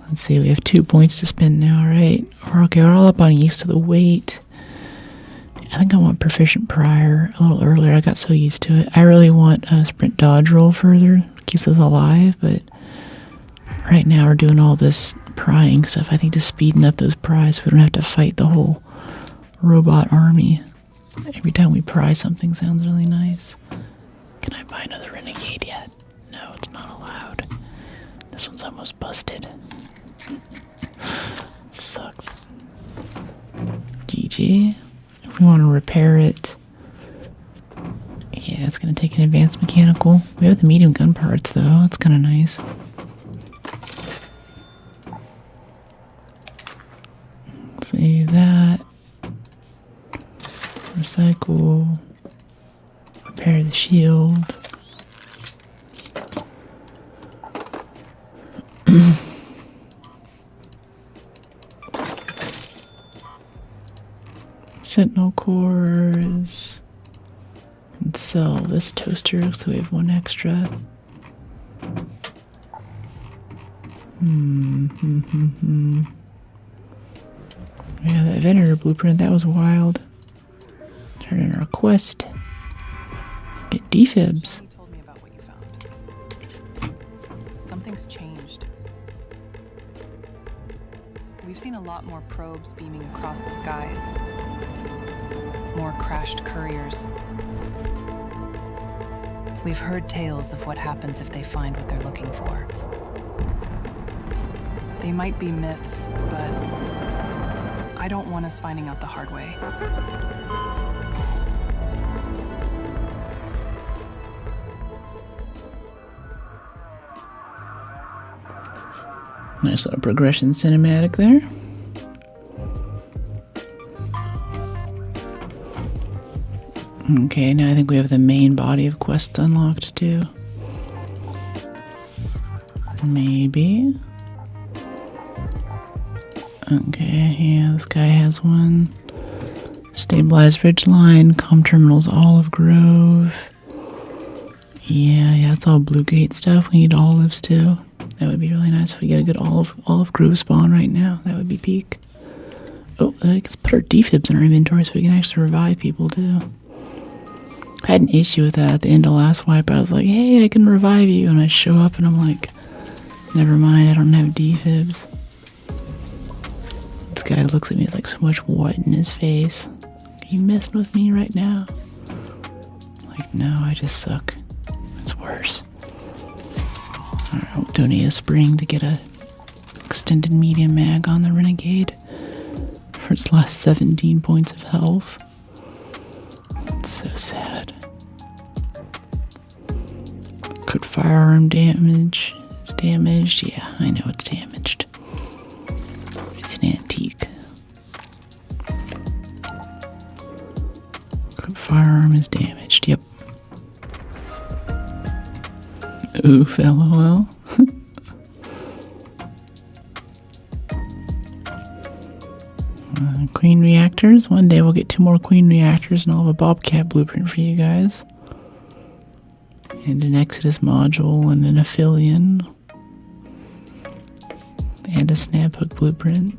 Let's see, we have 2 points to spend now, right? We're all up on East of the Weight. I think I want Proficient Prior a little earlier. I got so used to it. I really want a Sprint Dodge roll further. Keeps us alive, but right now we're doing all this prying stuff. I think just speeding up those pries so we don't have to fight the whole robot army. Every time we pry something sounds really nice. Can I buy another Renegade yet? No, it's not allowed. This one's almost busted. It sucks. GG. If we want to repair it, yeah, it's going to take an advanced mechanical. We have the medium gun parts, though. That's kind of nice. See that. Recycle. Repair the shield. Sentinel cores. And sell this toaster so we have 1 extra. We Yeah, that vendor blueprint, that was wild. Turn in our quest. Get defibs. You told me about what you found. Something's changed. We've seen a lot more probes beaming across the skies. More crashed couriers. We've heard tales of what happens if they find what they're looking for. They might be myths, but I don't want us finding out the hard way. Nice little progression cinematic there. Okay, now I think we have the main body of quests unlocked too. Maybe. Okay, yeah, this guy has one. Stabilized Ridgeline, comm terminals, Olive Grove. Yeah, it's all Blue Gate stuff. We need olives too. That would be really nice if we get a good olive grove spawn right now. That would be peak. Oh, let's put our defibs in our inventory so we can actually revive people too. I had an issue with that at the end of last wipe. I was like, hey, I can revive you. And I show up and I'm like, never mind, I don't have defibs. This guy looks at me with like so much what in his face. Are you messing with me right now? Like, no, I just suck. It's worse. I'll donate a spring to get a extended medium mag on the Renegade for its last 17 points of health. It's so sad. Could firearm damage is damaged? Yeah, I know it's damaged. It's an antique. Could firearm is damaged, yep. Oof, lol. Queen reactors. One day we'll get 2 more queen reactors and I'll have a Bobcat blueprint for you guys. And an Exodus module and an Aphelion. And a snap hook blueprint.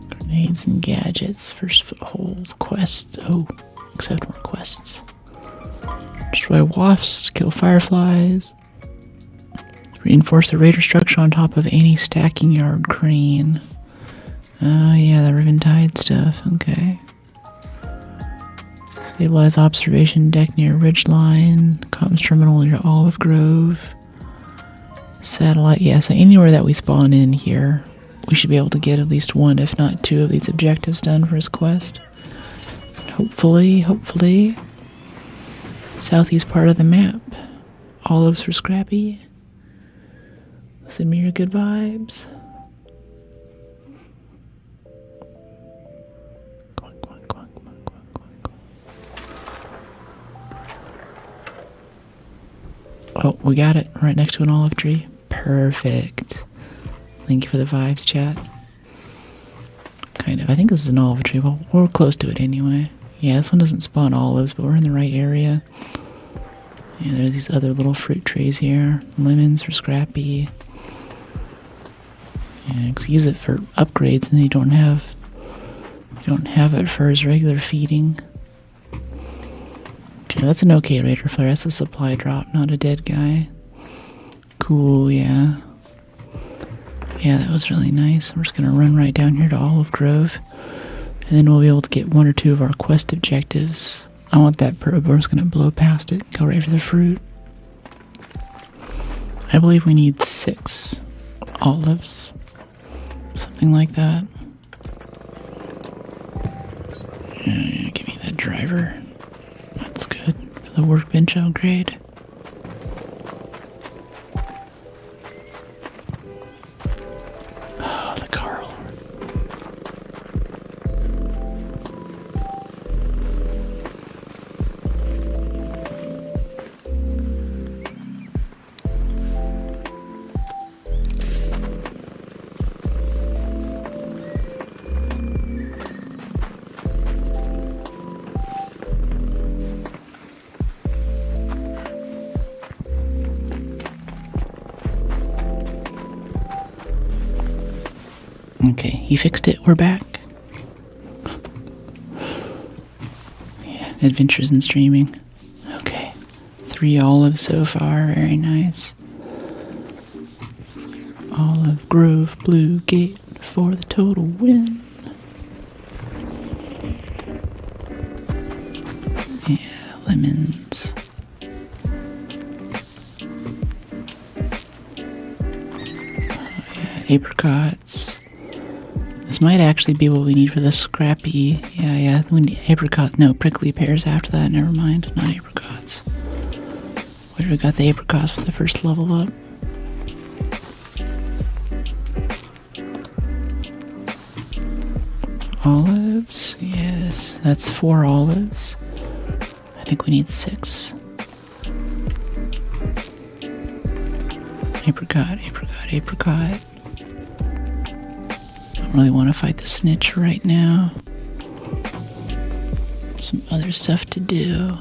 Grenades and gadgets. First footholds. Quests. Oh, accept more quests. Destroy wasps, kill fireflies. Reinforce the raider structure on top of any stacking yard crane. Oh yeah, the Riventide stuff, okay. Stabilize observation deck near Ridgeline. Comms terminal near Olive Grove. Satellite, yeah, so anywhere that we spawn in here, we should be able to get at least 1, if not 2 of these objectives done for his quest. Hopefully. Southeast part of the map. Olives for Scrappy. Send me your good vibes. Oh, we got it. Right next to an olive tree. Perfect. Thank you for the vibes, chat. Kind of. I think this is an olive tree. Well, we're close to it anyway. Yeah, this one doesn't spawn olives, but we're in the right area. Yeah, there are these other little fruit trees here. Lemons for Scrappy. Yeah, use it for upgrades, and you don't have it for his regular feeding. Okay, that's an okay Raider Flare. That's a supply drop, not a dead guy. Cool, yeah. Yeah, that was really nice. I'm just gonna run right down here to Olive Grove. And then we'll be able to get 1 or 2 of our quest objectives. I want that probe. We're just going to blow past it. Go right for the fruit. I believe we need 6 olives. Something like that. Yeah, give me that driver. That's good. For the workbench upgrade. Oh, the Carl. Okay, he fixed it. We're back. Yeah, adventures in streaming. Okay. 3 olives so far. Very nice. Olive Grove Blue Gate for the total win. Yeah, lemons. Apricots. This might actually be what we need for the scrappy. Yeah. We need apricots. No, prickly pears after that. Never mind. Not apricots. Where we got the apricots for the first level up? Olives. Yes, that's 4 olives. I think we need 6. Apricot. Don't really want to fight the snitch right now. Some other stuff to do.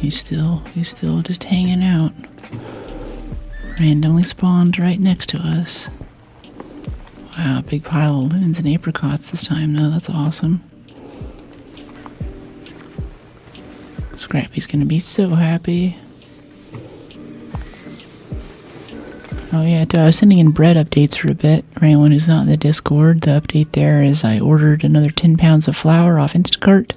He's still just hanging out. Randomly spawned right next to us. Wow, big pile of lemons and apricots this time though. That's awesome. Scrappy's gonna be so happy. Oh yeah, I was sending in bread updates for a bit. For anyone who's not in the Discord, the update there is I ordered another 10 pounds of flour off Instacart,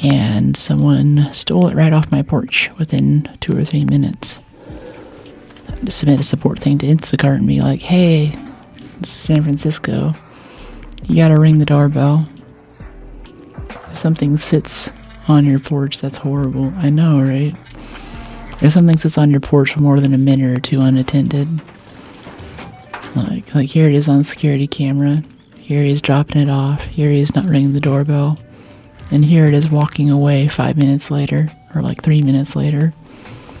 and someone stole it right off my porch within 2 or 3 minutes. I had to submit a support thing to Instacart and be like, hey, this is San Francisco. You gotta ring the doorbell. If something sits on your porch, that's horrible. I know, right? If something sits on your porch for more than a minute or 2 unattended, like here it is on security camera, here he is dropping it off, here he is not ringing the doorbell, and here it is walking away 5 minutes later, or like 3 minutes later.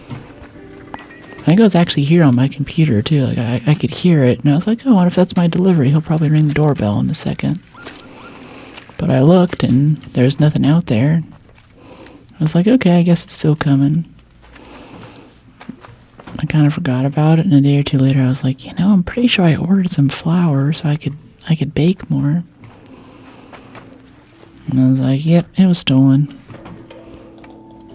I think it was actually here on my computer too, like I could hear it, and I was like, oh, what if that's my delivery? He'll probably ring the doorbell in a second. But I looked, and there's nothing out there. I was like, okay, I guess it's still coming. I kind of forgot about it, and a day or 2 later I was like, I'm pretty sure I ordered some flour so I could bake more. And I was like, yep, it was stolen.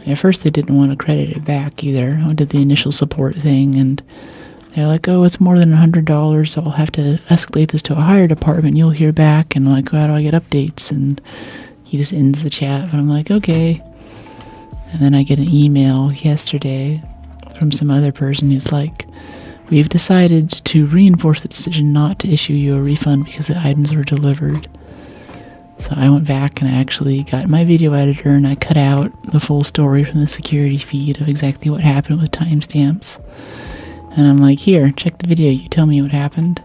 At first they didn't want to credit it back either. I did the initial support thing, and they're like, oh, it's more than $100, so I'll have to escalate this to a higher department. You'll hear back. And I'm like, how do I get updates? And he just ends the chat, but I'm like, okay. And then I get an email yesterday from some other person who's like, we've decided to reinforce the decision not to issue you a refund because the items were delivered. So I went back and I actually got my video editor and I cut out the full story from the security feed of exactly what happened with timestamps. And I'm like, here, check the video, you tell me what happened.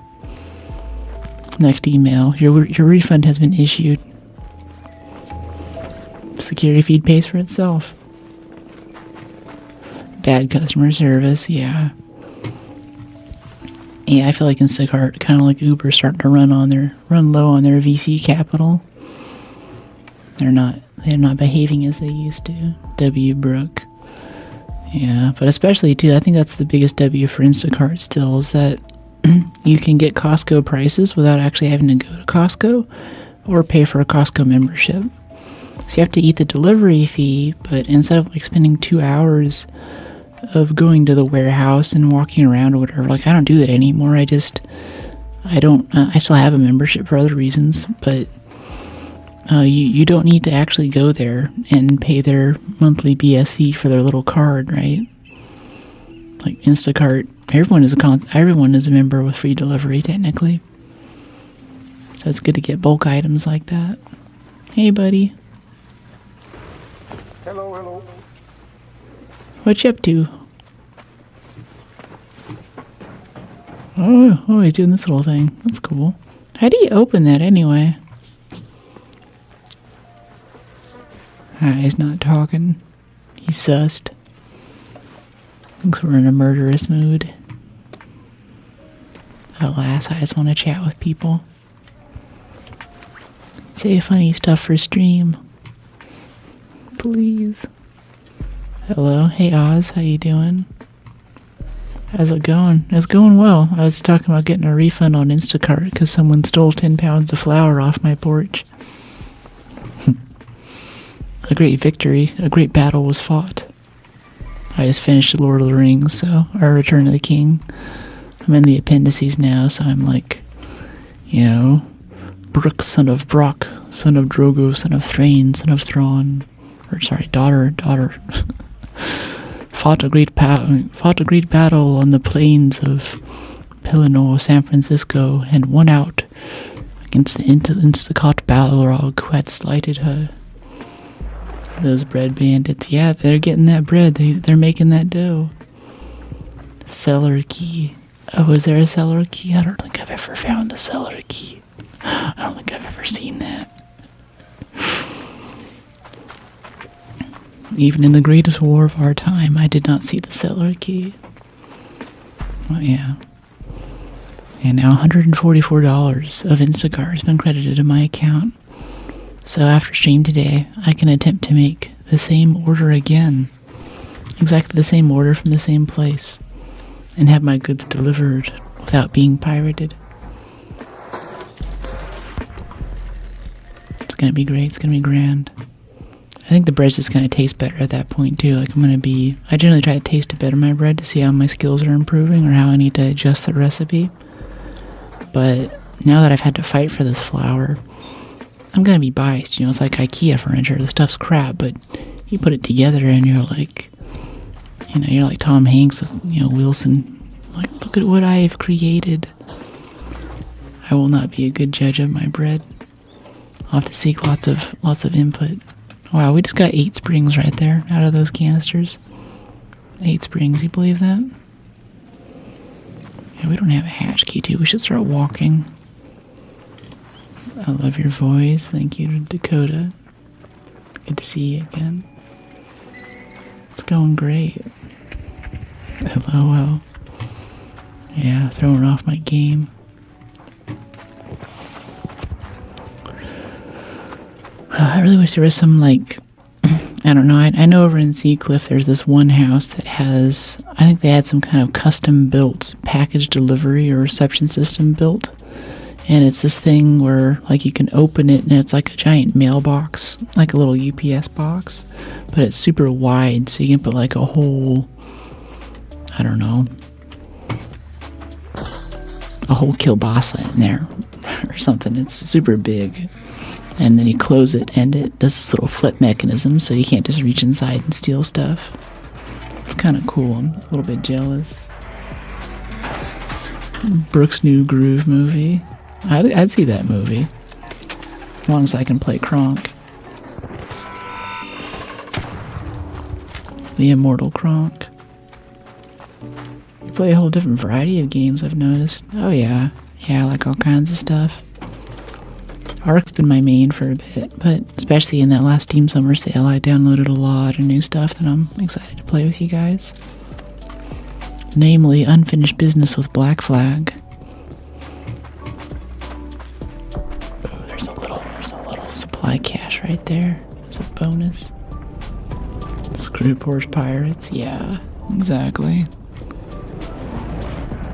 Next email, your refund has been issued. Security feed pays for itself. Bad customer service, yeah. Yeah, I feel like Instacart, kind of like Uber, starting to run low on their VC capital. They're not behaving as they used to. W. Brooke. Yeah, but especially too, I think that's the biggest W for Instacart still, is that you can get Costco prices without actually having to go to Costco or pay for a Costco membership. So you have to eat the delivery fee, but instead of like spending 2 hours of going to the warehouse and walking around or whatever, like I don't do that anymore. I still have a membership for other reasons, but you don't need to actually go there and pay their monthly BS fee for their little card, right? Like Instacart, everyone is a member with free delivery technically. So it's good to get bulk items like that. Hey, buddy. Hello. What you up to? Oh, he's doing this little thing. That's cool. How do you open that anyway? He's not talking. He's sussed. Thinks we're in a murderous mood. Alas, I just want to chat with people. Say funny stuff for stream. Please. Hello. Hey, Oz. How you doing? How's it going? It's going well. I was talking about getting a refund on Instacart because someone stole 10 pounds of flour off my porch. A great victory, a great battle was fought. I just finished Lord of the Rings, so, or Return of the King. I'm in the appendices now, so I'm like, you know, Brook, son of Brock, son of Drogo, son of Thrain, son of Thrawn, or sorry, daughter, fought a great battle on the plains of Pelennor, San Francisco, and won out against the Instacart Balrog who had slighted her. Those bread bandits, yeah, they're getting that bread. They're making that dough. Cellar key. Oh, is there a cellar key? I don't think I've ever found the cellar key. I don't think I've ever seen that. Even in the greatest war of our time, I did not see the cellar key. Well, yeah. And now $144 of Instacart has been credited to my account. So after stream today, I can attempt to make the same order again. Exactly the same order from the same place. And have my goods delivered without being pirated. It's gonna be great, it's gonna be grand. I think the bread's just gonna taste better at that point too. Like I generally try to taste a bit of my bread to see how my skills are improving or how I need to adjust the recipe. But now that I've had to fight for this flour, I'm gonna be biased, you know, it's like IKEA furniture, the stuff's crap, but you put it together and you're like, you know, you're like Tom Hanks with, you know, Wilson, like, look at what I have created. I will not be a good judge of my bread. I'll have to seek lots of input. Wow, we just got 8 springs right there out of those canisters. 8 springs, you believe that? Yeah, we don't have a hatch key too, we should start walking. I love your voice. Thank you, Dakota. Good to see you again. It's going great. LOL. Yeah, throwing off my game. I really wish there was some, like, I don't know, I know over in Seacliff there's this one house that has, I think they had some kind of custom built package delivery or reception system built. And it's this thing where, like, you can open it and it's like a giant mailbox, like a little UPS box, but it's super wide, so you can put like a whole, I don't know, a whole kielbasa in there or something. It's super big. And then you close it and it does this little flip mechanism, so you can't just reach inside and steal stuff. It's kind of cool. I'm a little bit jealous. Brooks' New Groove movie. I'd see that movie. As long as I can play Kronk. The immortal Kronk. You play a whole different variety of games, I've noticed. Oh yeah. Yeah, I like all kinds of stuff. Arc's been my main for a bit, but especially in that last Steam Summer Sale, I downloaded a lot of new stuff that I'm excited to play with you guys. Namely, Unfinished Business with Black Flag. There's a little supply cache right there. It's a bonus. Screwporch Pirates, yeah, exactly.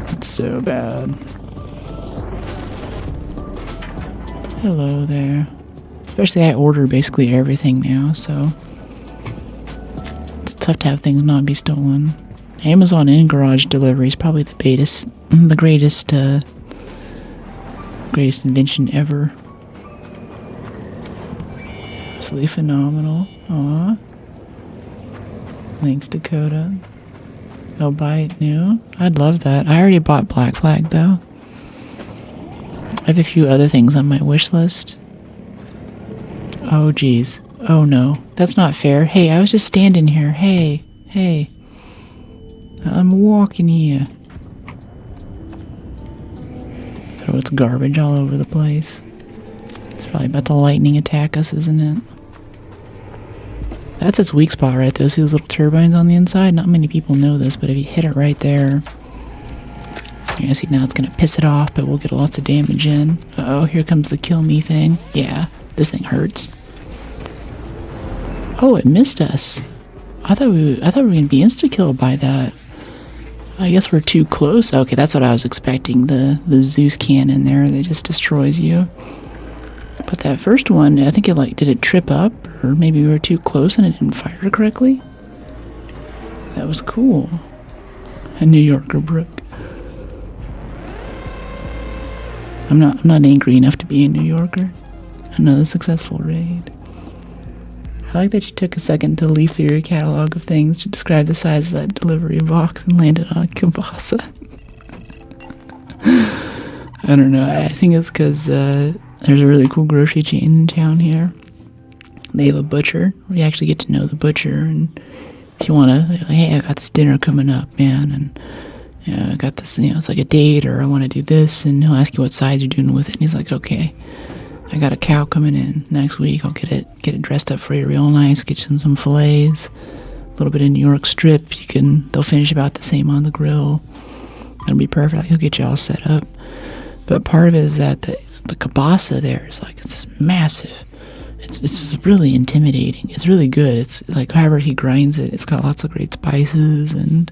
It's so bad. Hello there. Especially I order basically everything now, so it's tough to have things not be stolen. Amazon in-garage delivery is probably the greatest invention ever. Absolutely phenomenal. Aw. Thanks, Dakota. I'll buy it new. I'd love that. I already bought Black Flag, though. I have a few other things on my wish list. Oh, geez. Oh, no. That's not fair. Hey, I was just standing here. Hey. I'm walking here. Throw its garbage all over the place. It's probably about to lightning attack us, isn't it? That's its weak spot right there. See those little turbines on the inside? Not many people know this, but if you hit it right there, you're gonna see now it's gonna piss it off, but we'll get lots of damage in. Uh-oh, here comes the kill me thing. Yeah, this thing hurts. Oh, it missed us. I thought we were gonna be insta-killed by that. I guess we're too close. Okay, that's what I was expecting. The Zeus cannon there that just destroys you. But that first one, I think it like, did it trip up? Or maybe we were too close and it didn't fire correctly? That was cool. A New Yorker Brook. I'm not angry enough to be a New Yorker. Another successful raid. I like that you took a second to leaf through your catalog of things to describe the size of that delivery box and landed on kielbasa. I don't know. I think it's because there's a really cool grocery chain in town here. They have a butcher where you actually get to know the butcher, and if you want to, like, hey, I got this dinner coming up, man, and I got this, it's like a date, or I want to do this, and he'll ask you what size you're doing with it, and he's like, okay, I got a cow coming in next week. I'll get it dressed up for you real nice. Get you some fillets, a little bit of New York strip. They'll finish about the same on the grill. It'll be perfect. He'll get you all set up. But part of it is that the kielbasa there is like, it's this massive. It's just really intimidating. It's really good. It's like, however he grinds it, it's got lots of great spices, and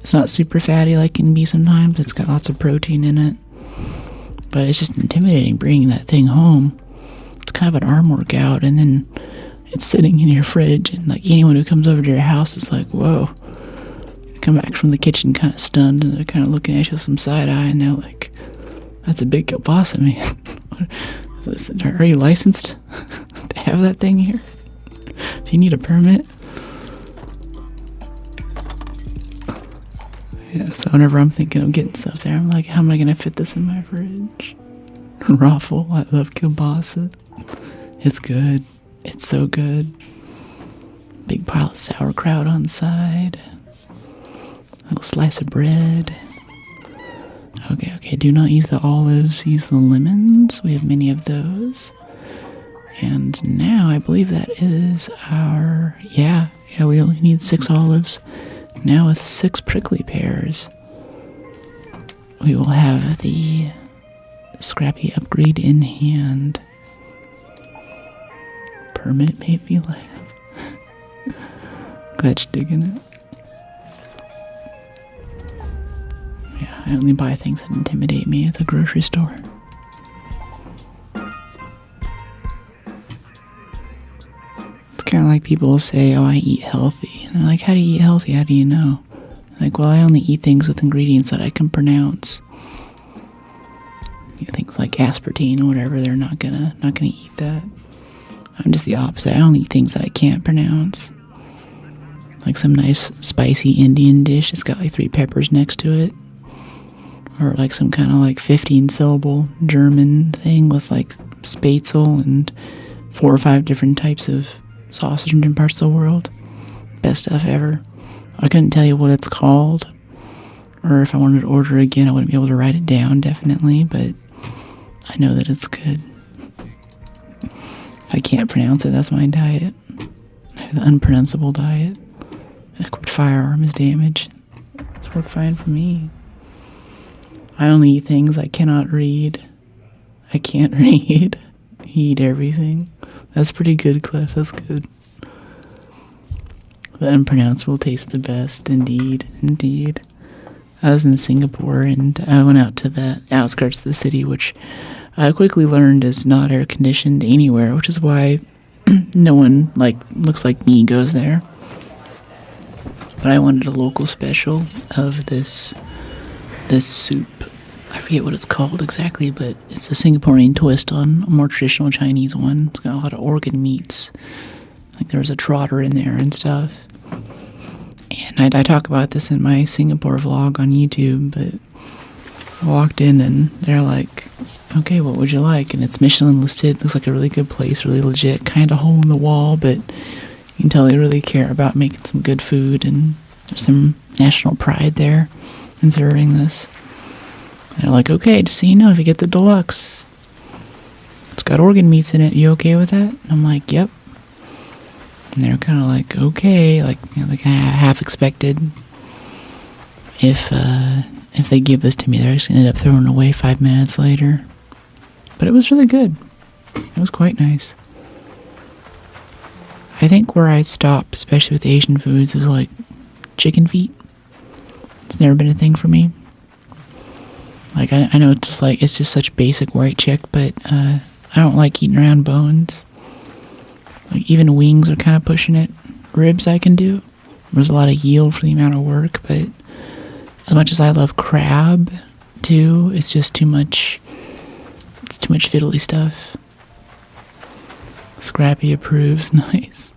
it's not super fatty like it can be sometimes. It's got lots of protein in it. But it's just intimidating bringing that thing home. It's kind of an arm workout, and then it's sitting in your fridge, and like anyone who comes over to your house is like, whoa. You come back from the kitchen kind of stunned, and they're kind of looking at you with some side eye, and they're like, that's a big kielbasa, man. Are you licensed to have that thing here? Do you need a permit? Yeah, so whenever I'm thinking of getting stuff there, I'm like, how am I going to fit this in my fridge? Raffle, I love kielbasa. It's good. It's so good. Big pile of sauerkraut on the side. Little slice of bread. Okay, do not use the olives, use the lemons. We have many of those. And now I believe that is our... Yeah, we only need 6 olives. Now with 6 prickly pears, we will have the scrappy upgrade in hand. Permit made me laugh. Glad you're digging it. Yeah, I only buy things that intimidate me at the grocery store. Kind of like people say, oh, I eat healthy. And they're like, how do you eat healthy? How do you know? Like, well, I only eat things with ingredients that I can pronounce. Things like aspartame or whatever, they're not gonna eat that. I'm just the opposite. I only eat things that I can't pronounce. Like some nice spicy Indian dish. It's got like 3 peppers next to it. Or like some kind of like 15-syllable German thing with like spätzle and 4 or 5 different types of sausage in different parts of the world. Best stuff ever. I couldn't tell you what it's called, or if I wanted to order again, I wouldn't be able to write it down, definitely, but I know that it's good. If I can't pronounce it, that's my diet. I have the unpronounceable diet. Equipped firearm is damaged. It's worked fine for me. I only eat things I cannot read. I can't read. Eat everything. That's pretty good, Cliff. That's good. The unpronounceable tastes the best. Indeed. I was in Singapore, and I went out to the outskirts of the city, which I quickly learned is not air conditioned anywhere, which is why no one looks like me goes there. But I wanted a local special of this soup. I forget what it's called exactly, but it's a Singaporean twist on a more traditional Chinese one. It's got a lot of organ meats. I think there's a trotter in there and stuff. And I talk about this in my Singapore vlog on YouTube, but I walked in and they're like, okay, what would you like? And it's Michelin listed. Looks like a really good place, really legit, kind of hole in the wall, but you can tell they really care about making some good food, and there's some national pride there in serving this. And they're like, okay, just so you know, if you get the deluxe, it's got organ meats in it. You okay with that? And I'm like, yep. And they're kind of like, okay, like I half expected if they give this to me, they're just gonna end up throwing it away 5 minutes later. But it was really good. It was quite nice. I think where I stop, especially with Asian foods, is like chicken feet. It's never been a thing for me. Like, I know it's just such basic white chick, but I don't like eating around bones. Like, even wings are kind of pushing it. Ribs I can do. There's a lot of yield for the amount of work, but as much as I love crab, too, it's just too much. It's too much fiddly stuff. Scrappy approves. Nice.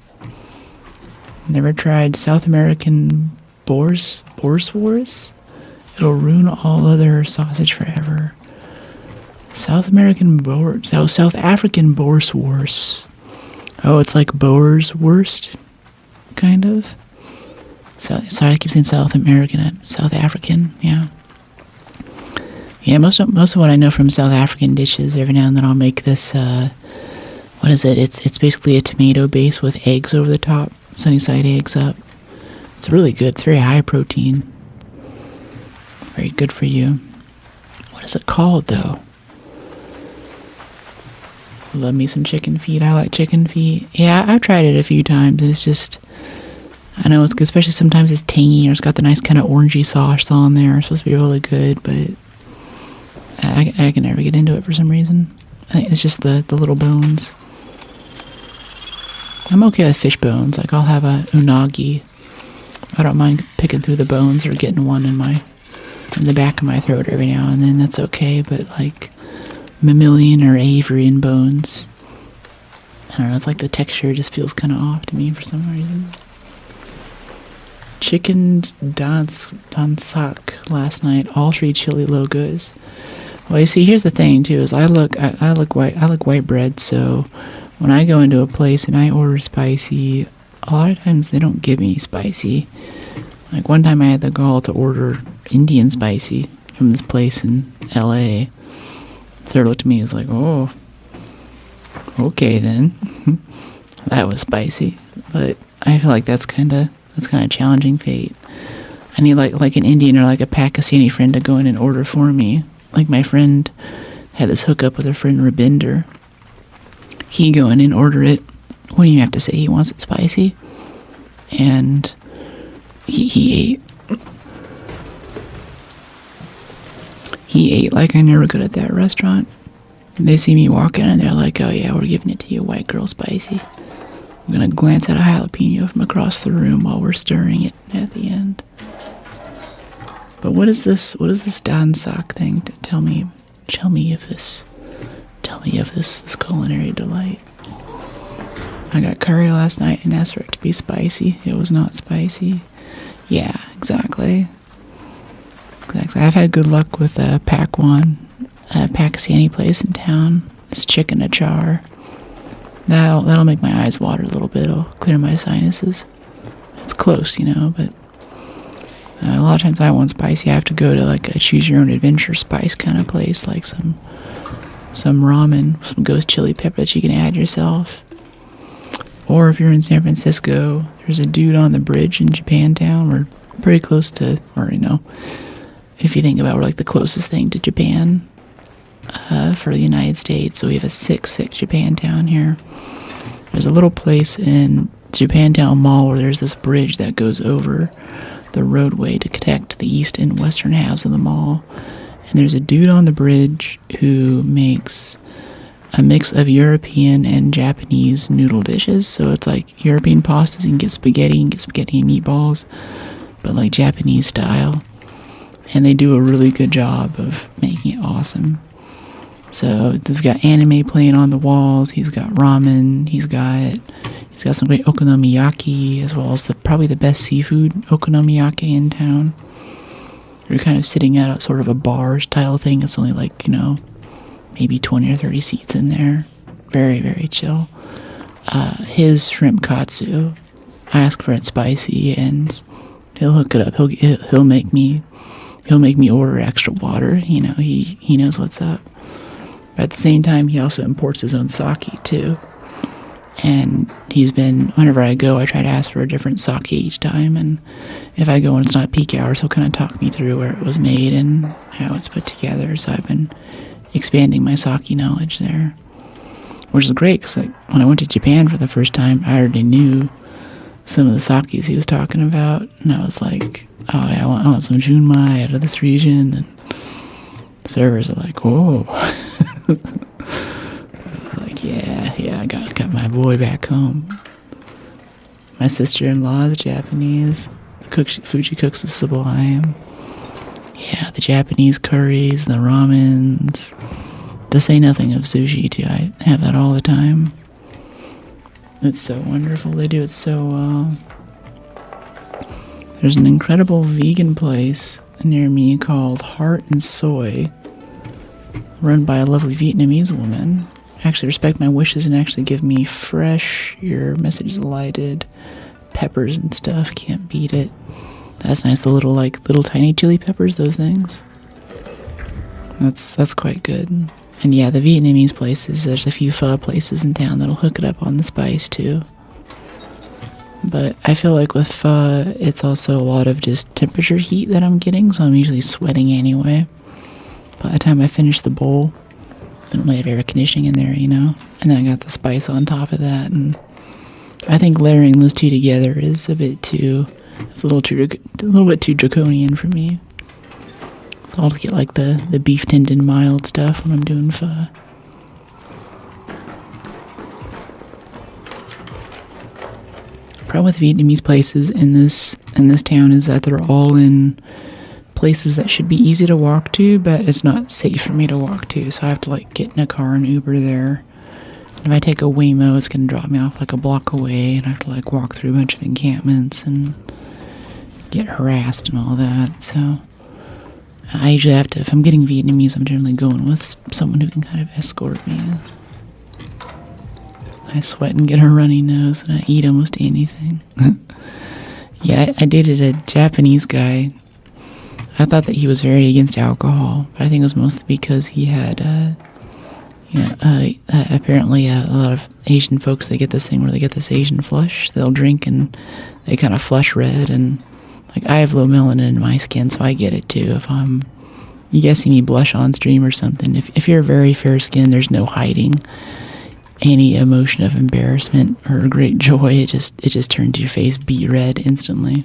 Never tried South American borswurst. It'll ruin all other sausage forever. South African borswurst. Oh, it's like Boer's worst, kind of. Sorry, I keep saying South American. South African, yeah. Yeah, most of what I know from South African dishes, every now and then I'll make this, what is it? It's basically a tomato base with eggs over the top, sunny side eggs up. It's really good. It's very high protein. Very good for you. What is it called, though? Love me some chicken feet. I like chicken feet. Yeah, I've tried it a few times, and it's just, I know it's good, especially sometimes it's tangy, or it's got the nice kind of orangey sauce on there. It's supposed to be really good, but I can never get into it for some reason. I think it's just the little bones. I'm okay with fish bones. Like, I'll have a unagi. I don't mind picking through the bones or getting one in the back of my throat every now and then. That's okay, but like mammalian or avian bones, I don't know, it's like the texture just feels kind of off to me for some reason. Chicken dansak last night, all 3 chili logos. Well, you see, here's the thing too, is I like white bread, so when I go into a place and I order spicy, a lot of times they don't give me spicy. Like one time I had the gall to order Indian spicy from this place in LA. Sarah looked at me and was like, oh, okay then. That was spicy. But I feel like that's kind of challenging fate. I need like an Indian or like a Pakistani friend to go in and order for me. Like my friend had this hookup with her friend Rabinder. He go in and order it. What do you have to say? He wants it spicy. And he ate. He ate like I never could at that restaurant. They see me walking and they're like, oh yeah, we're giving it to you, white girl spicy. I'm gonna glance at a jalapeno from across the room while we're stirring it at the end. But what is this dansak thing? Tell me of this culinary delight. I got curry last night and asked for it to be spicy. It was not spicy. Yeah, exactly. I've had good luck with Pakwan, a Pakistani place in town. It's chicken achar. That'll make my eyes water a little bit. It'll clear my sinuses. It's close, but a lot of times I want spicy. I have to go to like a choose your own adventure spice kind of place, like some ramen, some ghost chili pepper that you can add yourself. Or if you're in San Francisco, there's a dude on the bridge in Japantown. We're pretty close to, if you think about, we're like the closest thing to Japan for the United States. So we have a sick Japantown here. There's a little place in Japantown Mall where there's this bridge that goes over the roadway to connect the east and western halves of the mall. And there's a dude on the bridge who makes a mix of European and Japanese noodle dishes. So it's like European pastas, you can get spaghetti and meatballs, but like Japanese style. And they do a really good job of making it awesome. So they've got anime playing on the walls. He's got ramen. He's got some great okonomiyaki, as well as probably the best seafood okonomiyaki in town. You're kind of sitting at a sort of a bar style thing. It's only like, maybe 20 or 30 seats in there. Very, very chill. His shrimp katsu, I ask for it spicy, and he'll hook it up. He'll make me order extra water. He knows what's up. But at the same time, he also imports his own sake too. And whenever I go, I try to ask for a different sake each time. And if I go and it's not peak hours, he'll kind of talk me through where it was made and how it's put together. So I've been expanding my sake knowledge there, which is great, because when I went to Japan for the first time, I already knew some of the sakis he was talking about, and I was like, oh yeah, I want some Junmai out of this region, and servers are like, whoa. Like, yeah, I got my boy back home. My sister-in-law is Japanese. Food she cooks is sublime. Yeah, the Japanese curries, the ramens. To say nothing of sushi, too. I have that all the time. It's so wonderful. They do it so well. There's an incredible vegan place near me called Heart and Soy, run by a lovely Vietnamese woman. Actually respect my wishes and actually give me fresh, your message is lighted, peppers and stuff. Can't beat it. That's nice. The little tiny chili peppers, those things. That's quite good. And yeah, the Vietnamese places, there's a few pho places in town that'll hook it up on the spice too. But I feel like with pho, it's also a lot of just temperature heat that I'm getting, so I'm usually sweating anyway. By the time I finish the bowl, I don't really have air conditioning in there, you know? And then I got the spice on top of that, and I think layering those two together is a bit too... It's a little bit too draconian for me. So I'll get like the beef tendon mild stuff when I'm doing pho. Problem with Vietnamese places in this town is that they're all in places that should be easy to walk to, but it's not safe for me to walk to, so I have to like get in a car and Uber there. If I take a Waymo, it's gonna drop me off like a block away, and I have to like walk through a bunch of encampments and get harassed and all that. So I usually have to, if I'm getting Vietnamese, I'm generally going with someone who can kind of escort me. I sweat and get a runny nose, and I eat almost anything. Yeah, I dated a Japanese guy. I thought that he was very against alcohol, but I think it was mostly because he had, apparently a lot of Asian folks, they get this thing where they get this Asian flush. They'll drink and they kind of flush red, and like I have low melanin in my skin, so I get it too. If you guys see me blush on stream or something, if you're very fair skinned, there's no hiding any emotion of embarrassment or great joy. It just turns your face beet red instantly.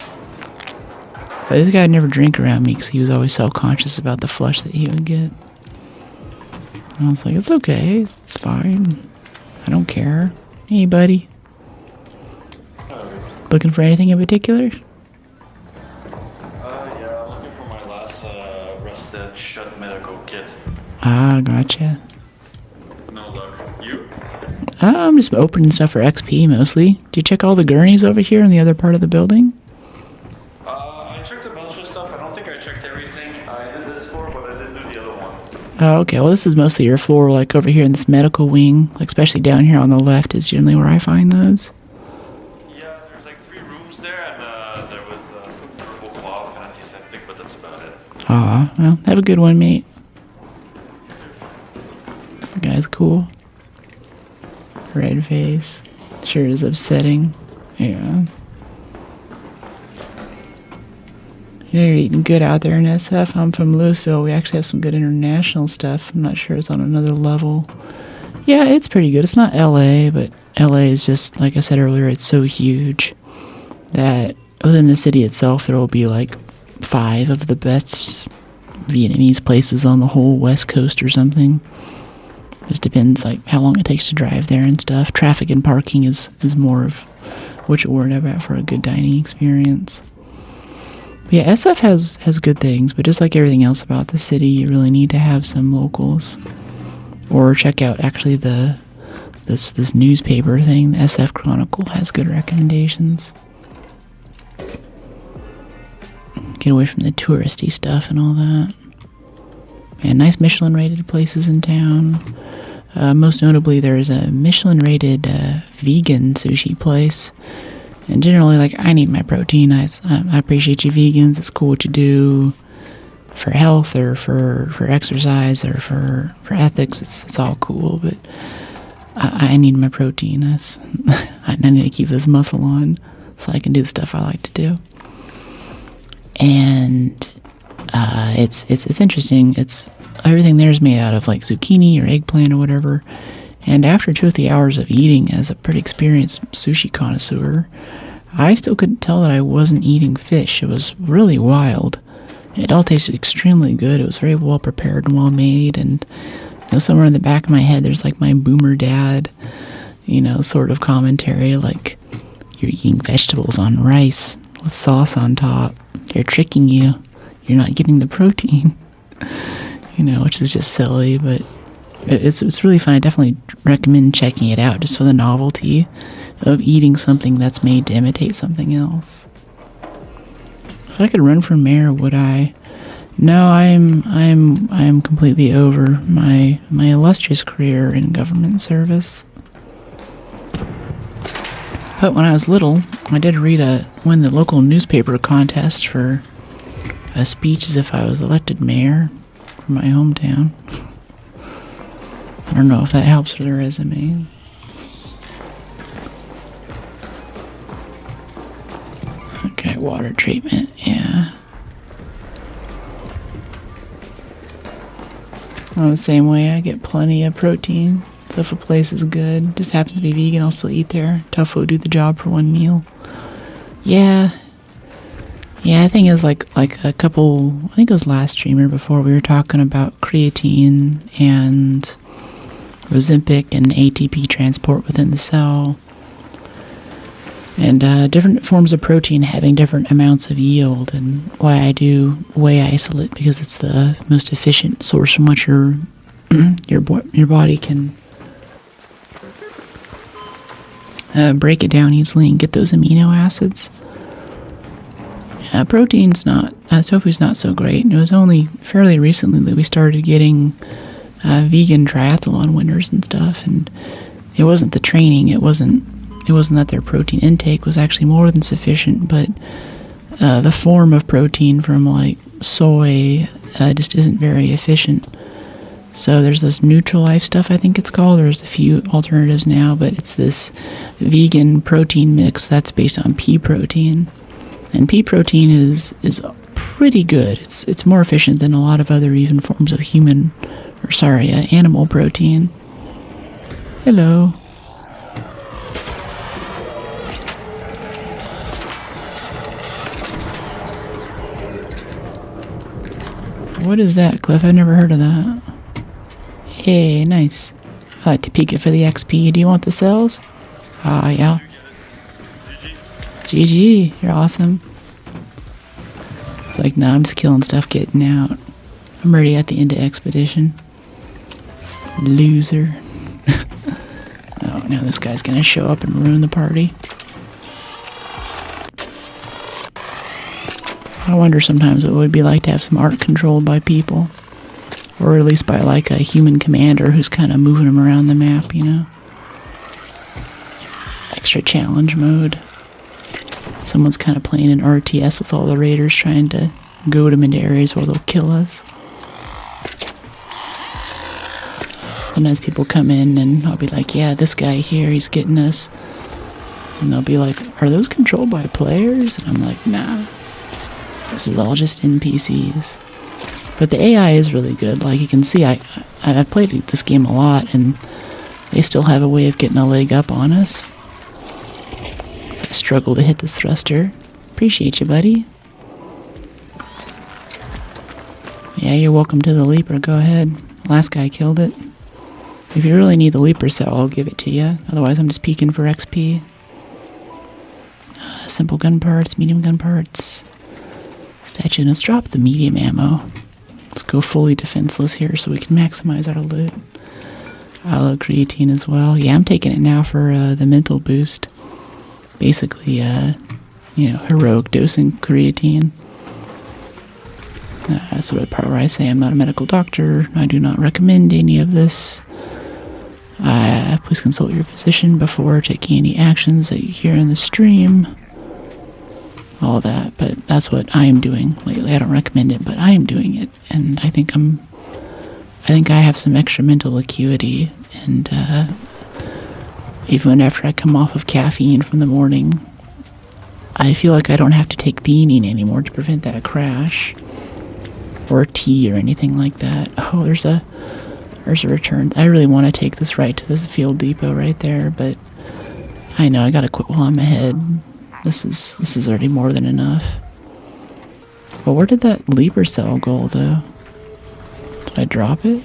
But this guy would never drink around me because he was always self-conscious about the flush that he would get. And I was like, it's okay, it's fine, I don't care. Hey buddy, looking for anything in particular? Yeah, I'm looking for my last rusted shut medical kit. Ah, gotcha. No luck. You? I'm just opening stuff for XP mostly. Did you check all the gurneys over here in the other part of the building? I checked a bunch of stuff. I don't think I checked everything. I did this floor, but I didn't do the other one. Oh, okay. Well, this is mostly your floor, like over here in this medical wing, like especially down here on the left is generally where I find those. Yeah, there's like 3 rooms there, and there was purple cloth and antiseptic, but that's about it. Aw, well, have a good one, mate. The guy's cool. Red face. Sure is upsetting. Yeah. You know, you're eating good out there in SF. I'm from Louisville. We actually have some good international stuff. I'm not sure it's on another level. Yeah, it's pretty good. It's not LA, but LA is just, like I said earlier, it's so huge that within the city itself, there will be like 5 of the best Vietnamese places on the whole West Coast or something. Just depends like how long it takes to drive there and stuff. Traffic and parking is more of what you're worried about for a good dining experience. But yeah, SF has good things, but just like everything else about the city, you really need to have some locals. Or check out actually this newspaper thing, the SF Chronicle has good recommendations. Get away from the touristy stuff and all that. And nice Michelin-rated places in town. Most notably, there is a Michelin-rated vegan sushi place. And generally, like, I need my protein. I appreciate you vegans. It's cool what you do for health or for exercise or for ethics. It's all cool, but I need my protein. I need to keep this muscle on so I can do the stuff I like to do. And it's interesting. Everything there is made out of like zucchini or eggplant or whatever. And after 2 or 3 hours of eating, as a pretty experienced sushi connoisseur, I still couldn't tell that I wasn't eating fish. It was really wild. It all tasted extremely good. It was very well prepared and well made. And somewhere in the back of my head, there's like my boomer dad, sort of commentary like, you're eating vegetables on rice with sauce on top. They're tricking you. You're not getting the protein. Which is just silly, but it's really fun. I definitely recommend checking it out just for the novelty of eating something that's made to imitate something else. If I could run for mayor, would I? No, I'm completely over my illustrious career in government service. But when I was little, I did win the local newspaper contest for a speech as if I was elected mayor for my hometown. I don't know if that helps with the resume. Okay, water treatment, yeah. Well, the same way, I get plenty of protein. So if a place is good, just happens to be vegan, I'll still eat there. Tofu do the job for one meal. Yeah. Yeah, I think it was like a couple, I think it was last stream or before, we were talking about creatine and Ozempic and ATP transport within the cell. And different forms of protein having different amounts of yield, and why I do whey isolate, because it's the most efficient source from which your body can break it down easily and get those amino acids. Protein's not, tofu's not so great, and it was only fairly recently that we started getting vegan triathlon winners and stuff, and it wasn't the training, it wasn't that their protein intake was actually more than sufficient, but the form of protein from like soy just isn't very efficient. So there's this Nutri-Life stuff, I think it's called. There's a few alternatives now, but it's this vegan protein mix that's based on pea protein. And pea protein is pretty good. It's more efficient than a lot of other even forms of animal protein. Hello. What is that, Cliff? I've never heard of that. Hey, nice. I like to peek it for the XP. Do you want the cells? Ah, yeah. GG, you're awesome. It's like, nah, I'm just killing stuff, getting out. I'm already at the end of expedition. Loser. Oh, now this guy's gonna show up and ruin the party. I wonder sometimes what it would be like to have some art controlled by people. Or at least by like a human commander who's kind of moving them around the map, Extra challenge mode. Someone's kind of playing an RTS with all the raiders, trying to goad them into areas where they'll kill us. Sometimes people come in and I'll be like, yeah, this guy here, he's getting us. And they'll be like, are those controlled by players? And I'm like, nah. This is all just NPCs. But the AI is really good. Like you can see, I've played this game a lot, and they still have a way of getting a leg up on us. So I struggle to hit this thruster. Appreciate you, buddy. Yeah, you're welcome to the leaper. Go ahead. Last guy killed it. If you really need the leaper cell, I'll give it to you. Otherwise, I'm just peeking for XP. Simple gun parts, medium gun parts. Statue, let's drop the medium ammo. Let's go fully defenseless here so we can maximize our loot. I love creatine as well. Yeah, I'm taking it now for the mental boost. Basically, heroic dosing creatine. That's what part where I say I'm not a medical doctor. I do not recommend any of this. Please consult your physician before taking any actions that you hear in the stream. All that, but that's what I am doing lately. I don't recommend it, but I am doing it, and I think I have some extra mental acuity, and even after I come off of caffeine from the morning, I feel like I don't have to take theanine anymore to prevent that crash, or tea or anything like that. Oh, there's a return. I really want to take this right to this field depot right there, but I know I gotta quit while I'm ahead. This is already more than enough. But where did that Leaper cell go, though? Did I drop it?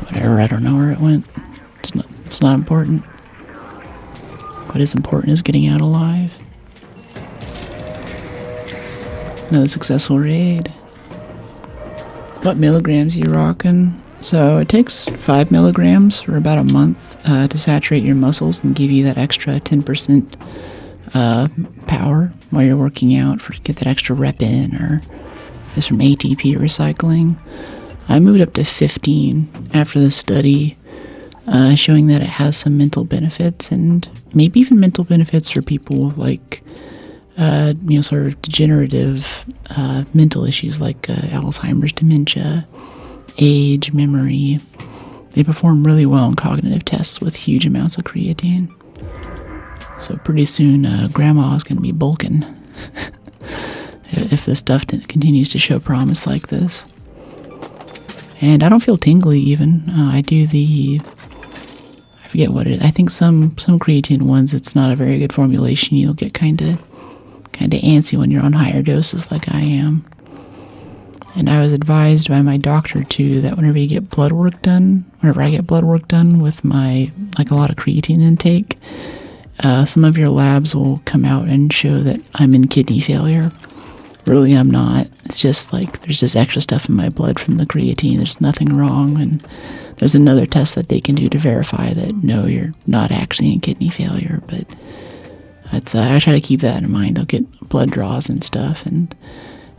Whatever, I don't know where it went. It's not important. What is important is getting out alive. Another successful raid. What milligrams are you rocking? So it takes 5 milligrams for about a month to saturate your muscles and give you that extra 10% power while you're working out, for get that extra rep in, or just from ATP recycling. I moved up to 15 after the study, showing that it has some mental benefits, and maybe even mental benefits for people with like sort of degenerative mental issues like Alzheimer's, dementia, age, memory. They perform really well in cognitive tests with huge amounts of creatine. So pretty soon, Grandma's going to be bulking if the stuff continues to show promise like this. And I don't feel tingly even. I do I forget what it is. I think some creatine ones, it's not a very good formulation. You'll get kind of antsy when you're on higher doses like I am. And I was advised by my doctor too that whenever I get blood work done with my, like, a lot of creatine intake, some of your labs will come out and show that I'm in kidney failure. Really, I'm not. It's just like there's just extra stuff in my blood from the creatine. There's nothing wrong, and there's another test that they can do to verify that no, you're not actually in kidney failure. But it's I try to keep that in mind. I'll get blood draws and stuff, and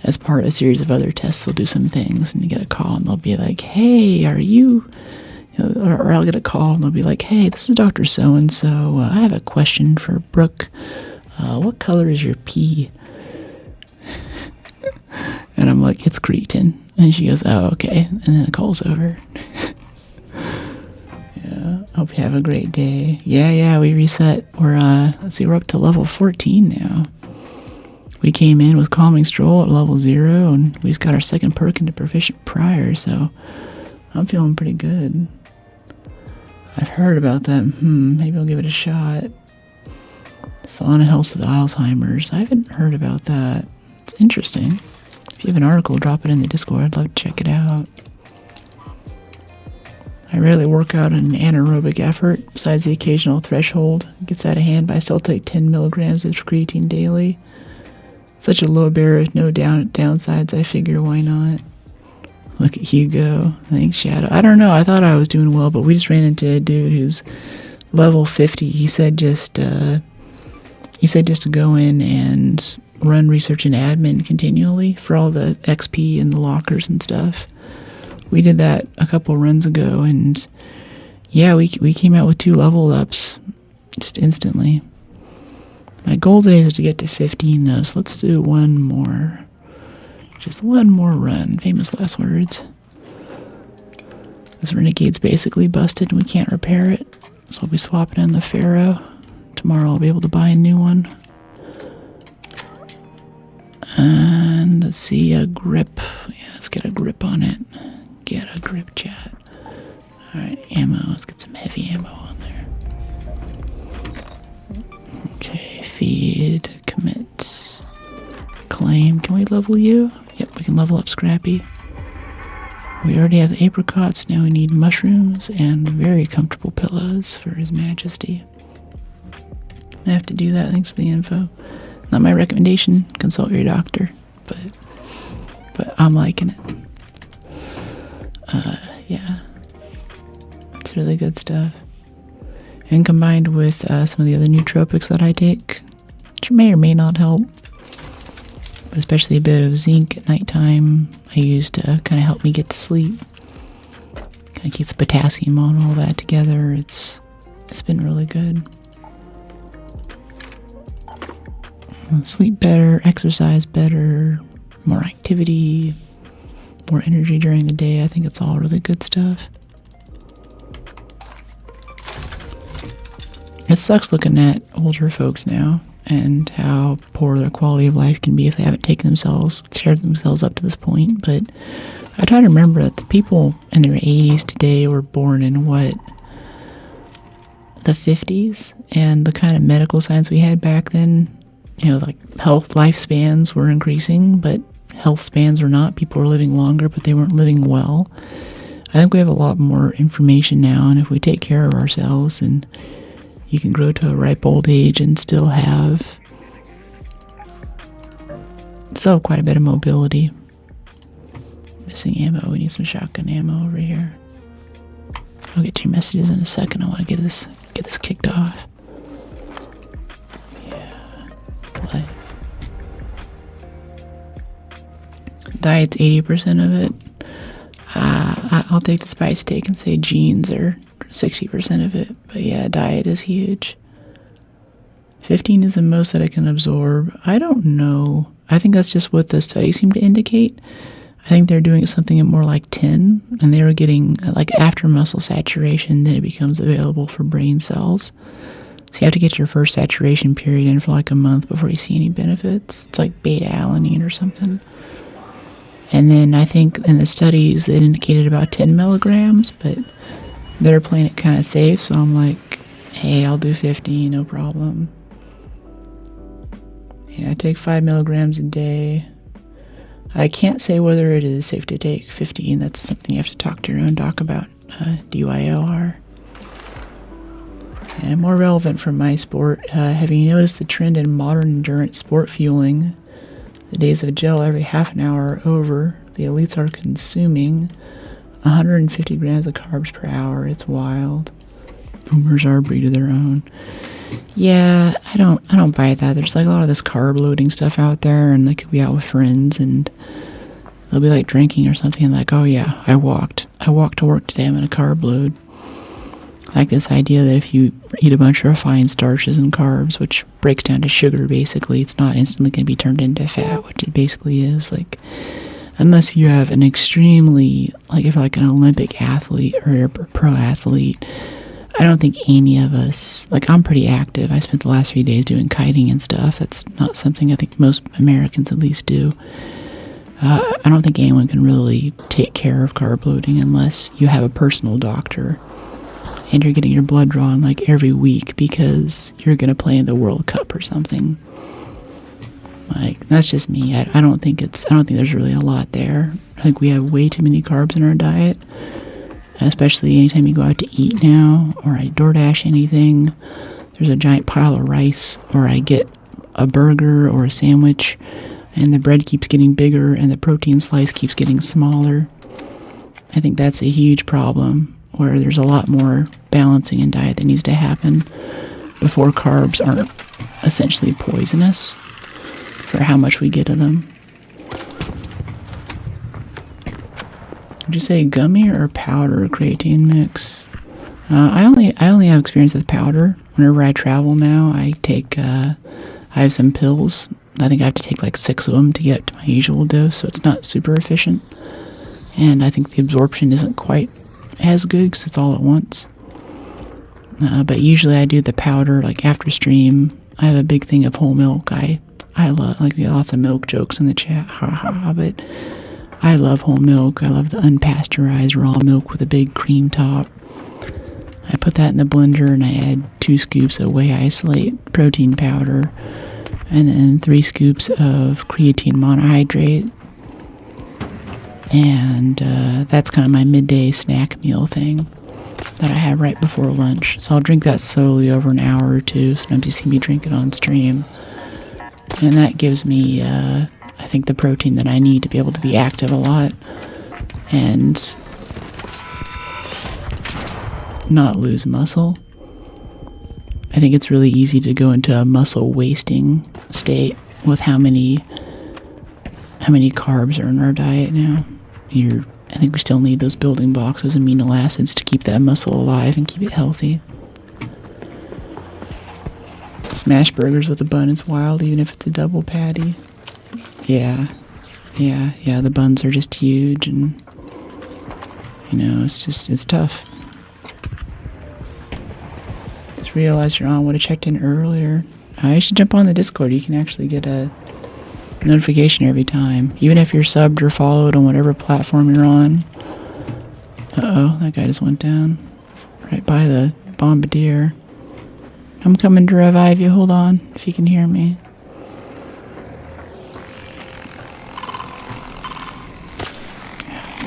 as part of a series of other tests, they'll do some things, and you get a call, and they'll be like, "Hey, are you?" Or I'll get a call, and they'll be like, "Hey, this is Dr. So-and-so. I have a question for Brooke. What color is your pee?" And I'm like, "It's creatine." And she goes, "Oh, okay." And then the call's over. Yeah, hope you have a great day. Yeah, we reset. We're up to level 14 now. We came in with Calming Stroll at level 0, and we just got our second perk into Proficient Prior, so I'm feeling pretty good. I've heard about that. Maybe I'll give it a shot. Sauna helps with Alzheimer's. I haven't heard about that. It's interesting. If you have an article, drop it in the Discord. I'd love to check it out. I rarely work out in an anaerobic effort, besides the occasional threshold. It gets out of hand, but I still take 10 milligrams of creatine daily. Such a low barrier with no downsides, I figure why not. Look at Hugo. Thanks, Shadow. I don't know. I thought I was doing well, but we just ran into a dude who's level 50. He said just to go in and run research and admin continually for all the XP and the lockers and stuff. We did that a couple runs ago, and yeah, we came out with 2 level ups just instantly. My goal today is to get to 15 though, so let's do one more. Just one more run. Famous last words. This Renegade's basically busted and we can't repair it, so we'll be swapping in the Pharaoh. Tomorrow I'll be able to buy a new one. And let's see, a grip. Yeah, let's get a grip on it. Get a grip, chat. Alright, ammo. Let's get some heavy ammo on there. Okay, feed, commits, claim. Can we level you? Yep, we can level up Scrappy. We already have the apricots. Now we need mushrooms and very comfortable pillows for His Majesty. I have to do that. Thanks for the info. Not my recommendation. Consult your doctor. But I'm liking it. Yeah. It's really good stuff. And combined with some of the other nootropics that I take, which may or may not help, but especially a bit of zinc at nighttime I use to kind of help me get to sleep. Kind of keeps the potassium on all that together. It's been really good. Sleep better, exercise better, more activity, more energy during the day. I think it's all really good stuff. It sucks looking at older folks now and how poor their quality of life can be if they haven't shared themselves up to this point. But I try to remember that the people in their 80s today were born in the the 50s and the kind of medical science we had back then, you know, like health lifespans were increasing, but health spans are not. People were living longer, but they weren't living well. I think we have a lot more information now, and if we take care of ourselves, then you can grow to a ripe old age and still have quite a bit of mobility. Missing ammo. We need some shotgun ammo over here. I'll get to your messages in a second. I want to get this kicked off. Yeah. Play. Diet's 80% of it. I'll take the spice take and say jeans are 60% of it. But yeah, diet is huge. 15 is the most that I can absorb. I don't know. I think that's just what the studies seem to indicate. I think they're doing something at more like 10, and they were getting, like, after muscle saturation, then it becomes available for brain cells. So you have to get your first saturation period in for like a month before you see any benefits. It's like beta-alanine or something. And then I think in the studies it indicated about 10 milligrams, but they're playing it kind of safe, so I'm like, hey, I'll do 50, no problem. Yeah, I take 5 milligrams a day. I can't say whether it is safe to take 50, and that's something you have to talk to your own doc about, DYOR. And more relevant from my sport, have you noticed the trend in modern endurance sport fueling? The days of gel every half an hour are over. The elites are consuming 150 grams of carbs per hour. It's wild. Boomers are a breed of their own. Yeah, I don't buy that. There's like a lot of this carb loading stuff out there, and they could be out with friends and they'll be like drinking or something and like, oh yeah, I walked to work today, I'm in a carb load. Like this idea that if you eat a bunch of refined starches and carbs, which breaks down to sugar basically, it's not instantly going to be turned into fat, which it basically is. Like, unless you have an extremely, like if you're like an Olympic athlete or a pro athlete, I don't think any of us, like I'm pretty active. I spent the last few days doing kiting and stuff. That's not something I think most Americans at least do. I don't think anyone can really take care of carb loading unless you have a personal doctor and you're getting your blood drawn like every week because you're going to play in the World Cup or something. Like, that's just me. I don't think there's really a lot there. I think we have way too many carbs in our diet, especially anytime you go out to eat now, or I DoorDash anything. There's a giant pile of rice, or I get a burger or a sandwich, and the bread keeps getting bigger and the protein slice keeps getting smaller. I think that's a huge problem, where there's a lot more balancing in diet that needs to happen before carbs aren't essentially poisonous for how much we get of them. Would you say gummy or powder creatine mix? I only have experience with powder. Whenever I travel now, I have some pills. I think I have to take like 6 of them to get up to my usual dose, so it's not super efficient. And I think the absorption isn't quite as good because it's all at once. But usually I do the powder like after stream. I have a big thing of whole milk. I love, like, we have lots of milk jokes in the chat, but I love whole milk. I love the unpasteurized raw milk with a big cream top. I put that in the blender and I add 2 scoops of whey isolate protein powder and then 3 scoops of creatine monohydrate. And that's kind of my midday snack meal thing that I have right before lunch. So I'll drink that slowly over an hour or two. Sometimes you see me drink it on stream. And that gives me, I think, the protein that I need to be able to be active a lot and not lose muscle. I think it's really easy to go into a muscle wasting state with how many carbs are in our diet now. I think we still need those building blocks, those amino acids, to keep that muscle alive and keep it healthy. Smash burgers with a bun is wild, even if it's a double patty. Yeah, the buns are just huge, and it's tough. Just realized you're on. Would have checked in earlier. You should jump on the Discord. You can actually get a notification every time, even if you're subbed or followed on whatever platform you're on. Uh-oh, that guy just went down right by the bombardier. I'm coming to revive you. Hold on, if you can hear me.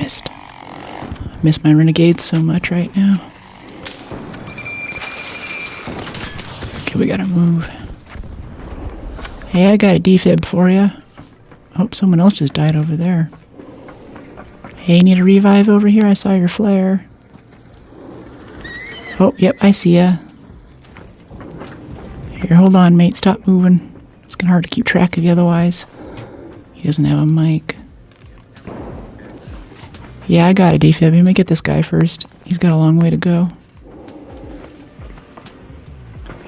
Missed. I miss my renegades so much right now. Okay, we gotta move. Hey, I got a defib for you. Oh, someone else just died over there. Hey, need a revive over here? I saw your flare. Oh, yep, I see ya. Here, hold on, mate. Stop moving. It's getting hard to keep track of you otherwise. He doesn't have a mic. Yeah, I got a defib. Let me get this guy first. He's got a long way to go.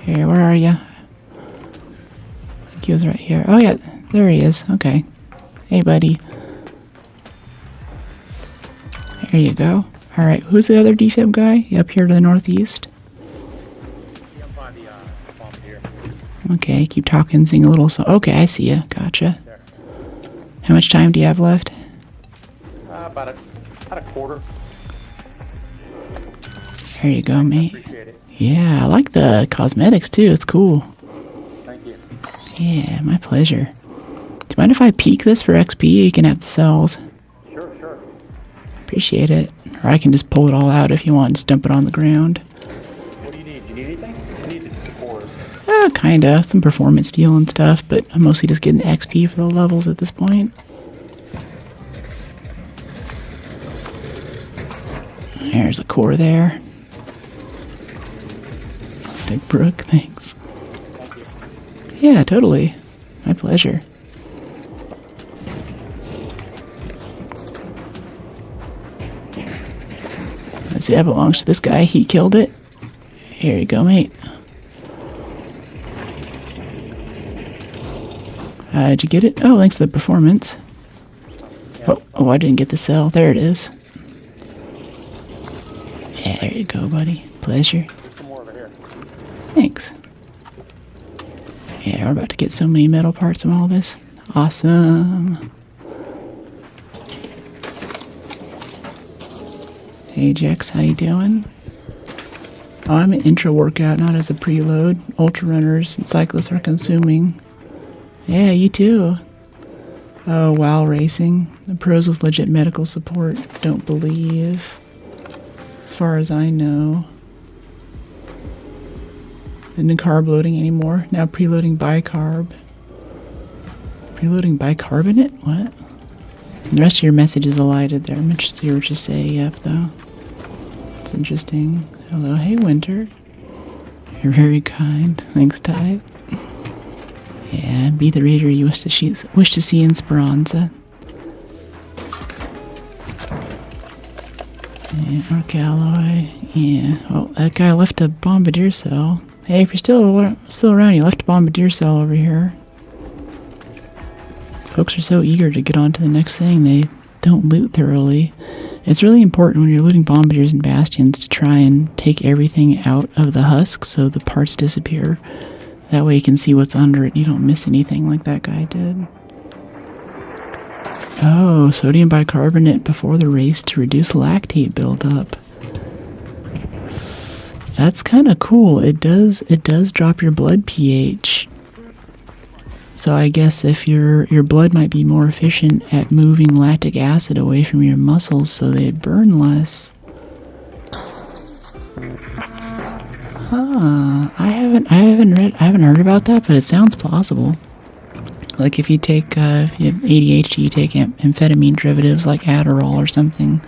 Here, where are you? I think he was right here. Oh, yeah, there he is. Okay. Hey, buddy. There you go. All right, who's the other defib guy? Up here to the northeast? Okay, keep talking, sing a little song. Okay, I see ya. Gotcha. How much time do you have left? About a quarter. There you go, mate. Appreciate it. Yeah, I like the cosmetics too. It's cool. Thank you. Yeah, my pleasure. Do you mind if I peek this for XP? You can have the cells. Sure. Appreciate it. Or I can just pull it all out if you want. Just dump it on the ground. What do you need? You need anything? I need the cores. Kinda. Some performance deal and stuff, but I'm mostly just getting XP for the levels at this point. There's a core there. Big Brook, thanks. Thank you. Yeah, totally. My pleasure. Let's see, that belongs to this guy. He killed it. Here you go, mate. Did you get it? Oh, thanks to the performance. Oh, I didn't get the cell. There it is. Yeah, there you go, buddy. Pleasure. Some more over here. Thanks. Yeah, we're about to get so many metal parts from all this. Awesome. Hey, Jex, how you doing? Oh, I'm an intro workout, not as a preload. Ultra runners and cyclists are consuming. Yeah, you too. Oh, WoW racing. The pros with legit medical support don't believe. As far as I know. Isn't carb loading anymore. Now preloading bicarb. Preloading bicarbonate? What? And the rest of your message is elided there. I'm interested to hear what you say, yep, though. It's interesting. Hello, hey, Winter. You're very kind. Thanks, Ty. Yeah, be the reader you wish to see in Speranza. Yeah, Arcalloy. Yeah. Oh, that guy left a bombardier cell. Hey, if you're still around, you left a bombardier cell over here. Folks are so eager to get on to the next thing, they don't loot thoroughly. It's really important when you're looting bombardiers and bastions to try and take everything out of the husk so the parts disappear. That way you can see what's under it and you don't miss anything like that guy did. Oh, sodium bicarbonate before the race to reduce lactate buildup. That's kind of cool. It does drop your blood pH. So I guess if your blood might be more efficient at moving lactic acid away from your muscles so they burn less. Huh. I haven't heard about that, but it sounds plausible. Like if you have ADHD, you take amphetamine derivatives like Adderall or something.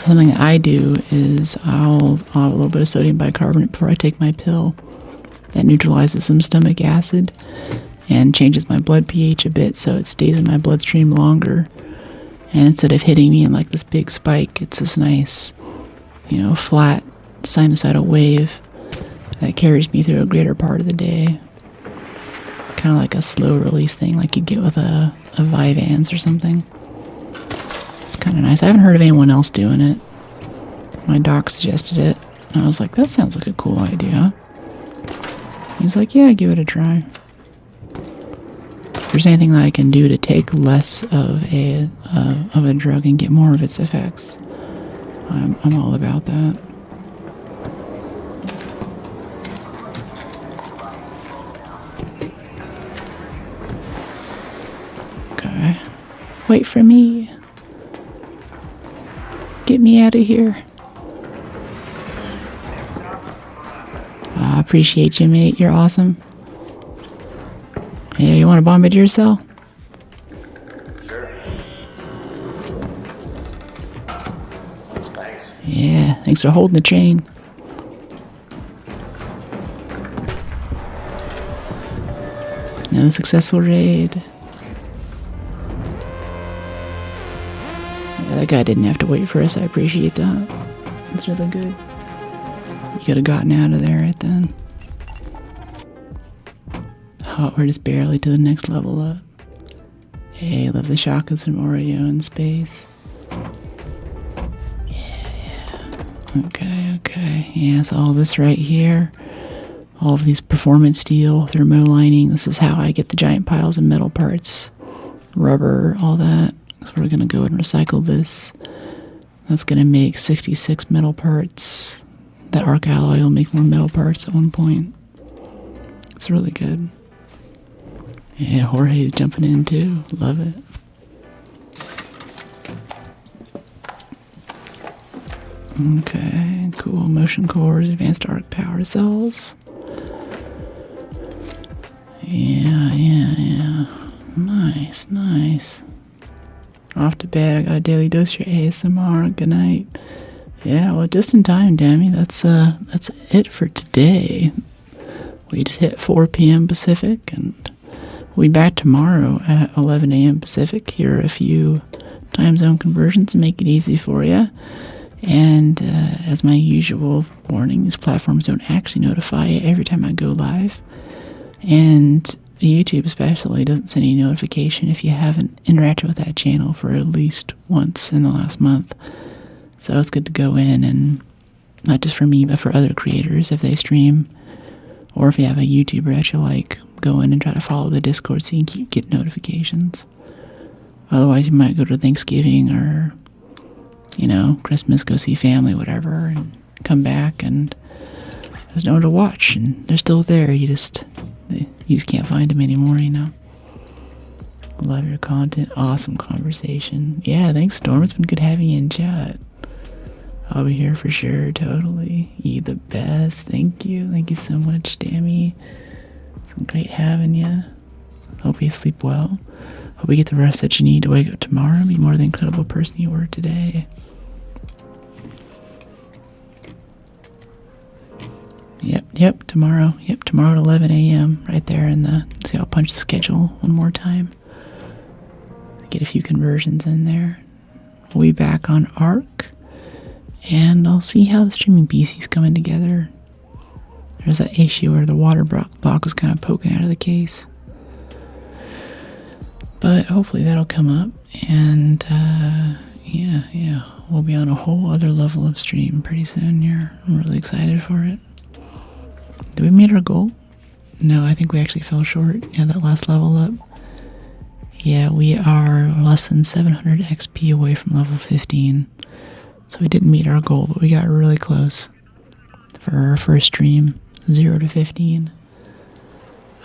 Something that I do is I'll have a little bit of sodium bicarbonate before I take my pill. That neutralizes some stomach acid and changes my blood pH a bit so it stays in my bloodstream longer. And instead of hitting me in like this big spike, it's this nice, flat sinusoidal wave that carries me through a greater part of the day. Kind of like a slow release thing like you'd get with a Vyvanse or something. It's kind of nice. I haven't heard of anyone else doing it. My doc suggested it. And I was like, that sounds like a cool idea. He's like, yeah, give it a try. If there's anything that I can do to take less of a drug and get more of its effects, I'm all about that. Wait for me. Get me out of here. I appreciate you, mate. You're awesome. Yeah, you want to bombardier cell? Sure. Thanks. Yeah, thanks for holding the chain. Another successful raid. Yeah, that guy didn't have to wait for us. I appreciate that. That's really good. You could have gotten out of there right then. Oh, we're just barely to the next level up. Hey, love the chakras from Oreo in space. Yeah. Okay. Yeah, so all this right here. All of these performance steel, thermo lining. This is how I get the giant piles of metal parts. Rubber, all that. So we're going to go and recycle this. That's going to make 66 metal parts. That arc alloy will make more metal parts at one point. It's really good. Yeah, Jorge's jumping in too. Love it. Okay, cool. Motion cores, advanced arc power cells. Yeah. Nice. Off to bed. I got a daily dose of your ASMR. Good night. Yeah, well, just in time, Dammy. That's it for today. We just hit 4 p.m. Pacific, and we'll be back tomorrow at 11 a.m. Pacific. Here are a few time zone conversions to make it easy for you. And as my usual warning, these platforms don't actually notify you every time I go live. And YouTube especially doesn't send any notification if you haven't interacted with that channel for at least once in the last month. So it's good to go in, and not just for me, but for other creators if they stream, or if you have a YouTuber that you like, go in and try to follow the Discord so you can get notifications. Otherwise, you might go to Thanksgiving or, Christmas, go see family, whatever, and come back and there's no one to watch, and they're still there. You just can't find them anymore, Love your content. Awesome conversation. Yeah, thanks, Storm. It's been good having you in chat. I'll be here for sure, totally. You the best. Thank you. Thank you so much, Dammy. It's been great having you. Hope you sleep well. Hope you get the rest that you need to wake up tomorrow and be more the incredible person you were today. Yep, tomorrow. Yep, tomorrow at 11 a.m. Right there in the... See, I'll punch the schedule one more time. Get a few conversions in there. We'll be back on Arc. And I'll see how the streaming PC's coming together. There's that issue where the water block was kind of poking out of the case. But hopefully that'll come up. And, yeah. We'll be on a whole other level of stream pretty soon here. I'm really excited for it. Did we meet our goal? No, I think we actually fell short. Yeah, that last level up. Yeah, we are less than 700 XP away from level 15. So we didn't meet our goal, but we got really close for our first stream, 0 to 15.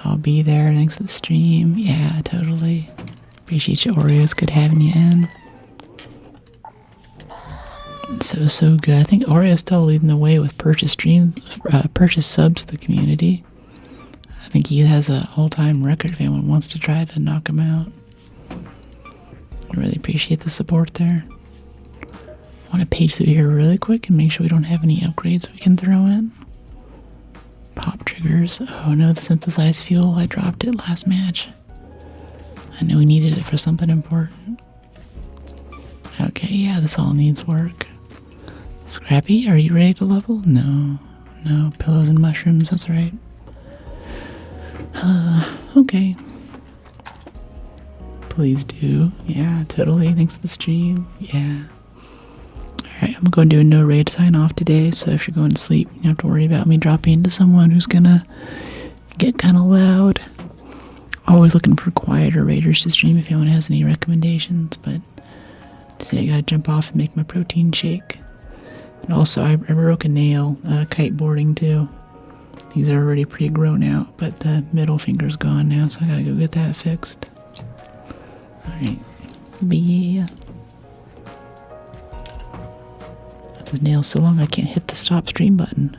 I'll be there thanks to the stream. Yeah, totally. Appreciate you, Oreo. It's good having you in. So good. I think Oreo's still leading the way with purchase subs to the community. I think he has an all-time record if anyone wants to try to knock him out. I really appreciate the support there. I want to page through here really quick and make sure we don't have any upgrades we can throw in. Pop triggers. Oh no, the synthesized fuel. I dropped it last match. I knew we needed it for something important. Okay, yeah, this all needs work. Scrappy, are you ready to level? No, pillows and mushrooms, that's right. Okay. Please do. Yeah, totally. Thanks for the stream. Yeah. Alright, I'm going to do a no raid sign off today, so if you're going to sleep, you don't have to worry about me dropping into someone who's gonna get kind of loud. Always looking for quieter raiders to stream if anyone has any recommendations, but today I gotta jump off and make my protein shake. And also, I broke a nail kiteboarding too. These are already pretty grown out, but the middle finger's gone now, so I gotta go get that fixed. Alright. Yeah. The nail's so long I can't hit the stop stream button.